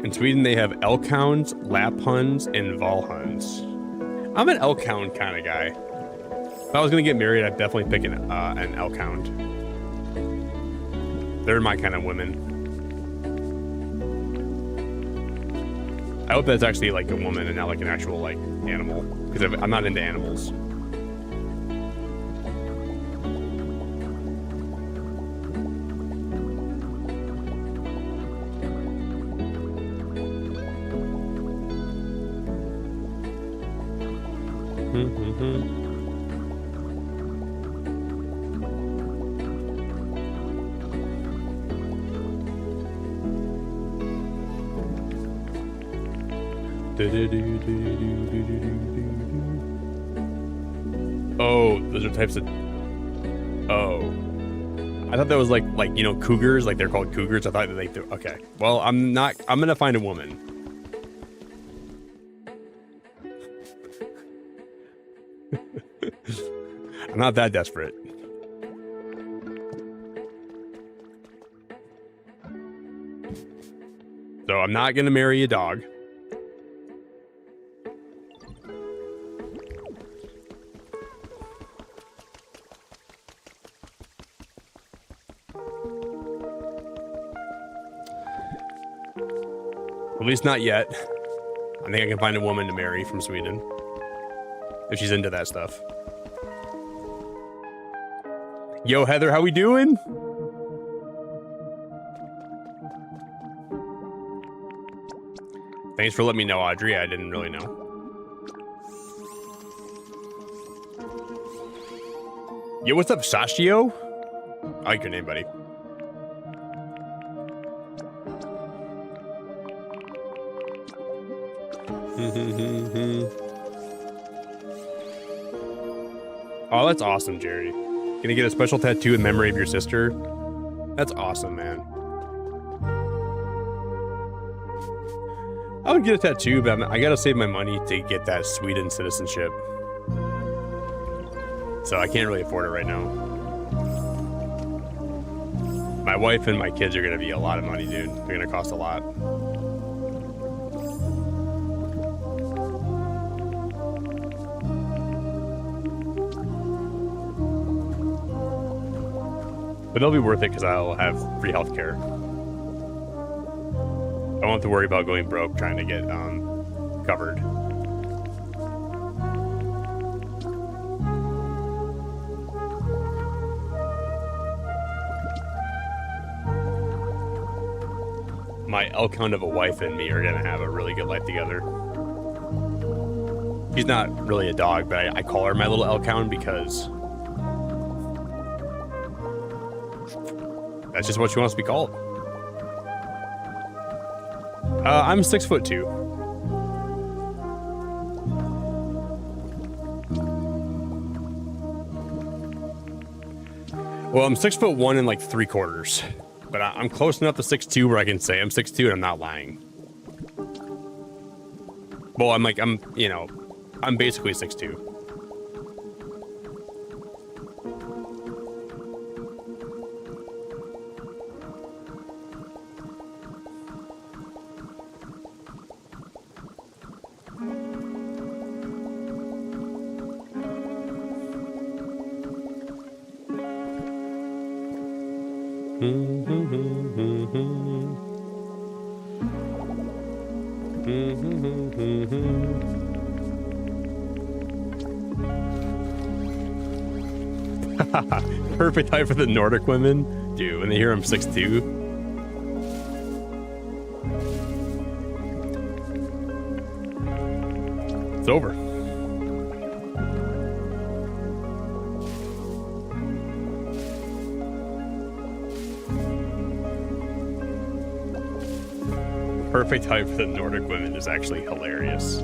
In Sweden, they have elk hounds, lap huns, and valhuns. I'm an elk hound kind of guy. If I was gonna get married, I'd definitely pick an elk hound. They're my kind of women. I hope that's actually like a woman and not like an actual like animal, because I'm not into animals. Oh, those are types of... Oh. I thought that was like, you know, cougars, like they're called cougars. I thought that they... Okay. Well, I'm gonna find a woman. I'm not that desperate. So I'm not gonna marry a dog. At least not yet. I think I can find a woman to marry from Sweden. If she's into that stuff. Yo, Heather, how we doing? Thanks for letting me know, Audrey. I didn't really know. Yo, what's up, Sashio? I like your name, buddy. Oh, that's awesome, Jerry. Gonna get a special tattoo in memory of your sister? That's awesome, man. I would get a tattoo, but I gotta save my money to get that Sweden citizenship. So I can't really afford it right now. My wife and my kids are gonna be a lot of money, dude. They're gonna cost a lot. But it'll be worth it because I'll have free healthcare. I won't have to worry about going broke trying to get covered. My elk hound of a wife and me are gonna have a really good life together. She's not really a dog, but I call her my little elk hound because that's just what she wants to be called. I'm 6'2". Well, I'm 6'1" and like 3/4, but I'm close enough to 6'2" where I can say I'm 6'2" and I'm not lying. Well, I'm basically 6'2". Perfect height for the Nordic women. Dude, when they hear I'm 6'2". It's over. Perfect height for the Nordic women is actually hilarious.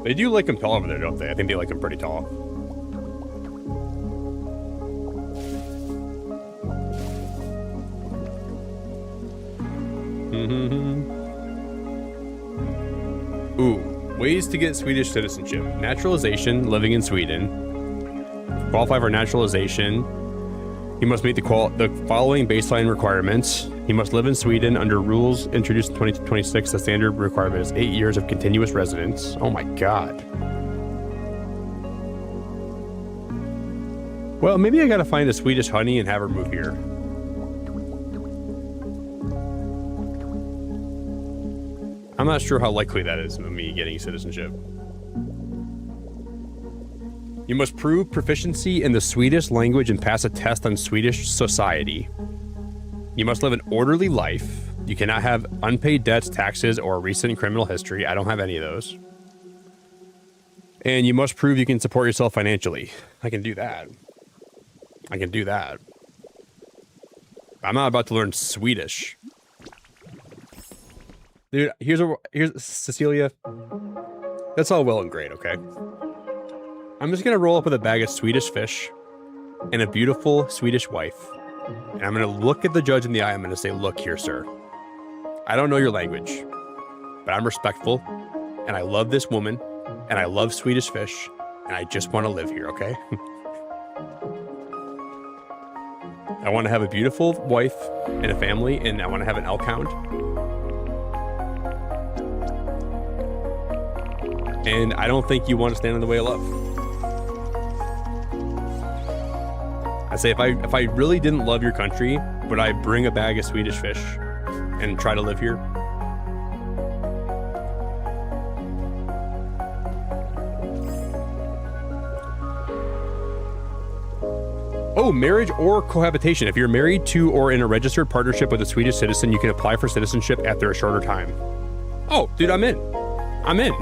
They do like him tall over there, don't they? I think they like him pretty tall. Ooh, ways to get Swedish citizenship. Naturalization, living in Sweden. Qualify for naturalization. You must meet the following baseline requirements. You must live in Sweden under rules introduced in 2026. The standard requirement is 8 years of continuous residence. Oh my god. Well, maybe I gotta find a Swedish honey and have her move here. I'm not sure how likely that is of me getting citizenship. You must prove proficiency in the Swedish language and pass a test on Swedish society. You must live an orderly life. You cannot have unpaid debts, taxes, or recent criminal history. I don't have any of those. And you must prove you can support yourself financially. I can do that. I can do that. I'm not about to learn Swedish. Dude, here's Cecilia. That's all well and great, okay? I'm just gonna roll up with a bag of Swedish fish and a beautiful Swedish wife. And I'm gonna look at the judge in the eye. I'm gonna say, look here, sir. I don't know your language, but I'm respectful, and I love this woman, and I love Swedish fish, and I just want to live here, okay? I want to have a beautiful wife and a family, and I want to have an elk hound. And I don't think you want to stand in the way of love. I say, if I really didn't love your country, would I bring a bag of Swedish fish and try to live here? Oh, marriage or cohabitation. If you're married to or in a registered partnership with a Swedish citizen, you can apply for citizenship after a shorter time. Oh, dude, I'm in. I'm in.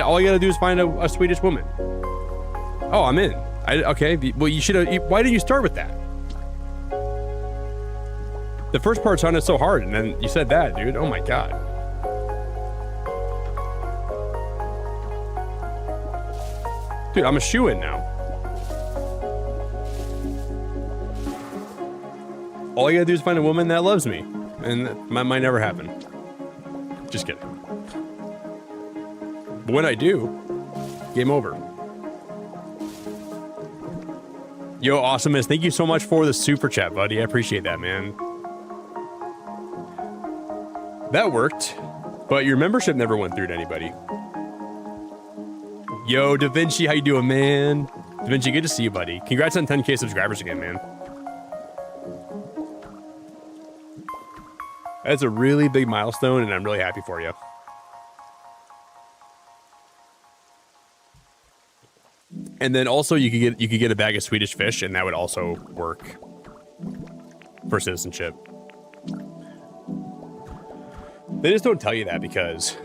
All you gotta do is find a Swedish woman. Oh, I'm in. Okay, well, you should have. Why didn't you start with that? The first part sounded so hard, and then you said that, dude. Oh my god. Dude, I'm a shoo-in now. All you gotta do is find a woman that loves me, and that might never happen. Just kidding. But when I do, game over. Yo, Awesomeness, thank you so much for the super chat, buddy. I appreciate that, man. That worked, but your membership never went through to anybody. Yo, Da Vinci, how you doing, man? Da Vinci, good to see you, buddy. Congrats on 10K subscribers again, man. That's a really big milestone, and I'm really happy for you. And then also you could get a bag of Swedish fish, and that would also work for citizenship. They just don't tell you that because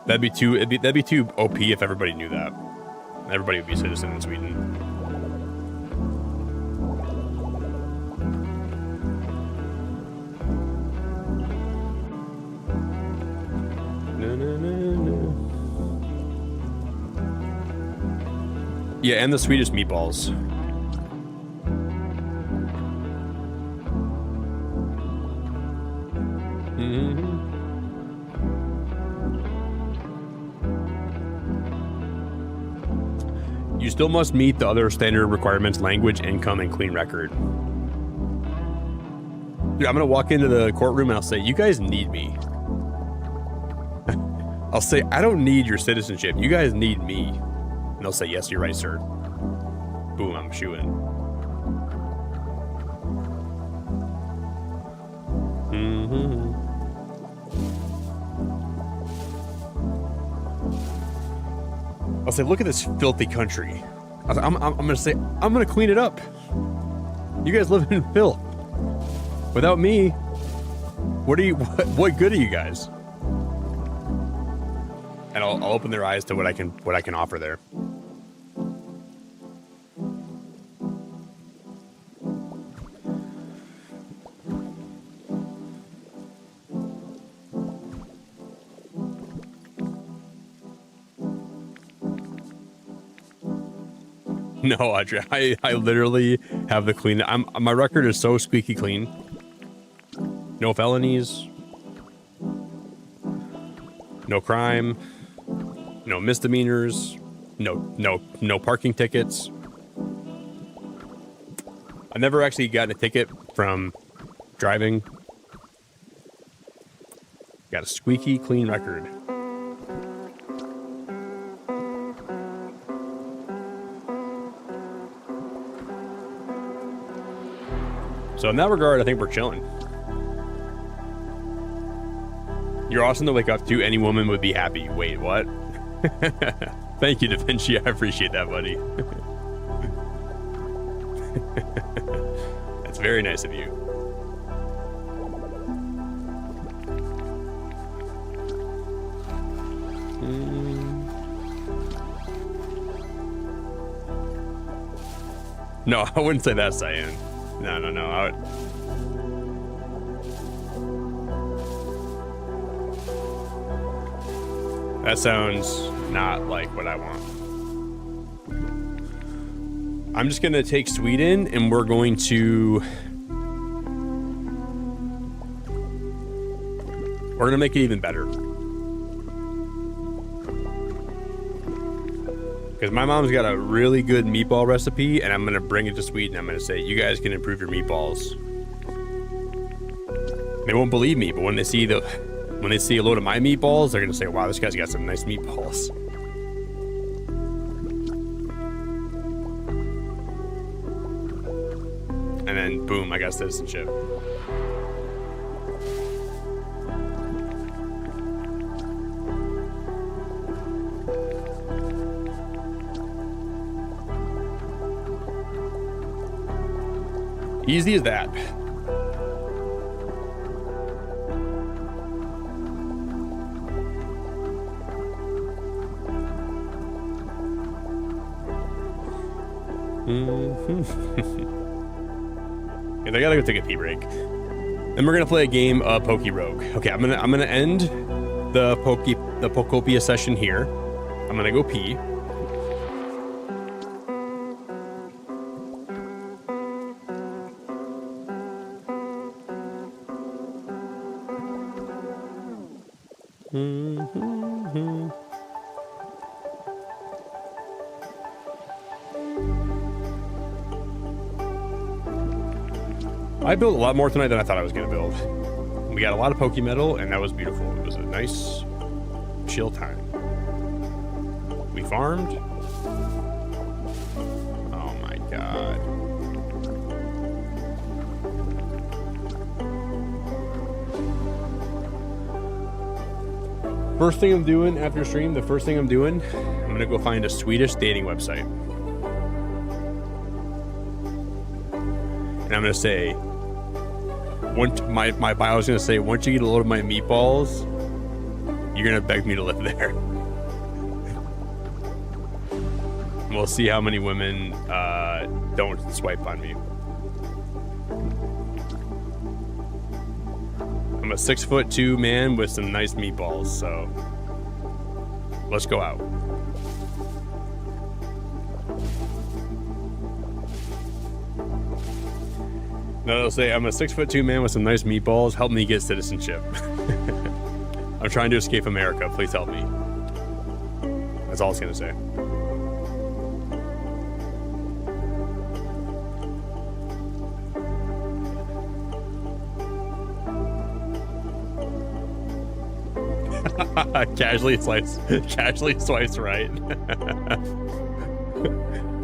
that'd be too OP if everybody knew that. Everybody would be a citizen in Sweden. Yeah, and the Swedish meatballs. Mm-hmm. You still must meet the other standard requirements: language, income, and clean record. Dude, I'm gonna walk into the courtroom and I'll say, you guys need me. I'll say, I don't need your citizenship. You guys need me. And they'll say, yes, you're right, sir. Boom, I'm shooing. Mm-hmm. I'll say, look at this filthy country. I'm gonna say, I'm gonna clean it up. You guys live in filth. Without me, what good are you guys? And I'll open their eyes to what I can offer there. No, Audrey, I literally have the clean. My record is so squeaky clean. No felonies. No crime. No misdemeanors. No parking tickets. I've never actually gotten a ticket from driving. Got a squeaky clean record. So in that regard, I think we're chilling. You're awesome to wake up to. Any woman would be happy. Wait, what? Thank you, Da Vinci. I appreciate that, buddy. That's very nice of you. No, I wouldn't say that, Cyan. No. That sounds not like what I want. I'm just going to take Sweden and we're going to make it even better. Because my mom's got a really good meatball recipe, and I'm going to bring it to Sweden. I'm going to say, you guys can improve your meatballs. They won't believe me, but when they see a load of my meatballs, they're going to say, wow, this guy's got some nice meatballs. And then, boom, I got citizenship. Easy as that. I gotta go take a pee break. Then we're gonna play a game of Poke Rogue. Okay, I'm gonna end the Pokopia session here. I'm gonna go pee. I built a lot more tonight than I thought I was going to build. We got a lot of Poke Metal, and that was beautiful. It was a nice, chill time. We farmed. Oh my god. First thing I'm doing after stream, I'm going to go find a Swedish dating website. And I'm going to say, my bio is going to say, once you get a load of my meatballs, you're going to beg me to live there. We'll see how many women don't swipe on me. I'm a 6'2" man with some nice meatballs, so let's go out. No, they'll say, I'm a 6'2" man with some nice meatballs. Help me get citizenship. I'm trying to escape America. Please help me. That's all it's going to say. Casually slice right.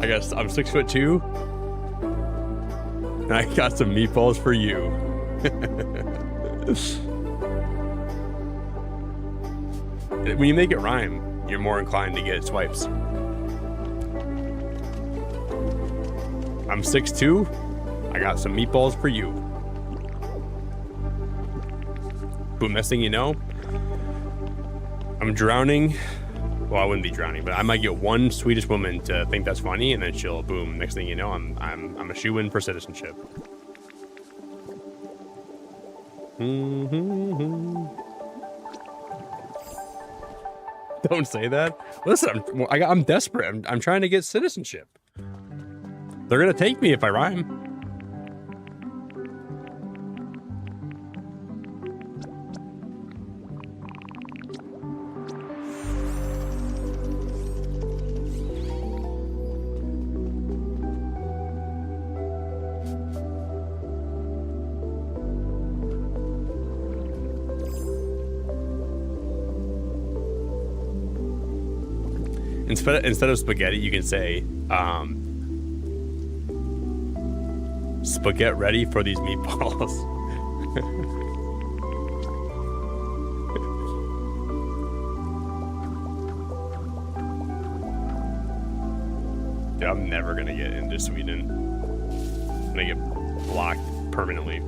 I guess I'm 6'2", and I got some meatballs for you. When you make it rhyme, you're more inclined to get swipes. I'm 6'2", I got some meatballs for you. Boom, next thing you know, I'm drowning. Well, I wouldn't be drowning, but I might get one Swedish woman to think that's funny, and then she'll boom. Next thing you know, I'm a shoo-in for citizenship. Don't say that. Listen, I'm desperate. I'm trying to get citizenship. They're gonna take me if I rhyme. Instead of spaghetti, you can say, spaghetti ready for these meatballs. Dude, I'm never gonna get into Sweden. I'm gonna get blocked permanently.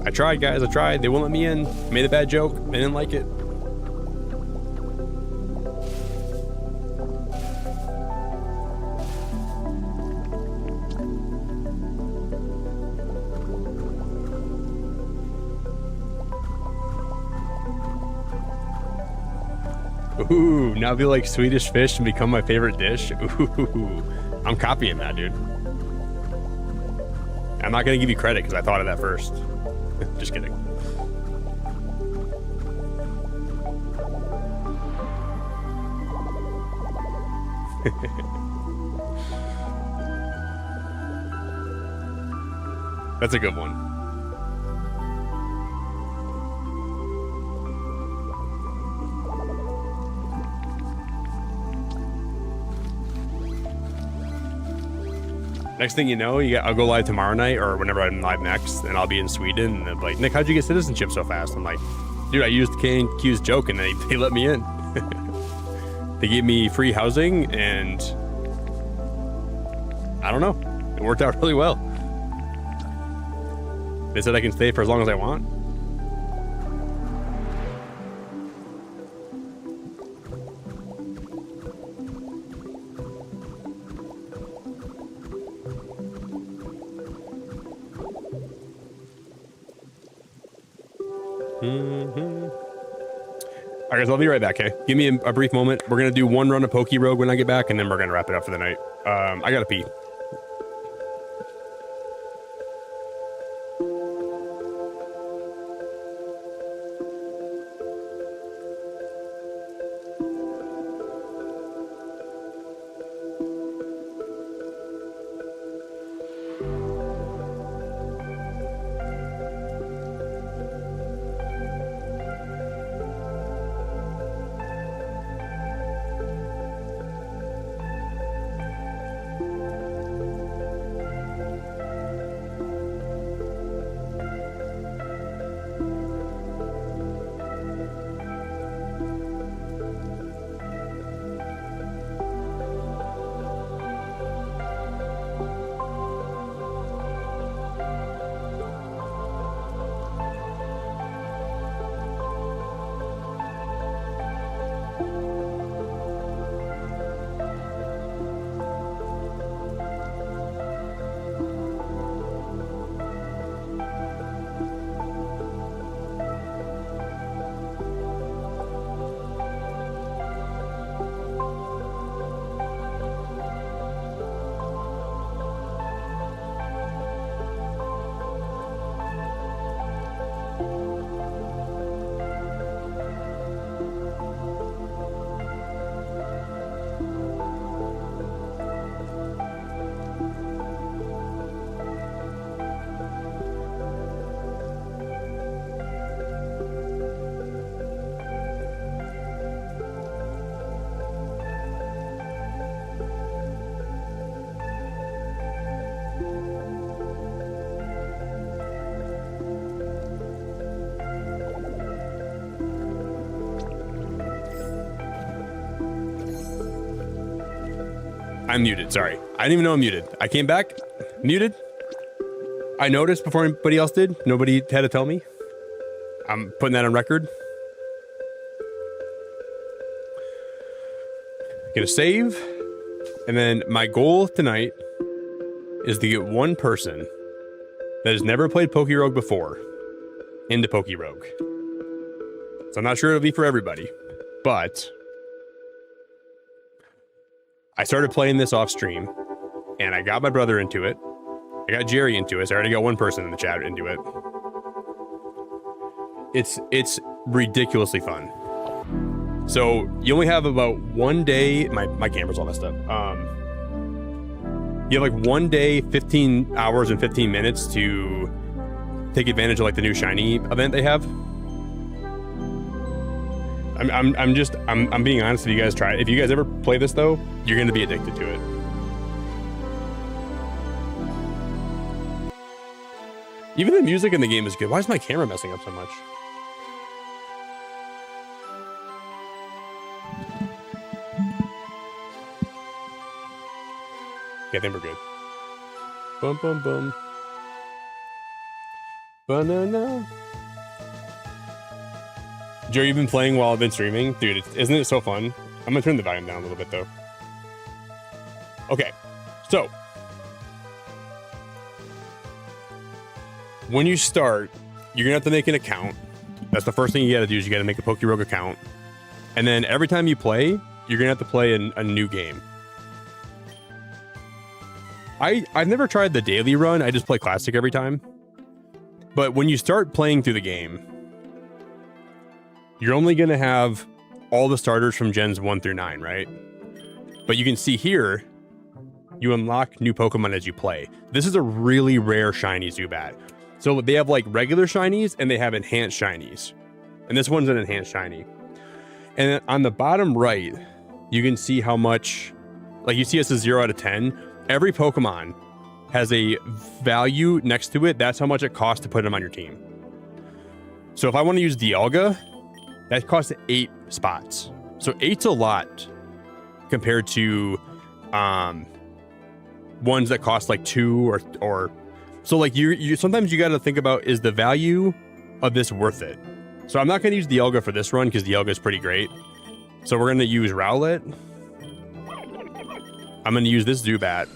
I tried, guys. I tried. They won't let me in. Made a bad joke. They didn't like it. Ooh, now be like Swedish fish and become my favorite dish. Ooh, I'm copying that, dude. I'm not gonna give you credit because I thought of that first. Just kidding. That's a good one. Next thing you know, I'll go live tomorrow night or whenever I'm live next, and I'll be in Sweden. And they're like, Nick, how'd you get citizenship so fast? I'm like, dude, I used K&Q's joke, and they let me in. They gave me free housing, and I don't know. It worked out really well. They said I can stay for as long as I want. All right, guys, I'll be right back, okay? Give me a brief moment. We're going to do one run of Poke Rogue when I get back, and then we're going to wrap it up for the night. I got to pee. I'm muted. Sorry. I didn't even know I'm muted. I came back. Muted. I noticed before anybody else did. Nobody had to tell me. I'm putting that on record. Gonna save. And then my goal tonight is to get one person that has never played Poke Rogue before into Poke Rogue. So I'm not sure it'll be for everybody, but I started playing this off stream and I got my brother into it. I got Jerry into it. So I already got one person in the chat into it. It's ridiculously fun. So you only have about 1 day. My camera's all messed up. You have like 1 day, 15 hours and 15 minutes to take advantage of like the new shiny event they have. I'm being honest. If you guys try it, if you guys ever play this though, you're going to be addicted to it. Even the music in the game is good. Why is my camera messing up so much? Okay, I think we're good. Bum bum bum. Banana. Jerry, you've been playing while I've been streaming? Dude, isn't it so fun? I'm gonna turn the volume down a little bit though. Okay, so when you start, you're gonna have to make an account. That's the first thing you gotta do is you gotta make a Poke Rogue account. And then every time you play, you're gonna have to play a new game. I've never tried the daily run, I just play classic every time. But when you start playing through the game, you're only gonna have all the starters from gens 1 through 9, right? But you can see here, you unlock new Pokemon as you play. This is a really rare shiny Zubat. So they have like regular shinies and they have enhanced shinies. And this one's an enhanced shiny. And on the bottom right, you can see how much, like you see it's a 0 out of 10. Every Pokemon has a value next to it. That's how much it costs to put them on your team. So if I want to use Dialga, that costs 8 spots. So 8's a lot compared to ones that cost like 2 or so like you sometimes you got to think about, is the value of this worth it? So I'm not going to use Dialga for this run because Dialga is pretty great. So we're going to use Rowlet. I'm going to use this Zubat.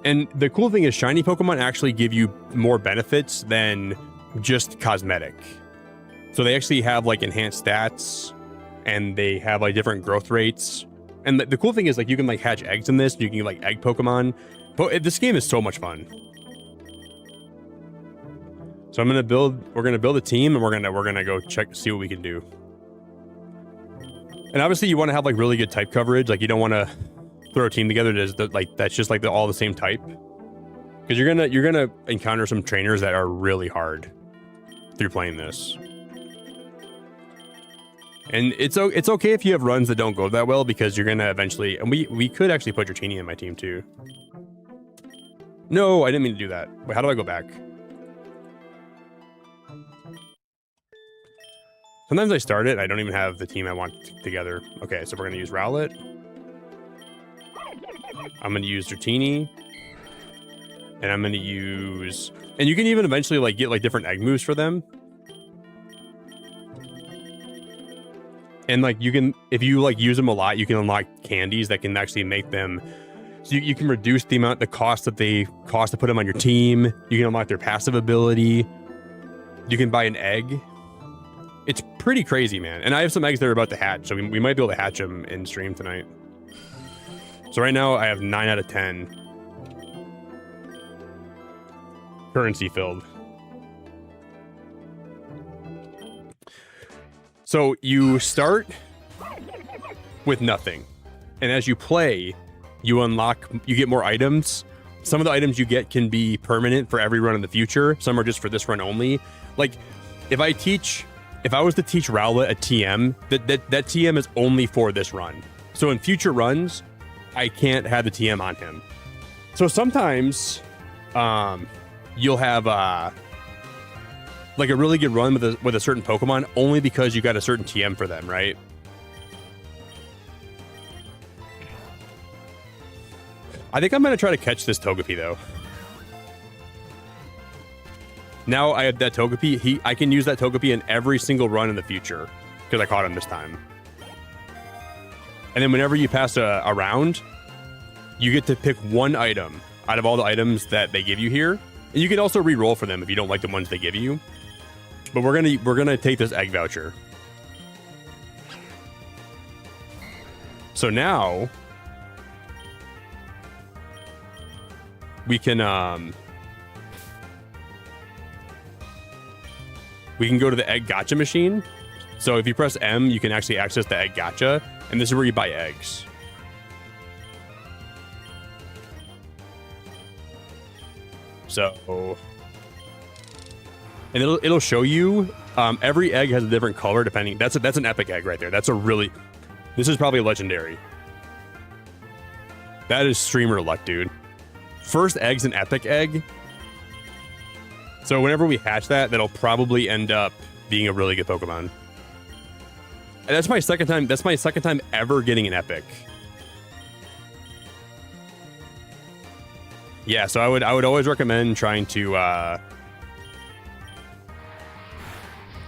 And the cool thing is shiny Pokemon actually give you more benefits than just cosmetic. So they actually have like enhanced stats and they have like different growth rates. And the cool thing is like you can like hatch eggs in this. You can like egg Pokemon. But this game is so much fun. So we're gonna build a team and we're gonna go see what we can do. And obviously you want to have like really good type coverage. Like you don't want to throw a team together that's just like all the same type. Because you're gonna encounter some trainers that are really hard through playing this. And it's okay if you have runs that don't go that well, because you're gonna eventually, and we could actually put Dratini in my team too. No, I didn't mean to do that. Wait, how do I go back? Sometimes I start it, I don't even have the team I want together. Okay, so we're gonna use Rowlet. I'm gonna use Dratini. And I'm gonna use, and you can even eventually like get like different egg moves for them. And like you can, if you like use them a lot, you can unlock candies that can actually make them, so you can reduce the cost that they cost to put them on your team. You can unlock their passive ability. You can buy an egg. It's pretty crazy, man. And I have some eggs that are about to hatch, so we might be able to hatch them in stream tonight. So right now I have 9 out of 10 currency filled. So you start with nothing, and as you play, you get more items. Some of the items you get can be permanent for every run in the future. Some are just for this run only. Like if I was to teach Rowlet a TM, that TM is only for this run. So in future runs, I can't have the TM on him. So sometimes you'll have like a really good run with a certain Pokemon only because you got a certain TM for them, right? I think I'm going to try to catch this Togepi, though. Now I have that Togepi. I can use that Togepi in every single run in the future because I caught him this time. And then whenever you pass a round, you get to pick one item out of all the items that they give you here. And you can also re-roll for them if you don't like the ones they give you. But we're gonna take this egg voucher. So now we can go to the egg gacha machine. So if you press M, you can actually access the egg gacha, and this is where you buy eggs. So, and it'll show you every egg has a different color depending. That's an epic egg right there. This is probably legendary. That is streamer luck, dude. First egg's an epic egg. So whenever we hatch that, that'll probably end up being a really good Pokemon. And that's my second time. That's my second time ever getting an epic. Yeah, so I would always recommend trying to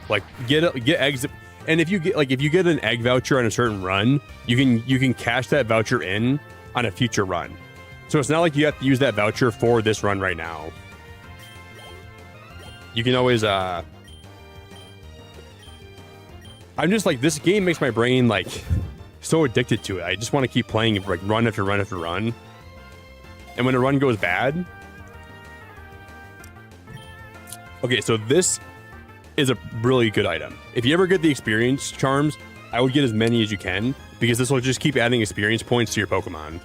like get eggs. And if you get an egg voucher on a certain run, you can cash that voucher in on a future run. So it's not like you have to use that voucher for this run right now. You can always I'm just like, this game makes my brain like so addicted to it. I just want to keep playing it, like run after run after run. And when a run goes bad, okay, so this is a really good item. If you ever get the experience charms, I would get as many as you can, because this will just keep adding experience points to your Pokemon.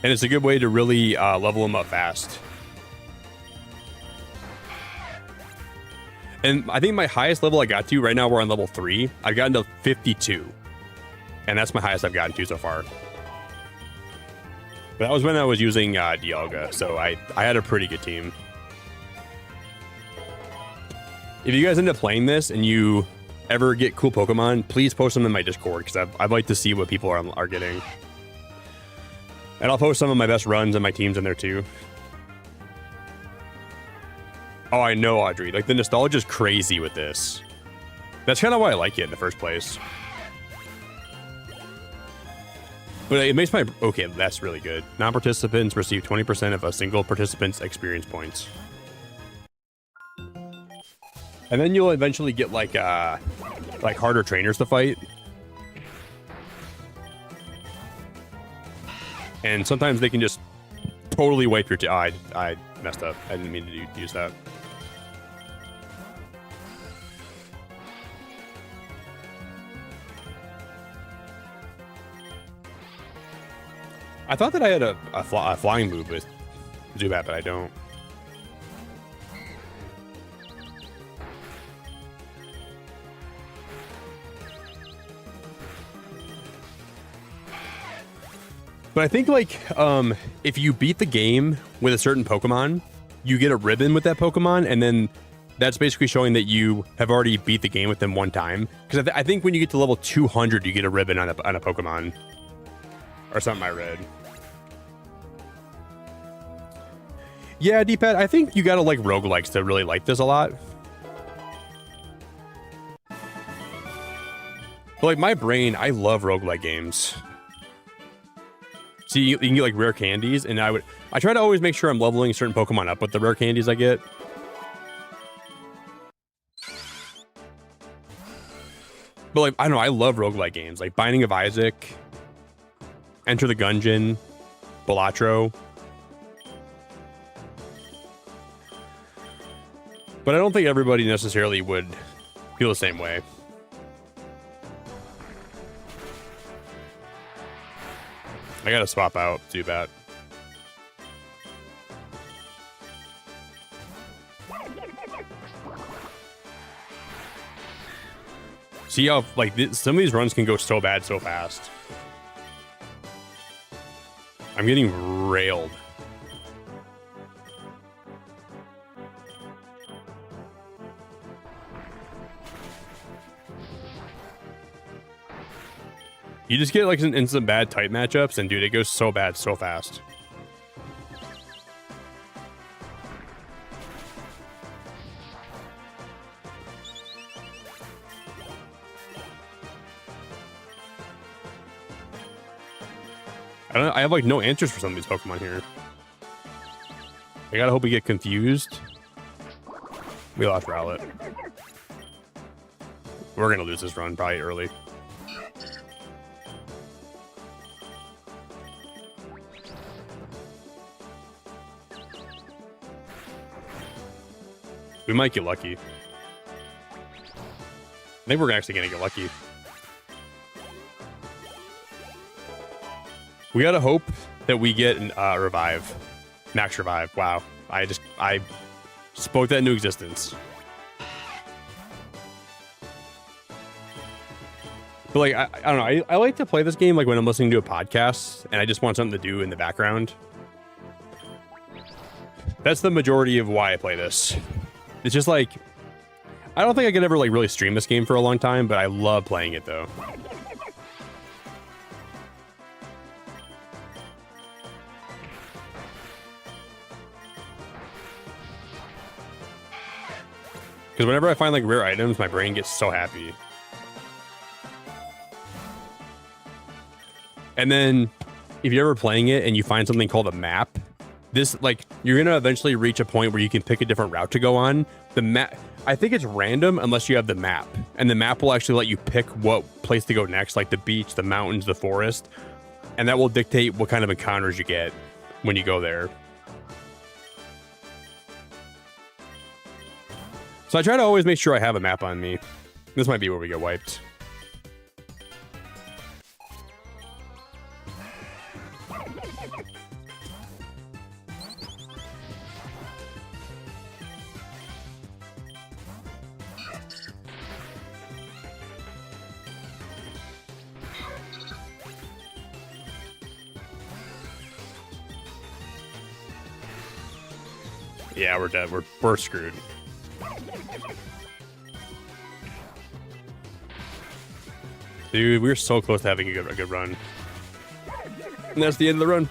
And it's a good way to really level them up fast. And I think my highest level I got to, right now we're on level 3, I've gotten to 52. And that's my highest I've gotten to so far. But that was when I was using Dialga, so I had a pretty good team. If you guys end up playing this and you ever get cool Pokemon, please post them in my Discord, because I'd like to see what people are getting. And I'll post some of my best runs and my teams in there too. Oh, I know, Audrey. Like, the nostalgia is crazy with this. That's kind of why I like it in the first place. But it makes my... Okay, that's really good. Non-participants receive 20% of a single participant's experience points. And then you'll eventually get, like harder trainers to fight. And sometimes they can just totally wipe your... I messed up. I didn't mean to use that. I thought that I had a flying move with Zubat, but I don't. But I think, like, if you beat the game with a certain Pokemon, you get a ribbon with that Pokemon, and then that's basically showing that you have already beat the game with them one time. Because I think when you get to level 200, you get a ribbon on a Pokemon. Or something I read. Yeah, D-Pad, I think you gotta like roguelikes to really like this a lot. But like, my brain, I love roguelike games. See, you can get like rare candies, and I try to always make sure I'm leveling certain Pokemon up with the rare candies I get. But like, I don't know, I love roguelike games, like Binding of Isaac, Enter the Gungeon, Balatro. But I don't think everybody necessarily would feel the same way. I gotta swap out Zubat. See how, like, some of these runs can go so bad so fast. I'm getting railed. You just get like in some bad type matchups, and dude, it goes so bad so fast. I have like no answers for some of these Pokemon here. I gotta hope we get confused. We lost Rowlet. We're gonna lose this run probably early. We might get lucky. I think we're actually gonna get lucky. We gotta hope that we get an revive. Max revive. Wow. I spoke that into existence. But like I don't know, I like to play this game like when I'm listening to a podcast and I just want something to do in the background. That's the majority of why I play this. It's just like I don't think I could ever like really stream this game for a long time, but I love playing it though. Because whenever I find like rare items, my brain gets so happy. And then if you're ever playing it and you find something called a map, this like you're gonna eventually reach a point where you can pick a different route to go on. The map, I think it's random unless you have the map, and the map will actually let you pick what place to go next, like the beach, the mountains, the forest, and that will dictate what kind of encounters you get when you go there. So I try to always make sure I have a map on me. This might be where we get wiped. Yeah, we're dead. We're screwed. Dude, we're so close to having a good run. And that's the end of the run.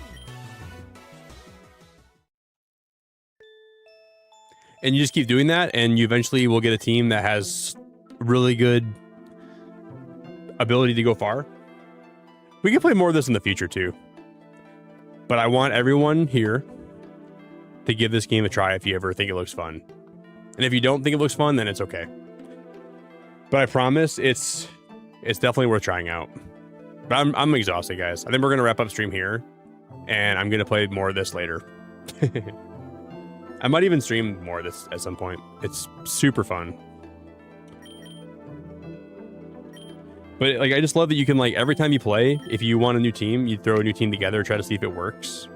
And you just keep doing that, and you eventually will get a team that has really good ability to go far. We can play more of this in the future, too. But I want everyone here to give this game a try if you ever think it looks fun. And if you don't think it looks fun, then it's okay. But I promise it's definitely worth trying out. But I'm exhausted, guys. I think we're gonna wrap up stream here, and I'm gonna play more of this later. I might even stream more of this at some point. It's super fun. But like, I just love that you can like every time you play, if you want a new team, you throw a new team together, try to see if it works.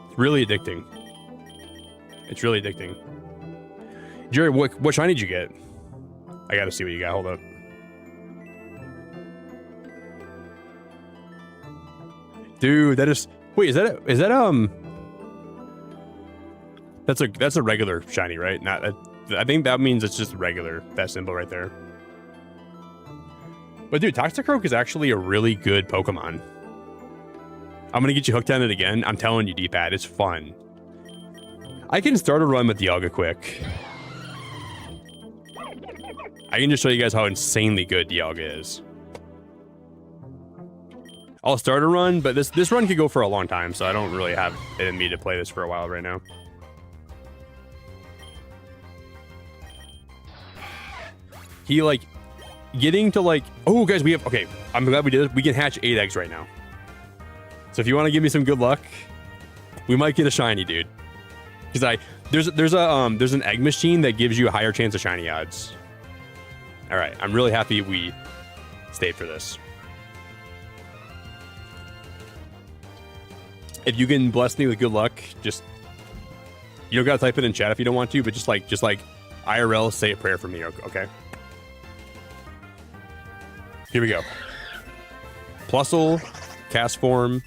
It's really addicting. It's really addicting. Jerry, what shiny did you get? I gotta see what you got. Hold up. Dude, that is... Wait, is that that's a regular shiny, right? Not I think that means it's just regular, that symbol right there. But dude, Toxicroak is actually a really good Pokemon. I'm gonna get you hooked on it again. I'm telling you, D-pad, it's fun. I can start a run with Dialga quick. I can just show you guys how insanely good Dialga is. I'll start a run, but this run could go for a long time, so I don't really have it in me to play this for a while right now. He like getting to like, oh guys, we have, okay, I'm glad we did this. We can hatch 8 eggs right now. So if you want to give me some good luck, we might get a shiny, dude. Because there's an egg machine that gives you a higher chance of shiny odds. All right, I'm really happy we stayed for this. If you can bless me with good luck, just you don't gotta type it in chat if you don't want to, but just like IRL, say a prayer for me, okay? Here we go. Plusle, cast form.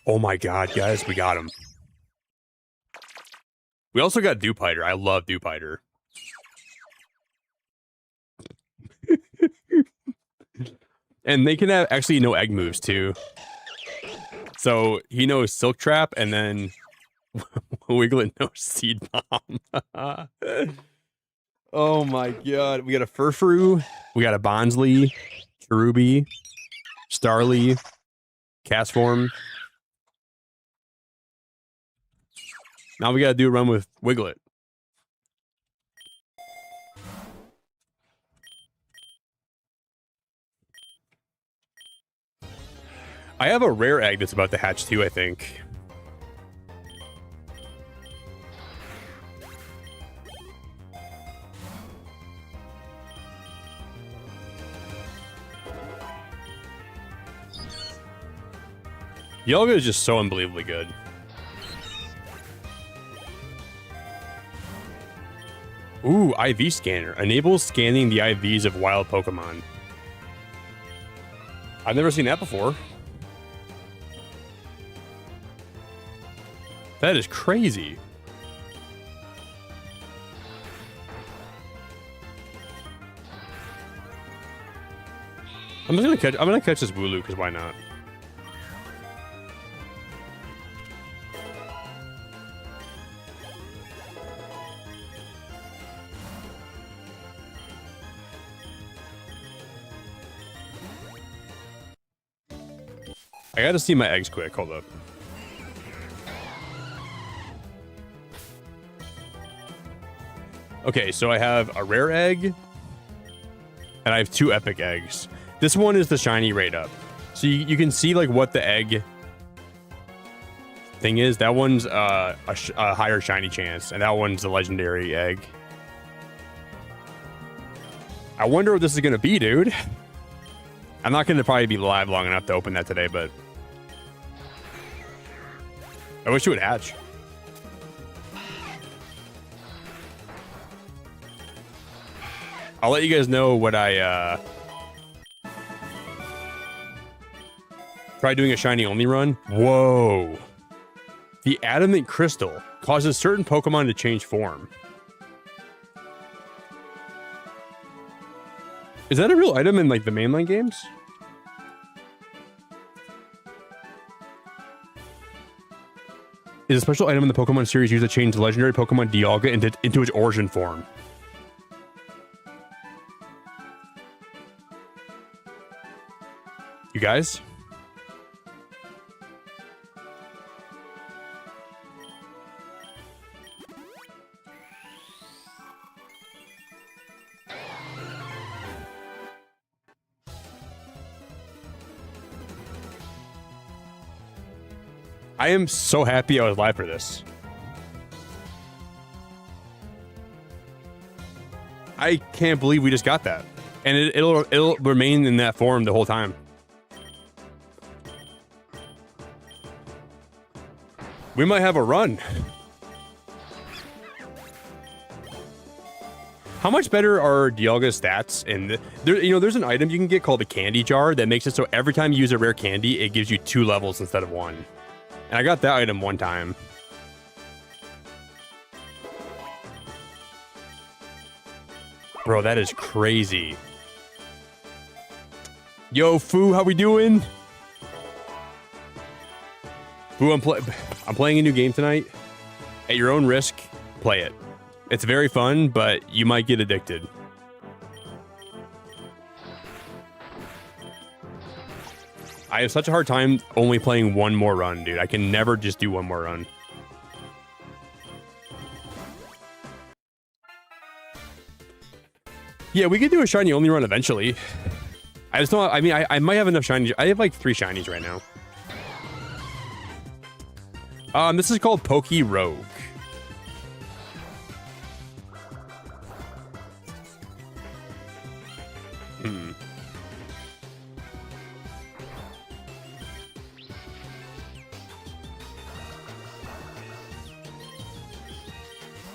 Oh my god, guys, we got him. We also got Dewpider. I love Dewpider. And they can have actually no egg moves too. So he knows Silk Trap, and then Wiglet knows Seed Bomb. Oh my god. We got a Furfrou, we got a Bonsly, Cherubi, Starly, Castform. Now we gotta do a run with Wiglet. I have a rare egg that's about to hatch too, I think. Dialga is just so unbelievably good. Ooh, IV scanner. Enables scanning the IVs of wild Pokemon. I've never seen that before. That is crazy. I'm gonna catch this Wooloo, because why not? I gotta see my eggs quick. Hold up. Okay, so I have a rare egg, and I have 2 epic eggs. This one is the shiny rate up. So you can see like what the egg thing is. That one's a higher shiny chance, and that one's the legendary egg. I wonder what this is gonna be, dude. I'm not gonna probably be live long enough to open that today, but I wish it would hatch. I'll let you guys know what I try doing a shiny only run. Whoa. The adamant crystal causes certain Pokemon to change form. Is that a real item in like the mainline games? Is a special item in the Pokemon series used to change the legendary Pokemon Dialga into its origin form. You guys? I am so happy I was live for this. I can't believe we just got that. And it'll remain in that form the whole time. We might have a run. How much better are Dialga's stats? And there's an item you can get called a candy jar that makes it so every time you use a rare candy, it gives you 2 levels instead of 1. And I got that item one time. Bro, that is crazy. Yo, Foo, how we doing? Foo, I'm playing a new game tonight. At your own risk, play it. It's very fun, but you might get addicted. I have such a hard time only playing one more run, dude. I can never just do one more run. Yeah, we could do a shiny only run eventually. I just don't. I mean, I might have enough shinies. I have like 3 shinies right now. This is called Poke Rogue.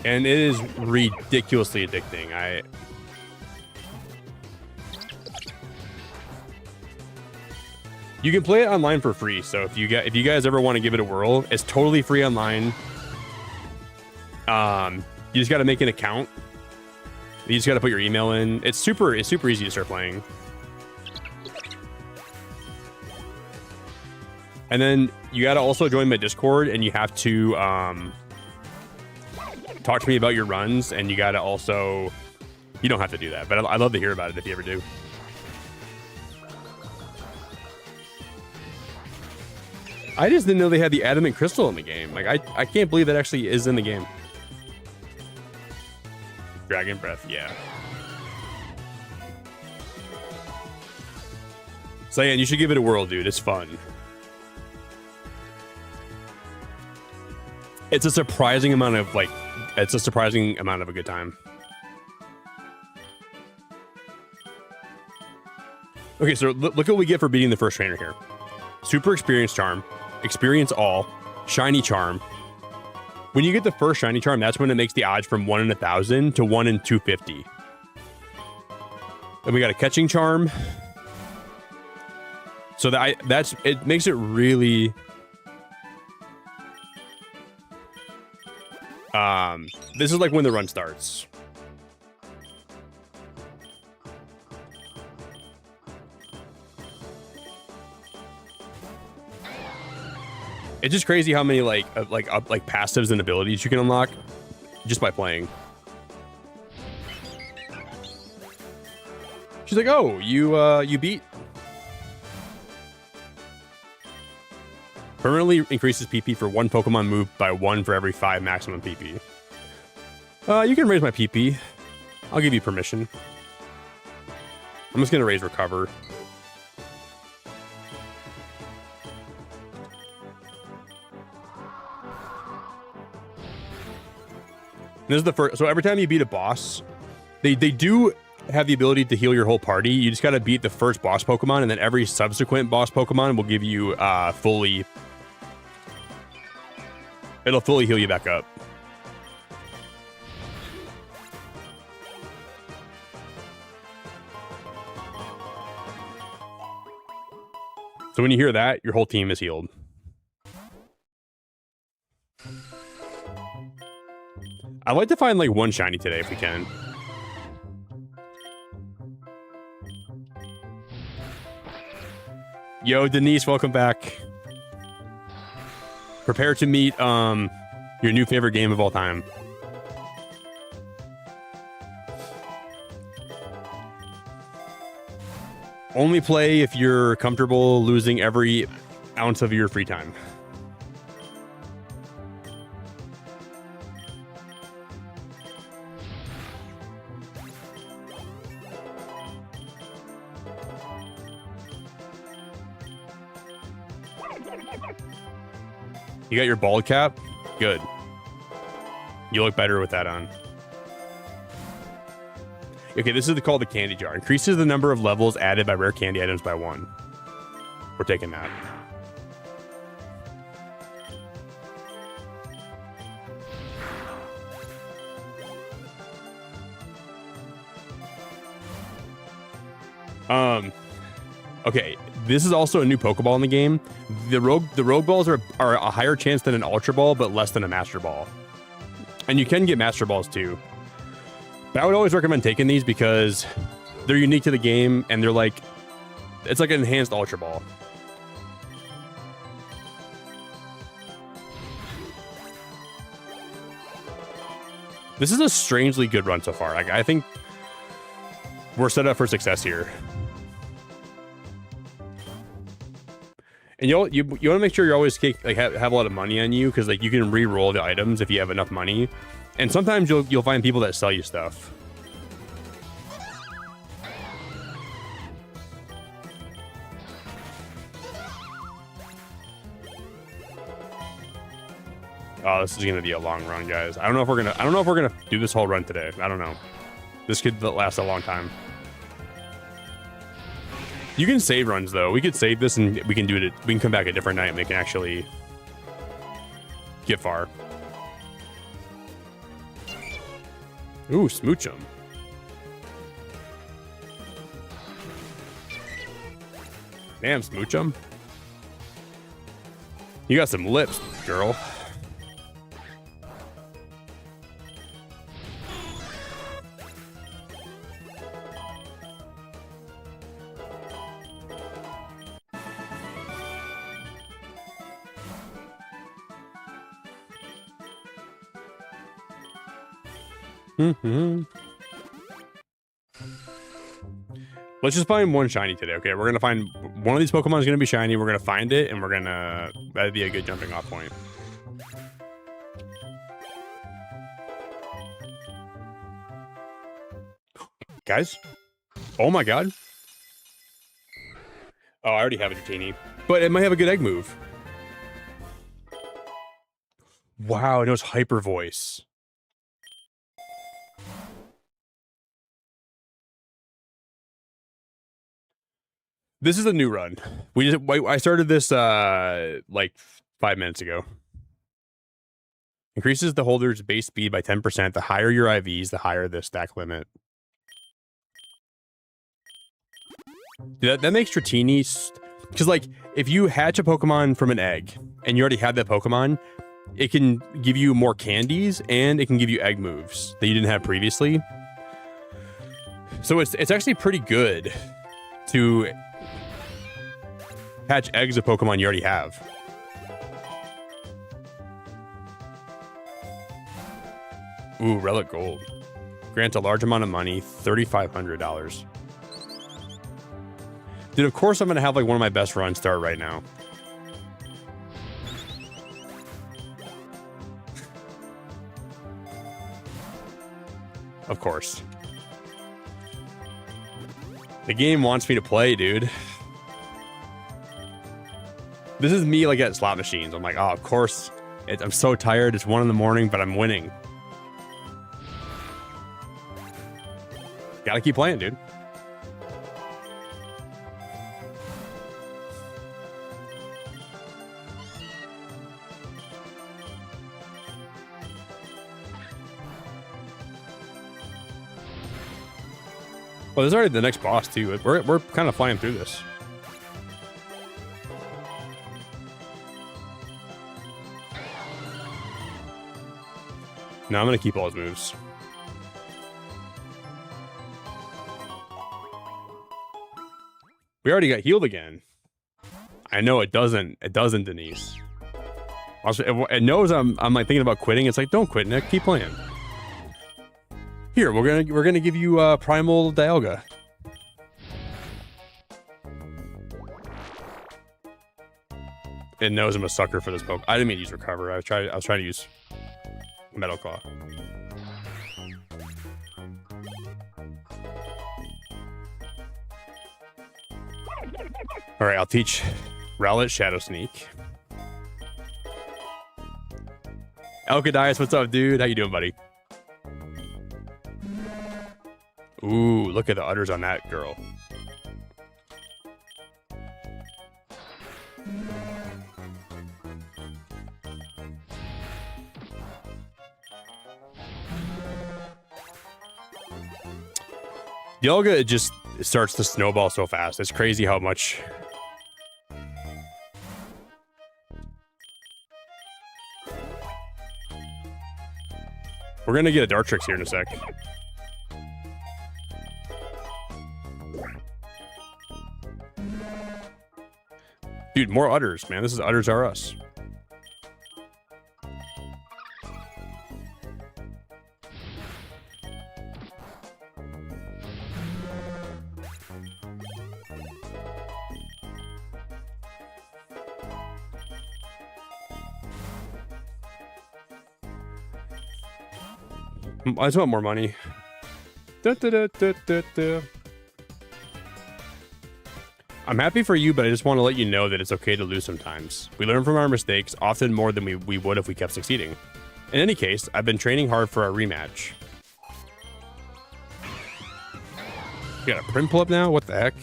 And it is ridiculously addicting. You can play it online for free, so if you guys ever want to give it a whirl, it's totally free online. You just got to make an account. You just got to put your email in. It's super easy to start playing. And then you got to also join my Discord, and you have to talk to me about your runs, and you got to also... You don't have to do that, but I'd love to hear about it if you ever do. I just didn't know they had the adamant crystal in the game. Like, I can't believe that actually is in the game. Dragon breath, yeah. So yeah, you should give it a whirl, dude. It's fun. It's a surprising amount of a good time. Okay, so look what we get for beating the first trainer here. Super experience charm, experience all, shiny charm. When you get the first shiny charm, that's when it makes the odds from 1 in 1,000 to 1 in 250. Then we got a catching charm. So it makes it really this is like when the run starts. It's just crazy how many like passives and abilities you can unlock just by playing. She's like, "Oh, you beat." Permanently increases PP for 1 Pokemon move by 1 for every 5 maximum PP. You can raise my PP. I'll give you permission. I'm just gonna raise recover. This is the first. So every time you beat a boss, they do have the ability to heal your whole party. You just got to beat the first boss Pokemon, and then every subsequent boss Pokemon will give you it'll fully heal you back up. So when you hear that, your whole team is healed. I'd like to find like one shiny today if we can. Yo, Denise, welcome back. Prepare to meet your new favorite game of all time. Only play if you're comfortable losing every ounce of your free time. You got your bald cap? Good. You look better with that on. Okay, this is called the candy jar. Increases the number of levels added by rare candy items by 1. We're taking that. Okay, this is also a new Pokeball in the game. The rogue balls are a higher chance than an Ultra Ball, but less than a Master Ball. And you can get Master Balls too. But I would always recommend taking these because they're unique to the game, and they're like, it's like an enhanced Ultra Ball. This is a strangely good run so far. I think we're set up for success here. And you want to make sure you're always have a lot of money on you, because like you can re-roll the items if you have enough money, and sometimes you'll find people that sell you stuff. Oh, this is gonna be a long run, guys. I don't know if we're gonna do this whole run today. I don't know. This could last a long time. You can save runs though. We could save this and we can do it. We can come back a different night and they can actually get far. Ooh, smooch 'em. Damn, smooch 'em. You got some lips, girl. Let's just find one shiny today, okay? We're gonna find one of these Pokemon is gonna be shiny. We're gonna find it, and we're gonna that'd be a good jumping off point. Guys, oh my god! Oh, I already have a Dratini, but it might have a good egg move. Wow, it knows Hyper Voice. This is a new run. I started this like 5 minutes ago. Increases the holder's base speed by 10%. The higher your IVs, the higher the stack limit. That makes Dratini, because like if you hatch a Pokemon from an egg and you already have that Pokemon, it can give you more candies and it can give you egg moves that you didn't have previously. So it's actually pretty good to hatch eggs of Pokemon you already have. Ooh, Relic Gold. Grants a large amount of money, $3,500. Dude, of course I'm going to have like one of my best runs start right now. Of course. The game wants me to play, dude. This is me like at slot machines. I'm like, oh, of course. I'm so tired. It's 1 in the morning, but I'm winning. Gotta keep playing, dude. Well, there's already the next boss, too. We're kind of flying through this. No, I'm going to keep all his moves. We already got healed again. I know it doesn't. It doesn't, Denise. Also, it knows I'm like thinking about quitting. It's like, don't quit, Nick. Keep playing. Here, we're gonna give you Primal Dialga. It knows I'm a sucker for this poke. I didn't mean to use Recover. I was trying to use Metal Claw. All right, I'll teach Rowlet Shadow Sneak. Elkadias, what's up, dude? How you doing, buddy? Ooh, look at the udders on that girl. Dialga just starts to snowball so fast. It's crazy how much. We're gonna get a Dartrix here in a sec. Dude, more udders, man. This is Udders Are Us. I just want more money. I'm happy for you, but I just want to let you know that it's okay to lose sometimes. We learn from our mistakes, often more than we would if we kept succeeding. In any case, I've been training hard for our rematch. You got a print pull up now? What the heck?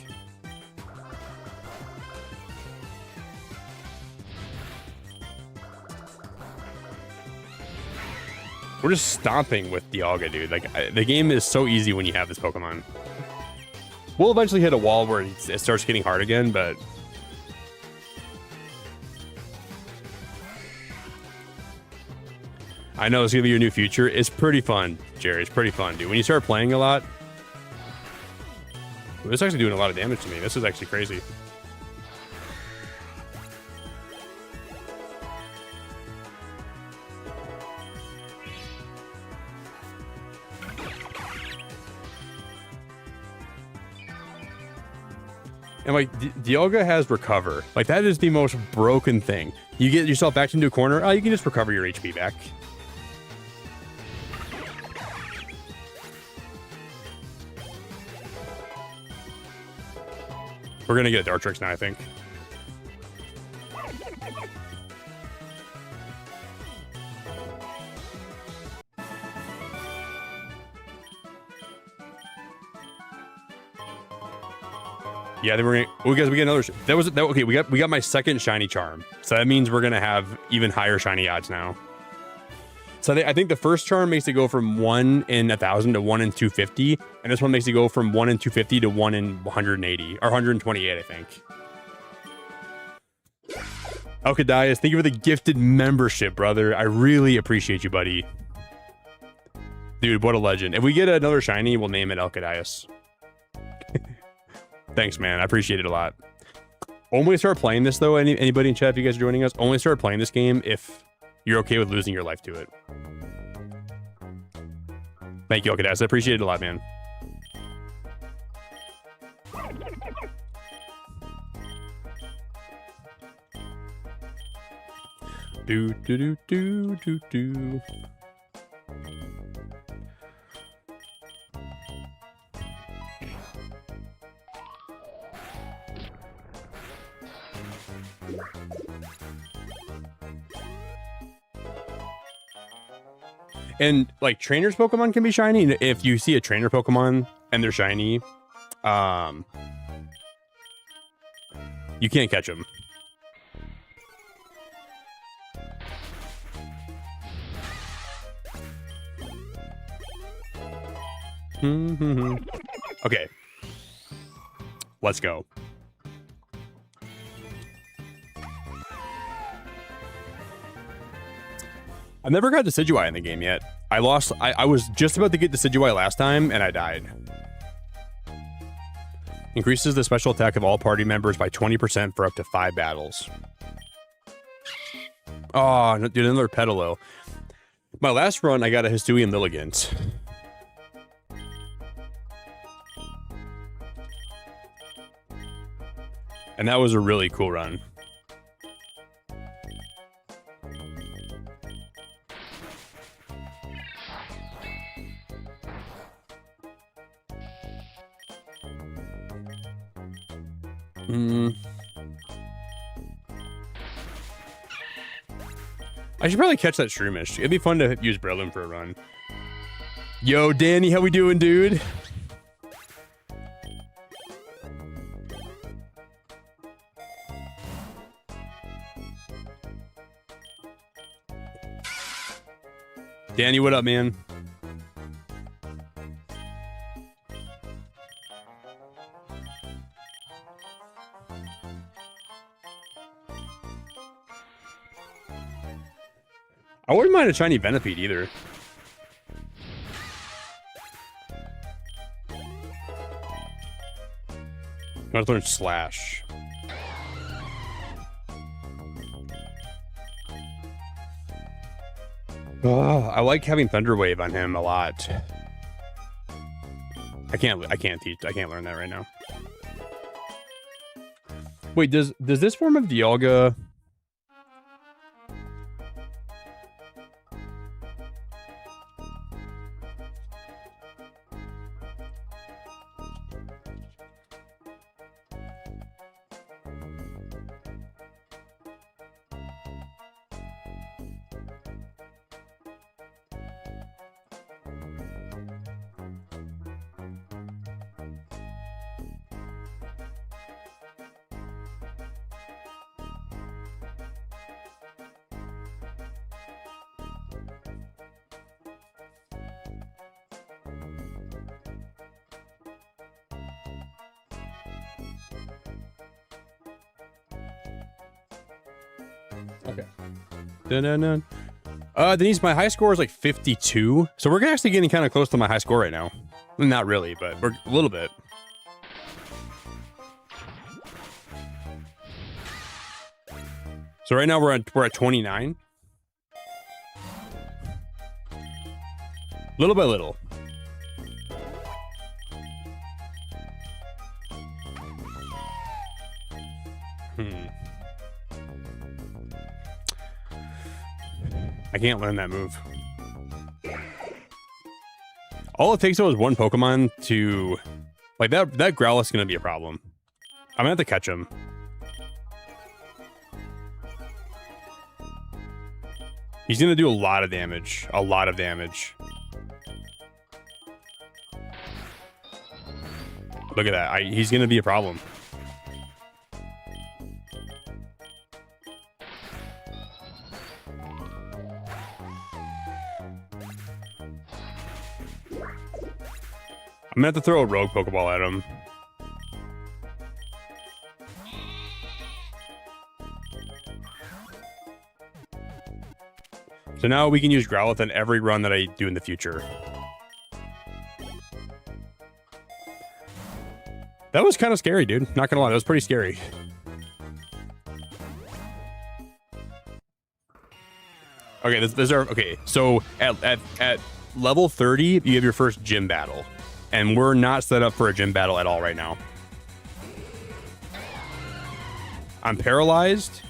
We're just stomping with Dialga, dude. Like, the game is so easy when you have this Pokemon. We'll eventually hit a wall where it starts getting hard again, but... I know it's going to be your new future. It's pretty fun, Jerry. It's pretty fun, dude. When you start playing a lot... This is actually doing a lot of damage to me. This is actually crazy. And like Dialga has recover. Like that is the most broken thing. You get yourself backed into a corner. Oh, you can just recover your HP back. We're gonna get a Dartrix now, I think. Yeah, then we're gonna. Oh, guys, we get another. Okay. We got my second shiny charm, so that means we're gonna have even higher shiny odds now. So I think the first charm makes it go from 1 in 1,000 to 1 in 250, and this one makes it go from 1 in 250 to 1 in 180 or 128, I think. Alcadias, thank you for the gifted membership, brother. I really appreciate you, buddy. Dude, what a legend. If we get another shiny, we'll name it Alcadias. Thanks, man. I appreciate it a lot. Only start playing this, though, anybody in chat, if you guys are joining us, only start playing this game if you're okay with losing your life to it. Thank you, Alcadias. I appreciate it a lot, man. Do, do, do, do, do, do. And like trainers Pokemon can be shiny. If you see a trainer Pokemon and they're shiny, you can't catch them. Okay, let's go. I've never got Decidueye in the game yet. I lost. I was just about to get Decidueye last time, and I died. Increases the special attack of all party members by 20% for up to 5 battles. Oh, dude, another Petalo. My last run, I got a Hisuian Lilligant. And that was a really cool run. I should probably catch that Shroomish. It'd be fun to use Breloom for a run. Yo, Danny, how we doing, dude? Danny, what up, man? I wouldn't mind a shiny Venipede either. I'm gonna learn Slash. Oh, I like having Thunder Wave on him a lot. I can't learn that right now. Wait, does this form of Dialga? Okay. Dun-dun-dun. Denise, my high score is like 52. So we're actually getting kind of close to my high score right now. Not really, but we're a little bit. So right now we're at 29. Little by little. I can't learn that move. All it takes though is one Pokemon to... Like, that Growlithe's gonna be a problem. I'm gonna have to catch him. He's gonna do a lot of damage. A lot of damage. Look at that. He's gonna be a problem. I'm gonna have to throw a rogue Pokeball at him. So now we can use Growlithe on every run that I do in the future. That was kind of scary, dude. Not gonna lie, that was pretty scary. Okay, these are okay. So at level 30, you have your first gym battle, and we're not set up for a gym battle at all right now. I'm paralyzed.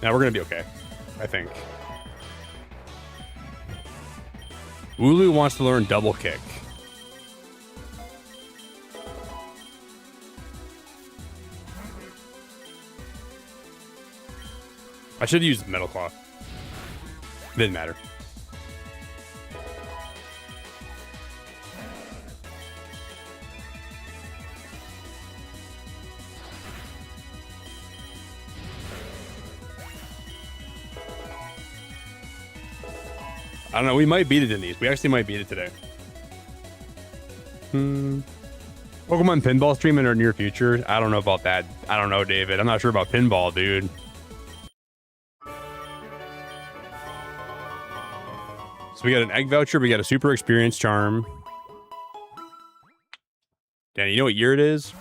Now we're gonna be okay, I think. Wooloo wants to learn double kick. I should have used Metal Claw. Didn't matter. I don't know, we might beat it in these. We actually might beat it today. Pokemon pinball stream in our near future? I don't know about that. I don't know, David. I'm not sure about pinball, dude. So we got an egg voucher. We got a super experience charm. Danny, you know what year it is?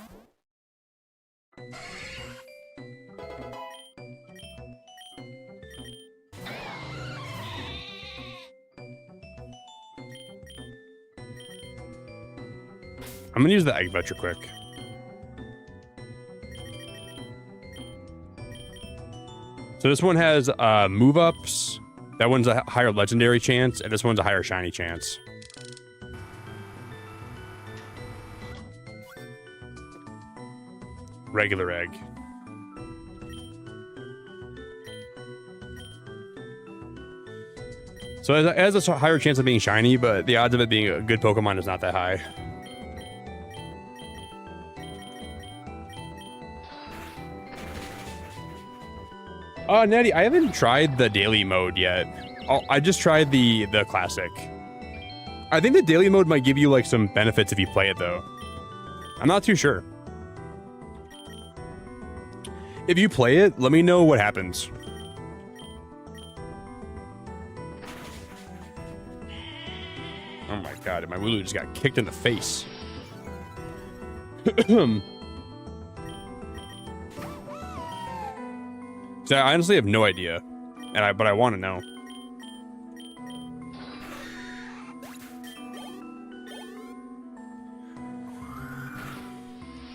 I'm gonna use the egg voucher quick. So this one has move ups. That one's a higher legendary chance, and this one's a higher shiny chance. Regular egg. So it has a higher chance of being shiny, but the odds of it being a good Pokemon is not that high. Natty, I haven't tried the daily mode yet. I just tried the classic. I think the daily mode might give you like some benefits if you play it though. I'm not too sure. If you play it, let me know what happens. Oh my god, my Wooloo just got kicked in the face. So I honestly have no idea, but I want to know.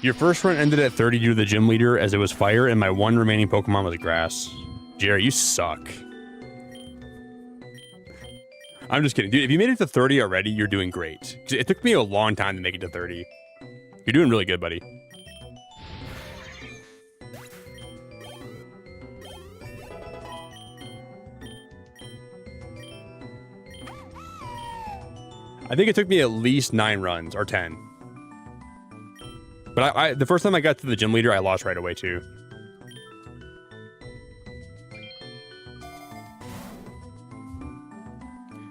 Your first run ended at 30 due to the gym leader as it was fire, and my one remaining Pokemon was grass. Jerry, you suck. I'm just kidding. Dude, if you made it to 30 already, you're doing great. It took me a long time to make it to 30. You're doing really good, buddy. I think it took me at least 9 runs, or 10. But the first time I got to the gym leader, I lost right away, too.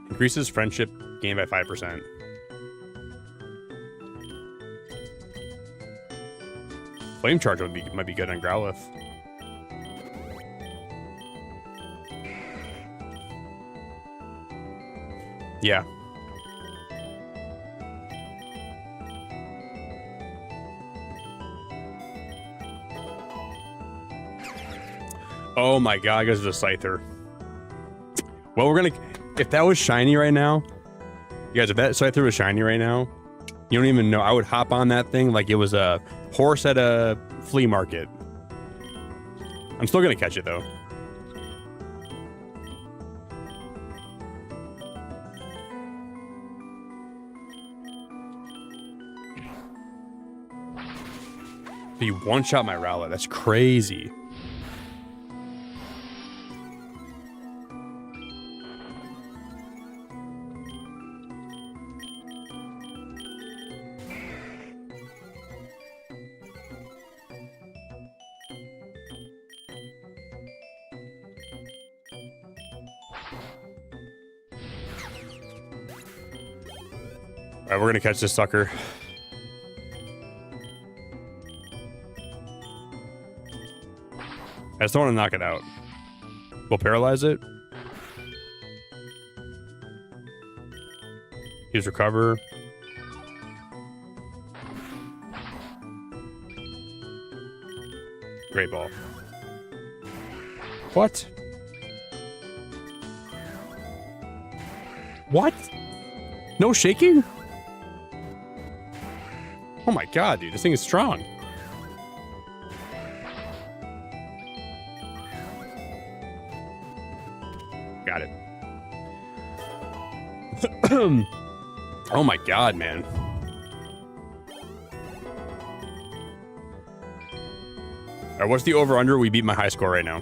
Increases friendship gain by 5%. Flame Charge might be good on Growlithe. Yeah. Oh my god, I guess it's a Scyther. Well, If that was shiny right now, you guys, if that Scyther was shiny right now, you don't even know. I would hop on that thing like it was a horse at a flea market. I'm still gonna catch it though. He one-shot my Rowlet. That's crazy. All right, we're gonna catch this sucker. I just don't want to knock it out. We'll paralyze it. Use recover. Great ball. What? What? No shaking? Oh my god, dude, this thing is strong. Got it. Oh my god, man. All right, what's the over-under? We beat my high score right now.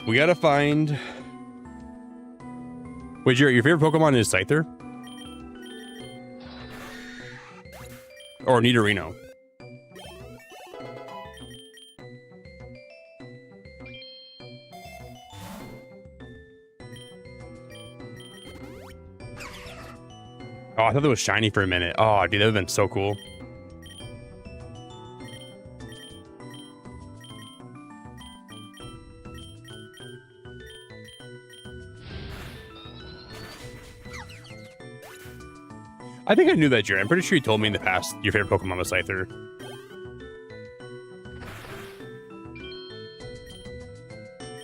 We gotta find... Wait, your favorite Pokemon is Scyther? Or Nidorino? Oh, I thought it was shiny for a minute. Oh, dude, that would have been so cool. I think I knew that, Jerry. I'm pretty sure you told me in the past your favorite Pokemon was Scyther.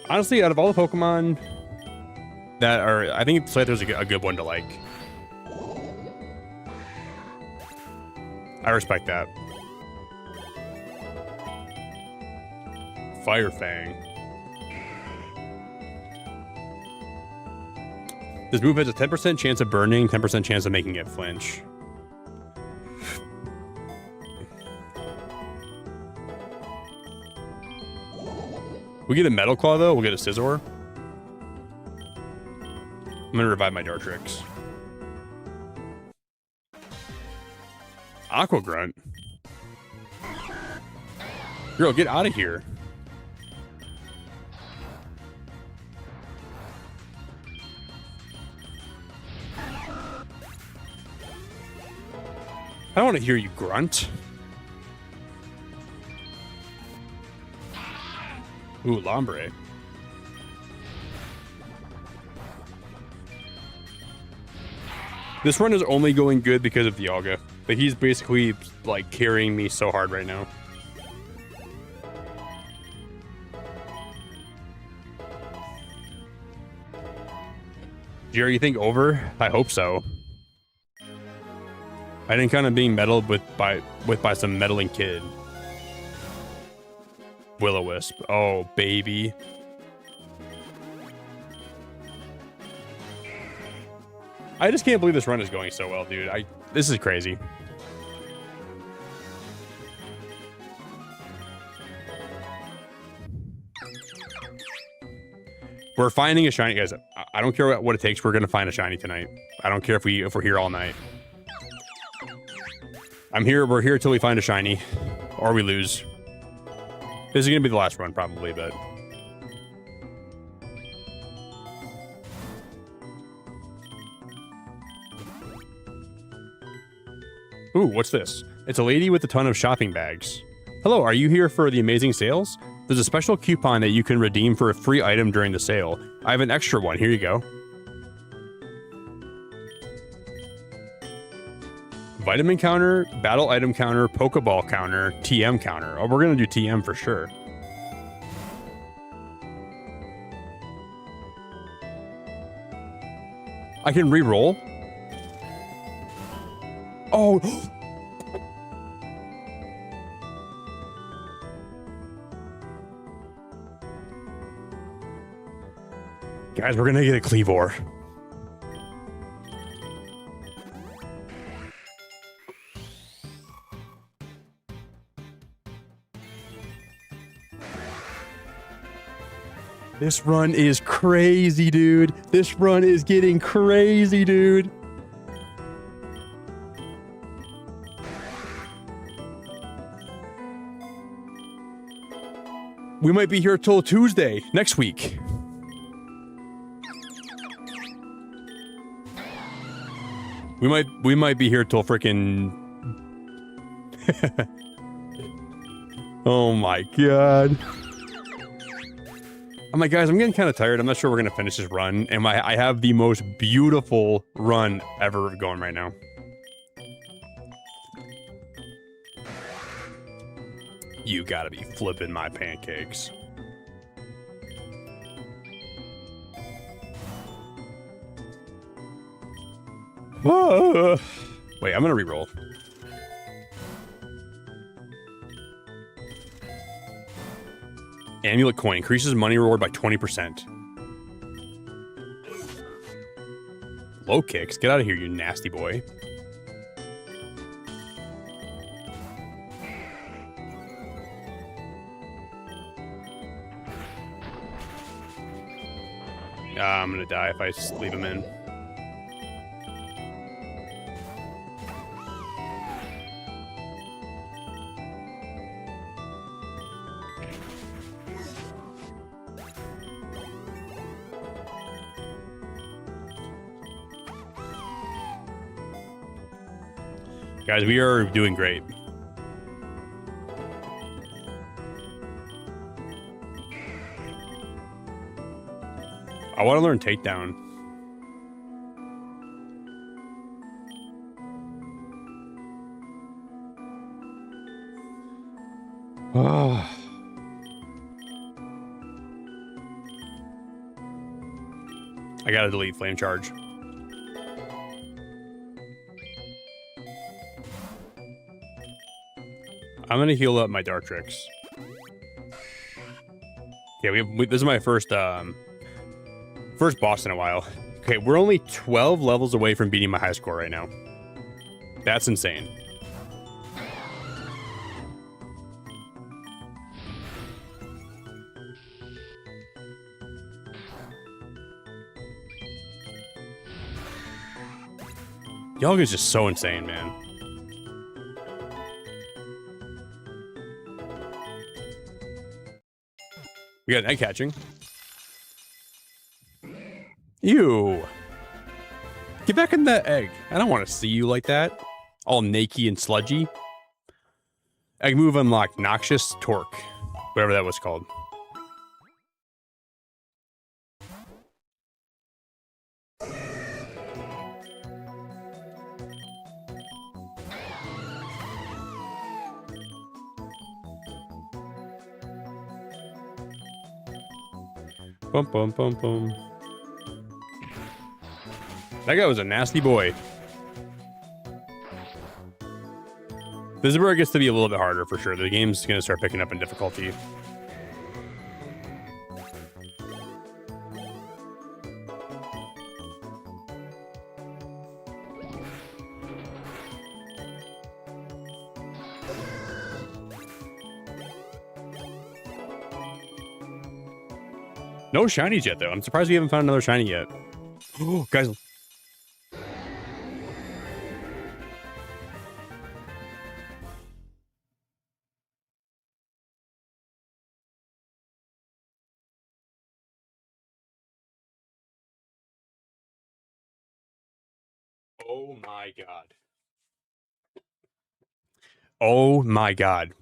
Honestly, out of all the Pokemon that are... I think Scyther's a good one to like. I respect that. Fire Fang. This move has a 10% chance of burning, 10% chance of making it flinch. We get a Metal Claw, though. We'll get a Scizor. I'm going to revive my Dartrix. Aqua Grunt. Girl, get out of here. I don't want to hear you grunt. Ooh, Lombre. This run is only going good because of Dialga. But he's basically, like, carrying me so hard right now. Jerry, you think over? I hope so. I think kind of being meddled with by some meddling kid. Will-O-Wisp. Oh, baby. I just can't believe this run is going so well, dude. This is crazy. We're finding a shiny, guys. I don't care what it takes. We're gonna find a shiny tonight. I don't care if we're here all night. We're here till we find a shiny, or we lose. This is gonna be the last run, probably, but. Ooh, what's this? It's a lady with a ton of shopping bags. Hello, are you here for the amazing sales? There's a special coupon that you can redeem for a free item during the sale. I have an extra one. Here you go. Vitamin counter, battle item counter, Pokeball counter, TM counter. Oh, we're going to do TM for sure. I can re-roll. Oh. Guys, we're going to get a Cleavor. This run is crazy, dude. This run is getting crazy, dude. We might be here till Tuesday next week. We might be here till freaking. Oh my god. I'm like, guys, I'm getting kind of tired. I'm not sure we're going to finish this run. And I have the most beautiful run ever going right now. You gotta be flipping my pancakes. Wait, I'm going to re-roll. Amulet coin increases money reward by 20%. Low kicks. Get out of here, you nasty boy. I'm gonna die if I just leave him in. Guys, we are doing great. I want to learn takedown. Oh. I gotta delete flame charge. I'm gonna heal up my Dartrix. Yeah, this is my first boss in a while. Okay, we're only 12 levels away from beating my high score right now. That's insane. Yogg is just so insane, man. We got egg hatching. Ew. Get back in that egg. I don't want to see you like that. All naked and sludgy. Egg move unlocked. Noxious Torque. Whatever that was called. Bum, bum, bum, bum. That guy was a nasty boy. This is where it gets to be a little bit harder for sure. The game's going to start picking up in difficulty. No shinies yet, though. I'm surprised we haven't found another shiny yet. Oh, guys. Oh my god. Oh my god.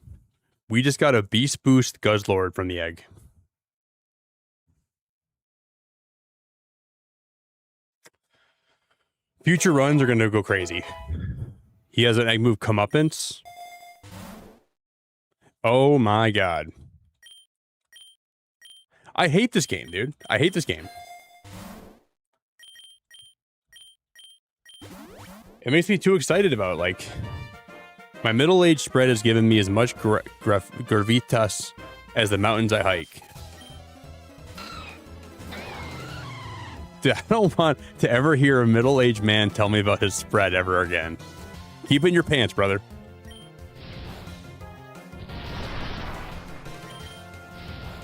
We just got a Beast Boost Guzzlord from the egg. Future runs are going to go crazy. He has an egg move comeuppance. Oh my god. I hate this game, dude. I hate this game. It makes me too excited about it. Like, my middle-aged spread has given me as much gravitas as the mountains I hike. Dude, I don't want to ever hear a middle-aged man tell me about his spread ever again. Keep it in your pants, brother.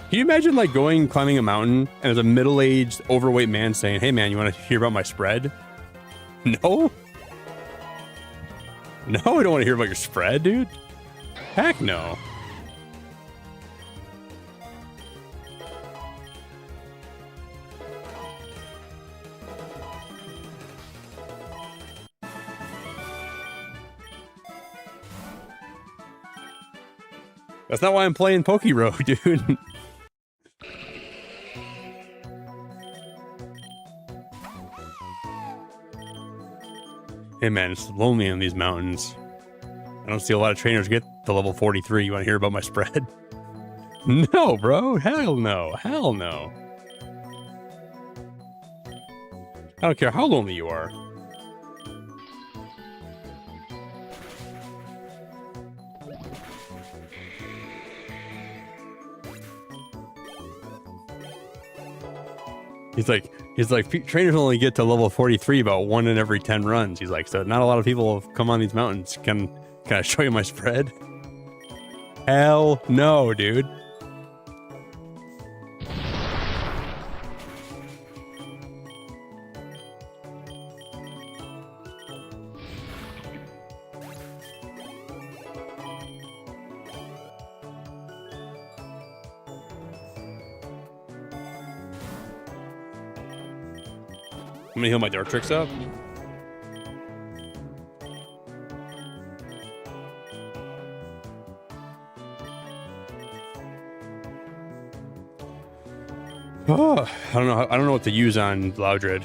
Can you imagine, like, climbing a mountain, and there's a middle-aged, overweight man saying, "Hey, man, you want to hear about my spread?" No? No, I don't want to hear about your spread, dude. Heck no. That's not why I'm playing Pokero, dude. Hey man, it's lonely in these mountains. I don't see a lot of trainers get to level 43. You want to hear about my spread? No, bro. Hell no. Hell no. I don't care how lonely you are. He's like, trainers only get to level 43 about 1 in every 10 runs. He's like, so not a lot of people have come on these mountains. Can I show you my spread? Hell no, dude. I'm gonna heal my Dark Tricks up. Oh, I don't know what to use on Loudred.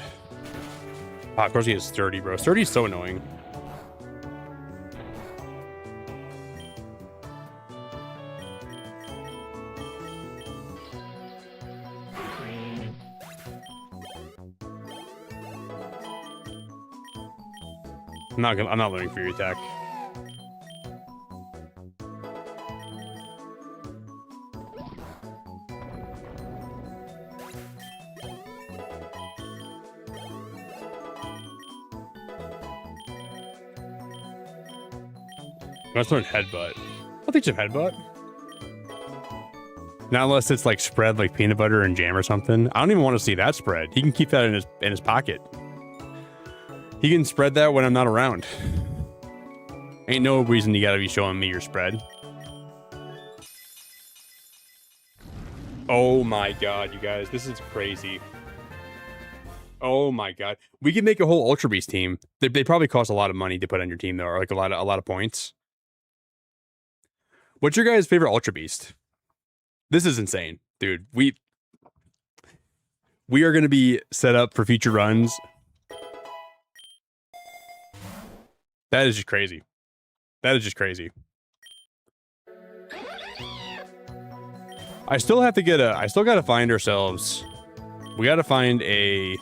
Ah, of course he has Sturdy, bro. Sturdy's so annoying. I'm not learning Fury Attack. Let's learn Headbutt. I'll teach him Headbutt. Not unless it's like spread like peanut butter and jam or something. I don't even want to see that spread. He can keep that in his pocket. He can spread that when I'm not around. Ain't no reason you gotta be showing me your spread. Oh my god, you guys, this is crazy. Oh my god, we could make a whole Ultra Beast team. They probably cost a lot of money to put on your team though, or like a lot of points. What's your guys' favorite Ultra Beast? This is insane, dude. We are gonna be set up for future runs. That is just crazy. That is just crazy. I still gotta find ourselves. We gotta find a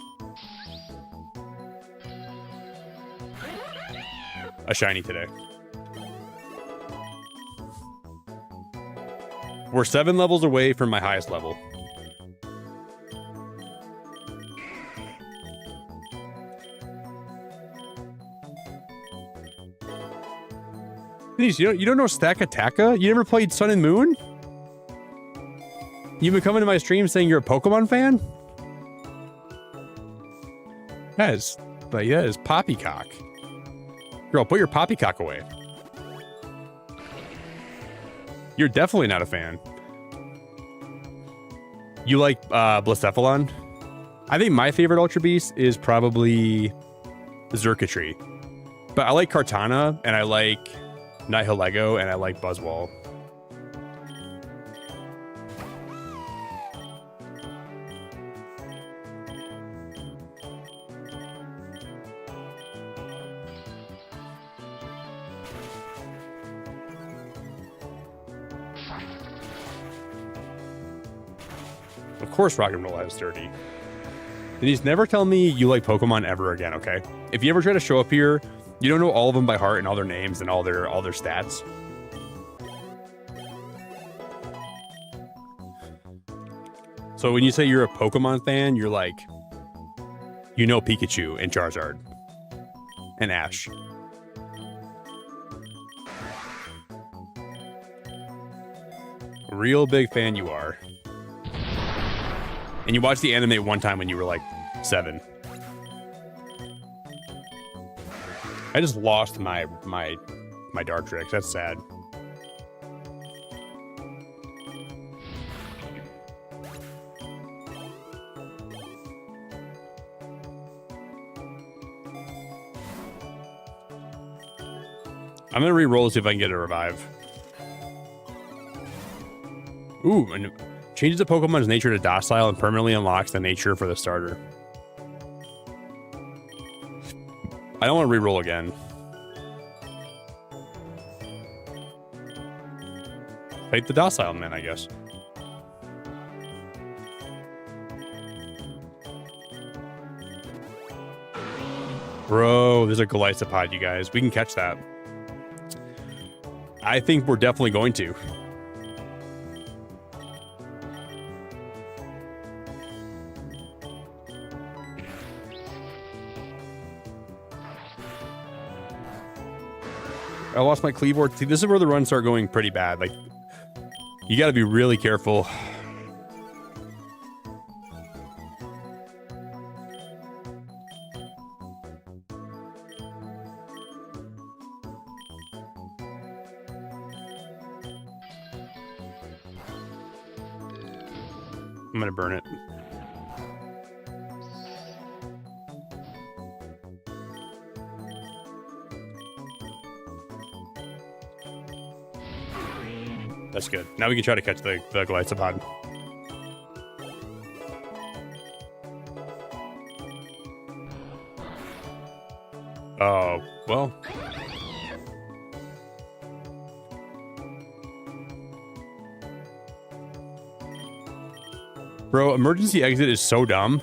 shiny today. We're 7 levels away from my highest level. You don't know Stack-a-Taka? You never played Sun and Moon? You've been coming to my stream saying you're a Pokemon fan? That is poppycock. Girl, put your poppycock away. You're definitely not a fan. You like Blacephalon? I think my favorite Ultra Beast is probably Xurkitree. But I like Kartana, and I like Nihilego, and I like Buzzwole. Of course Rock and Roll has 30. Denise, never tell me you like Pokemon ever again, okay? If you ever try to show up here, you don't know all of them by heart and all their names and all their stats. So when you say you're a Pokemon fan, you're like, you know Pikachu and Charizard and Ash. Real big fan you are. And you watched the anime one time when you were like 7. I just lost my Dartrix. That's sad. I'm gonna re-roll to see if I can get a revive. Ooh, and changes the Pokemon's nature to docile and permanently unlocks the nature for the starter. I don't want to re-roll again. Fight the docile man, I guess. Bro, there's a Golisopod, you guys. We can catch that. I think we're definitely going to. I lost my Cleavor. See, this is where the runs start going pretty bad. Like, you got to be really careful. I'm gonna burn it. That's good. Now we can try to catch the Golisopod. Oh, well. Bro, emergency exit is so dumb.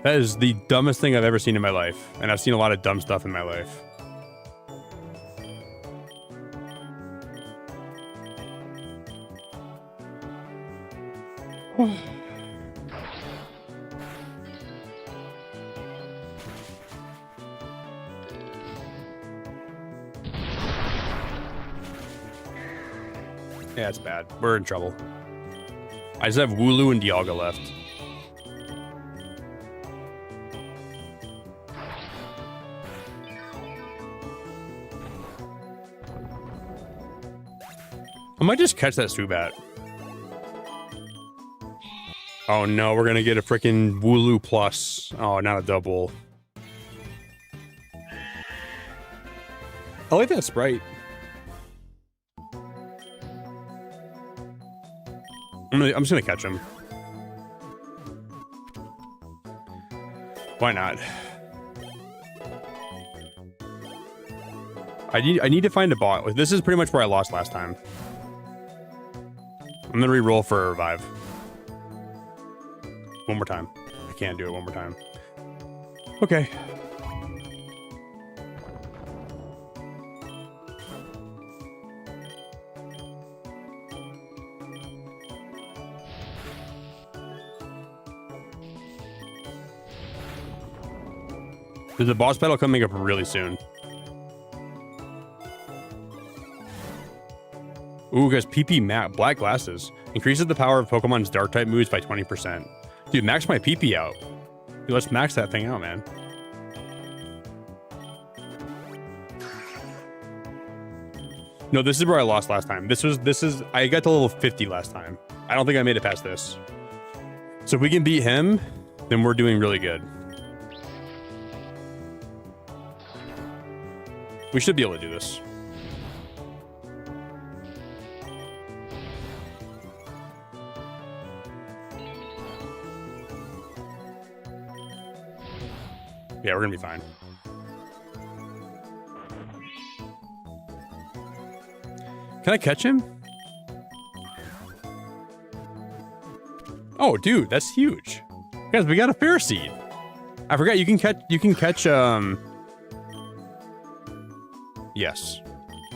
That is the dumbest thing I've ever seen in my life. And I've seen a lot of dumb stuff in my life. Yeah, it's bad. We're in trouble. I just have Wooloo and Dialga left. I might just catch that Zubat. Oh no, we're gonna get a freaking Wooloo plus. Oh, not a double. I like that sprite. I'm just gonna catch him. Why not? I need to find a bot. This is pretty much where I lost last time. I'm gonna re-roll for a revive. One more time. I can't do it one more time. Okay. There's a boss battle coming up really soon. Ooh, guys, PP Max, black glasses. Increases the power of Pokemon's dark type moves by 20%. Dude, max my PP out. Dude, let's max that thing out, man. No, this is where I lost last time. This is, I got to level 50 last time. I don't think I made it past this. So if we can beat him, then we're doing really good. We should be able to do this. Yeah, we're gonna be fine. Can I catch him? Oh, dude, that's huge. Guys, we got a fair seed. I forgot you can catch yes.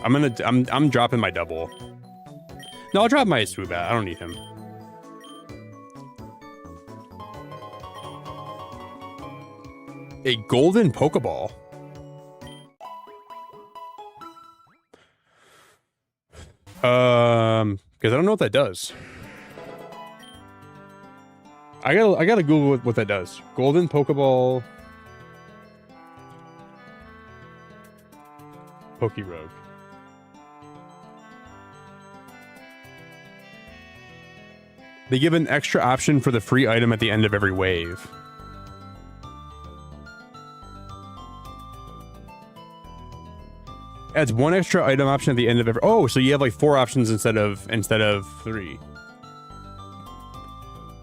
I'm dropping my double. No, I'll drop my Swoobat. I don't need him. A golden Pokeball. Because I don't know what that does. I gotta Google what that does. Golden Pokeball. Pokerogue. They give an extra option for the free item at the end of every wave. Adds one extra item option at the end of every. Oh, so you have like 4 options instead of 3.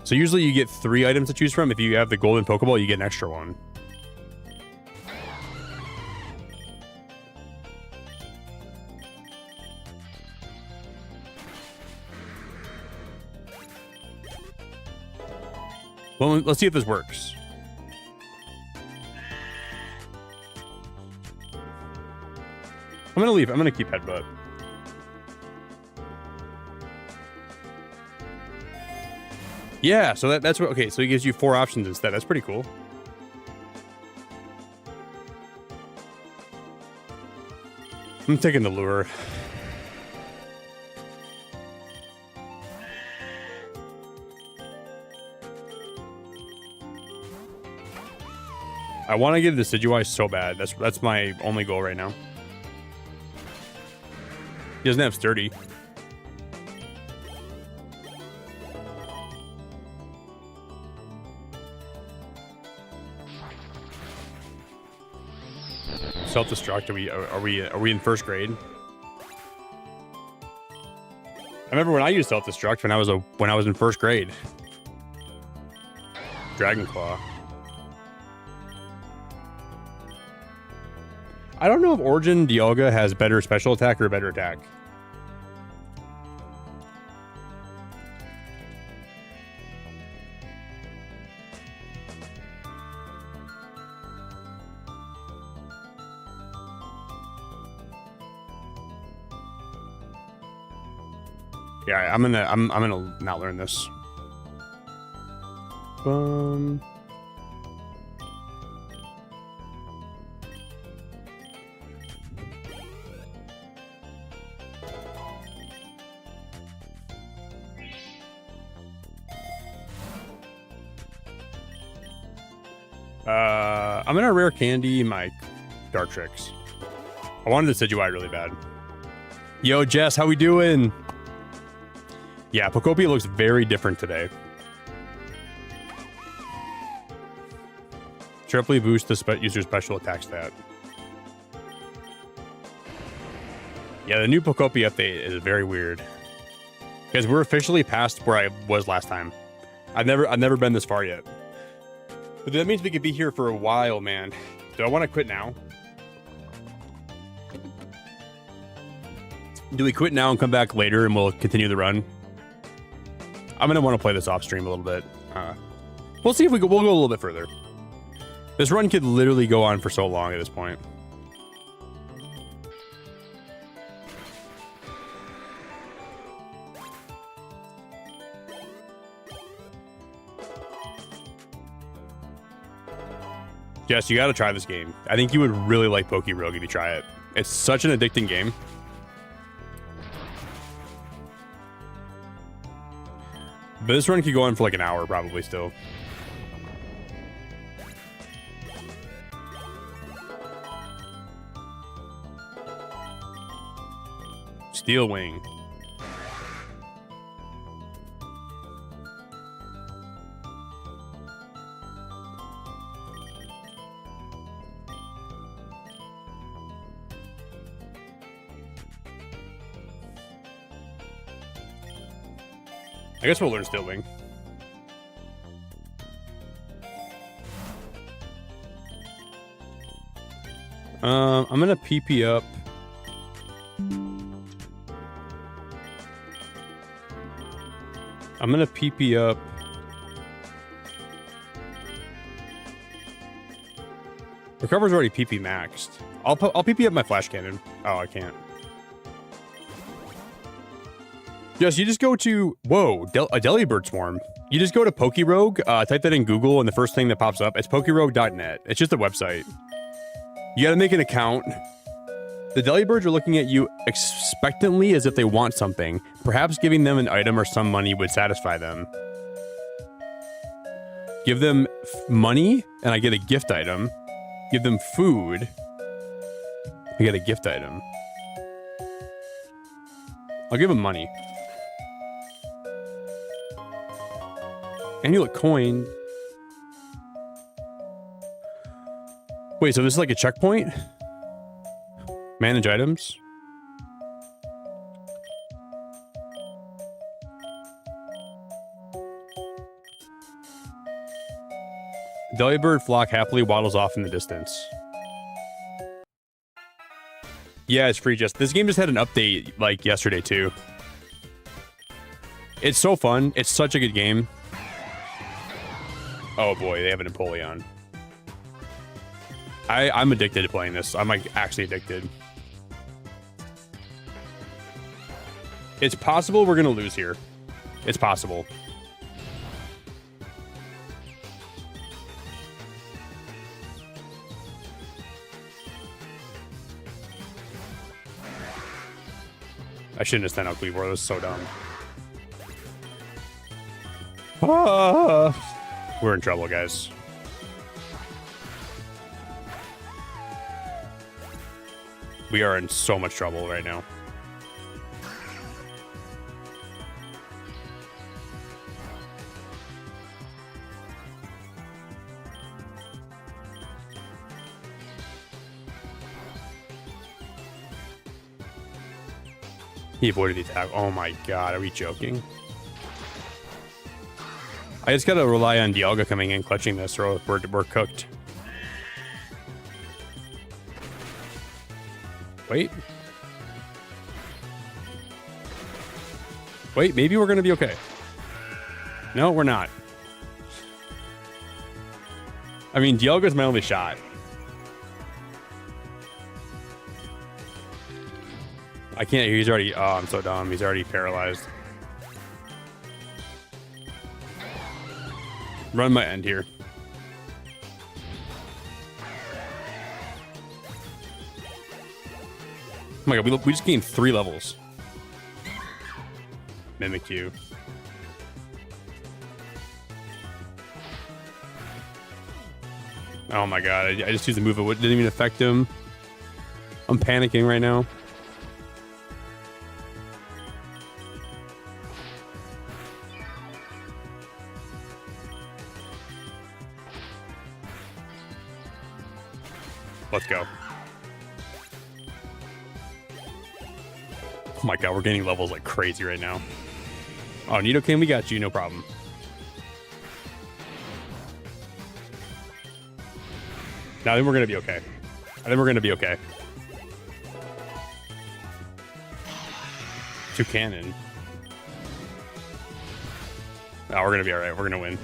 So usually you get 3 items to choose from. If you have the golden Pokeball, you get an extra one. Well, let's see if this works. I'm gonna leave. I'm gonna keep Headbutt. Yeah, so that's what. Okay, so he gives you 4 options instead. That's pretty cool. I'm taking the lure. I want to get the Decidueye so bad. That's my only goal right now. He doesn't have Sturdy. Self-destruct. Are we in first grade? I remember when I used self-destruct when I was in first grade. Dragon Claw. I don't know if Origin Dialga has better special attack or better attack. Yeah, I'm gonna not learn this. I'm gonna rare candy my Dartrix. I wanted the Decidueye really bad. Yo, Jess, how we doing? Yeah, Pokopia looks very different today. Triply boost the user special attack stat. Yeah, the new Pokopia update is very weird. Because we're officially past where I was last time. I've never been this far yet. But that means we could be here for a while, man. Do I want to quit now? Do we quit now and come back later and we'll continue the run? I'm going to want to play this off stream a little bit. We'll see if we'll go a little bit further. This run could literally go on for so long at this point. Jess, you got to try this game. I think you would really like Pokerogue if you try it. It's such an addicting game. But this run could go on for like an hour probably still. Steel Wing. I guess we'll learn Steel Wing. I'm gonna PP up. I'm gonna PP up. Recover's already PP maxed. I'll PP up my flash cannon. Oh, I can't. Yes, you just go to whoa, a Delibird swarm. You just go to Pokerogue, type that in Google, and the first thing that pops up, it's pokerogue.net. It's just a website. You gotta make an account. The Delibirds are looking at you expectantly as if they want something. Perhaps giving them an item or some money would satisfy them. Give them money, and I get a gift item. Give them food, I get a gift item. I'll give them money. Amulet coin. Wait, so this is like a checkpoint? Manage items. Delibird flock happily waddles off in the distance. Yeah, it's free. Just this game just had an update like yesterday too. It's so fun. It's such a good game. Oh boy, they have an Empoleon. I'm addicted to playing this. I'm like actually addicted. It's possible we're gonna lose here. It's possible. I shouldn't have sent out Cleavor. That was so dumb. Ah, we're in trouble, guys. We are in so much trouble right now. He avoided the attack. Oh my god, are we joking? I just gotta rely on Dialga coming in, clutching this, or we're cooked. Wait. Wait, maybe we're gonna be okay. No, we're not. I mean, Dialga's my only shot. I can't, he's already, oh, I'm so dumb. He's already paralyzed. Run my end here. Oh my god, we just gained 3 levels. Mimikyu. Oh my god, I just used the move. It didn't even affect him. I'm panicking right now. Let's go. Oh my god, we're gaining levels like crazy right now. Oh, Nidoking, we got you, no problem. Now I think we're gonna be okay. I think we're gonna be okay. Toucannon. Oh, we're gonna be alright. We're gonna win.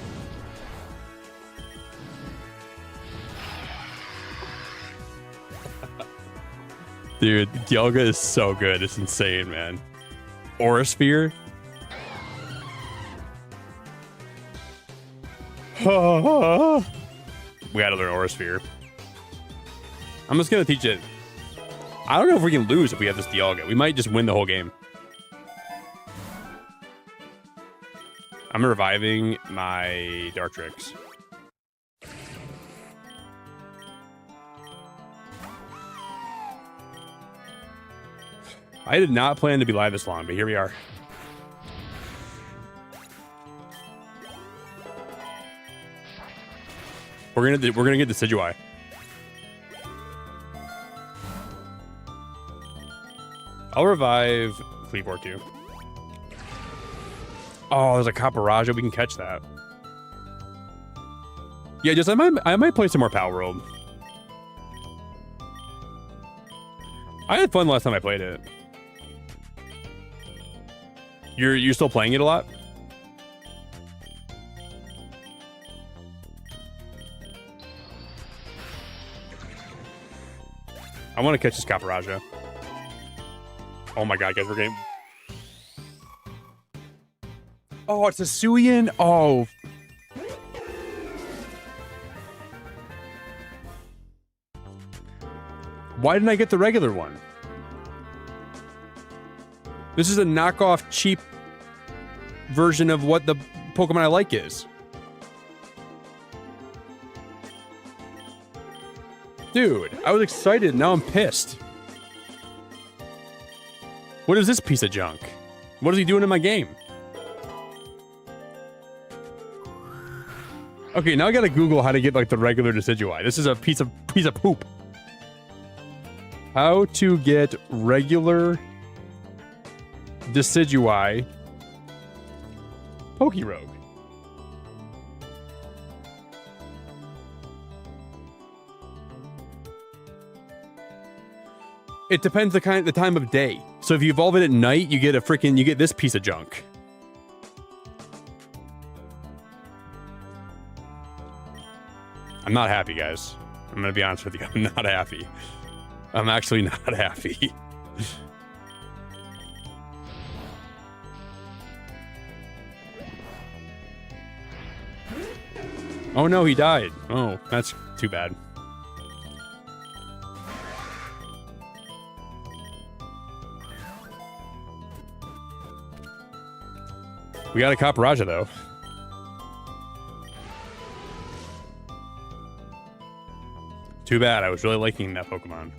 Dude, Dialga is so good. It's insane, man. Aura Sphere. We gotta learn Aura Sphere. I'm just gonna teach it. I don't know if we can lose if we have this Dialga. We might just win the whole game. I'm reviving my Dartrix. I did not plan to be live this long, but here we are. We're gonna get the Decidueye. I'll revive Cleavor too. Oh, there's a Caparaja. We can catch that. Yeah, just I might play some more Power World. I had fun last time I played it. You're still playing it a lot? I want to catch this Caparaja. Oh my god, guys, we're getting... Oh, it's a Suian? Oh. Why didn't I get the regular one? This is a knockoff, cheap version of what the Pokemon I like is. Dude, I was excited. Now I'm pissed. What is this piece of junk? What is he doing in my game? Okay, now I gotta Google how to get like the regular Decidueye. This is a piece of poop. How to get regular Decidueye Pokerogue. It depends the time of day. So if you evolve it at night, you get this piece of junk. I'm not happy, guys. I'm gonna be honest with you. I'm not happy. I'm actually not happy. Oh no, he died. Oh, that's too bad. We got a Caparaja, though. Too bad. I was really liking that Pokemon.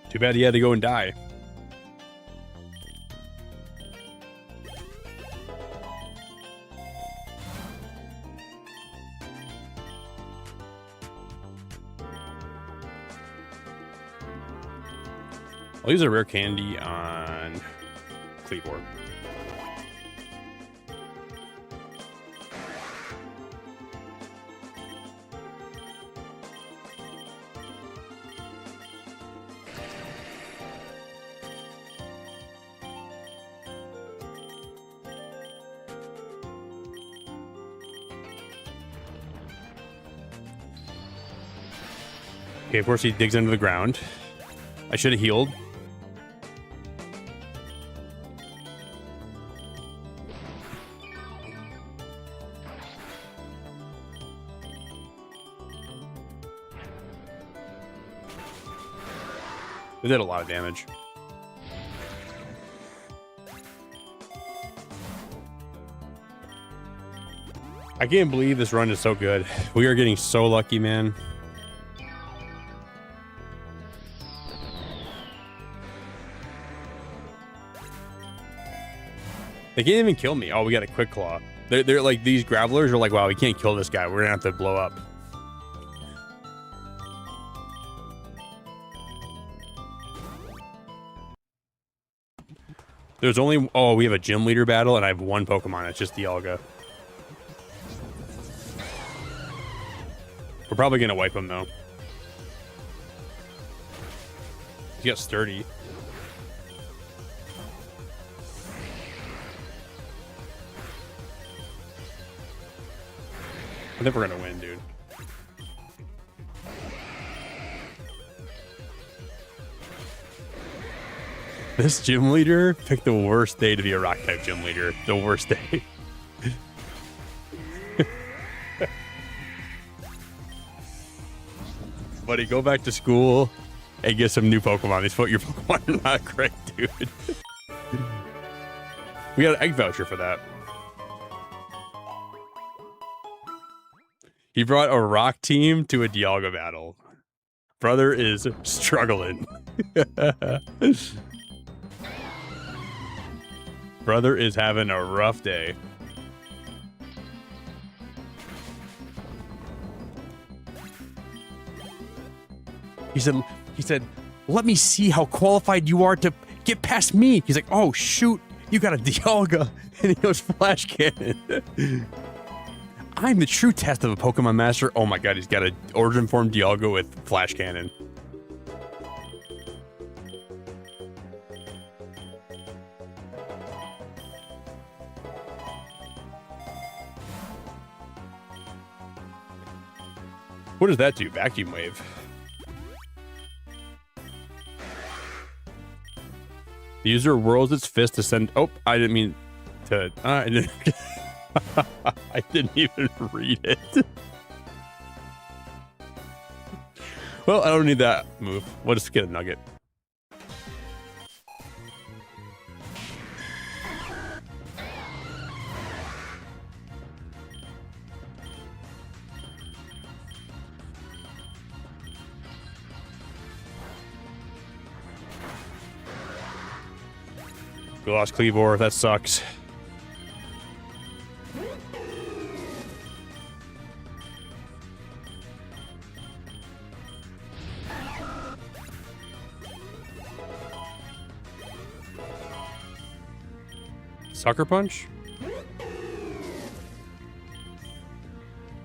Too bad he had to go and die. I'll use a rare candy on Kleavor. Okay, of course he digs into the ground. I should have healed. It did a lot of damage. I can't believe this run is so good. We are getting so lucky, man. They can't even kill me. Oh, we got a Quick Claw. They're like, these Gravelers are like, wow, we can't kill this guy. We're gonna have to blow up. There's only... Oh, we have a gym leader battle, and I have one Pokemon. It's just Dialga. We're probably going to wipe him, though. He got Sturdy. I think we're going to win, dude. This gym leader picked the worst day to be a rock-type gym leader. The worst day. Buddy, go back to school and get some new Pokemon. Your Pokemon are not great, dude. We got an egg voucher for that. He brought a rock team to a Dialga battle. Brother is struggling. Brother is having a rough day. He said, let me see how qualified you are to get past me. He's like, oh, shoot, you got a Dialga. And he goes, Flash Cannon. I'm the true test of a Pokemon Master. Oh my god, he's got an Origin Form Dialga with Flash Cannon. What does that do? Vacuum wave. The user whirls its fist to send. Oh, I didn't mean to. I didn't, I didn't even read it. Well, I don't need that move. We'll just get a nugget. We lost Cleavor. That sucks. Sucker Punch?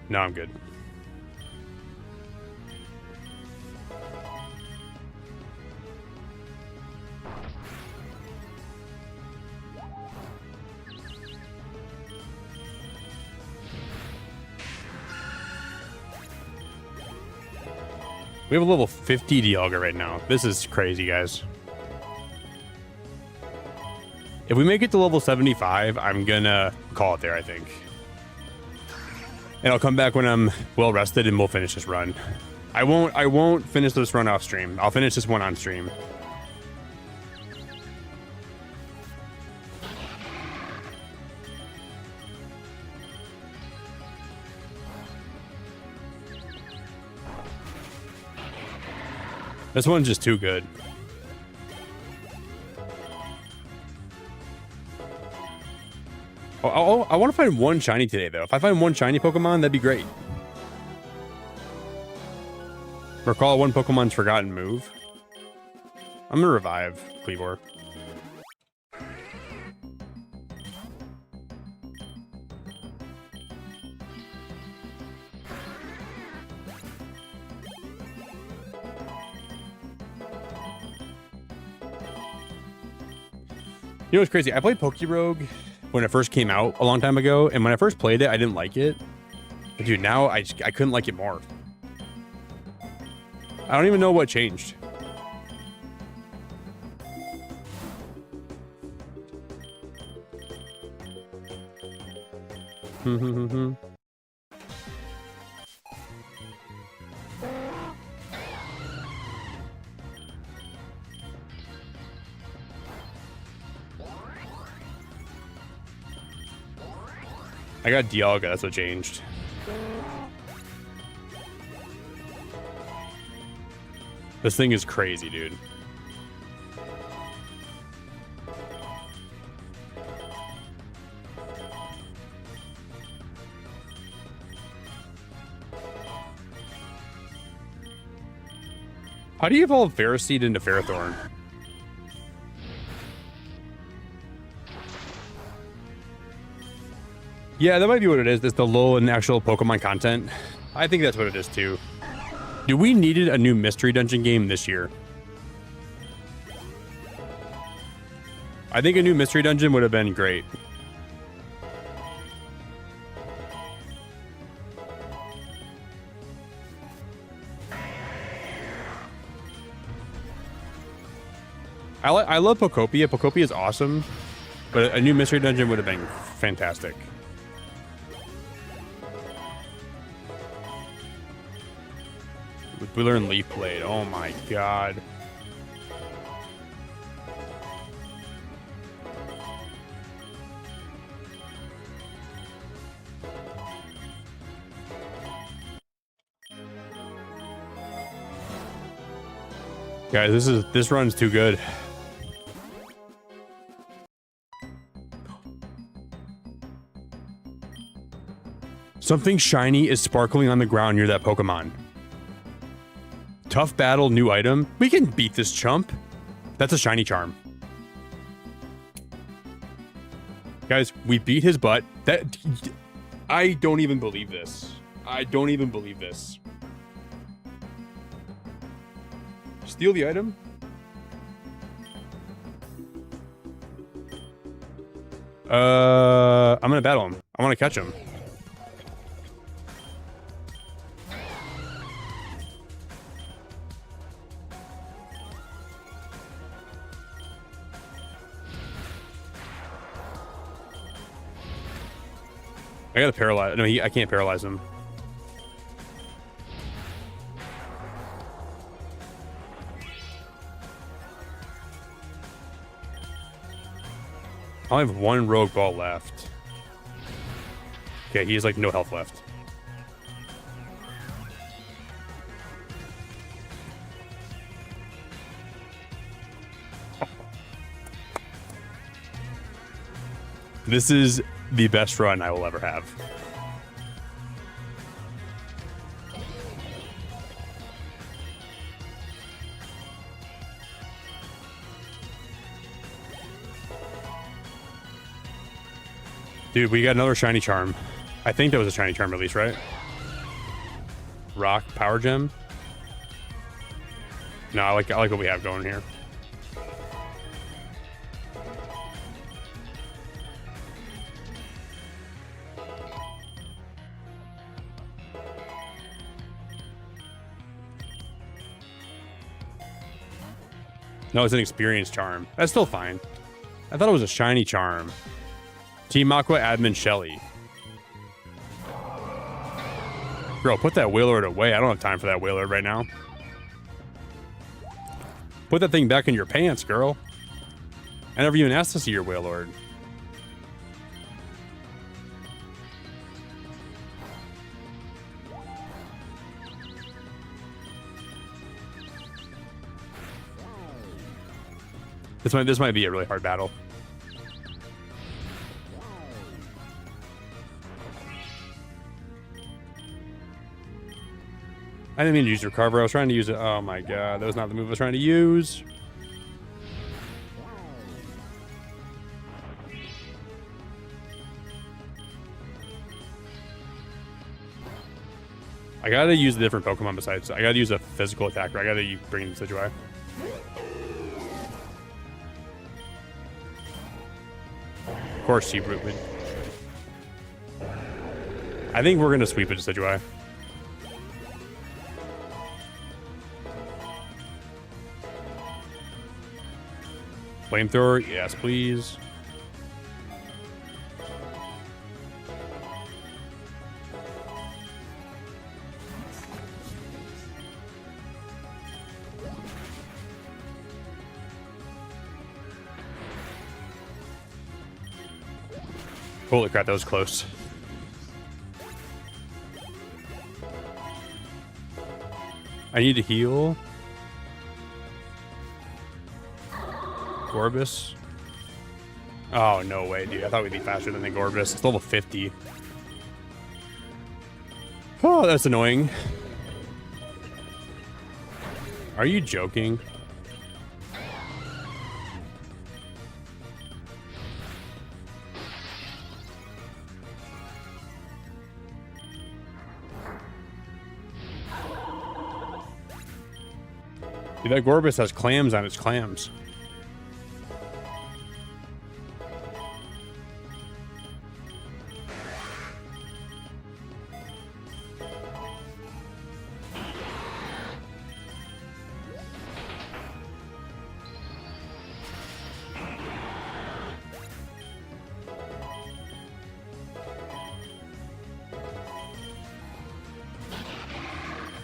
No, I'm good. We have a level 50 Dialga right now. This is crazy, guys. If we make it to level 75, I'm gonna call it there, I think. And I'll come back when I'm well rested and we'll finish this run. I won't finish this run off stream. I'll finish this one on stream. This one's just too good. Oh, I want to find one shiny today, though. If I find one shiny Pokemon, that'd be great. Recall one Pokemon's forgotten move. I'm gonna revive Cleavor. You know what's crazy? I played Pokerogue when it first came out a long time ago, and when I first played it, I didn't like it. But dude, now I couldn't like it more. I don't even know what changed. I got Dialga, that's what changed. This thing is crazy, dude. How do you evolve Ferroseed into Ferrothorn? Yeah, that might be what it is. It's the lull in actual Pokemon content. I think that's what it is too. Dude, we needed a new mystery dungeon game this year. I think a new mystery dungeon would have been great. I love Pokopia. Pokopia is awesome, but a new mystery dungeon would have been fantastic. We learned Leaf Blade. Oh my god. Guys, this run's too good. Something shiny is sparkling on the ground near that Pokemon. Tough battle, new item. We can beat this chump. That's a shiny charm. Guys, we beat his butt. I don't even believe this. I don't even believe this. Steal the item? I'm gonna battle him. I want to catch him. I gotta paralyze. No, I can't paralyze him. I only have one rogue ball left. Okay, he has like no health left. This is the best run I will ever have. Dude, we got another shiny charm. I think that was a shiny charm at least, right? Rock power gem. No, I like what we have going here. No, it's an experience charm. That's still fine. I thought it was a shiny charm. Team Aqua Admin Shelly. Bro, put that Wailord away. I don't have time for that Wailord right now. Put that thing back in your pants, girl. I never even asked to see your Wailord. This might be a really hard battle. I didn't mean to use Recover. I was trying to use it. Oh my god, that was not the move I was trying to use. I gotta use a different Pokemon besides. I gotta use a physical attacker. I gotta bring in Decidueye. Of course, Searoot would. I think we're gonna sweep it to Decidueye. Flamethrower, yes, please. Holy crap, that was close. I need to heal. Gorbis. Oh, no way, dude. I thought we'd be faster than the Gorbis. It's level 50. Oh, that's annoying. Are you joking? Dude, that Gorbis has clams on its clams.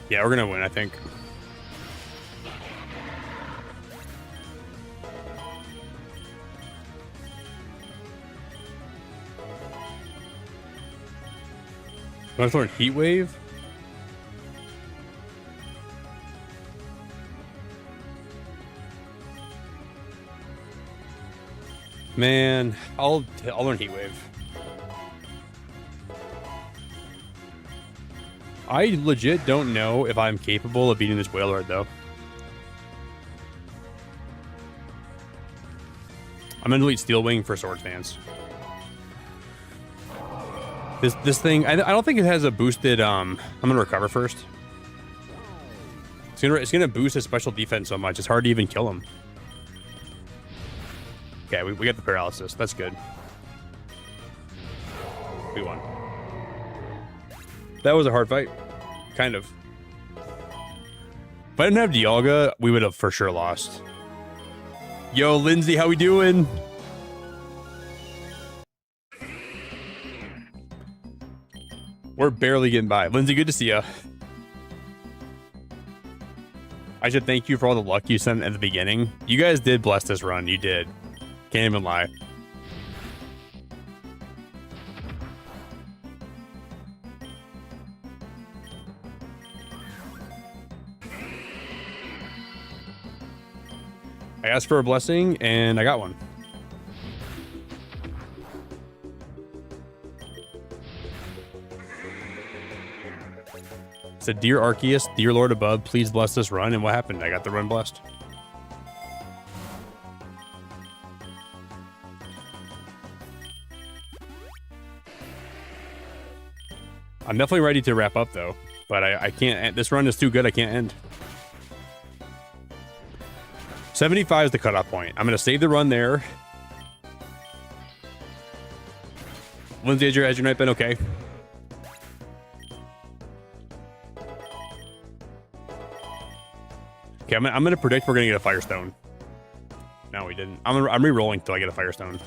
Yeah, we're gonna win, I think. Do I throw a Heat Wave? Man, I'll learn Heat Wave. I legit don't know if I'm capable of beating this Wailord, though. I'm gonna delete Steel Wing for Sword Stance. This thing, I don't think it has a boosted. I'm gonna recover first. It's gonna boost his special defense so much. It's hard to even kill him. Okay, we got the paralysis. That's good. We won. That was a hard fight. Kind of. If I didn't have Dialga, we would have for sure lost. Yo, Lindsay, how we doing? We're barely getting by. Lindsay, good to see you. I should thank you for all the luck you sent at the beginning. You guys did bless this run. You did. Can't even lie. I asked for a blessing, and I got one. It said, Dear Arceus, dear Lord above, please bless this run. And what happened? I got the run blessed. I'm definitely ready to wrap up, though. But I can't. This run is too good. I can't end. 75 is the cutoff point. I'm going to save the run there. Lindsay, has your night been okay? Okay, I'm going to predict we're going to get a Firestone. No, we didn't. I'm re-rolling until I get a Firestone.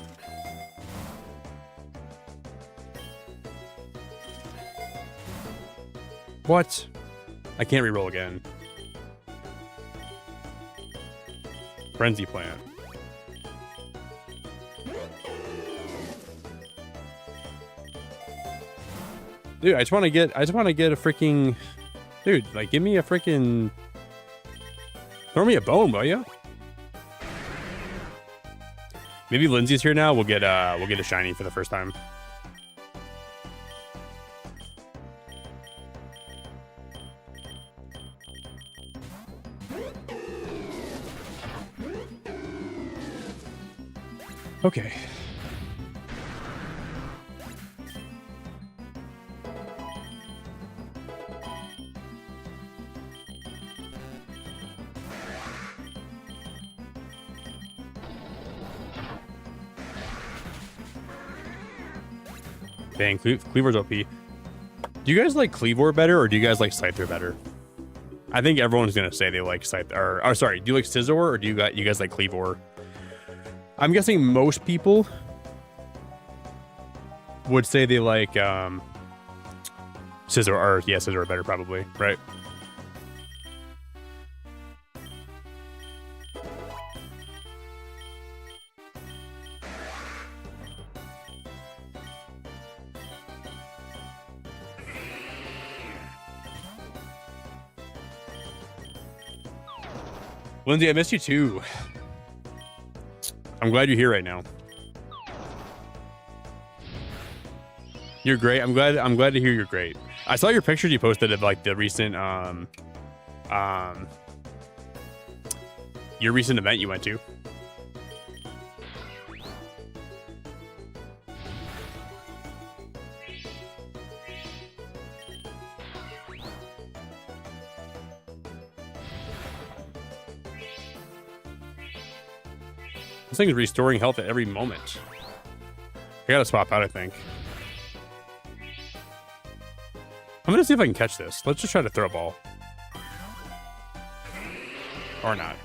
What? I can't re-roll again. Frenzy plant. Dude, I just want to get a freaking, dude, like give me a freaking, throw me a bone, will ya? Maybe Lindsay's here now. We'll get a shiny for the first time. Okay. Dang, Cleaver's OP. Do you guys like Cleavor better, or do you guys like Scyther better? I think everyone's gonna say they like Scyther. Or sorry, do you like Scizor, or do you guys like Cleavor? I'm guessing most people would say they like Scizor, or yeah, Scizor better probably, right? Lindsay, I missed you too. I'm glad you're here right now. You're great. I'm glad to hear you're great. I saw your pictures you posted of like the recent your recent event you went to. This thing is restoring health at every moment. I gotta swap out, I think. I'm gonna see if I can catch this. Let's just try to throw a ball. Or not.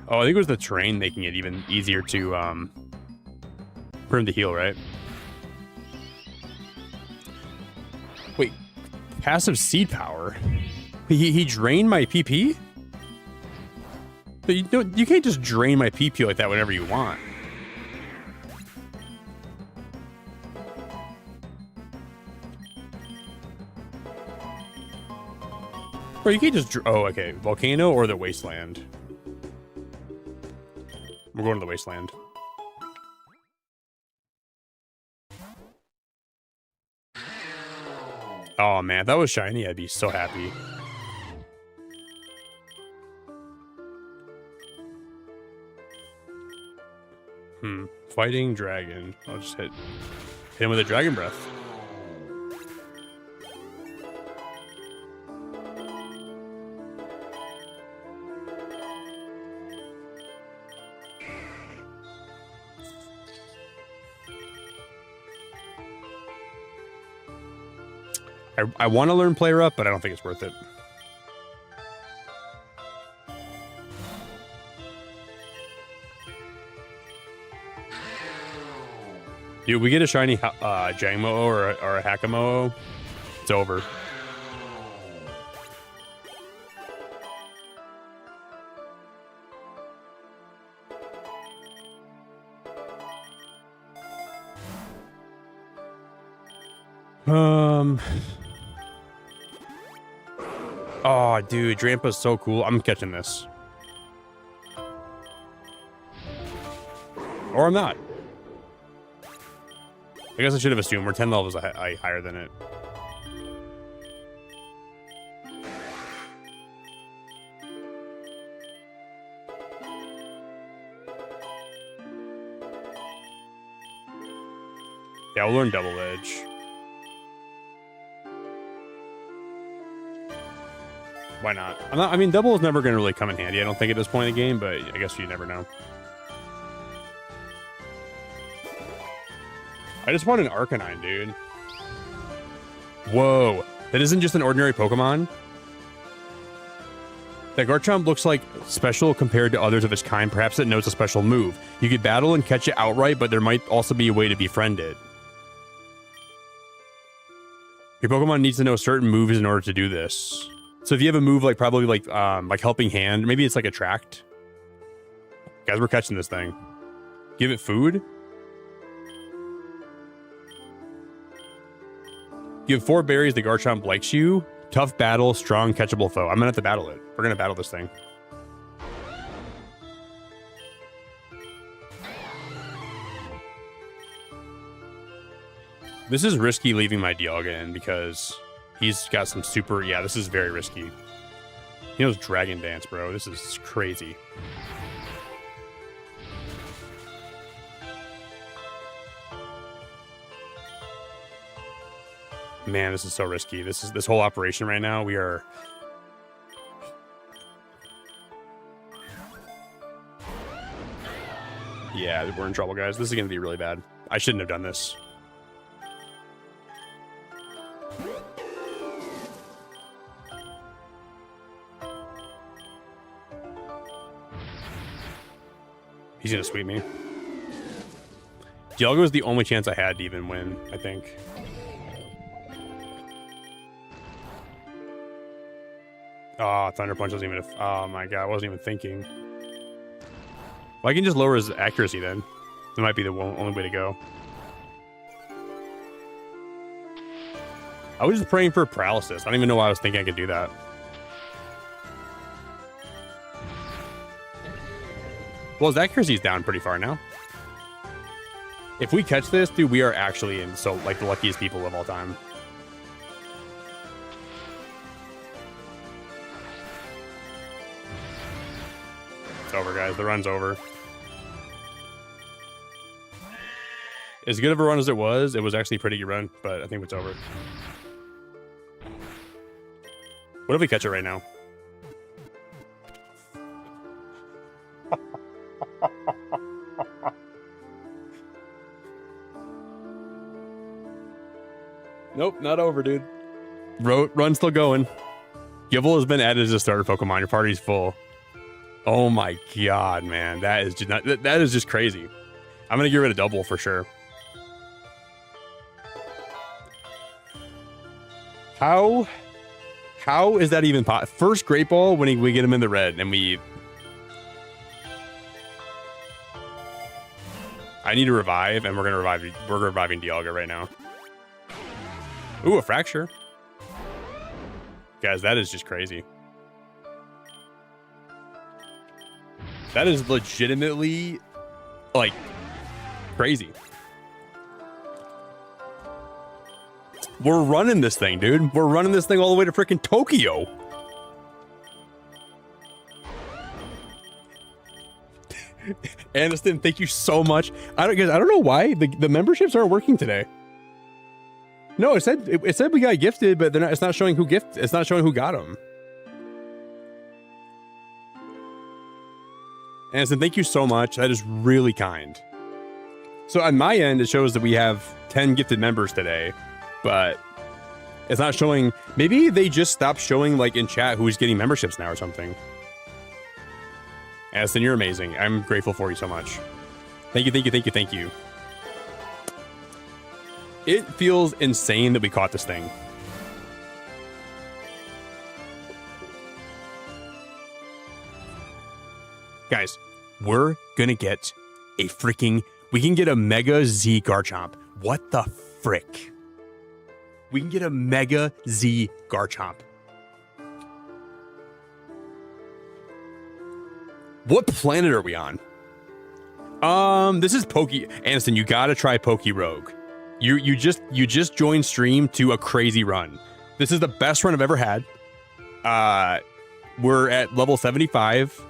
Oh, I think it was the terrain making it even easier to for him to heal, right? Wait, passive seed power. He drained my PP? But you can't just drain my PP like that whenever you want. Bro, you can't just... Oh, okay. Volcano or the Wasteland? We're going to the Wasteland. Oh, man. If that was shiny, I'd be so happy. Fighting dragon. I'll just hit him with a dragon breath. I want to learn player up, but I don't think it's worth it. Dude, we get a shiny Jangmo or a Hakamo, it's over. Oh, dude, Drampa's so cool. I'm catching this. Or I'm not. I guess I should have assumed we're 10 levels higher than it. Yeah, we'll learn Double Edge. Why not? I mean, double is never going to really come in handy, I don't think, at this point in the game, but I guess you never know. I just want an Arcanine, dude. Whoa. That isn't just an ordinary Pokemon? That Garchomp looks like special compared to others of its kind. Perhaps it knows a special move. You could battle and catch it outright, but there might also be a way to befriend it. Your Pokemon needs to know certain moves in order to do this. So if you have a move like probably like Helping Hand, maybe it's like Attract. Guys, we're catching this thing. Give it food. Give 4 berries, the Garchomp likes you. Tough battle, strong, catchable foe. I'm gonna have to battle it. We're gonna battle this thing. This is risky leaving my Dialga in because he's got some super... Yeah, this is very risky. He knows Dragon Dance, bro. This is crazy. Man, this is so risky. This whole operation right now. We are... Yeah, we're in trouble, guys. This is going to be really bad. I shouldn't have done this. He's going to sweep me. Dialga was the only chance I had to even win, I think. Oh, Thunder Punch wasn't even... Oh my god, I wasn't even thinking. Well, I can just lower his accuracy then. That might be the only way to go. I was just praying for paralysis. I don't even know why I was thinking I could do that. Well, his accuracy is down pretty far now. If we catch this, dude, we are actually in so like the luckiest people of all time. It's over, guys. The run's over. As good of a run as it was actually a pretty good run, but I think it's over. What if we catch it right now? Nope, not over, dude. Run still going. Gible has been added as a starter Pokemon. Your party's full. Oh my god, man. That is just not, that is just crazy. I'm gonna get rid of Double for sure. How is that even possible? First Great Ball when we get him in the red and we... I need to revive, and we're reviving Dialga right now. Ooh, a Fracture. Guys, that is just crazy. That is legitimately, like, crazy. We're running this thing, dude. We're running this thing all the way to freaking Tokyo. Aniston, thank you so much. I don't know why the memberships aren't working today. No, it said we got gifted, but it's not showing who it's not showing who got them. Aniston, thank you so much. That is really kind. So on my end, it shows that we have 10 gifted members today, but it's not showing. Maybe they just stopped showing like in chat who's getting memberships now or something. Aniston, you're amazing. I'm grateful for you so much. Thank you, thank you, thank you, thank you. It feels insane that we caught this thing. Guys, we're gonna get a freaking... We can get a Mega Z Garchomp. What the frick? We can get a Mega Z Garchomp. What planet are we on? This is Aniston, you gotta try Rogue. You just joined stream to a crazy run. This is the best run I've ever had. We're at level 75.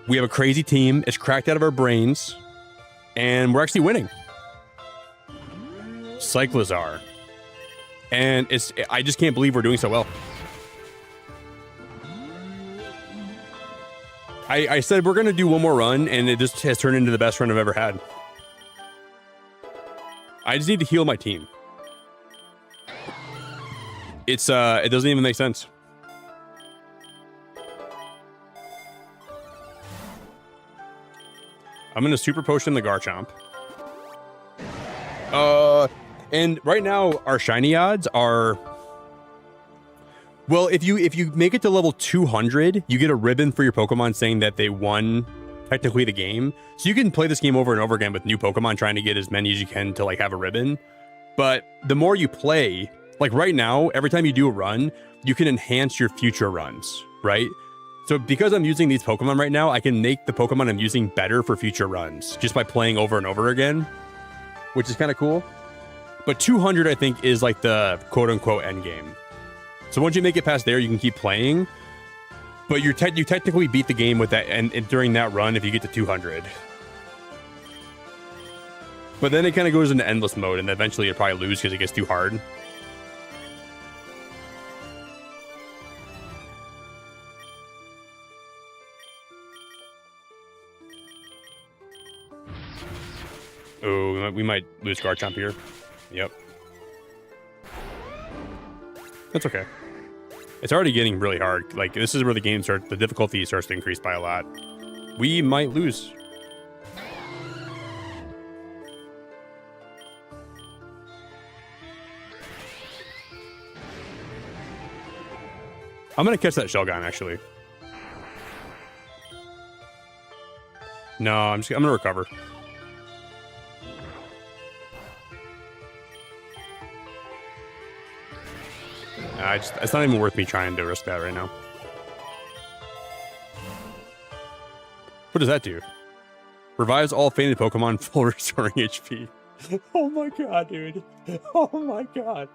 We have a crazy team. It's cracked out of our brains. And we're actually winning. Cyclizar. And I just can't believe we're doing so well. I said we're going to do one more run, and it just has turned into the best run I've ever had. I just need to heal my team. It doesn't even make sense. I'm going to super potion the Garchomp. And right now our shiny odds are... Well, if you make it to level 200, you get a ribbon for your Pokemon saying that they won technically the game. So you can play this game over and over again with new Pokemon, trying to get as many as you can to like have a ribbon. But the more you play, like right now, every time you do a run, you can enhance your future runs, right? So because I'm using these Pokemon right now, I can make the Pokemon I'm using better for future runs just by playing over and over again, which is kind of cool. But 200, I think, is like the quote-unquote end game. So once you make it past there, you can keep playing. But you technically beat the game with that, and during that run if you get to 200. But then it kind of goes into endless mode, and eventually you probably lose because it gets too hard. Oh, we might lose Garchomp here. Yep. That's okay. It's already getting really hard. Like, this is where the game starts, the difficulty starts to increase by a lot. We might lose. I'm gonna catch that Shelgon, actually. No, I'm gonna recover. It's not even worth me trying to risk that right now. What does that do? Revives all fainted Pokemon, full restoring HP. Oh my god, dude. Oh my god.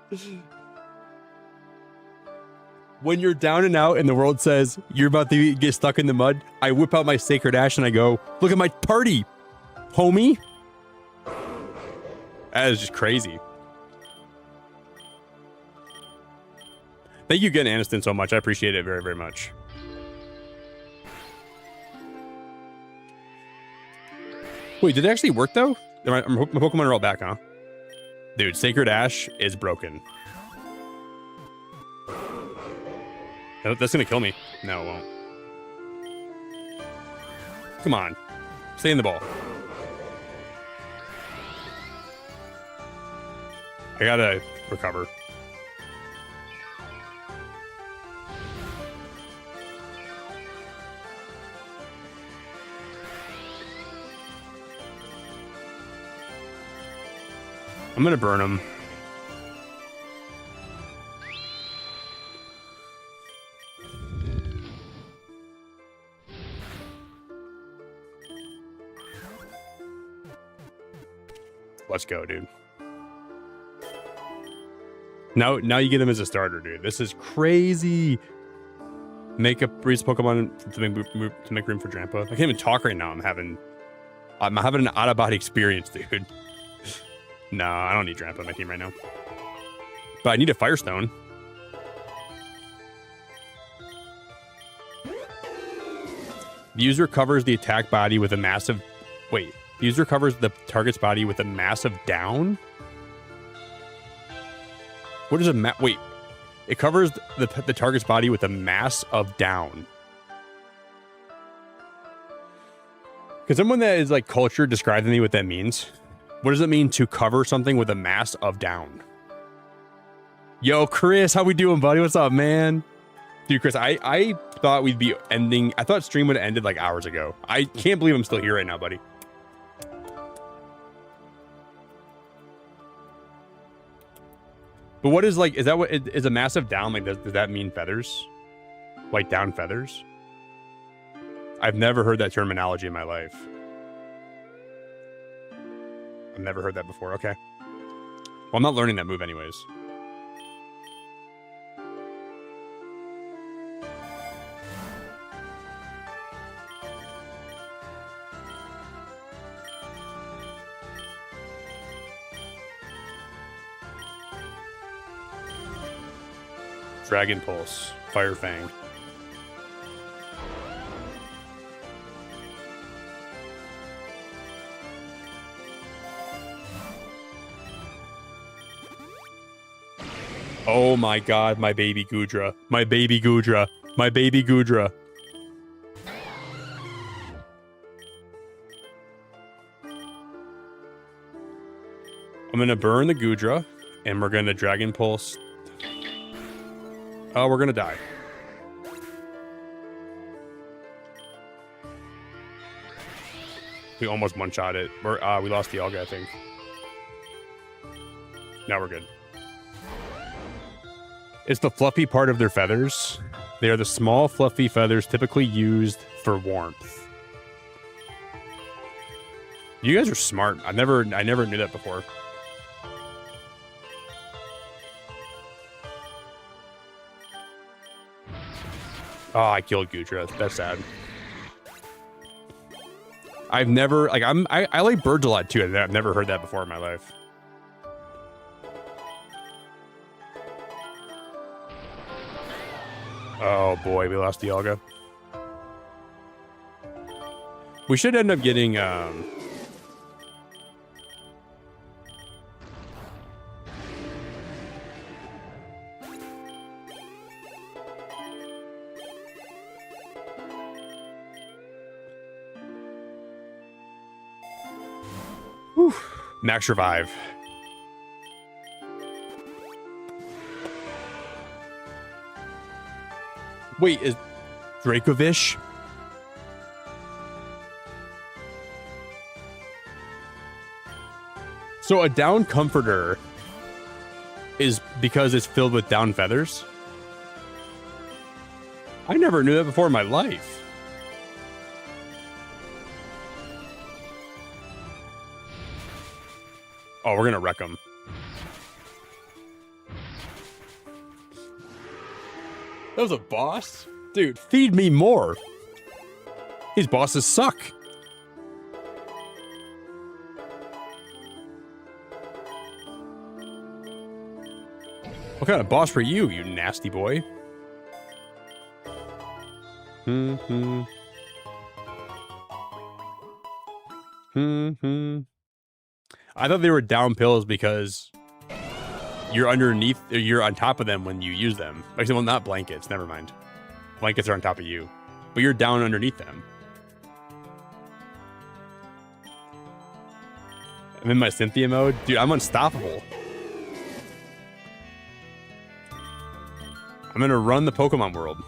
When you're down and out and the world says you're about to get stuck in the mud, I whip out my Sacred Ash and I go, look at my party, homie. That is just crazy. Thank you again, Aniston, so much. I appreciate it very, very much. Wait, did it actually work, though? My Pokemon are all back, huh? Dude, Sacred Ash is broken. That's gonna kill me. No, it won't. Come on. Stay in the ball. I gotta recover. I'm gonna burn him. Let's go, dude. Now you get him as a starter, dude. This is crazy. Make a breeze Pokemon to make room for Drampa. I can't even talk right now. I'm having an out of body experience, dude. No, I don't need Drampa on my team right now. But I need a Firestone. The user covers the attack body with a massive... Wait. The user covers the target's body with a massive down? What is a Wait. It covers the target's body with a mass of down. Can someone that is like culture describe to me what that means? What does it mean to cover something with a mass of down? Yo, Chris, how we doing, buddy? What's up, man? Dude, Chris, I thought we'd be ending. I thought stream would have ended like hours ago. I can't believe I'm still here right now, buddy. But what is like, is that what is a massive down? Like, does that mean feathers? Like down feathers? I've never heard that terminology in my life. I've never heard that before. Okay. Well, I'm not learning that move anyways. Dragon Pulse, Fire Fang. Oh my god, my baby Gudra. My baby Gudra. My baby Gudra. I'm gonna burn the Gudra, and we're gonna Dragon Pulse. Oh, we're gonna die. We almost one-shot it. We lost the Olga, I think. Now we're good. It's the fluffy part of their feathers. They are the small, fluffy feathers typically used for warmth. You guys are smart. I never knew that before. Oh, I killed Gudra. That's sad. I've never like I like birds a lot too. I've never heard that before in my life. Oh boy, we lost Dialga. We should end up getting whew, max revive. Wait, is Dracovish? So a down comforter is because it's filled with down feathers? I never knew that before in my life. Oh, we're gonna wreck them. That was a boss? Dude, feed me more. These bosses suck. What kind of boss were you, you nasty boy? I thought they were down pills because you're underneath, or you're on top of them when you use them. Actually, well, not blankets. Never mind. Blankets are on top of you, but you're down underneath them. I'm in my Cynthia mode. Dude, I'm unstoppable. I'm gonna run the Pokemon world.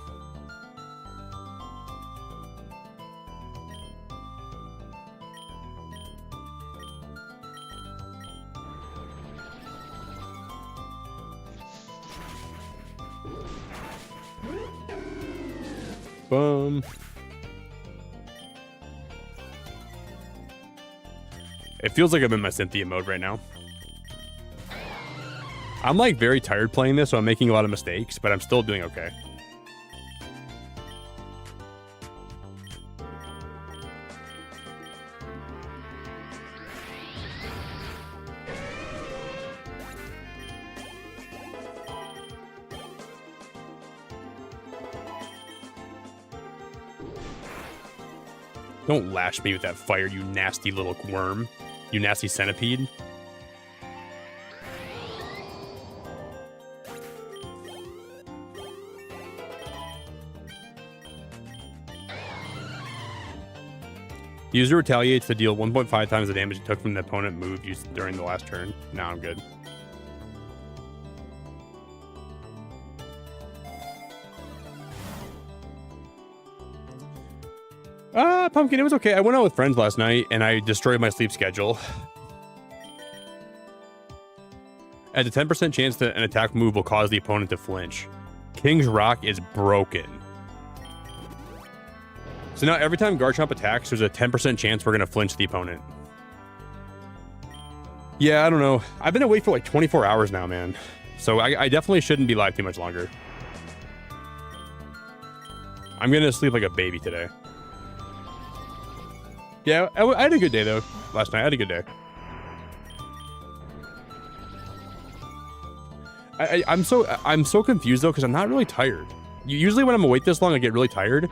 Boom. It feels like I'm in my Cynthia mode right now. I'm like very tired playing this, so I'm making a lot of mistakes, but I'm still doing okay. Don't lash me with that fire, you nasty little worm. You nasty centipede. User retaliates to deal 1.5 times the damage it took from the opponent move used during the last turn. Now I'm good. Pumpkin, it was okay. I went out with friends last night and I destroyed my sleep schedule. At a 10% chance that an attack move will cause the opponent to flinch. King's Rock is broken. So now every time Garchomp attacks, there's a 10% chance we're going to flinch the opponent. Yeah, I don't know. I've been awake for like 24 hours now, man. So I definitely shouldn't be live too much longer. I'm going to sleep like a baby today. Yeah, I had a good day, though. Last night, I had a good day. I'm so confused, though, because I'm not really tired. Usually when I'm awake this long, I get really tired.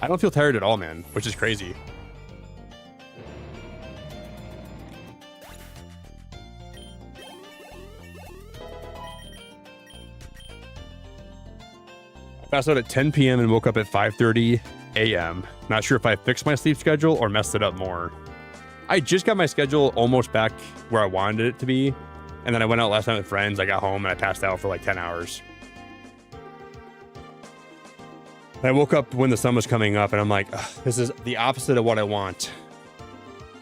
I don't feel tired at all, man, which is crazy. I passed out at 10 p.m. and woke up at 5:30 a.m. Not sure if I fixed my sleep schedule or messed it up more. I just got my schedule almost back where I wanted it to be. And then I went out last night with friends. I got home and I passed out for like 10 hours. And I woke up when the sun was coming up and I'm like, this is the opposite of what I want.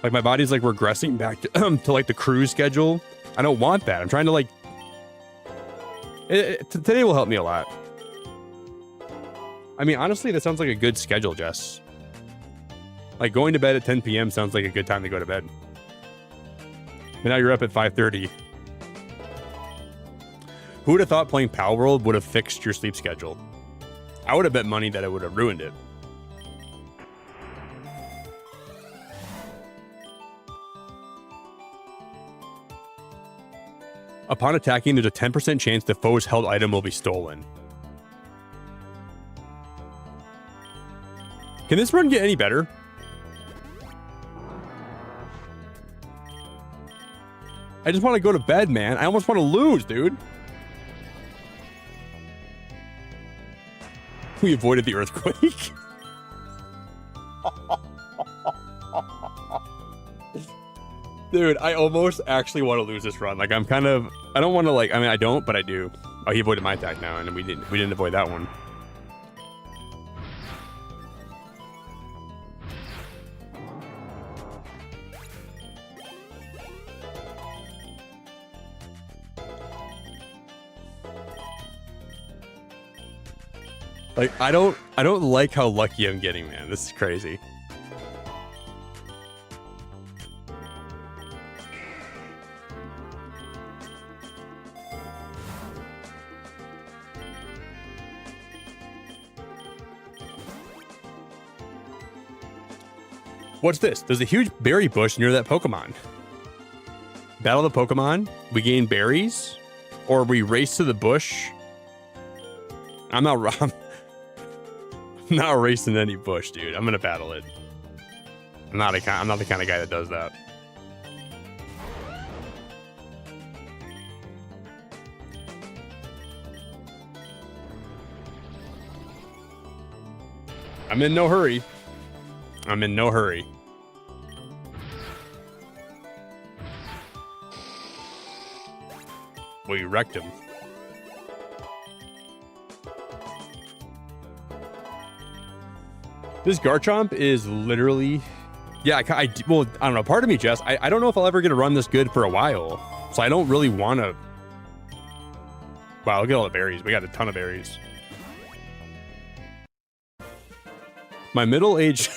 Like my body's like regressing back to like the cruise schedule. I don't want that. I'm trying to like... Today will help me a lot. I mean, honestly, that sounds like a good schedule, Jess. Like going to bed at 10 p.m. sounds like a good time to go to bed. And now you're up at 5:30. Who would have thought playing Pal World would have fixed your sleep schedule? I would have bet money that it would have ruined it. Upon attacking, there's a 10% chance the foe's held item will be stolen. Can this run get any better? I just want to go to bed, man. I almost want to lose, dude. We avoided the earthquake. Dude, I almost actually want to lose this run. Like, I'm kind of... I don't want to, like... I mean, I don't, but I do. Oh, he avoided my attack now, and we didn't avoid that one. Like, I don't like how lucky I'm getting, man. This is crazy. What's this? There's a huge berry bush near that Pokemon. Battle the Pokemon, we gain berries, or we race to the bush. I'm not racing any bush, dude. I'm gonna battle it. I'm not the kind of guy that does that. I'm in no hurry. I'm in no hurry. We wrecked him. This Garchomp is literally... Yeah, well, I don't know. Part of me, Jess, I don't know if I'll ever get to run this good for a while. So I don't really want to... Wow, look at all the berries. We got a ton of berries. My middle age...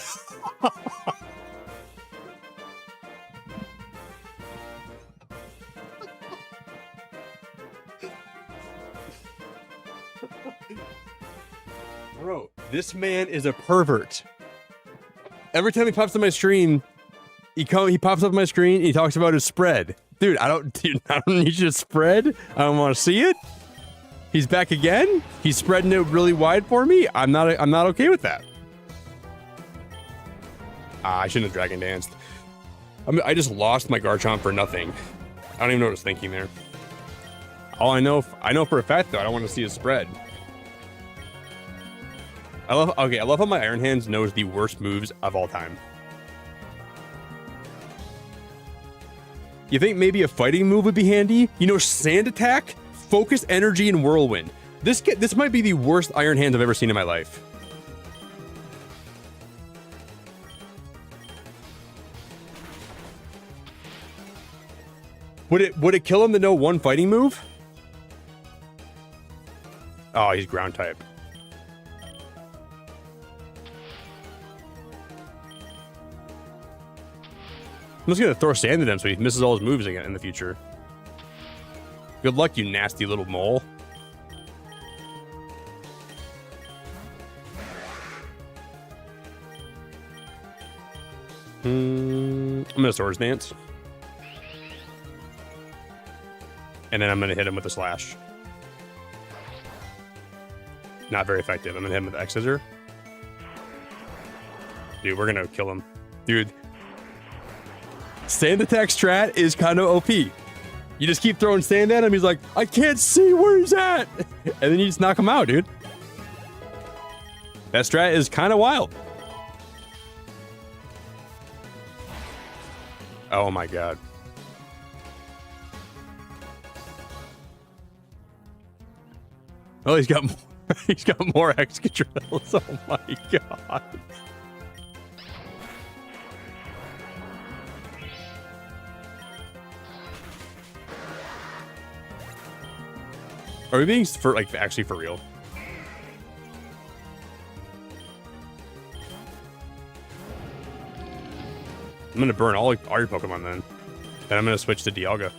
Bro, this man is a pervert. Every time he pops on my screen, he pops up on my screen and he talks about his spread. Dude, I don't need you to spread. I don't want to see it. He's back again. He's spreading it really wide for me. I'm not okay with that. I shouldn't have Dragon Danced. I just lost my Garchomp for nothing. I don't even know what I was thinking there. All I know for a fact though, I don't want to see his spread. I love how my Iron Hands knows the worst moves of all time. You think maybe a fighting move would be handy? You know, Sand Attack, Focus Energy, and Whirlwind. This might be the worst Iron Hands I've ever seen in my life. Would it kill him to know one fighting move? Oh, he's ground type. I'm just gonna throw sand at him so he misses all his moves again in the future. Good luck, you nasty little mole. I'm gonna Swords Dance. And then I'm gonna hit him with a Slash. Not very effective. I'm gonna hit him with the X-Scissor. Dude, we're gonna kill him. Dude. Sand Attack strat is kind of OP. You just keep throwing sand at him, he's like, I can't see where he's at. And then you just knock him out, dude. That strat is kind of wild. Oh my god. Oh, he's got more X controls. Oh my god. Are we being actually for real? I'm gonna burn all your Pokemon then. Then I'm gonna switch to Dialga.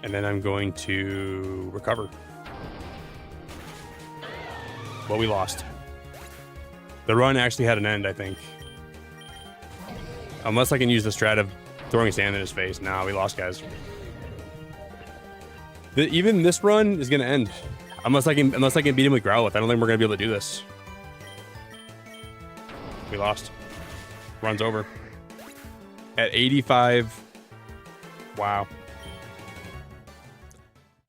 And then I'm going to recover. Well, we lost. The run actually had an end, I think. Unless I can use the strat of throwing sand in his face. Nah, we lost, guys. Even this run is gonna end. Unless I can beat him with Growlithe. I don't think we're gonna be able to do this. We lost. Run's over. At 85. Wow.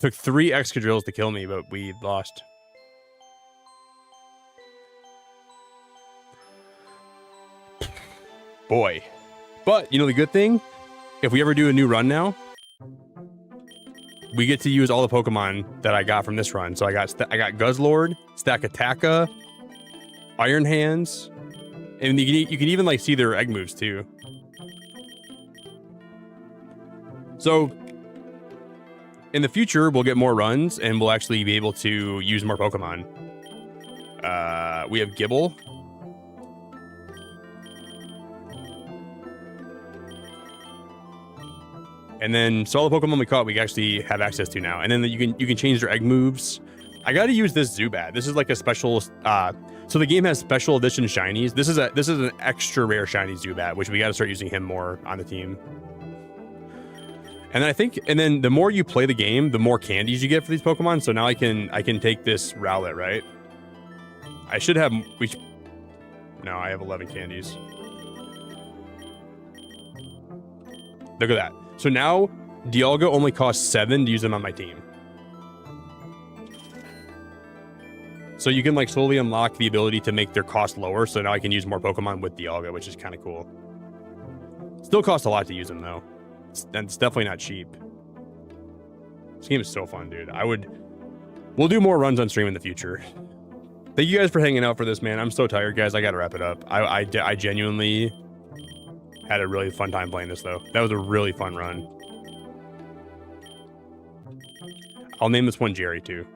Took 3 Excadrills to kill me, but we lost. Boy. But, you know the good thing? If we ever do a new run now, we get to use all the Pokemon that I got from this run. So I got Guzzlord, Stakataka, Iron Hands, and you can even like see their egg moves too. So in the future, we'll get more runs, and we'll actually be able to use more Pokemon. We have Gibble. And then, so all the Pokemon we caught, we actually have access to now. And then you can change their egg moves. I got to use this Zubat. This is like a special. So the game has special edition shinies. This is an extra rare shiny Zubat, which we got to start using him more on the team. And then the more you play the game, the more candies you get for these Pokemon. So now I can take this Rowlet, right? I should have. No, I have 11 candies. Look at that. So now Dialga only costs 7 to use them on my team. So you can like slowly unlock the ability to make their cost lower. So now I can use more Pokemon with Dialga, which is kind of cool. Still costs a lot to use them though. It's definitely not cheap. This game is so fun, dude. We'll do more runs on stream in the future. Thank you guys for hanging out for this, man. I'm so tired, guys. I gotta wrap it up. I genuinely had a really fun time playing this, though. That was a really fun run. I'll name this one Jerry, too.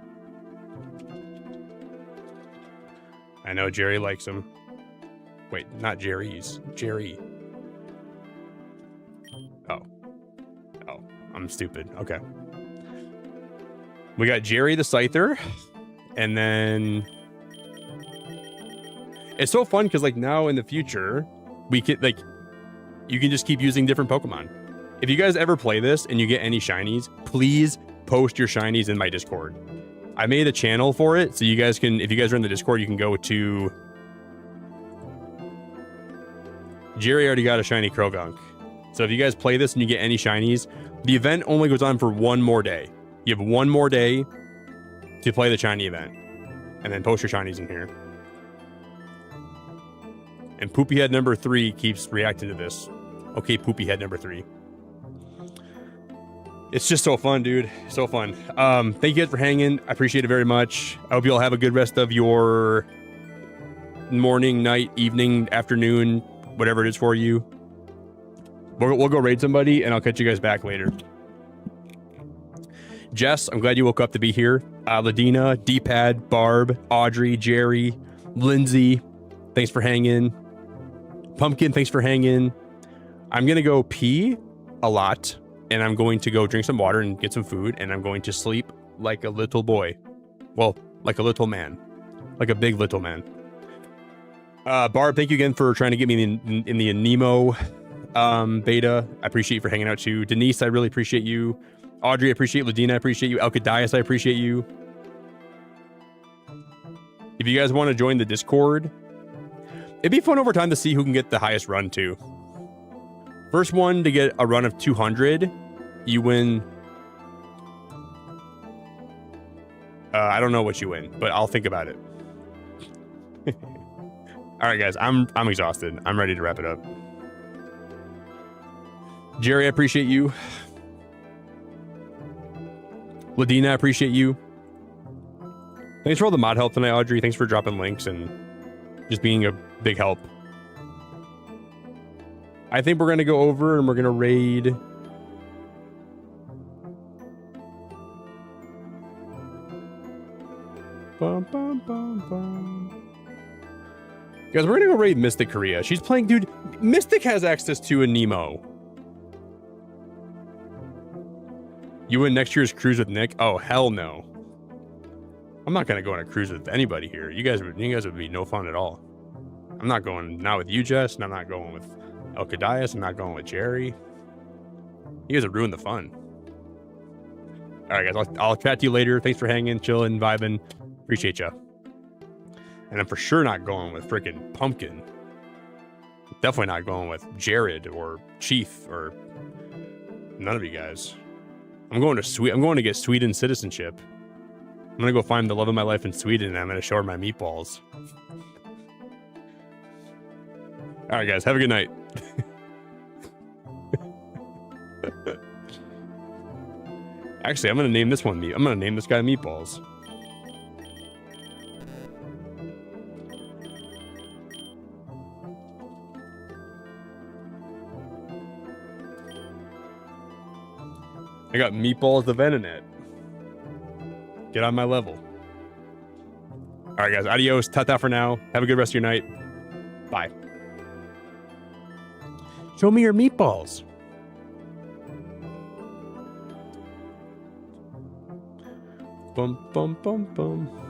I know Jerry likes him. Wait, not Jerry's. Jerry. Oh, I'm stupid. Okay. We got Jerry the Scyther. And then it's so fun because like now in the future, we could like you can just keep using different Pokemon. If you guys ever play this and you get any shinies, please post your shinies in my Discord. I made a channel for it, so you guys can, if you guys are in the Discord, you can go to Jerry already got a shiny Krogunk. So if you guys play this and you get any shinies, the event only goes on for one more day. You have one more day to play the shiny event. And then post your shinies in here. And Poopy Head number 3 keeps reacting to this. Okay, Poopy Head number 3. It's just so fun, dude. So fun. Thank you guys for hanging. I appreciate it very much. I hope you all have a good rest of your morning, night, evening, afternoon, whatever it is for you. We'll go raid somebody, and I'll catch you guys back later. Jess, I'm glad you woke up to be here. Ladina, D-Pad, Barb, Audrey, Jerry, Lindsay, thanks for hanging. Pumpkin, thanks for hanging. I'm going to go pee a lot, and I'm going to go drink some water and get some food, and I'm going to sleep like a little boy. Well, like a little man. Like a big little man. Barb, thank you again for trying to get me in the Nemo beta. I appreciate you for hanging out too. Denise, I really appreciate you. Audrey, I appreciate you. Ladina, I appreciate you. Alcadias, I appreciate you. If you guys want to join the Discord, it'd be fun over time to see who can get the highest run too. First one to get a run of 200, you win. I don't know what you win, but I'll think about it. All right, guys, I'm exhausted. I'm ready to wrap it up. Jerry, I appreciate you. Ladina, I appreciate you. Thanks for all the mod help tonight, Audrey. Thanks for dropping links and just being a big help. I think we're going to go over and we're going to raid. Bum, bum, bum, bum. Guys, we're going to go raid Mystic Korea. She's playing, dude. Mystic has access to a Nemo. You win next year's cruise with Nick? Oh, hell no. I'm not going to go on a cruise with anybody here. You guys would be no fun at all. I'm not going, not with you, Jess, and I'm not going with Alcadias. I'm not going with Jerry. You guys have ruined the fun. All right, guys, I'll chat to you later. Thanks for hanging, chilling, vibing. Appreciate ya. And I'm for sure not going with freaking Pumpkin. Definitely not going with Jared or Chief or none of you guys. I'm going to get Sweden citizenship. I'm going to go find the love of my life in Sweden, and I'm going to show her my meatballs. All right, guys, have a good night. Actually, I'm going to name this one I'm going to name this guy Meatballs. I got Meatballs the Venonet. Get on my level. All right, guys. Adios. Ta-ta for now. Have a good rest of your night. Bye. Show me your meatballs. Bum, bum, bum, bum.